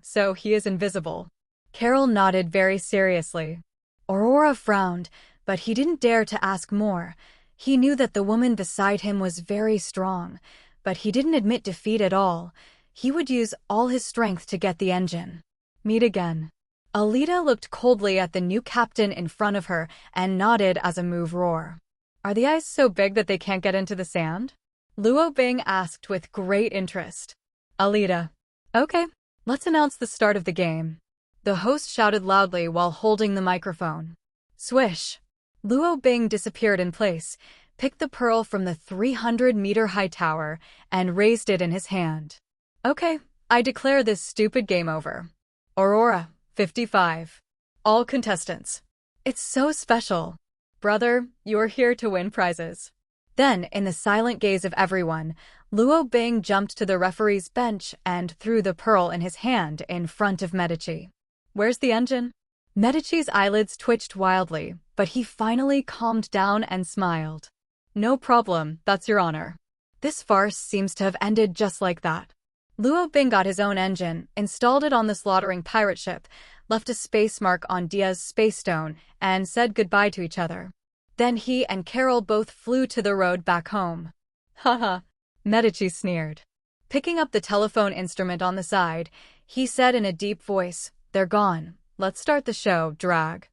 So he is invisible. Carol nodded very seriously. Aurora frowned, but he didn't dare to ask more. He knew that the woman beside him was very strong, but he didn't admit defeat at all. He would use all his strength to get the engine. Meet again. Alita looked coldly at the new captain in front of her and nodded as a move roar. Are the eyes so big that they can't get into the sand? Luo Bing asked with great interest. Alita. Okay, let's announce the start of the game. The host shouted loudly while holding the microphone. Swish. Luo Bing disappeared in place, picked the pearl from the 300-meter-high tower, and raised it in his hand. Okay, I declare this stupid game over. Aurora, 55. All contestants. It's so special. Brother, you're here to win prizes. Then, in the silent gaze of everyone, Luo Bing jumped to the referee's bench and threw the pearl in his hand in front of Medici. Where's the engine? Medici's eyelids twitched wildly, but he finally calmed down and smiled. No problem, that's your honor. This farce seems to have ended just like that. Luo Bing got his own engine, installed it on the slaughtering pirate ship, left a space mark on Dia's space stone, and said goodbye to each other. Then he and Carol both flew to the road back home. Haha, Medici sneered. Picking up the telephone instrument on the side, he said in a deep voice, "They're gone. Let's start the show, drag."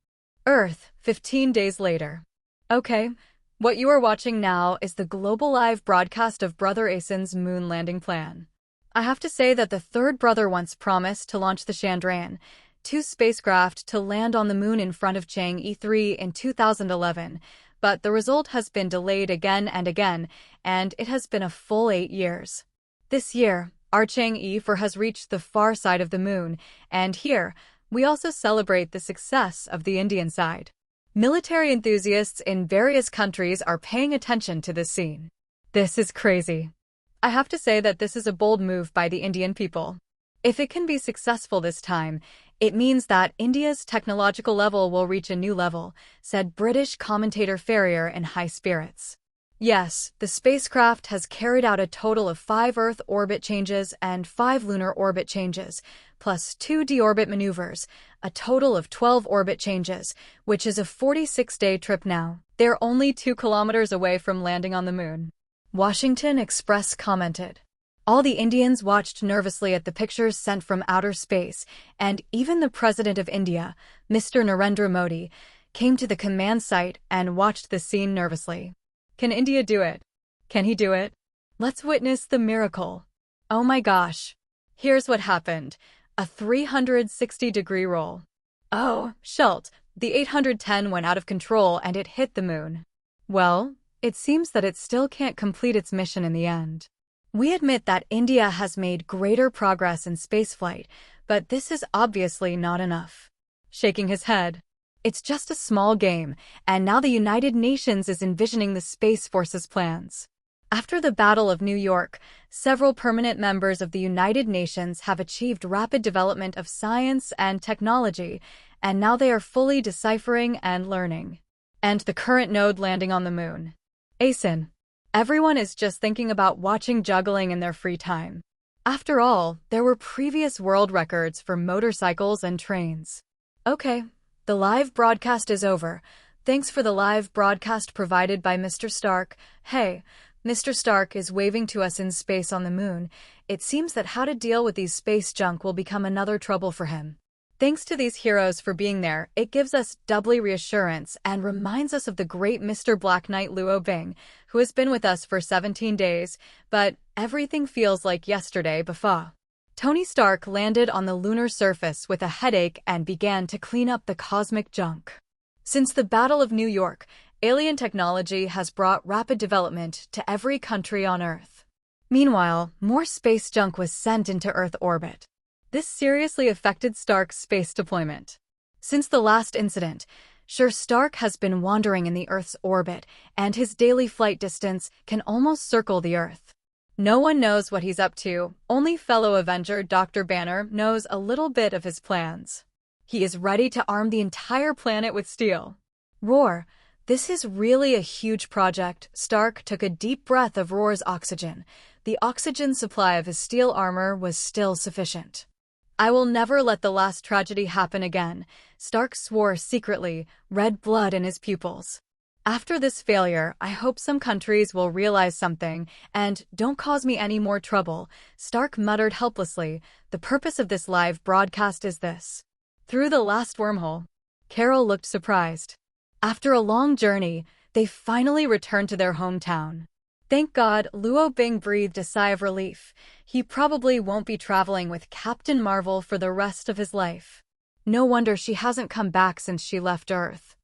Earth, 15 days later. Okay, what you are watching now is the global live broadcast of Brother Asen's moon landing plan. I have to say that the third brother once promised to launch the Chandrayaan, 2 spacecraft to land on the moon in front of Chang'e 3 in 2011, but the result has been delayed again and again, and it has been a full 8 years. This year, our Chang'e 4 has reached the far side of the moon, and here, we also celebrate the success of the Indian side. Military enthusiasts in various countries are paying attention to this scene. This is crazy. I have to say that this is a bold move by the Indian people. If it can be successful this time, it means that India's technological level will reach a new level, said British commentator Ferrier in high spirits. Yes, the spacecraft has carried out a total of 5 Earth orbit changes and 5 lunar orbit changes, plus 2 deorbit maneuvers, a total of 12 orbit changes, which is a 46-day trip now. They're only 2 kilometers away from landing on the moon. Washington Express commented. All the Indians watched nervously at the pictures sent from outer space, and even the President of India, Mr. Narendra Modi, came to the command site and watched the scene nervously. Can India do it? Can he do it? Let's witness the miracle. Oh my gosh. Here's what happened. A 360-degree roll. Oh, Schult, the 810 went out of control and it hit the moon. Well, it seems that it still can't complete its mission in the end. We admit that India has made greater progress in spaceflight, but this is obviously not enough. Shaking his head. It's just a small game, and now the United Nations is envisioning the Space Force's plans. After the Battle of New York, several permanent members of the United Nations have achieved rapid development of science and technology, and now they are fully deciphering and learning. And the current node landing on the moon. Asen. Everyone is just thinking about watching juggling in their free time. After all, there were previous world records for motorcycles and trains. Okay, the live broadcast is over. Thanks for the live broadcast provided by Mr. Stark. Hey, Mr. Stark is waving to us in space on the moon. It seems that how to deal with these space junk will become another trouble for him. Thanks to these heroes for being there, it gives us doubly reassurance and reminds us of the great Mr. Black Knight Luo Bing, who has been with us for 17 days, but everything feels like yesterday before. Tony Stark landed on the lunar surface with a headache and began to clean up the cosmic junk. Since the Battle of New York, alien technology has brought rapid development to every country on Earth. Meanwhile, more space junk was sent into Earth orbit. This seriously affected Stark's space deployment. Since the last incident, Stark has been wandering in the Earth's orbit, and his daily flight distance can almost circle the Earth. No one knows what he's up to, only fellow Avenger Dr. Banner knows a little bit of his plans. He is ready to arm the entire planet with steel. Roar, this is really a huge project. Stark took a deep breath of Roar's oxygen. The oxygen supply of his steel armor was still sufficient. I will never let the last tragedy happen again, Stark swore secretly, red blood in his pupils. After this failure, I hope some countries will realize something, and don't cause me any more trouble, Stark muttered helplessly. The purpose of this live broadcast is this. Through the last wormhole. Carol looked surprised. After a long journey, they finally returned to their hometown. Thank God, Luo Bing breathed a sigh of relief. He probably won't be traveling with Captain Marvel for the rest of his life. No wonder she hasn't come back since she left Earth.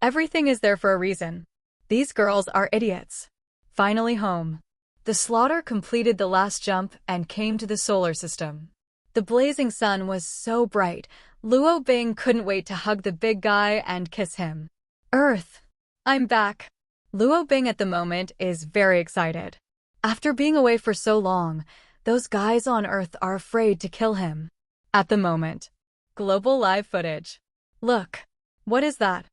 Everything is there for a reason. These girls are idiots. Finally home. The slaughter completed the last jump and came to the solar system. The blazing sun was so bright, Luo Bing couldn't wait to hug the big guy and kiss him. Earth. I'm back. Luo Bing at the moment is very excited. After being away for so long, those guys on Earth are afraid to kill him. At the moment. Global live footage. Look. What is that?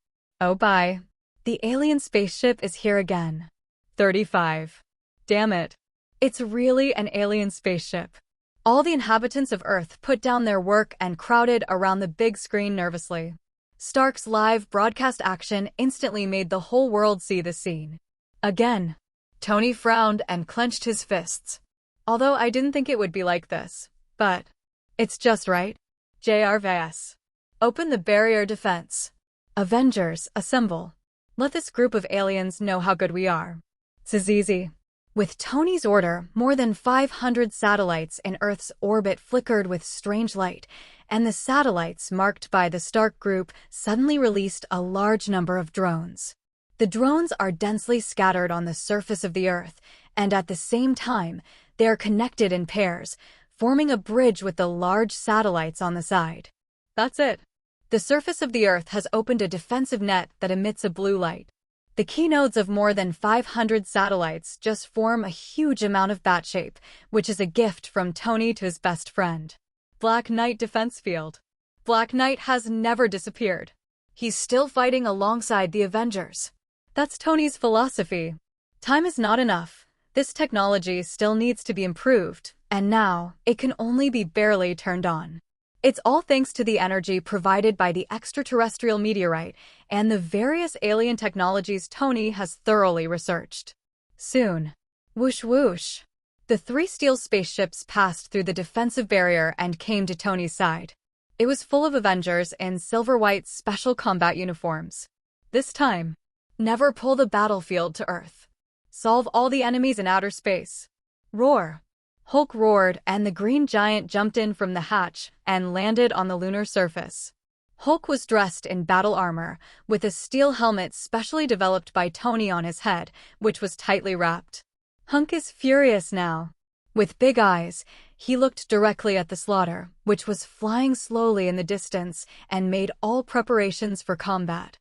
Oh bye. The alien spaceship is here again. 35. Damn it. It's really an alien spaceship. All the inhabitants of Earth put down their work and crowded around the big screen nervously. Stark's live broadcast action instantly made the whole world see the scene. Again. Tony frowned and clenched his fists. Although I didn't think it would be like this. But it's just right. JRVS. Open the barrier defense. Avengers, assemble. Let this group of aliens know how good we are. This is easy. With Tony's order, more than 500 satellites in Earth's orbit flickered with strange light, and the satellites marked by the Stark group suddenly released a large number of drones. The drones are densely scattered on the surface of the Earth, and at the same time, they are connected in pairs, forming a bridge with the large satellites on the side. That's it. The surface of the Earth has opened a defensive net that emits a blue light. The key nodes of more than 500 satellites just form a huge amount of bat shape, which is a gift from Tony to his best friend. Black Knight Defense Field. Black Knight has never disappeared. He's still fighting alongside the Avengers. That's Tony's philosophy. Time is not enough. This technology still needs to be improved, and now it can only be barely turned on. It's all thanks to the energy provided by the extraterrestrial meteorite and the various alien technologies Tony has thoroughly researched. Soon. Whoosh whoosh. The 3 steel spaceships passed through the defensive barrier and came to Tony's side. It was full of Avengers in silver-white special combat uniforms. This time, never pull the battlefield to Earth. Solve all the enemies in outer space. Roar. Hulk roared, and the green giant jumped in from the hatch and landed on the lunar surface. Hulk was dressed in battle armor, with a steel helmet specially developed by Tony on his head, which was tightly wrapped. Hulk is furious now. With big eyes, he looked directly at the slaughter, which was flying slowly in the distance and made all preparations for combat.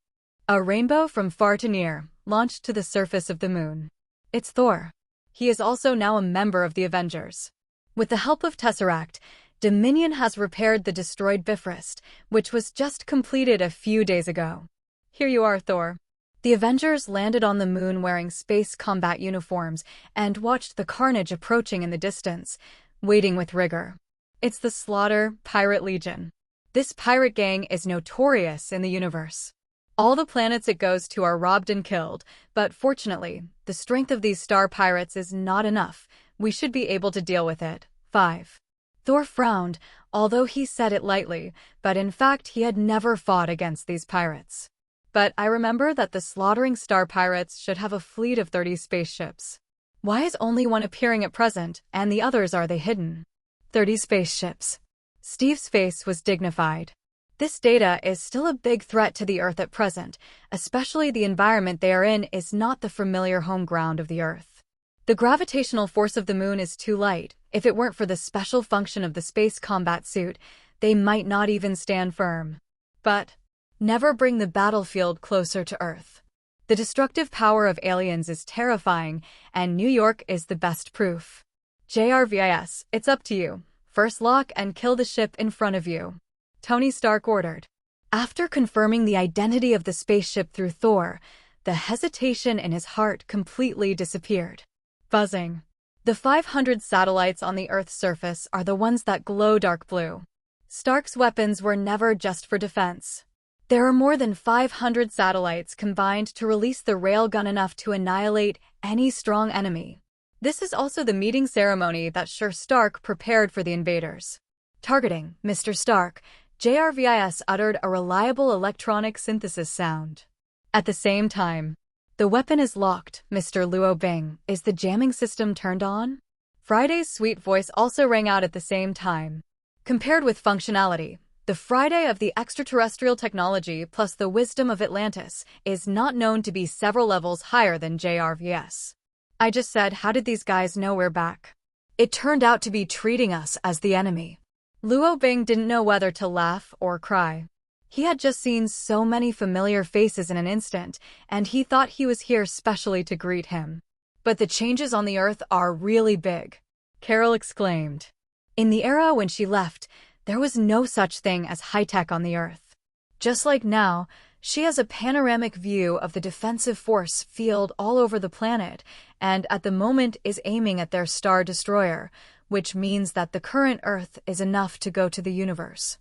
A rainbow from far to near launched to the surface of the moon. It's Thor. He is also now a member of the Avengers. With the help of Tesseract, Dominion has repaired the destroyed Bifrost, which was just completed a few days ago. Here you are, Thor. The Avengers landed on the moon wearing space combat uniforms and watched the carnage approaching in the distance, waiting with rigor. It's the Slaughter Pirate Legion. This pirate gang is notorious in the universe. All the planets it goes to are robbed and killed, but fortunately, the strength of these star pirates is not enough. We should be able to deal with it. 5. Thor frowned, although he said it lightly, but in fact he had never fought against these pirates. But I remember that the slaughtering star pirates should have a fleet of 30 spaceships. Why is only one appearing at present, and the others are they hidden? 30 spaceships. Steve's face was dignified. This data is still a big threat to the Earth at present, especially the environment they are in is not the familiar home ground of the Earth. The gravitational force of the moon is too light. If it weren't for the special function of the space combat suit, they might not even stand firm. But never bring the battlefield closer to Earth. The destructive power of aliens is terrifying, and New York is the best proof. JRVIS, it's up to you. First lock and kill the ship in front of you. Tony Stark ordered. After confirming the identity of the spaceship through Thor, the hesitation in his heart completely disappeared. Buzzing. The 500 satellites on the Earth's surface are the ones that glow dark blue. Stark's weapons were never just for defense. There are more than 500 satellites combined to release the railgun enough to annihilate any strong enemy. This is also the meeting ceremony that Sir Stark prepared for the invaders. Targeting, Mr. Stark, JRVIS uttered a reliable electronic synthesis sound. At the same time, the weapon is locked, Mr. Luo Bing. Is the jamming system turned on? Friday's sweet voice also rang out at the same time. Compared with functionality, The Friday of the extraterrestrial technology plus the wisdom of Atlantis is not known to be several levels higher than JRVS. I just said, how did these guys know we're back? It turned out to be treating us as the enemy. Luo Bing didn't know whether to laugh or cry. He had just seen so many familiar faces in an instant, and he thought he was here specially to greet him. But the changes on the Earth are really big, Carol exclaimed. In the era when she left, there was no such thing as high-tech on the Earth. Just like now, she has a panoramic view of the defensive force field all over the planet, and at the moment is aiming at their star destroyer, which means that the current Earth is enough to go to the universe.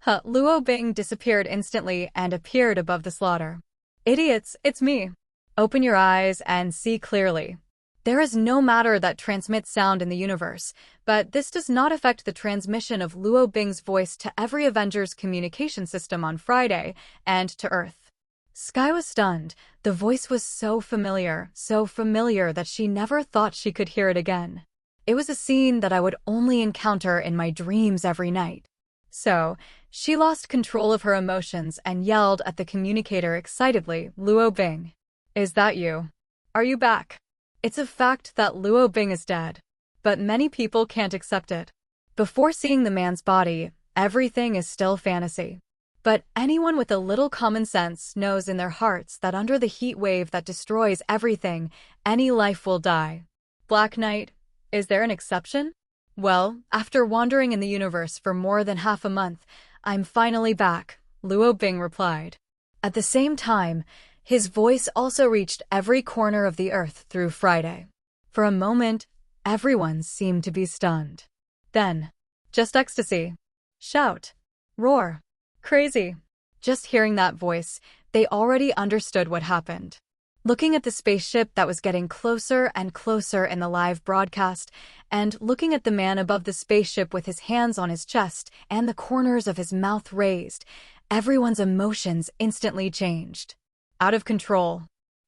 Luo Bing disappeared instantly and appeared above the slaughter. Idiots, it's me. Open your eyes and see clearly. There is no matter that transmits sound in the universe, but this does not affect the transmission of Luo Bing's voice to every Avengers communication system on Friday and to Earth. Sky was stunned. The voice was so familiar that she never thought she could hear it again. It was a scene that I would only encounter in my dreams every night. So, she lost control of her emotions and yelled at the communicator excitedly, "Luo Bing, is that you? Are you back?" It's a fact that Luo Bing is dead, but many people can't accept it. Before seeing the man's body, everything is still fantasy. But anyone with a little common sense knows in their hearts that under the heat wave that destroys everything, any life will die. Black Knight, is there an exception? Well, after wandering in the universe for more than half a month, I'm finally back, Luo Bing replied. At the same time, his voice also reached every corner of the Earth through Friday. For a moment, everyone seemed to be stunned. Then, just ecstasy. Shout. Roar. Crazy. Just hearing that voice, they already understood what happened. Looking at the spaceship that was getting closer and closer in the live broadcast, and looking at the man above the spaceship with his hands on his chest and the corners of his mouth raised, everyone's emotions instantly changed. Out of control.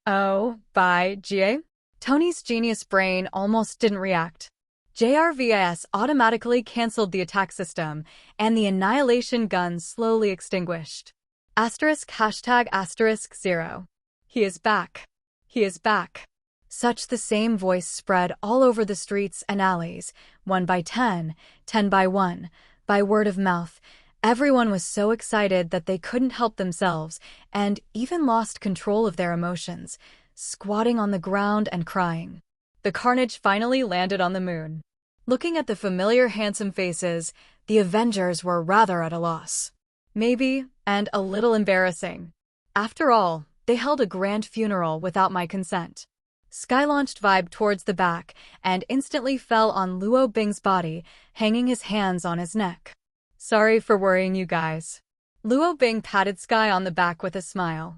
Oh, by GA? Tony's genius brain almost didn't react. JRVIS automatically canceled the attack system, and the annihilation gun slowly extinguished. *#*0. He is back. He is back. Such the same voice spread all over the streets and alleys, 1 by 10, 10 by 1, by word of mouth. Everyone was so excited that they couldn't help themselves and even lost control of their emotions, squatting on the ground and crying. The carnage finally landed on the moon. Looking at the familiar handsome faces, the Avengers were rather at a loss. Maybe, and a little embarrassing. After all, they held a grand funeral without my consent. Sky launched Vibe towards the back and instantly fell on Luo Bing's body, hanging his hands on his neck. Sorry for worrying you guys. Luo Bing patted Sky on the back with a smile.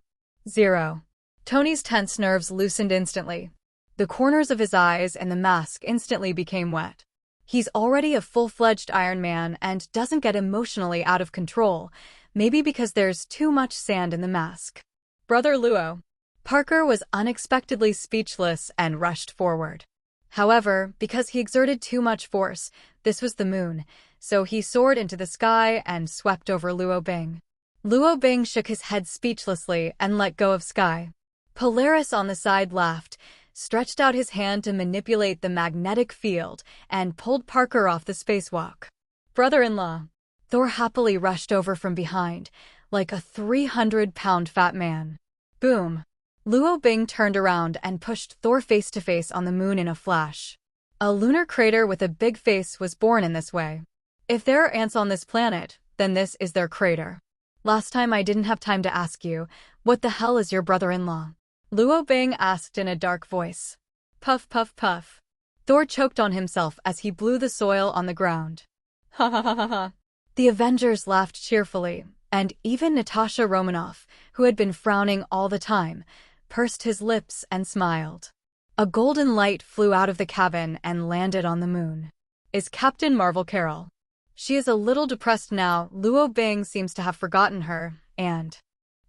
0. Tony's tense nerves loosened instantly. The corners of his eyes and the mask instantly became wet. He's already a full-fledged Iron Man and doesn't get emotionally out of control, maybe because there's too much sand in the mask. Brother Luo. Parker was unexpectedly speechless and rushed forward. However, because he exerted too much force, this was the moon, so he soared into the sky and swept over Luo Bing. Luo Bing shook his head speechlessly and let go of Sky. Polaris on the side laughed, stretched out his hand to manipulate the magnetic field, and pulled Parker off the spacewalk. Brother-in-law. Thor happily rushed over from behind, like a 300-pound fat man. Boom. Luo Bing turned around and pushed Thor face-to-face on the moon in a flash. A lunar crater with a big face was born in this way. If there are ants on this planet, then this is their crater. Last time I didn't have time to ask you, what the hell is your brother-in-law? Luo Bing asked in a dark voice. Puff, puff, puff. Thor choked on himself as he blew the soil on the ground. Ha ha ha ha ha. The Avengers laughed cheerfully, and even Natasha Romanoff, who had been frowning all the time, pursed his lips and smiled. A golden light flew out of the cabin and landed on the moon. Is Captain Marvel Carol? She is a little depressed now. Luo Bing seems to have forgotten her, and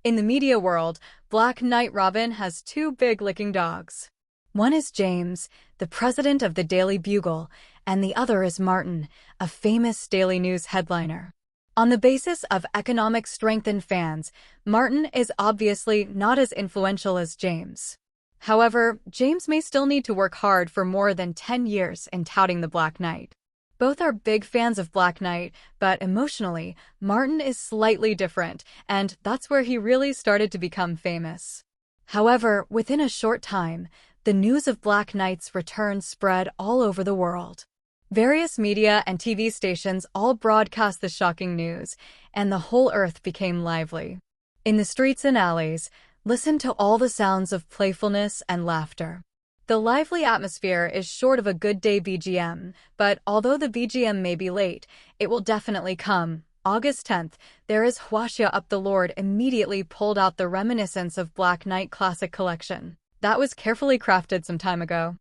in the media world, Black Knight Robin has 2 big licking dogs. One is James, the president of the Daily Bugle, and the other is Martin, a famous daily news headliner. On the basis of economic strength and fans, Martin is obviously not as influential as James. However, James may still need to work hard for more than 10 years in touting the Black Knight. Both are big fans of Black Knight, but emotionally, Martin is slightly different, and that's where he really started to become famous. However, within a short time, the news of Black Knight's return spread all over the world. Various media and TV stations all broadcast the shocking news, and the whole earth became lively. In the streets and alleys, listen to all the sounds of playfulness and laughter. The lively atmosphere is short of a good day BGM, but although the BGM may be late, it will definitely come. August 10th, there is Huaxia Up the Lord immediately pulled out the Reminiscence of Black Knight Classic Collection. That was carefully crafted some time ago.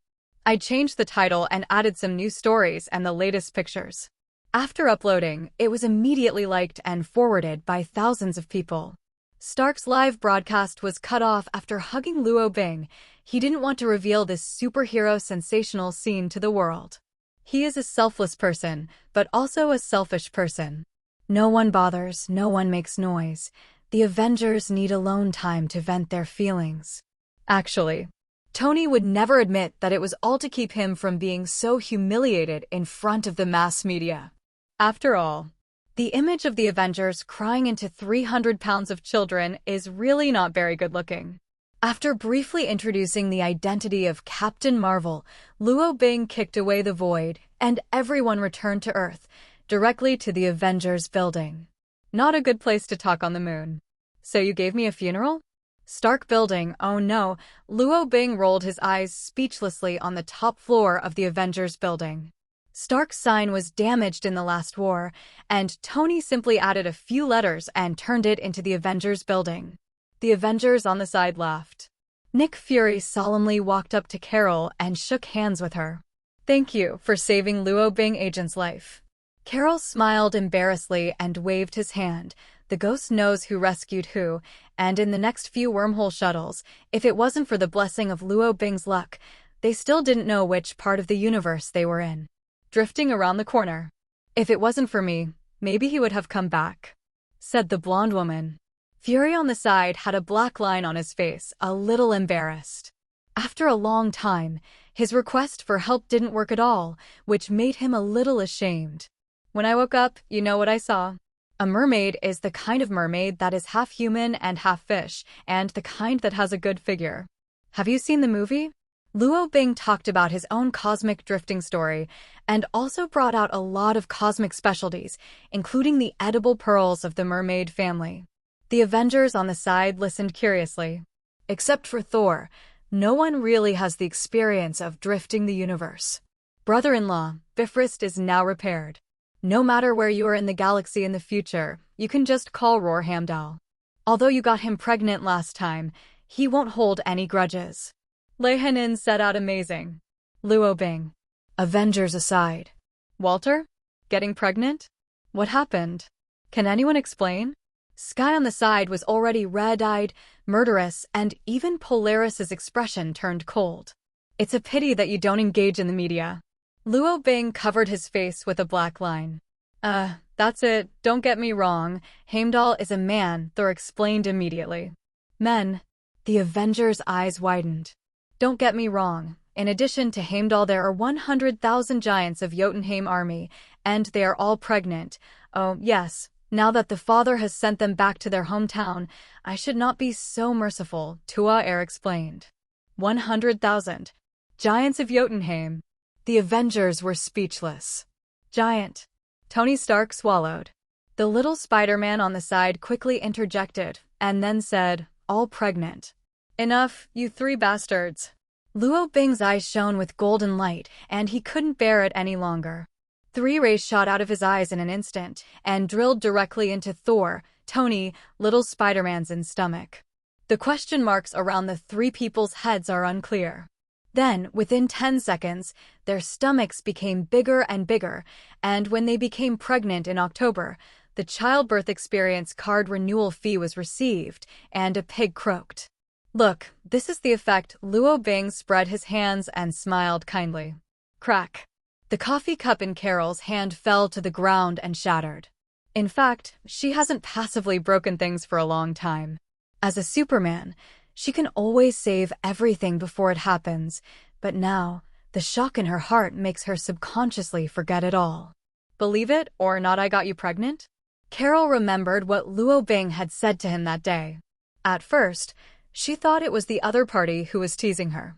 I changed the title and added some new stories and the latest pictures. After uploading, it was immediately liked and forwarded by thousands of people. Stark's live broadcast was cut off after hugging Luo Bing. He didn't want to reveal this superhero sensational scene to the world. He is a selfless person, but also a selfish person. No one bothers, no one makes noise. The Avengers need alone time to vent their feelings. Actually, Tony would never admit that it was all to keep him from being so humiliated in front of the mass media. After all, the image of the Avengers crying into 300 pounds of children is really not very good looking. After briefly introducing the identity of Captain Marvel, Luo Bing kicked away the void, and everyone returned to Earth, directly to the Avengers building. Not a good place to talk on the moon. So you gave me a funeral? Stark building, oh no. Luo Bing rolled his eyes speechlessly on the top floor of the Avengers building. Stark's sign was damaged in the last war, and Tony simply added a few letters and turned it into the Avengers building. The Avengers on the side laughed. Nick Fury solemnly walked up to Carol and shook hands with her. Thank you for saving Luo Bing agent's life. Carol smiled embarrassedly and waved his hand. The ghost knows who rescued who, and in the next few wormhole shuttles, if it wasn't for the blessing of Luo Bing's luck, they still didn't know which part of the universe they were in. Drifting around the corner. If it wasn't for me, maybe he would have come back, said the blonde woman. Fury on the side had a black line on his face, a little embarrassed. After a long time, his request for help didn't work at all, which made him a little ashamed. When I woke up, you know what I saw. A mermaid is the kind of mermaid that is half human and half fish, and the kind that has a good figure. Have you seen the movie? Luo Bing talked about his own cosmic drifting story, and also brought out a lot of cosmic specialties, including the edible pearls of the mermaid family. The Avengers on the side listened curiously. Except for Thor, no one really has the experience of drifting the universe. Brother-in-law, Bifrost is now repaired. No matter where you are in the galaxy in the future, you can just call Roar Hamdall. Although you got him pregnant last time, he won't hold any grudges. Lei Henin set out amazing. Luo Bing. Avengers aside. Walter? Getting pregnant? What happened? Can anyone explain? Sky on the side was already red-eyed, murderous, and even Polaris's expression turned cold. It's a pity that you don't engage in the media. Luo Bing covered his face with a black line. That's it, don't get me wrong. Heimdall is a man, Thor explained immediately. Men. The Avengers' eyes widened. Don't get me wrong. In addition to Heimdall, there are 100,000 giants of Jotunheim army, and they are all pregnant. Oh, yes. Now that the father has sent them back to their hometown, I should not be so merciful, Tua Air explained. 100,000. Giants of Jotunheim. The Avengers were speechless. Giant. Tony Stark swallowed. The little Spider-Man on the side quickly interjected, and then said, all pregnant. Enough, you three bastards. Luo Bing's eyes shone with golden light, and he couldn't bear it any longer. 3 rays shot out of his eyes in an instant, and drilled directly into Thor, Tony, little Spider-Man's stomach. The question marks around the 3 people's heads are unclear. Then, within 10 seconds, their stomachs became bigger and bigger, and when they became pregnant in October, the childbirth experience card renewal fee was received, and a pig croaked. Look, this is the effect. Luo Bing spread his hands and smiled kindly. Crack. The coffee cup in Carol's hand fell to the ground and shattered. In fact, she hasn't passively broken things for a long time. As a Superman, she can always save everything before it happens, but now, the shock in her heart makes her subconsciously forget it all. Believe it or not, I got you pregnant? Carol remembered what Luo Bing had said to him that day. At first, she thought it was the other party who was teasing her.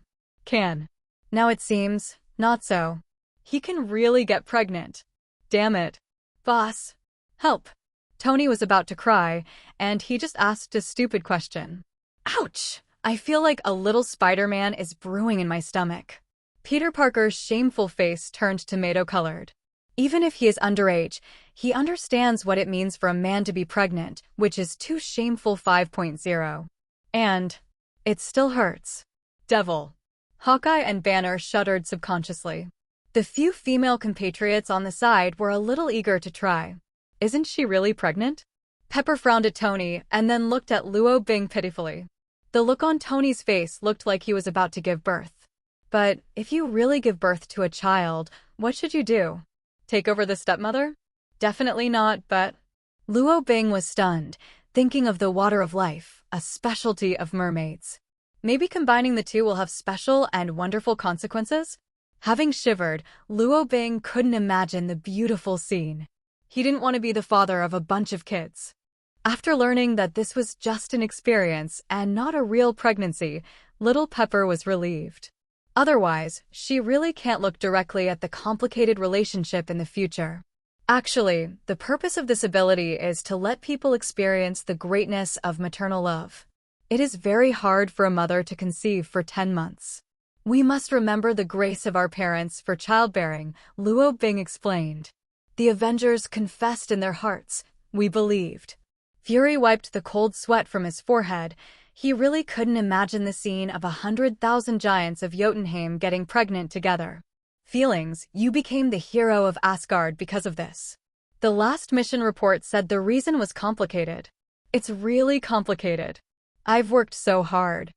Now it seems, not so. He can really get pregnant. Damn it. Boss. Help. Tony was about to cry, and he just asked a stupid question. Ouch! I feel like a little Spider-Man is brewing in my stomach. Peter Parker's shameful face turned tomato-colored. Even if he is underage, he understands what it means for a man to be pregnant, which is too shameful 5.0. And it still hurts. Devil. Hawkeye and Banner shuddered subconsciously. The few female compatriots on the side were a little eager to try. Isn't she really pregnant? Pepper frowned at Tony and then looked at Luo Bing pitifully. The look on Tony's face looked like he was about to give birth. But if you really give birth to a child, what should you do? Take over the stepmother? Definitely not, but... Luo Bing was stunned, thinking of the water of life, a specialty of mermaids. Maybe combining the two will have special and wonderful consequences? Having shivered, Luo Bing couldn't imagine the beautiful scene. He didn't want to be the father of a bunch of kids. After learning that this was just an experience and not a real pregnancy, little Pepper was relieved. Otherwise, she really can't look directly at the complicated relationship in the future. Actually, the purpose of this ability is to let people experience the greatness of maternal love. It is very hard for a mother to conceive for 10 months. We must remember the grace of our parents for childbearing, Luo Bing explained. The Avengers confessed in their hearts, we believed. Fury wiped the cold sweat from his forehead. He really couldn't imagine the scene of 100,000 giants of Jotunheim getting pregnant together. Feelings, you became the hero of Asgard because of this. The last mission report said the reason was complicated. It's really complicated. I've worked so hard.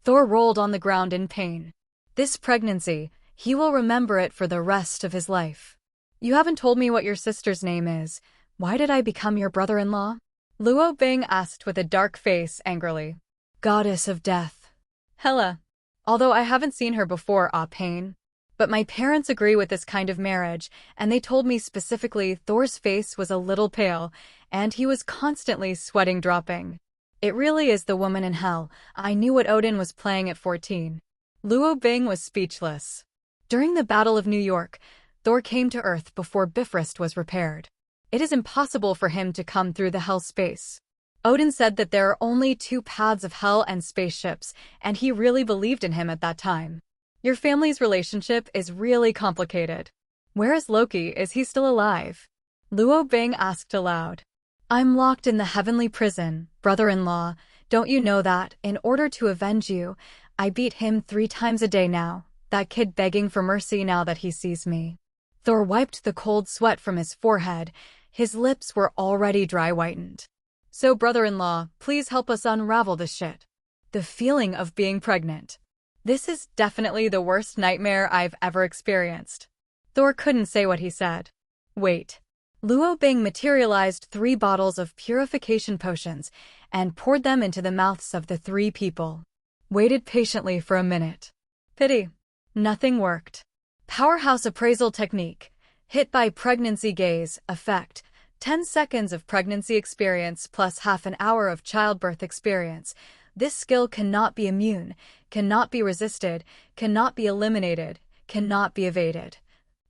Thor rolled on the ground in pain. This pregnancy, he will remember it for the rest of his life. You haven't told me what your sister's name is. Why did I become your brother-in-law? Luo Bing asked with a dark face angrily. Goddess of Death. Hela. Although I haven't seen her before, Pain. But my parents agree with this kind of marriage, and they told me specifically Thor's face was a little pale, and he was constantly sweating dropping. It really is the woman in hell. I knew what Odin was playing at 14. Luo Bing was speechless. During the Battle of New York, Thor came to Earth before Bifrost was repaired. It is impossible for him to come through the hell space. Odin said that there are only two paths of hell and spaceships, and he really believed in him at that time. Your family's relationship is really complicated. Where is Loki? Is he still alive? Luo Bing asked aloud. I'm locked in the heavenly prison, brother-in-law. Don't you know that, in order to avenge you, I beat him 3 times a day now, that kid begging for mercy now that he sees me. Thor wiped the cold sweat from his forehead. His lips were already dry-whitened. So, brother-in-law, please help us unravel this shit. The feeling of being pregnant. This is definitely the worst nightmare I've ever experienced. Thor couldn't say what he said. Wait. Luo Bing materialized 3 bottles of purification potions and poured them into the mouths of the 3 people. Waited patiently for a minute. Pity. Nothing worked. Powerhouse appraisal technique. Hit by pregnancy gaze, effect. 10 seconds of pregnancy experience plus half an hour of childbirth experience. This skill cannot be immune, cannot be resisted, cannot be eliminated, cannot be evaded.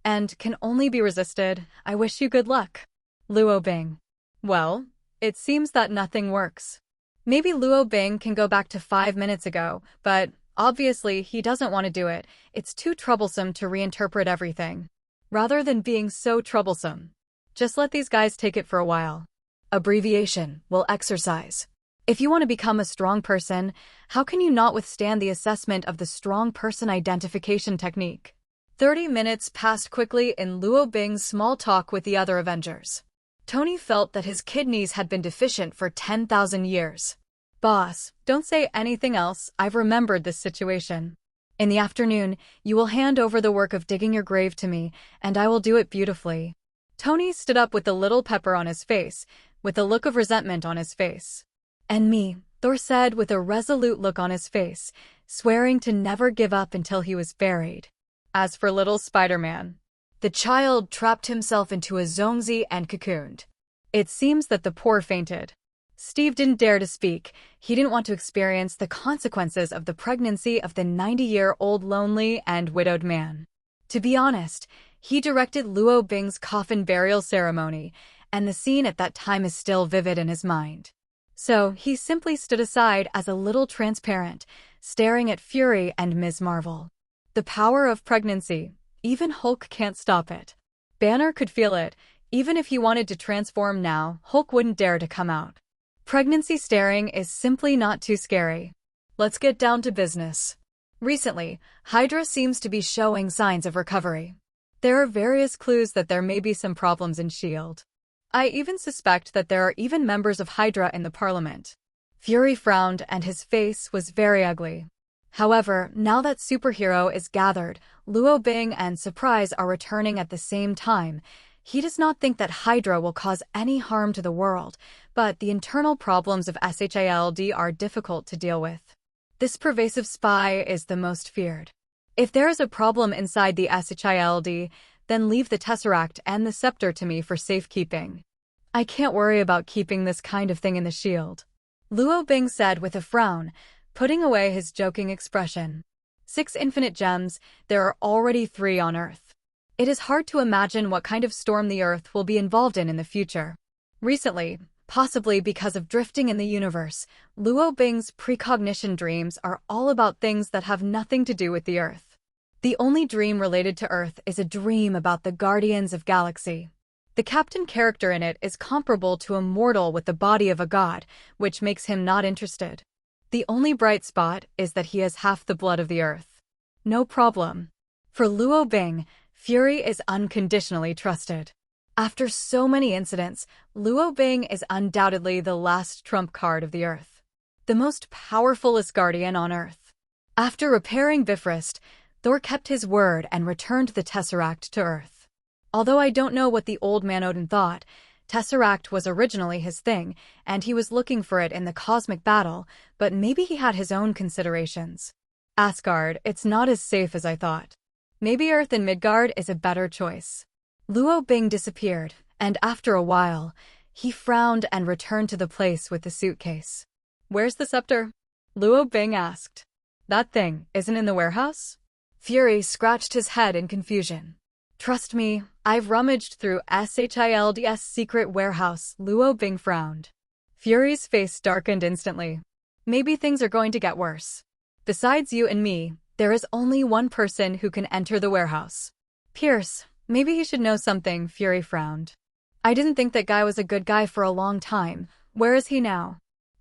And can only be resisted. I wish you good luck. Luo Bing. Well, it seems that nothing works. Maybe Luo Bing can go back to 5 minutes ago, but obviously he doesn't want to do it. It's too troublesome to reinterpret everything. Rather than being so troublesome, just let these guys take it for a while. Abbreviation will exercise. If you want to become a strong person, how can you not withstand the assessment of the strong person identification technique? 30 minutes passed quickly in Luo Bing's small talk with the other Avengers. Tony felt that his kidneys had been deficient for 10,000 years. Boss, don't say anything else. I've remembered this situation. In the afternoon, you will hand over the work of digging your grave to me, and I will do it beautifully. Tony stood up with a little pepper on his face, with a look of resentment on his face. "And me," Thor said with a resolute look on his face, swearing to never give up until he was buried. As for little Spider-Man, the child trapped himself into a zongzi and cocooned. It seems that the poor fainted. Steve didn't dare to speak. He didn't want to experience the consequences of the pregnancy of the 90-year-old lonely and widowed man. To be honest, he directed Luo Bing's coffin burial ceremony, and the scene at that time is still vivid in his mind. So he simply stood aside as a little transparent, staring at Fury and Ms. Marvel. The power of pregnancy. Even Hulk can't stop it. Banner could feel it. Even if he wanted to transform now, Hulk wouldn't dare to come out. Pregnancy staring is simply not too scary. Let's get down to business. Recently, Hydra seems to be showing signs of recovery. There are various clues that there may be some problems in S.H.I.E.L.D. I even suspect that there are even members of Hydra in the Parliament. Fury frowned and his face was very ugly. However, now that Superhero is gathered, Luo Bing and Surprise are returning at the same time. He does not think that Hydra will cause any harm to the world, but the internal problems of S.H.I.E.L.D. are difficult to deal with. This pervasive spy is the most feared. If there is a problem inside the S.H.I.E.L.D., then leave the Tesseract and the Scepter to me for safekeeping. I can't worry about keeping this kind of thing in the shield, Luo Bing said with a frown, putting away his joking expression. 6 infinite gems, there are already 3 on Earth. It is hard to imagine what kind of storm the Earth will be involved in the future. Recently, possibly because of drifting in the universe, Luo Bing's precognition dreams are all about things that have nothing to do with the Earth. The only dream related to Earth is a dream about the Guardians of Galaxy. The captain character in it is comparable to a mortal with the body of a god, which makes him not interested. The only bright spot is that he has half the blood of the Earth. No problem. For Luo Bing, Fury is unconditionally trusted. After so many incidents, Luo Bing is undoubtedly the last trump card of the Earth. The most powerfulest guardian on Earth. After repairing Bifrost, Thor kept his word and returned the Tesseract to Earth. Although I don't know what the old man Odin thought, Tesseract was originally his thing, and he was looking for it in the cosmic battle, but maybe he had his own considerations. Asgard, it's not as safe as I thought. Maybe Earth in Midgard is a better choice. Luo Bing disappeared, and after a while, he frowned and returned to the place with the suitcase. Where's the scepter? Luo Bing asked. That thing isn't in the warehouse? Fury scratched his head in confusion. Trust me, I've rummaged through S.H.I.E.L.D.'s secret warehouse, Luo Bing frowned. Fury's face darkened instantly. Maybe things are going to get worse. Besides you and me, there is only one person who can enter the warehouse. Pierce, maybe he should know something, Fury frowned. I didn't think that guy was a good guy for a long time. Where is he now?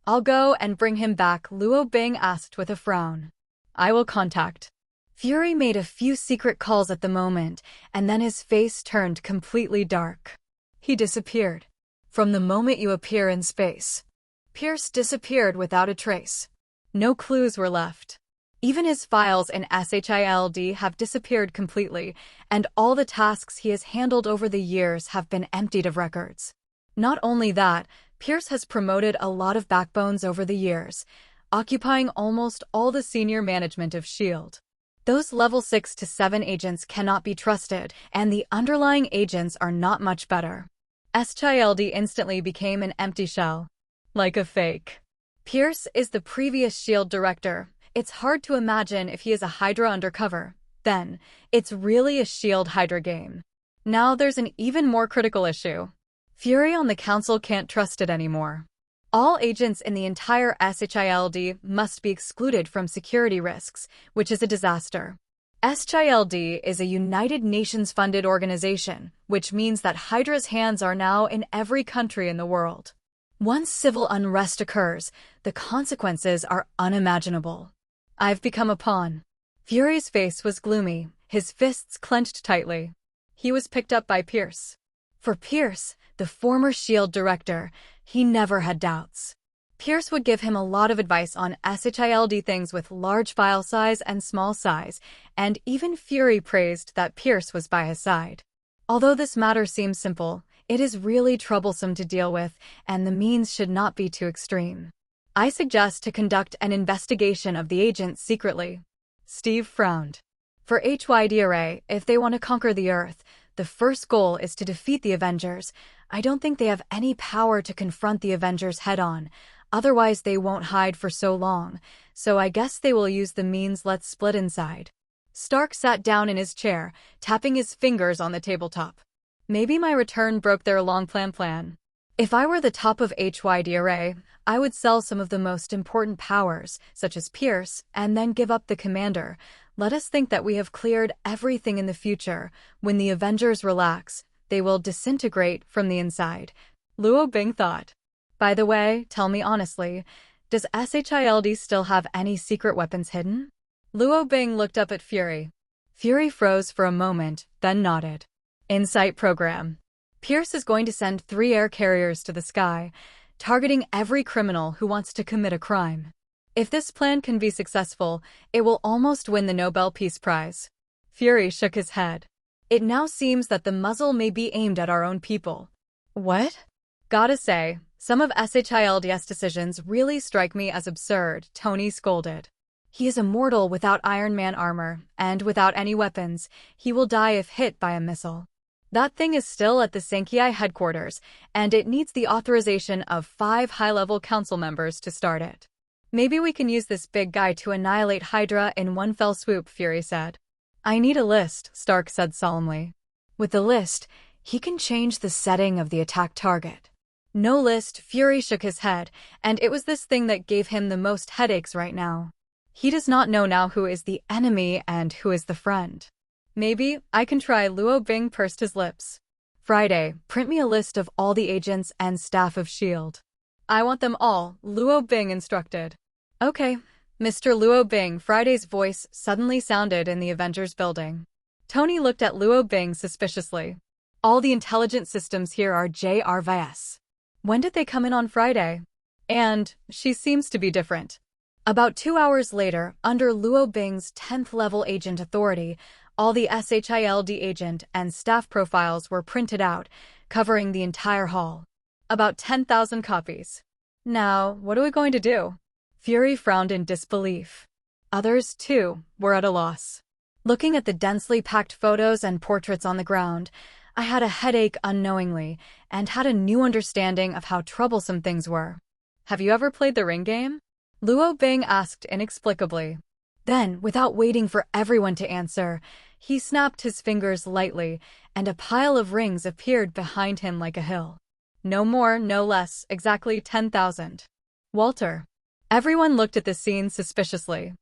I'll go and bring him back, Luo Bing asked with a frown. I will contact. Fury made a few secret calls at the moment, and then his face turned completely dark. He disappeared. From the moment you appear in space. Pierce disappeared without a trace. No clues were left. Even his files in S.H.I.E.L.D. have disappeared completely, and all the tasks he has handled over the years have been emptied of records. Not only that, Pierce has promoted a lot of backbones over the years, occupying almost all the senior management of S.H.I.E.L.D. Those level 6 to 7 agents cannot be trusted, and the underlying agents are not much better. S.H.I.E.L.D. instantly became an empty shell. Like a fake. Pierce is the previous S.H.I.E.L.D. director. It's hard to imagine if he is a Hydra undercover. Then, it's really a S.H.I.E.L.D. Hydra game. Now there's an even more critical issue. Fury on the council can't trust it anymore. All agents in the entire S.H.I.E.L.D. must be excluded from security risks, which is a disaster. S.H.I.E.L.D. is a United Nations-funded organization, which means that Hydra's hands are now in every country in the world. Once civil unrest occurs, the consequences are unimaginable. I've become a pawn. Fury's face was gloomy, his fists clenched tightly. He was picked up by Pierce. For Pierce, the former S.H.I.E.L.D. director, he never had doubts. Pierce would give him a lot of advice on S.H.I.E.L.D. things with large file size and small size, and even Fury praised that Pierce was by his side. Although this matter seems simple, it is really troublesome to deal with, and the means should not be too extreme. I suggest to conduct an investigation of the agents secretly. Steve frowned. For HYDRA, if they want to conquer the Earth, the first goal is to defeat the Avengers. I don't think they have any power to confront the Avengers head-on, otherwise they won't hide for so long, so I guess they will use the means. Let's split inside. Stark sat down in his chair, tapping his fingers on the tabletop. Maybe my return broke their long-planned plan. If I were the top of HYDRA, I would sell some of the most important powers, such as Pierce, and then give up the commander. Let us think that we have cleared everything in the future. When the Avengers relax, they will disintegrate from the inside. Luo Bing thought. By the way, tell me honestly, does SHIELD still have any secret weapons hidden? Luo Bing looked up at Fury. Fury froze for a moment, then nodded. Insight program. Pierce is going to send 3 air carriers to the sky, targeting every criminal who wants to commit a crime. If this plan can be successful, it will almost win the Nobel Peace Prize. Fury shook his head. It now seems that the muzzle may be aimed at our own people. What? Gotta say, some of SHIELD's decisions really strike me as absurd, Tony scolded. He is immortal without Iron Man armor, and without any weapons, he will die if hit by a missile. That thing is still at the Sankei headquarters, and it needs the authorization of 5 high-level council members to start it. Maybe we can use this big guy to annihilate Hydra in one fell swoop, Fury said. I need a list, Stark said solemnly. With the list, he can change the setting of the attack target. No list, Fury shook his head, and it was this thing that gave him the most headaches right now. He does not know now who is the enemy and who is the friend. Maybe I can try. Luo Bing pursed his lips. Friday, print me a list of all the agents and staff of S.H.I.E.L.D. I want them all, Luo Bing instructed. Okay, Mr. Luo Bing. Friday's voice suddenly sounded in the Avengers building. Tony looked at Luo Bing suspiciously. All the intelligence systems here are JRVS. When did they come in on Friday? And she seems to be different. About 2 hours later, under Luo Bing's 10th level agent authority, all the SHIELD agent and staff profiles were printed out, covering the entire hall. About 10,000 copies. Now, what are we going to do? Fury frowned in disbelief. Others, too, were at a loss. Looking at the densely packed photos and portraits on the ground, I had a headache unknowingly, and had a new understanding of how troublesome things were. Have you ever played the ring game? Luo Bing asked inexplicably. Then, without waiting for everyone to answer, he snapped his fingers lightly, and a pile of rings appeared behind him like a hill. No more, no less, exactly 10,000. Walter. Everyone looked at the scene suspiciously.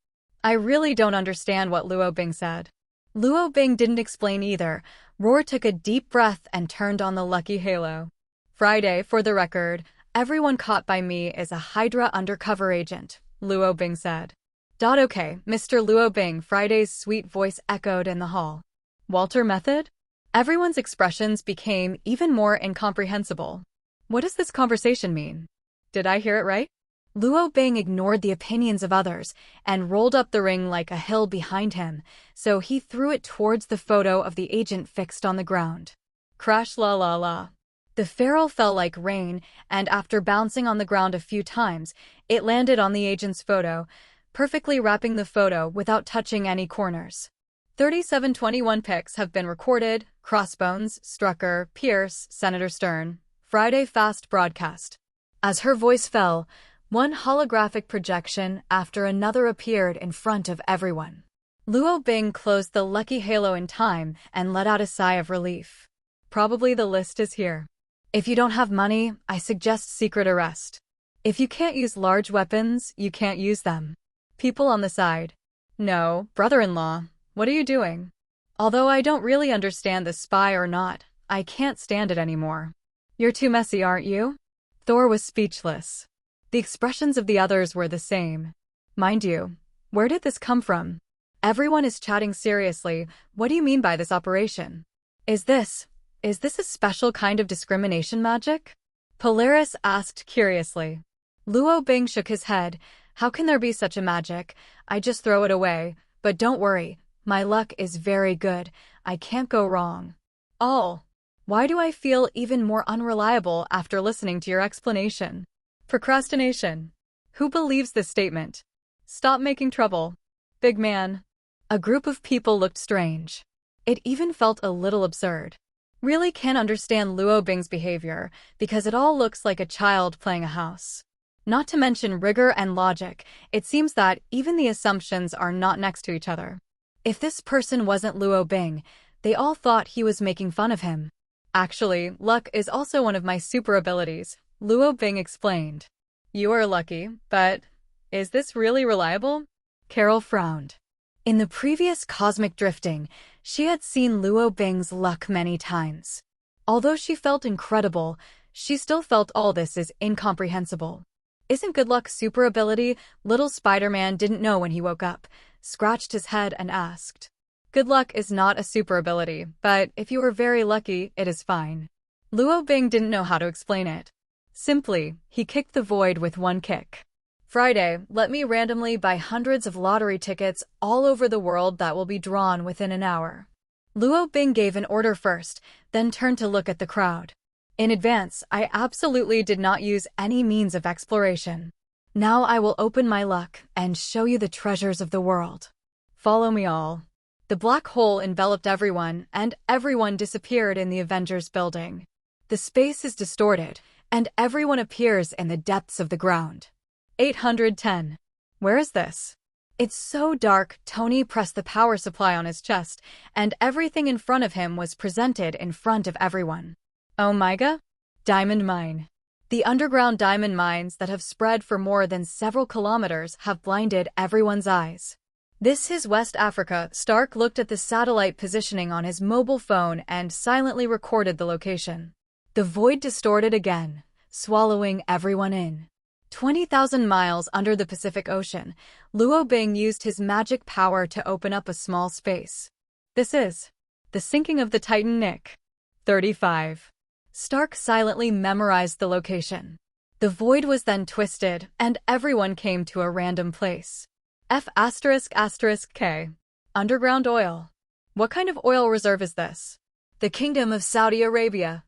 I really don't understand what Luo Bing said. Luo Bing didn't explain either. Roar took a deep breath and turned on the lucky halo. Friday, for the record, everyone caught by me is a Hydra undercover agent, Luo Bing said. Okay, Mr. Luo Bing. Friday's sweet voice echoed in the hall. Walter method? Everyone's expressions became even more incomprehensible. What does this conversation mean? Did I hear it right? Luo Bing ignored the opinions of others and rolled up the ring like a hill behind him, so he threw it towards the photo of the agent fixed on the ground. Crash la la la. The ferrule fell like rain, and after bouncing on the ground a few times, it landed on the agent's photo, perfectly wrapping the photo without touching any corners. 3721 pics have been recorded: Crossbones, Strucker, Pierce, Senator Stern. Friday fast broadcast. As her voice fell, one holographic projection after another appeared in front of everyone. Luo Bing closed the lucky halo in time and let out a sigh of relief. Probably the list is here. If you don't have money, I suggest secret arrest. If you can't use large weapons, you can't use them. People on the side. No, brother-in-law, what are you doing? Although I don't really understand the spy or not, I can't stand it anymore. You're too messy, aren't you? Thor was speechless. The expressions of the others were the same. Mind you, where did this come from? Everyone is chatting seriously. What do you mean by this operation? Is this a special kind of discrimination magic? Polaris asked curiously. Luo Bing shook his head. How can there be such a magic? I just throw it away. But don't worry, my luck is very good. I can't go wrong. All. Why do I feel even more unreliable after listening to your explanation? Procrastination. Who believes this statement? Stop making trouble. Big man. A group of people looked strange. It even felt a little absurd. Really can't understand Luo Bing's behavior because it all looks like a child playing a house. Not to mention rigor and logic, it seems that even the assumptions are not next to each other. If this person wasn't Luo Bing, they all thought he was making fun of him. Actually, luck is also one of my super abilities, Luo Bing explained. You are lucky, but is this really reliable? Carol frowned. In the previous cosmic drifting, she had seen Luo Bing's luck many times. Although she felt incredible, she still felt all this is incomprehensible. Isn't good luck super ability? Little Spider-Man didn't know when he woke up, scratched his head and asked. Good luck is not a super ability, but if you are very lucky, it is fine. Luo Bing didn't know how to explain it. Simply, he kicked the void with one kick. Friday, let me randomly buy hundreds of lottery tickets all over the world that will be drawn within an hour. Luo Bing gave an order first, then turned to look at the crowd. In advance, I absolutely did not use any means of exploration. Now I will open my luck and show you the treasures of the world. Follow me all. The black hole enveloped everyone, and everyone disappeared in the Avengers building. The space is distorted, and everyone appears in the depths of the ground. 810. Where is this? It's so dark. Tony pressed the power supply on his chest, and everything in front of him was presented in front of everyone. Oh my god? Diamond mine. The underground diamond mines that have spread for more than several kilometers have blinded everyone's eyes. This is West Africa. Stark looked at the satellite positioning on his mobile phone and silently recorded the location. The void distorted again, swallowing everyone in. 20,000 miles under the Pacific Ocean, Luo Bing used his magic power to open up a small space. This is the sinking of the Titanic. 35. Stark silently memorized the location. The void was then twisted, and everyone came to a random place. F***K. Underground oil. What kind of oil reserve is this? The Kingdom of Saudi Arabia.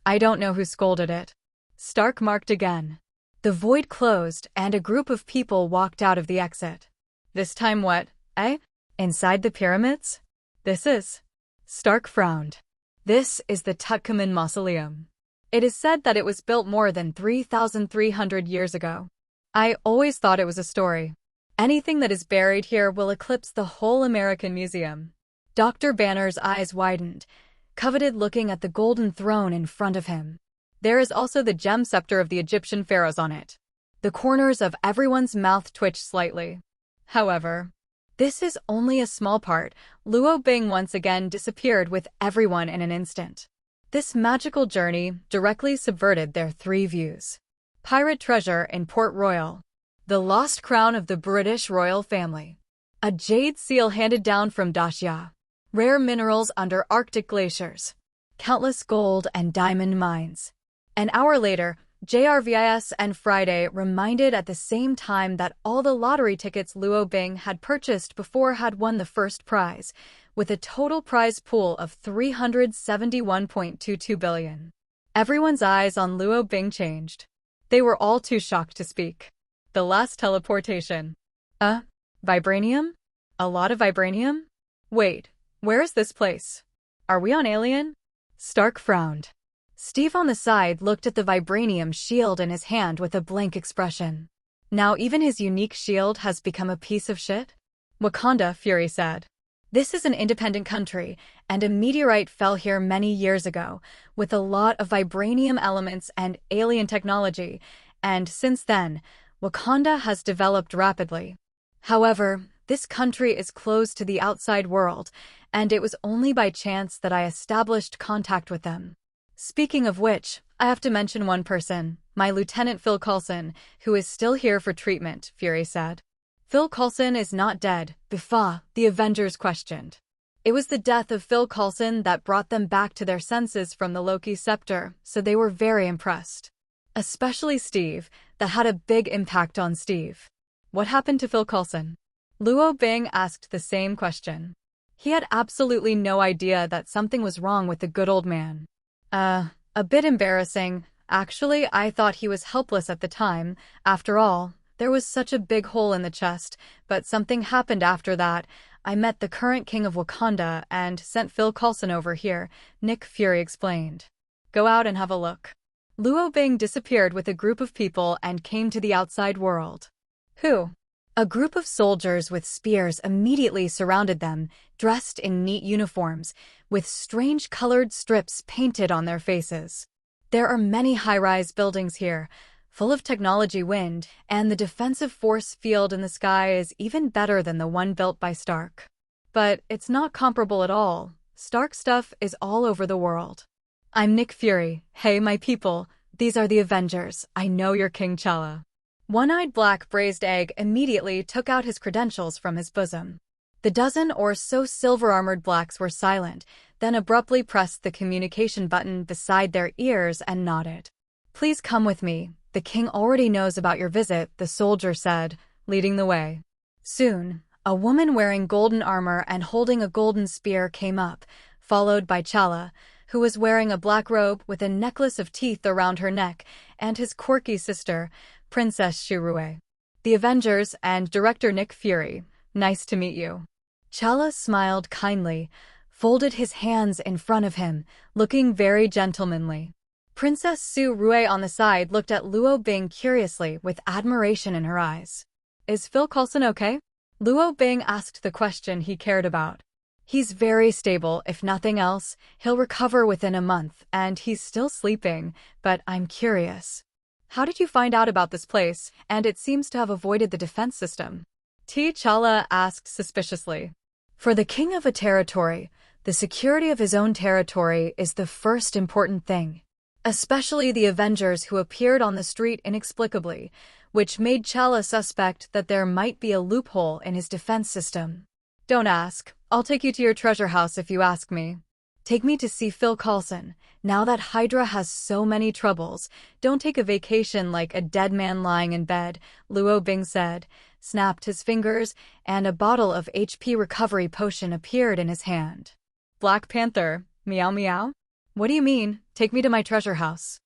I don't know who scolded it. Stark marked again. The void closed, and a group of people walked out of the exit. This time what, eh? Inside the pyramids? This is... Stark frowned. This is the Tutankhamun Mausoleum. It is said that it was built more than 3,300 years ago. I always thought it was a story. Anything that is buried here will eclipse the whole American Museum. Dr. Banner's eyes widened, coveted looking at the golden throne in front of him. There is also the gem scepter of the Egyptian pharaohs on it. The corners of everyone's mouth twitched slightly. However, this is only a small part. Luo Bing once again disappeared with everyone in an instant. This magical journey directly subverted their three views. Pirate treasure in Port Royal. The lost crown of the British royal family. A jade seal handed down from Dacia. Rare minerals under Arctic glaciers. Countless gold and diamond mines. An hour later, JRVIS and Friday reminded at the same time that all the lottery tickets Luo Bing had purchased before had won the first prize, with a total prize pool of 371.22 billion. Everyone's eyes on Luo Bing changed. They were all too shocked to speak. The last teleportation. Vibranium? A lot of vibranium? Wait, where is this place? Are we on Alien? Stark frowned. Steve on the side looked at the vibranium shield in his hand with a blank expression. Now even his unique shield has become a piece of shit? Wakanda, Fury said. This is an independent country, and a meteorite fell here many years ago, with a lot of vibranium elements and alien technology, and since then, Wakanda has developed rapidly. However, this country is closed to the outside world, and it was only by chance that I established contact with them. Speaking of which, I have to mention one person, my Lieutenant Phil Coulson, who is still here for treatment, Fury said. Phil Coulson is not dead, Bifa, the Avengers questioned. It was the death of Phil Coulson that brought them back to their senses from the Loki scepter, so they were very impressed. Especially Steve, that had a big impact on Steve. What happened to Phil Coulson? Luo Bing asked the same question. He had absolutely no idea that something was wrong with the good old man. A bit embarrassing. Actually, I thought he was helpless at the time. After all, there was such a big hole in the chest, but something happened after that. I met the current king of Wakanda and sent Phil Coulson over here, Nick Fury explained. Go out and have a look. Luo Bing disappeared with a group of people and came to the outside world. Who? A group of soldiers with spears immediately surrounded them, dressed in neat uniforms, with strange colored strips painted on their faces. There are many high-rise buildings here, full of technology wind, and the defensive force field in the sky is even better than the one built by Stark. But it's not comparable at all. Stark stuff is all over the world. I'm Nick Fury. Hey, my people. These are the Avengers. I know you're King T'Challa. One-eyed black braised egg immediately took out his credentials from his bosom. The dozen or so silver-armored blacks were silent, then abruptly pressed the communication button beside their ears and nodded. Please come with me. The king already knows about your visit, the soldier said, leading the way. Soon, a woman wearing golden armor and holding a golden spear came up, followed by T'Challa, who was wearing a black robe with a necklace of teeth around her neck, and his quirky sister, Princess Shirue. The Avengers and director Nick Fury. Nice to meet you. T'Challa smiled kindly, folded his hands in front of him, looking very gentlemanly. Princess Su Rue on the side looked at Luo Bing curiously with admiration in her eyes. Is Phil Coulson okay? Luo Bing asked the question he cared about. He's very stable, if nothing else. He'll recover within a month, and he's still sleeping, but I'm curious. How did you find out about this place, and it seems to have avoided the defense system? T'Challa asked suspiciously. For the king of a territory, the security of his own territory is the first important thing. Especially the Avengers who appeared on the street inexplicably, which made T'Challa suspect that there might be a loophole in his defense system. Don't ask. I'll take you to your treasure house if you ask me. Take me to see Phil Coulson. Now that Hydra has so many troubles, don't take a vacation like a dead man lying in bed, Luo Bing said, snapped his fingers, and a bottle of HP recovery potion appeared in his hand. Black Panther, meow meow? What do you mean, take me to my treasure house?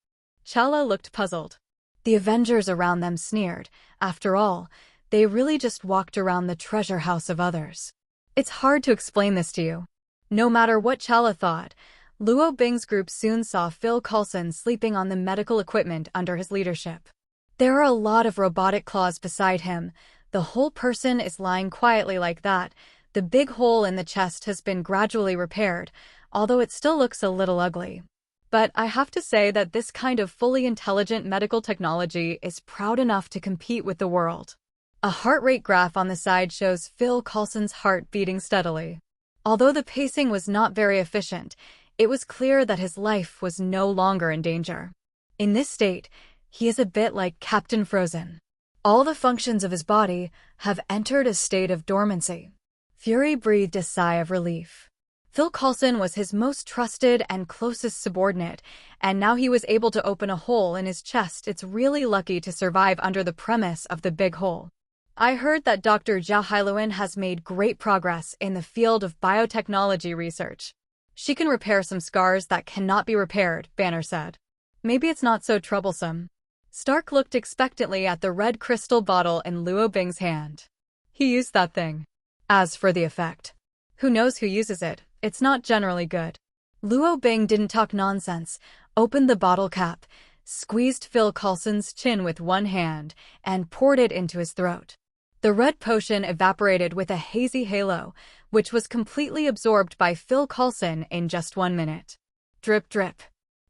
T'Challa looked puzzled. The Avengers around them sneered. After all, they really just walked around the treasure house of others. It's hard to explain this to you. No matter what T'Challa thought, Luo Bing's group soon saw Phil Coulson sleeping on the medical equipment under his leadership. There are a lot of robotic claws beside him. The whole person is lying quietly like that. The big hole in the chest has been gradually repaired, although it still looks a little ugly. But I have to say that this kind of fully intelligent medical technology is proud enough to compete with the world. A heart rate graph on the side shows Phil Coulson's heart beating steadily. Although the pacing was not very efficient, it was clear that his life was no longer in danger. In this state, he is a bit like Captain Frozen. All the functions of his body have entered a state of dormancy. Fury breathed a sigh of relief. Phil Coulson was his most trusted and closest subordinate, and now he was able to open a hole in his chest. It's really lucky to survive under the premise of the big hole. I heard that Dr. Zhao Hailuan has made great progress in the field of biotechnology research. She can repair some scars that cannot be repaired, Banner said. Maybe it's not so troublesome. Stark looked expectantly at the red crystal bottle in Luo Bing's hand. He used that thing. As for the effect, who knows who uses it? It's not generally good. Luo Bing didn't talk nonsense, opened the bottle cap, squeezed Phil Coulson's chin with one hand, and poured it into his throat. The red potion evaporated with a hazy halo, which was completely absorbed by Phil Coulson in just 1 minute. Drip drip.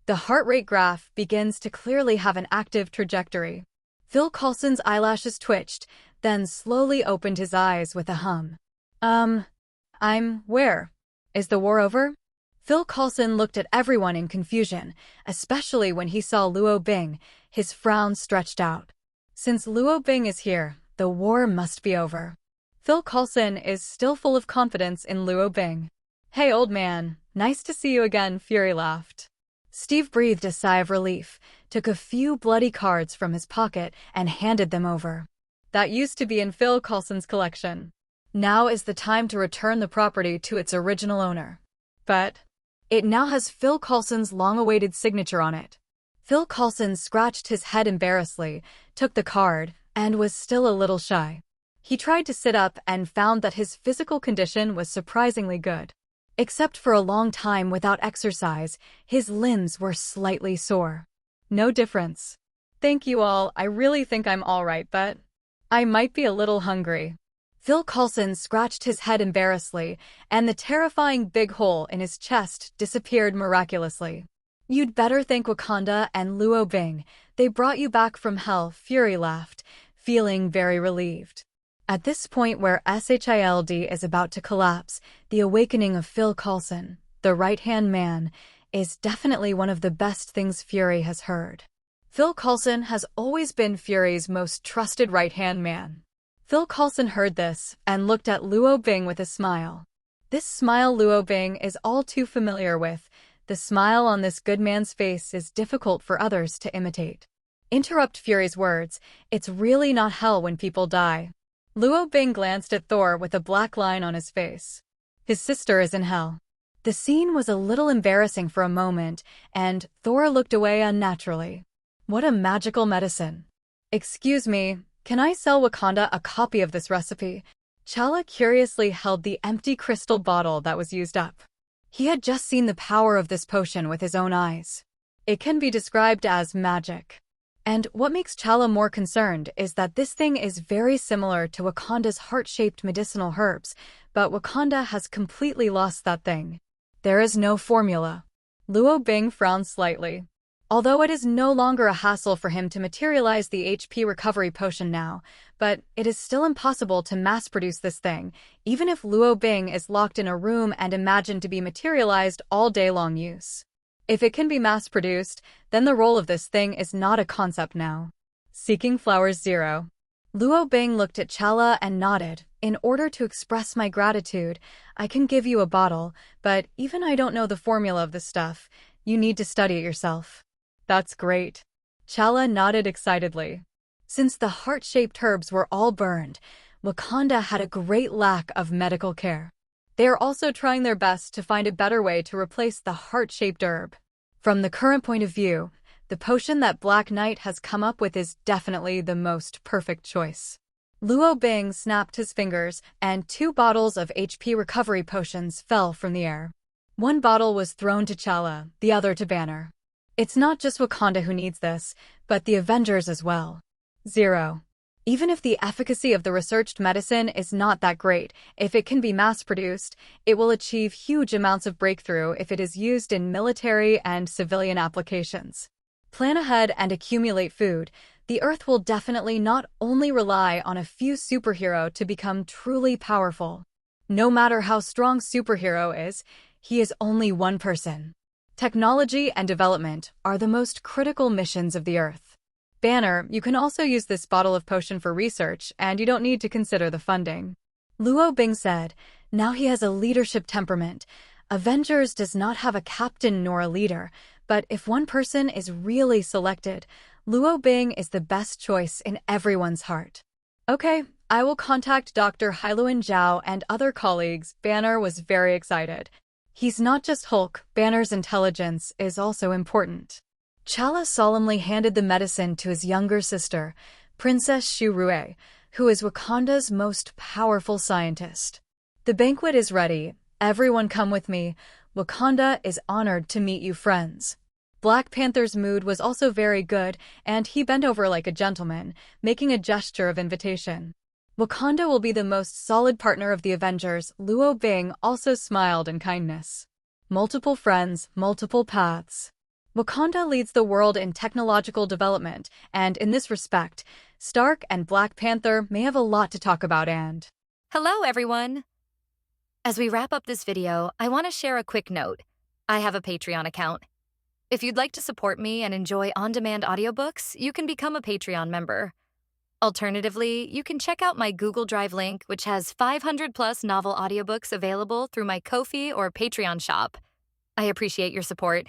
The heart rate graph begins to clearly have an active trajectory. Phil Coulson's eyelashes twitched, then slowly opened his eyes with a hum. Where? Is the war over? Phil Coulson looked at everyone in confusion, especially when he saw Luo Bing, his frown stretched out. Since Luo Bing is here, the war must be over. Phil Coulson is still full of confidence in Luo Bing. Hey old man, nice to see you again, Fury laughed. Steve breathed a sigh of relief, took a few bloody cards from his pocket and handed them over. That used to be in Phil Coulson's collection. Now is the time to return the property to its original owner. But it now has Phil Coulson's long-awaited signature on it. Phil Coulson scratched his head embarrassedly, took the card, and was still a little shy. He tried to sit up and found that his physical condition was surprisingly good. Except for a long time without exercise, his limbs were slightly sore. No difference. Thank you all, I really think I'm all right, but I might be a little hungry. Phil Coulson scratched his head embarrassedly, and the terrifying big hole in his chest disappeared miraculously. You'd better thank Wakanda and Luo Bing. They brought you back from hell, Fury laughed, feeling very relieved. At this point where SHILD is about to collapse, the awakening of Phil Coulson, the right-hand man, is definitely one of the best things Fury has heard. Phil Coulson has always been Fury's most trusted right-hand man. Phil Coulson heard this and looked at Luo Bing with a smile. This smile Luo Bing is all too familiar with. The smile on this good man's face is difficult for others to imitate. Interrupt Fury's words, it's really not hell when people die. Luo Bing glanced at Thor with a black line on his face. His sister is in hell. The scene was a little embarrassing for a moment, and Thor looked away unnaturally. What a magical medicine. Excuse me, can I sell Wakanda a copy of this recipe? T'Challa curiously held the empty crystal bottle that was used up. He had just seen the power of this potion with his own eyes. It can be described as magic. And what makes T'Challa more concerned is that this thing is very similar to Wakanda's heart-shaped medicinal herbs, but Wakanda has completely lost that thing. There is no formula. Luo Bing frowned slightly. Although it is no longer a hassle for him to materialize the HP recovery potion now, but it is still impossible to mass-produce this thing, even if Luo Bing is locked in a room and imagined to be materialized all day long use. If it can be mass-produced, then the role of this thing is not a concept now. Seeking Flowers 0. Luo Bing looked at T'Challa and nodded. In order to express my gratitude, I can give you a bottle, but even I don't know the formula of this stuff. You need to study it yourself. That's great. T'Challa nodded excitedly. Since the heart-shaped herbs were all burned, Wakanda had a great lack of medical care. They are also trying their best to find a better way to replace the heart-shaped herb. From the current point of view, the potion that Black Knight has come up with is definitely the most perfect choice. Luo Bing snapped his fingers, and 2 bottles of HP recovery potions fell from the air. One bottle was thrown to T'Challa, the other to Banner. It's not just Wakanda who needs this, but the Avengers as well. 0. Even if the efficacy of the researched medicine is not that great, if it can be mass-produced, it will achieve huge amounts of breakthrough if it is used in military and civilian applications. Plan ahead and accumulate food. The Earth will definitely not only rely on a few superheroes to become truly powerful. No matter how strong superhero is, he is only one person. Technology and development are the most critical missions of the Earth. Banner, you can also use this bottle of potion for research, and you don't need to consider the funding. Luo Bing said, now he has a leadership temperament. Avengers does not have a captain nor a leader, but if one person is really selected, Luo Bing is the best choice in everyone's heart. Okay, I will contact Dr. Hailuan Zhao and other colleagues. Banner was very excited. He's not just Hulk, Banner's intelligence is also important. T'Challa solemnly handed the medicine to his younger sister, Princess Shu Rue, who is Wakanda's most powerful scientist. The banquet is ready. Everyone come with me. Wakanda is honored to meet you friends. Black Panther's mood was also very good, and he bent over like a gentleman, making a gesture of invitation. Wakanda will be the most solid partner of the Avengers. Luo Bing also smiled in kindness. Multiple friends, multiple paths. Wakanda leads the world in technological development, and in this respect, Stark and Black Panther may have a lot to talk about and... Hello, everyone! As we wrap up this video, I want to share a quick note. I have a Patreon account. If you'd like to support me and enjoy on-demand audiobooks, you can become a Patreon member. Alternatively, you can check out my Google Drive link, which has 500+ novel audiobooks available through my Ko-fi or Patreon shop. I appreciate your support.